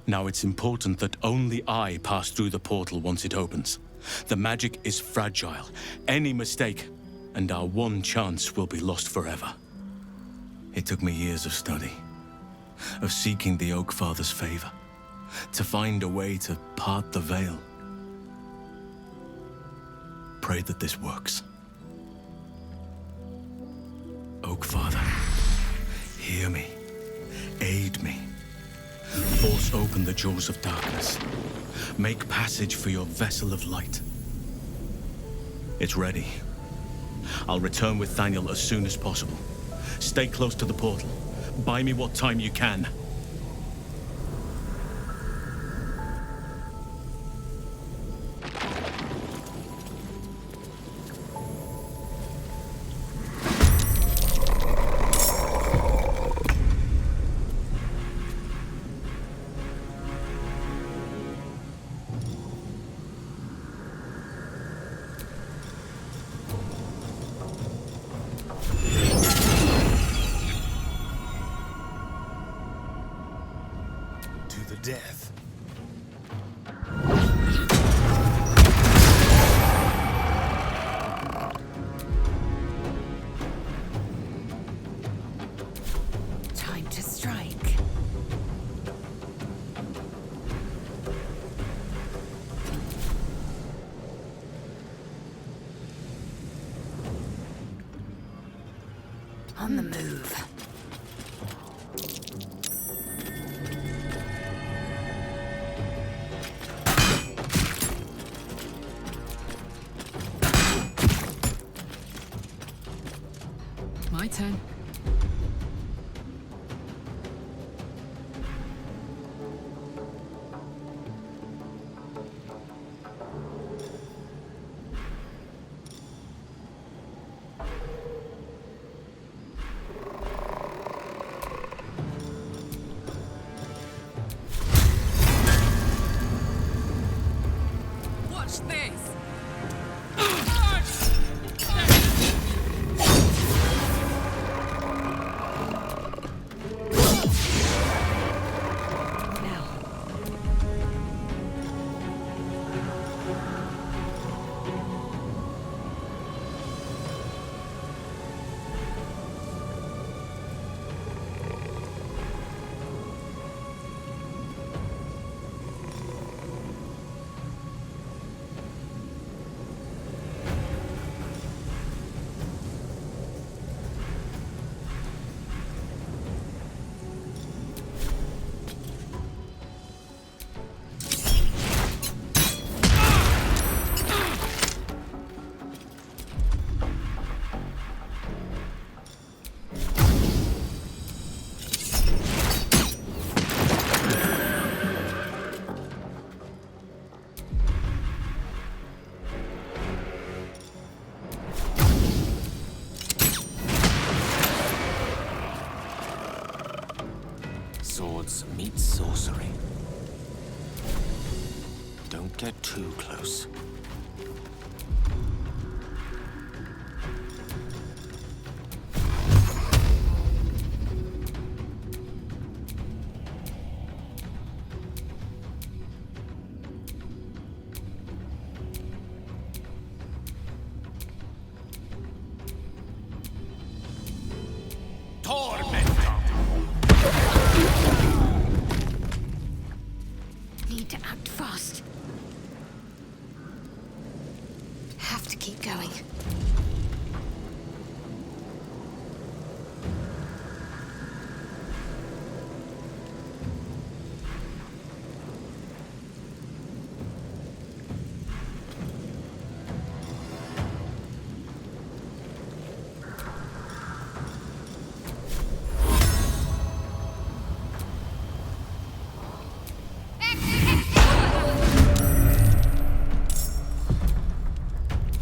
Now it's important that only I pass through the portal once it opens. The magic is fragile. Any mistake, and our one chance will be lost forever. It took me years of study, of seeking the Oakfather's favor, to find a way to part the veil. Pray that this works. Oakfather, hear me, aid me. Force open the jaws of darkness. Make passage for your vessel of light. It's ready. I'll return with Thaniel as soon as possible. Stay close to the portal. Buy me what time you can. Death. Time to strike. On the move. My turn. Watch this. Science meets sorcery. Don't get too close. Need to act fast. Have to keep going.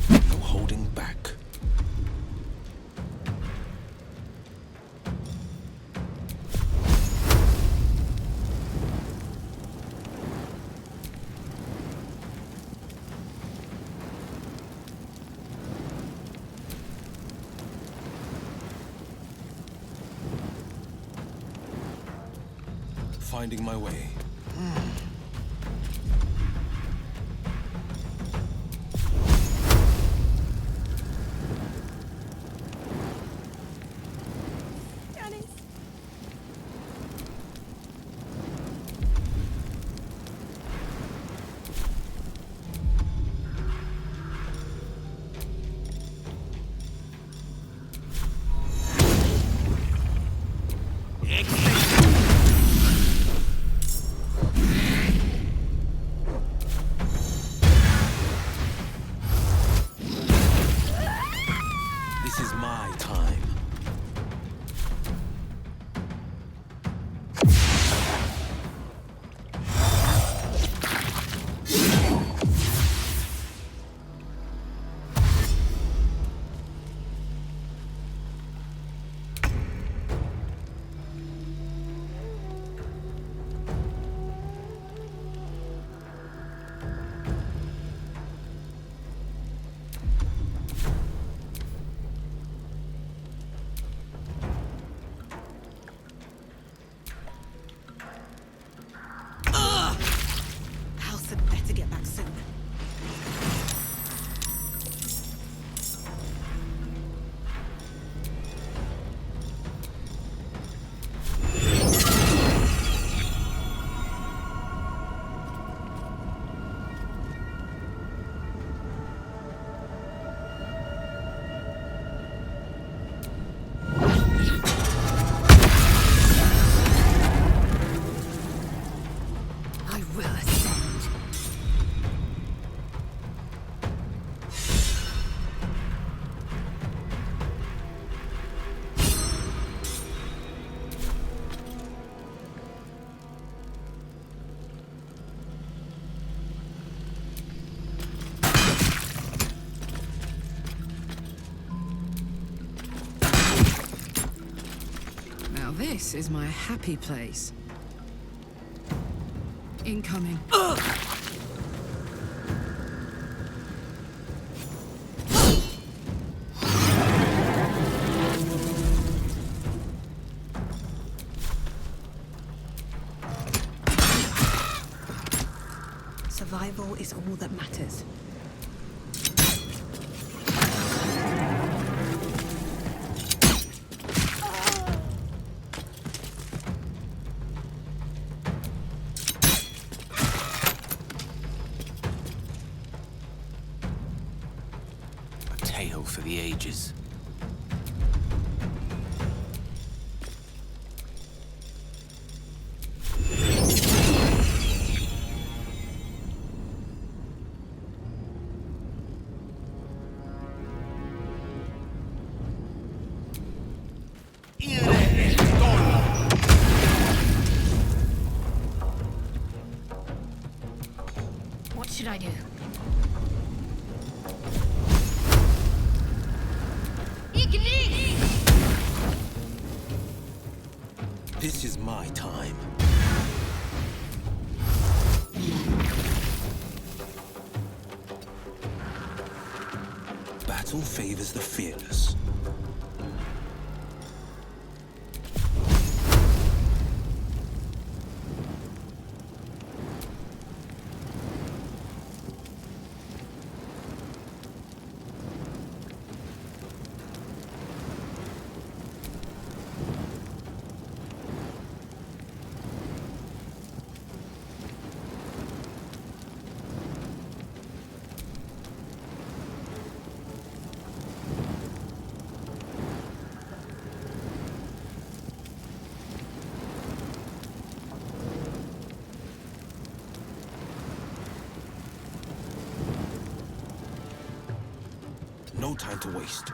No holding back. Finding my way. This is my time. Hal said better get back soon. I will ascend. Now this is my happy place. Incoming. Survival is all that matters. A tale for the ages. What should I do? This is my time. Battle favors the fearless. No time to waste.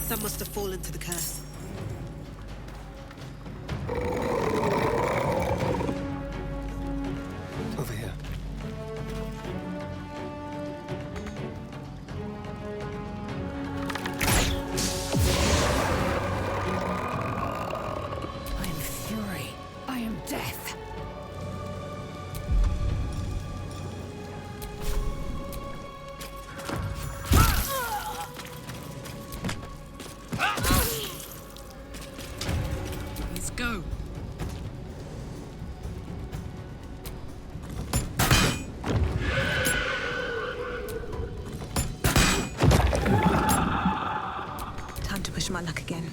Some must have fallen to the curse. Over here. I am fury. I am death. Let's go. Time to push my luck again.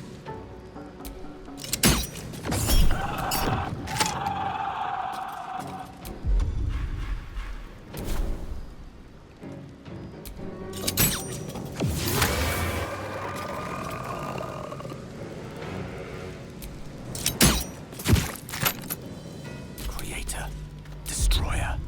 Creator. Destroyer.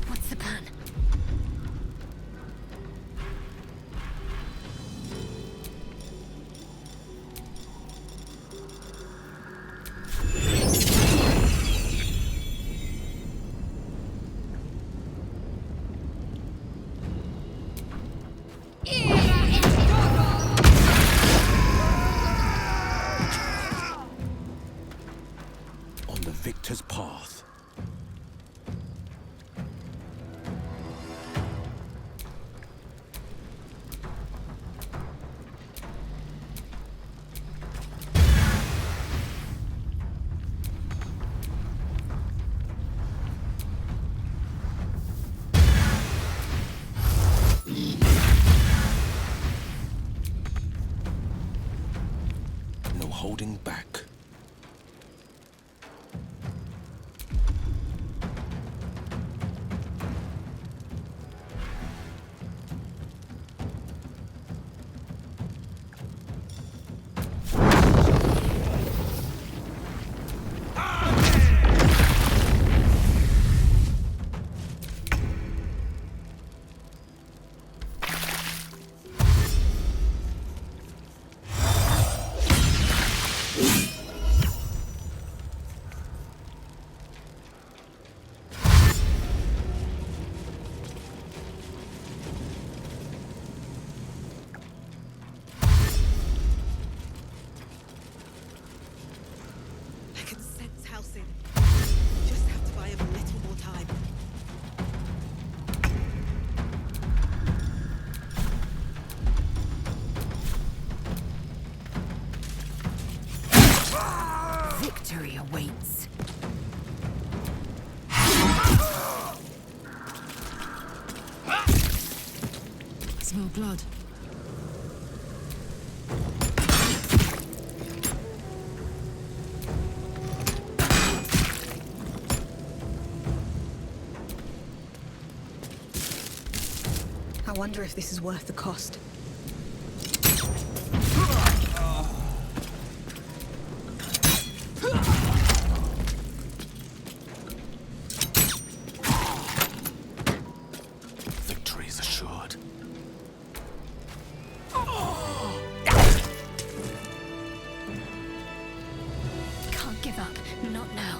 What's the plan? On the victor's path. No holding back. awaits. Smell blood. I wonder if this is worth the cost. Victory is assured. Can't give up. Not now.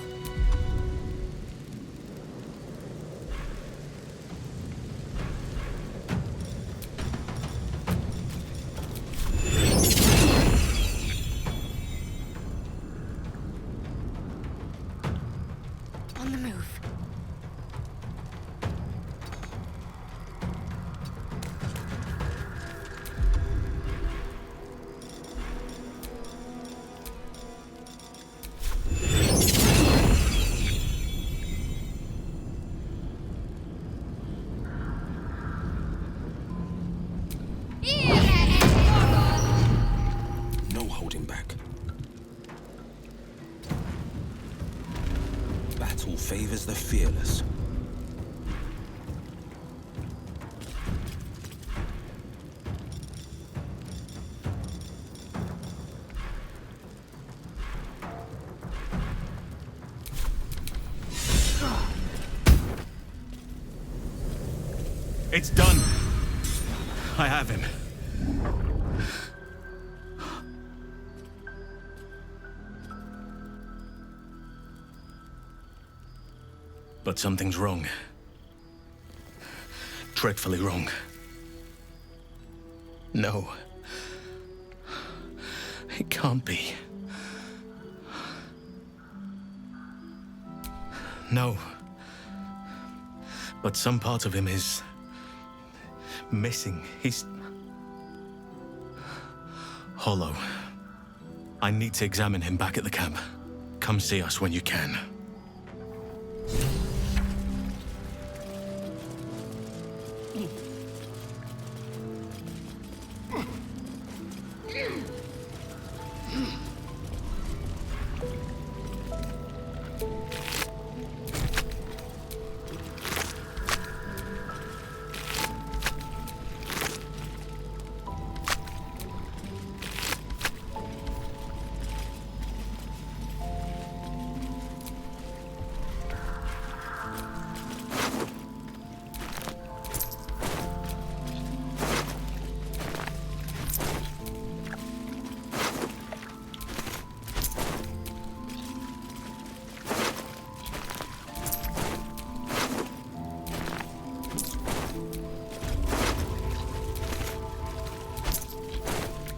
On the move. No holding back. Battle favors the fearless. It's done. I have him. But something's wrong. Dreadfully wrong. No. It can't be. No. But some part of him is missing. He's hollow. I need to examine him back at the camp. Come see us when you can.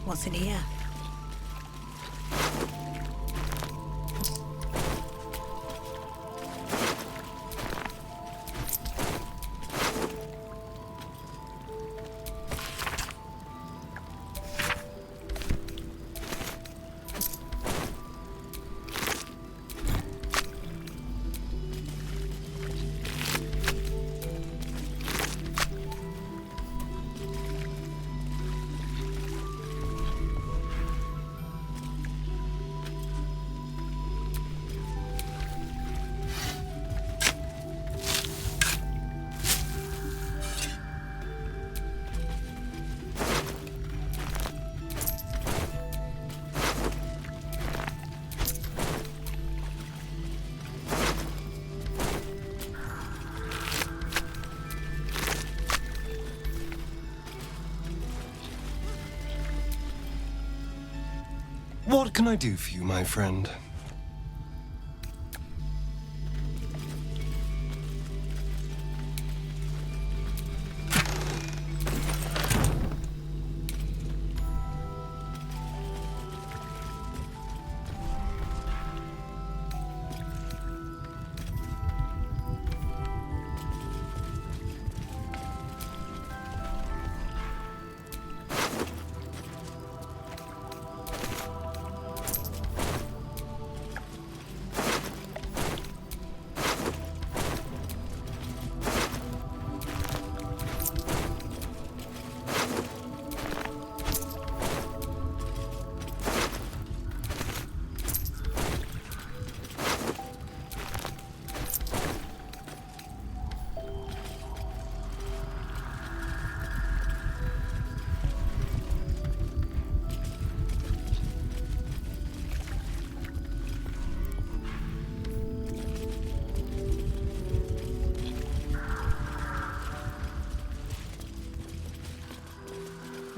What's in here? What can I do for you, my friend?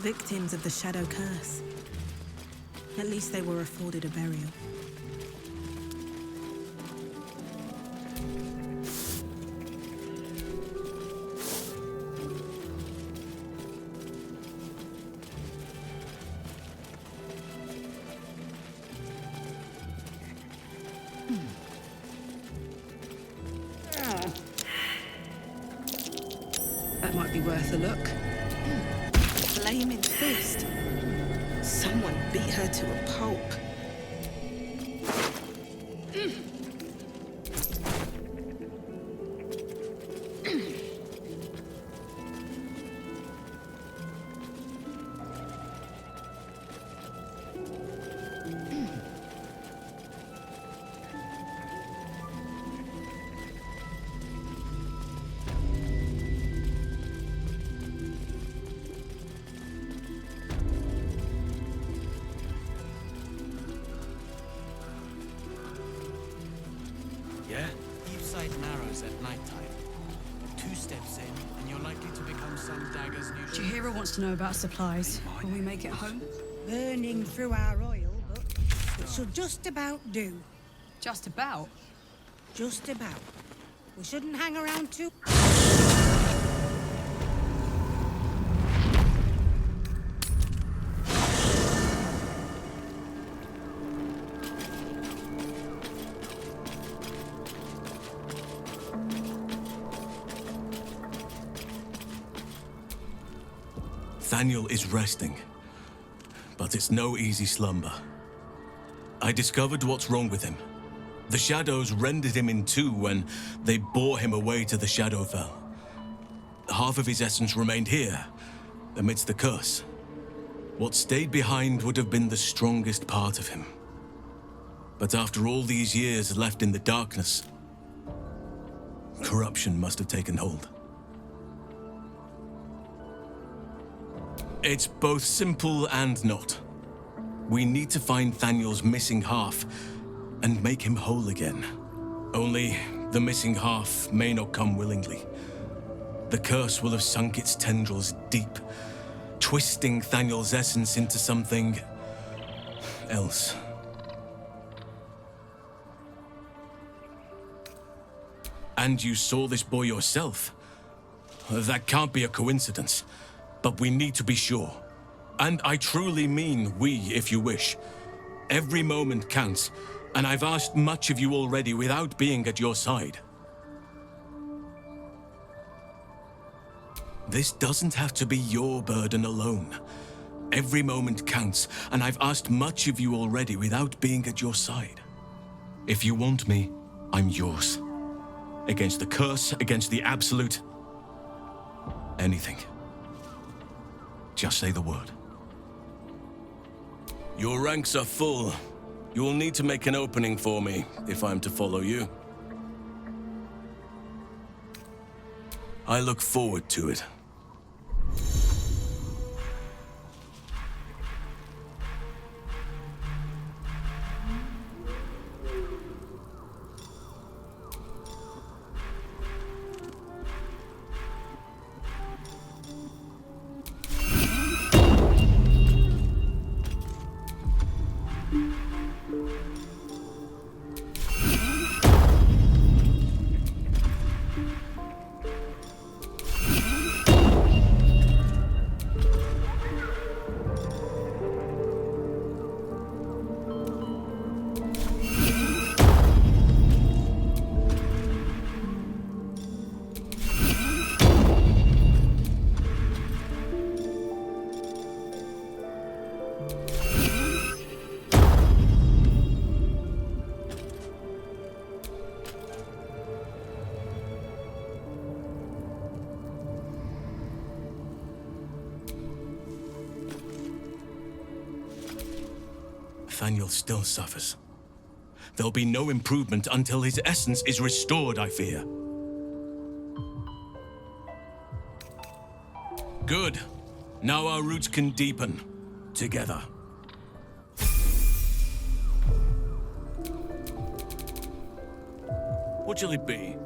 victims of the Shadow Curse. At least they were afforded a burial. That might be worth a look. Flaming fist. Someone beat her to a pulp. Yeah? Each side narrows at nighttime. 2 steps in, and you're likely to become some dagger's new... Chihiro wants to know about supplies. Will we make it home? Burning through our oil, but it should just about do. Just about? Just about. We shouldn't hang around too... Thaniel is resting, but it's no easy slumber. I discovered what's wrong with him. The shadows rendered him in two when they bore him away to the Shadowfell. Half of his essence remained here, amidst the curse. What stayed behind would have been the strongest part of him. But after all these years left in the darkness, corruption must have taken hold. It's both simple and not. We need to find Thaniel's missing half and make him whole again. Only the missing half may not come willingly. The curse will have sunk its tendrils deep, twisting Thaniel's essence into something else. And you saw this boy yourself. That can't be a coincidence. But we need to be sure. And I truly mean we, if you wish. Every moment counts, and I've asked much of you already without being at your side. This doesn't have to be your burden alone. Every moment counts, and I've asked much of you already without being at your side. If you want me, I'm yours. Against the curse, against the absolute, anything. Just say the word. Your ranks are full. You will need to make an opening for me if I'm to follow you. I look forward to it. Thaniel still suffers. There'll be no improvement until his essence is restored, I fear. Good. Now our roots can deepen. Together. What shall it be?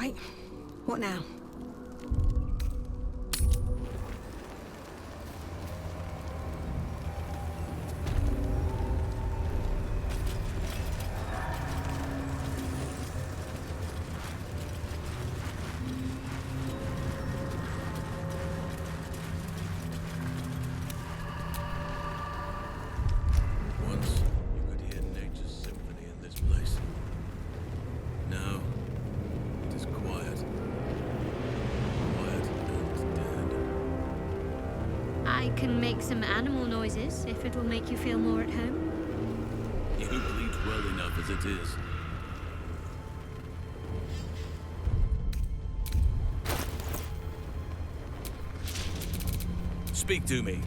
Right. What now? Once, you could hear nature's symphony in this place. Now, it is quiet. Quiet and dead. I can make some animal noises if it will make you feel more at home. You bleed well enough as it is. Speak to me.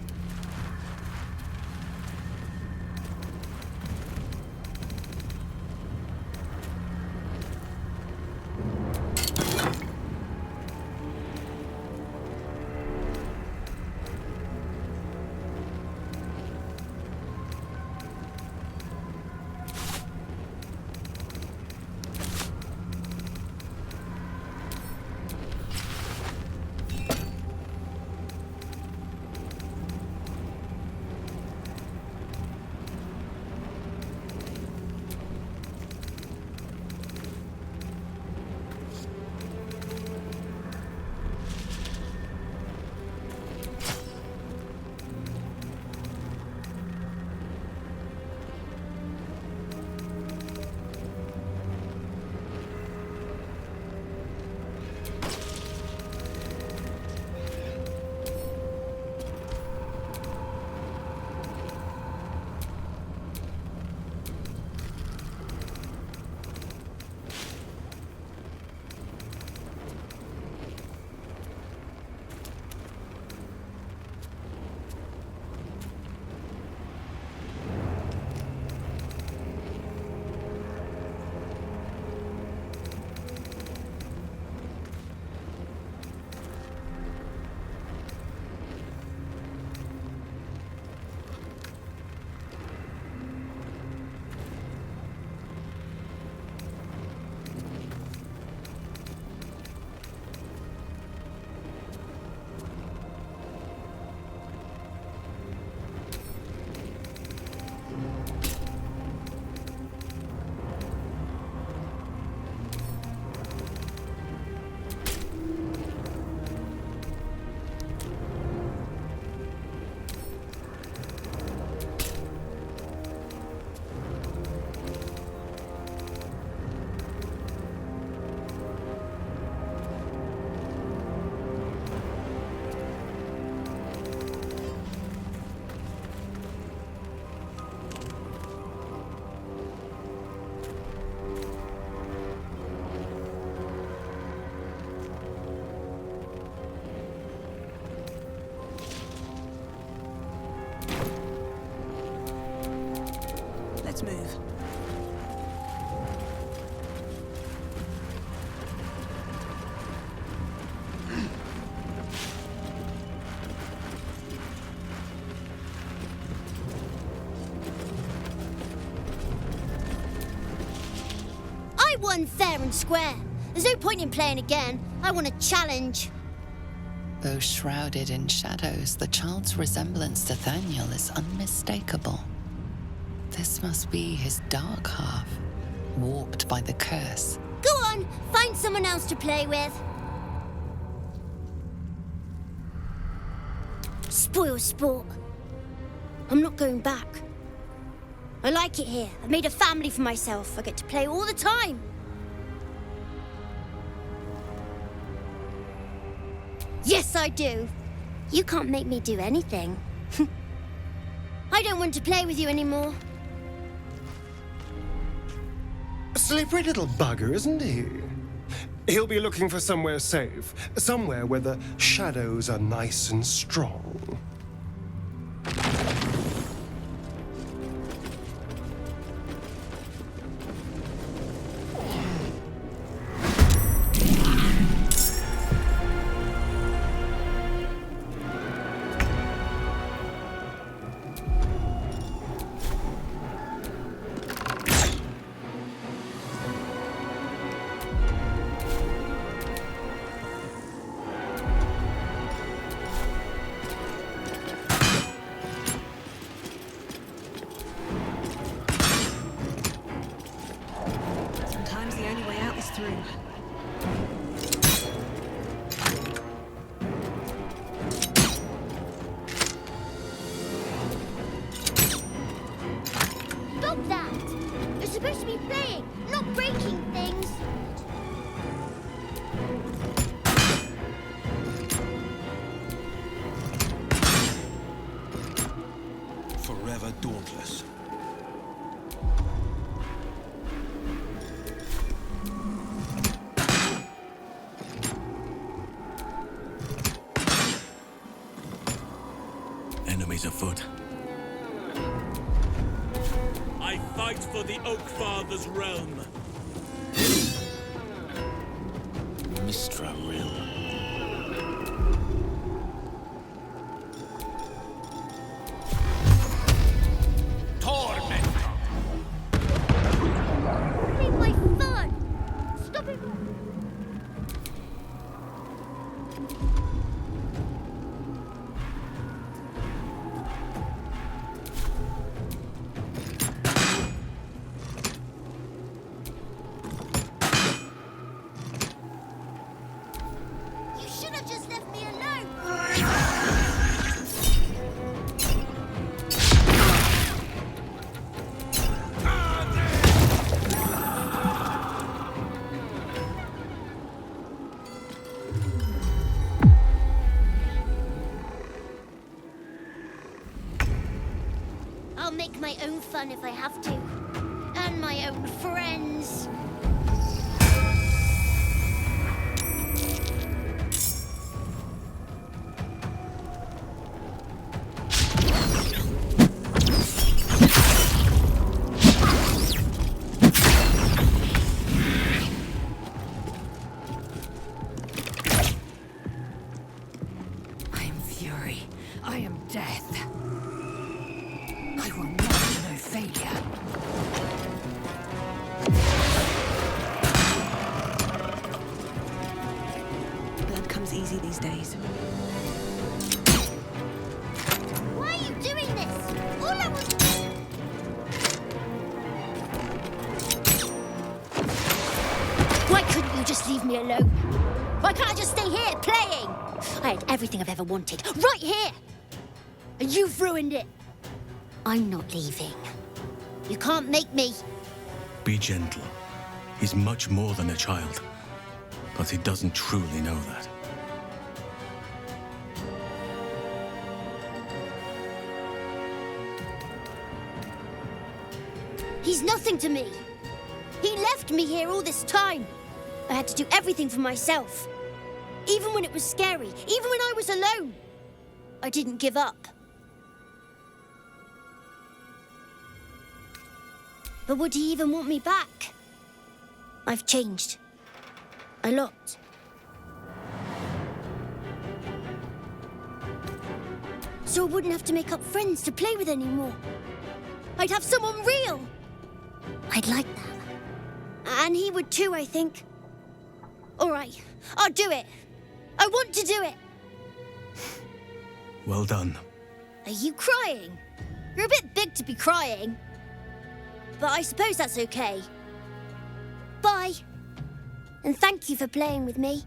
Let's move. I won fair and square. There's no point in playing again. I want a challenge. Though shrouded in shadows, the child's resemblance to Thaniel is unmistakable. This must be his dark half, warped by the curse. Go on, find someone else to play with. Spoil sport. I'm not going back. I like it here. I've made a family for myself. I get to play all the time. Yes, I do. You can't make me do anything. I don't want to play with you anymore. A slippery little bugger, isn't he? He'll be looking for somewhere safe, somewhere where the shadows are nice and strong. Stop that! You're supposed to be playing, not breaking things. Forever dauntless. Enemies afoot. I fight for the Oak Father's realm. Mistra realm. Leave my fun! Stop it! You should have just left me alone! I'll make my own fun if I have to. And my own friends. I am fury. I am death. I will not know failure. Blood comes easy these days. Why are you doing this? All I was... Why couldn't you just leave me alone? Why can't I just stay here playing? I had everything I've ever wanted, right here! And you've ruined it. I'm not leaving. You can't make me. Be gentle. He's much more than a child. But he doesn't truly know that. He's nothing to me. He left me here all this time. I had to do everything for myself. Even when it was scary, even when I was alone. I didn't give up. But would he even want me back? I've changed. A lot. So I wouldn't have to make up friends to play with anymore. I'd have someone real. I'd like that. And he would too, I think. All right, I'll do it. I want to do it. Well done. Are you crying? You're a bit big to be crying. But I suppose that's okay. Bye. And thank you for playing with me.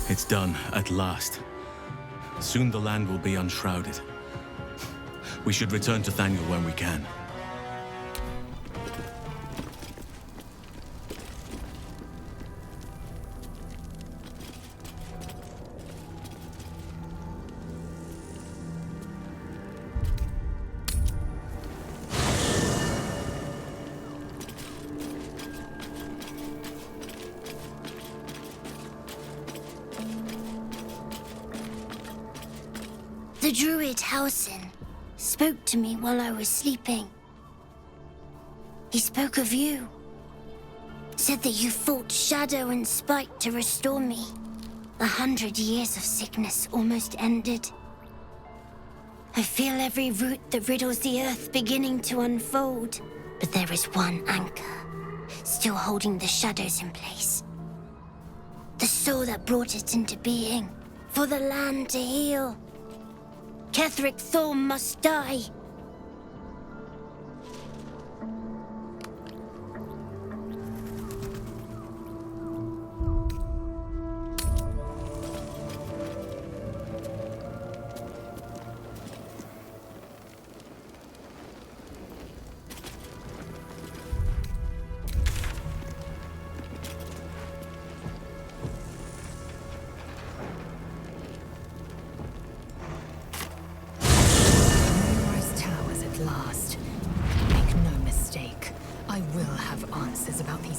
It's done, at last. Soon the land will be unshrouded. We should return to Thaniel when we can. The druid Halsin spoke to me while I was sleeping. He spoke of you. Said that you fought shadow and spite to restore me. 100 years of sickness almost ended. I feel every root that riddles the earth beginning to unfold. But there is one anchor, still holding the shadows in place. The soul that brought it into being, for the land to heal. Ketheric Thorm must die.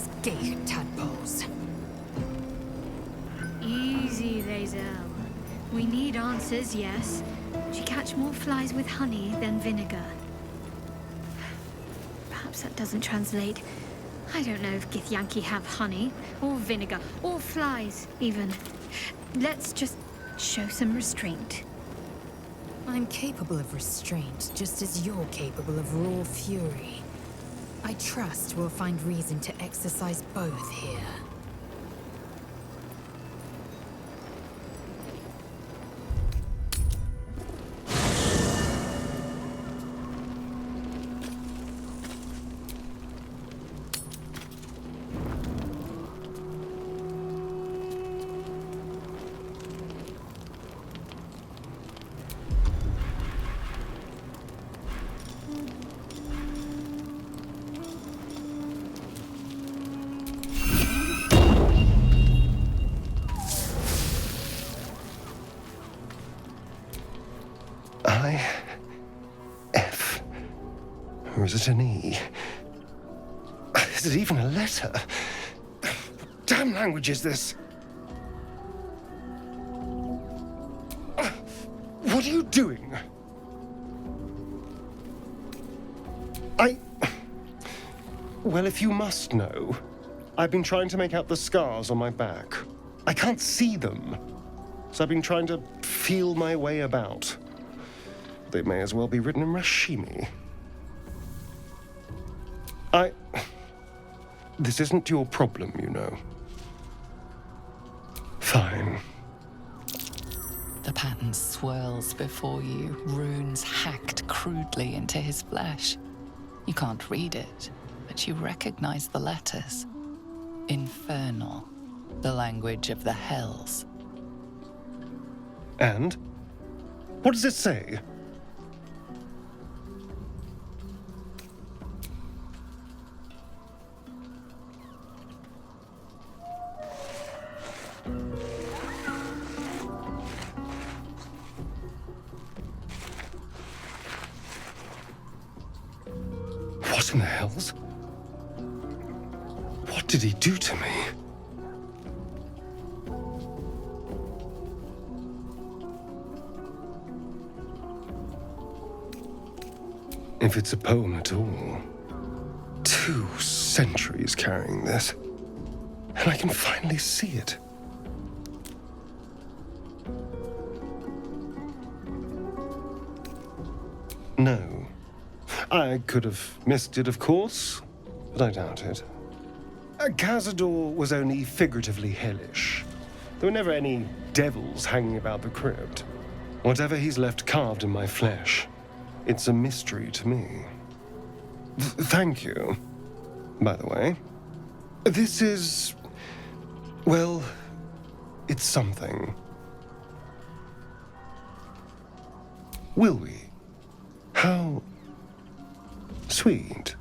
Skate tadpoles. Easy, Lae'zel. We need answers, yes. But you catch more flies with honey than vinegar. Perhaps that doesn't translate. I don't know if Githyanki have honey, or vinegar, or flies, even. Let's just show some restraint. I'm capable of restraint, just as you're capable of raw fury. I trust we'll find reason to exercise both here. Or is it an E? Is it even a letter? What damn language is this? What are you doing? Well, if you must know, I've been trying to make out the scars on my back. I can't see them, so I've been trying to feel my way about. They may as well be written in Rashimi. This isn't your problem, you know. Fine. The pattern swirls before you, runes hacked crudely into his flesh. You can't read it, but you recognize the letters. Infernal, the language of the Hells. And? What does it say? What in the hells? What did he do to me? If it's a poem at all, 2 centuries carrying this, and I can finally see it. No. I could have missed it, of course, but I doubt it. Cazador was only figuratively hellish. There were never any devils hanging about the crypt. Whatever he's left carved in my flesh, it's a mystery to me. Thank you, by the way. This is... well, it's something. Will we? How... sweet.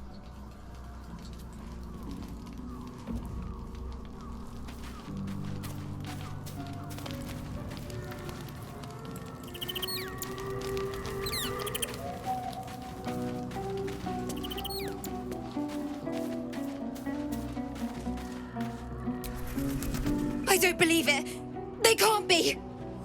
I don't believe it. They can't be.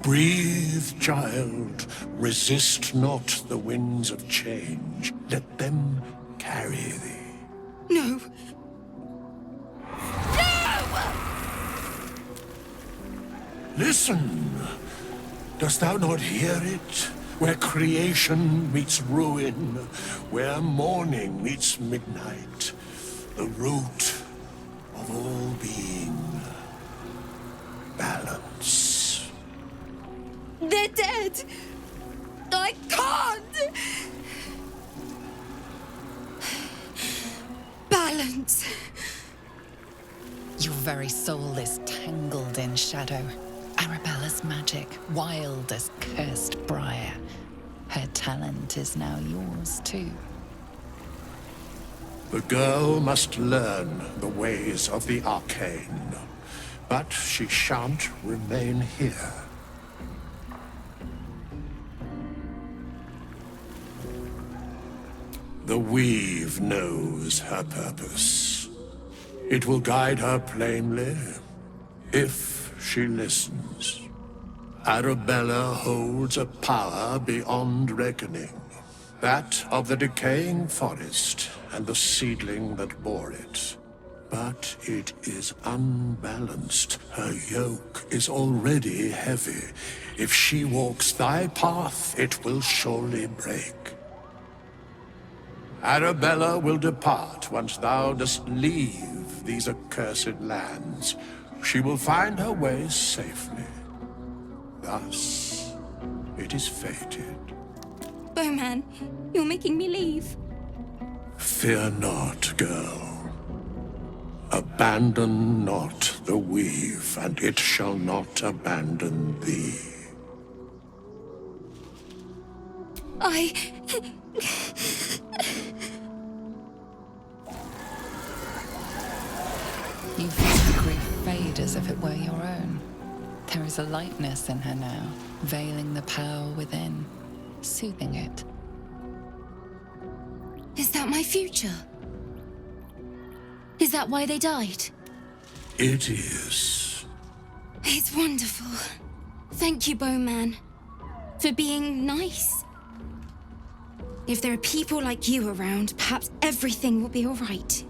Breathe, child. Resist not the winds of change. Let them carry thee. No. Listen. Dost thou not hear it? Where creation meets ruin, where morning meets midnight, the root of all being. Balance. They're dead. I can't. Balance. Your very soul is tangled in shadow. Arabella's magic, wild as cursed briar. Her talent is now yours, too. The girl must learn the ways of the arcane, but she shan't remain here. The weave knows her purpose. It will guide her plainly, if she listens. Arabella holds a power beyond reckoning, that of the decaying forest and the seedling that bore it. But it is unbalanced. Her yoke is already heavy. If she walks thy path, it will surely break. Arabella will depart once thou dost leave these accursed lands. She will find her way safely. Thus, it is fated. Bowman, you're making me leave. Fear not, girl. Abandon not the weave, and it shall not abandon thee. You feel the grief fade as if it were your own. There is a lightness in her now, veiling the power within, soothing it. Is that my future? Is that why they died? It is. It's wonderful. Thank you, Bowman, for being nice. If there are people like you around, perhaps everything will be all right.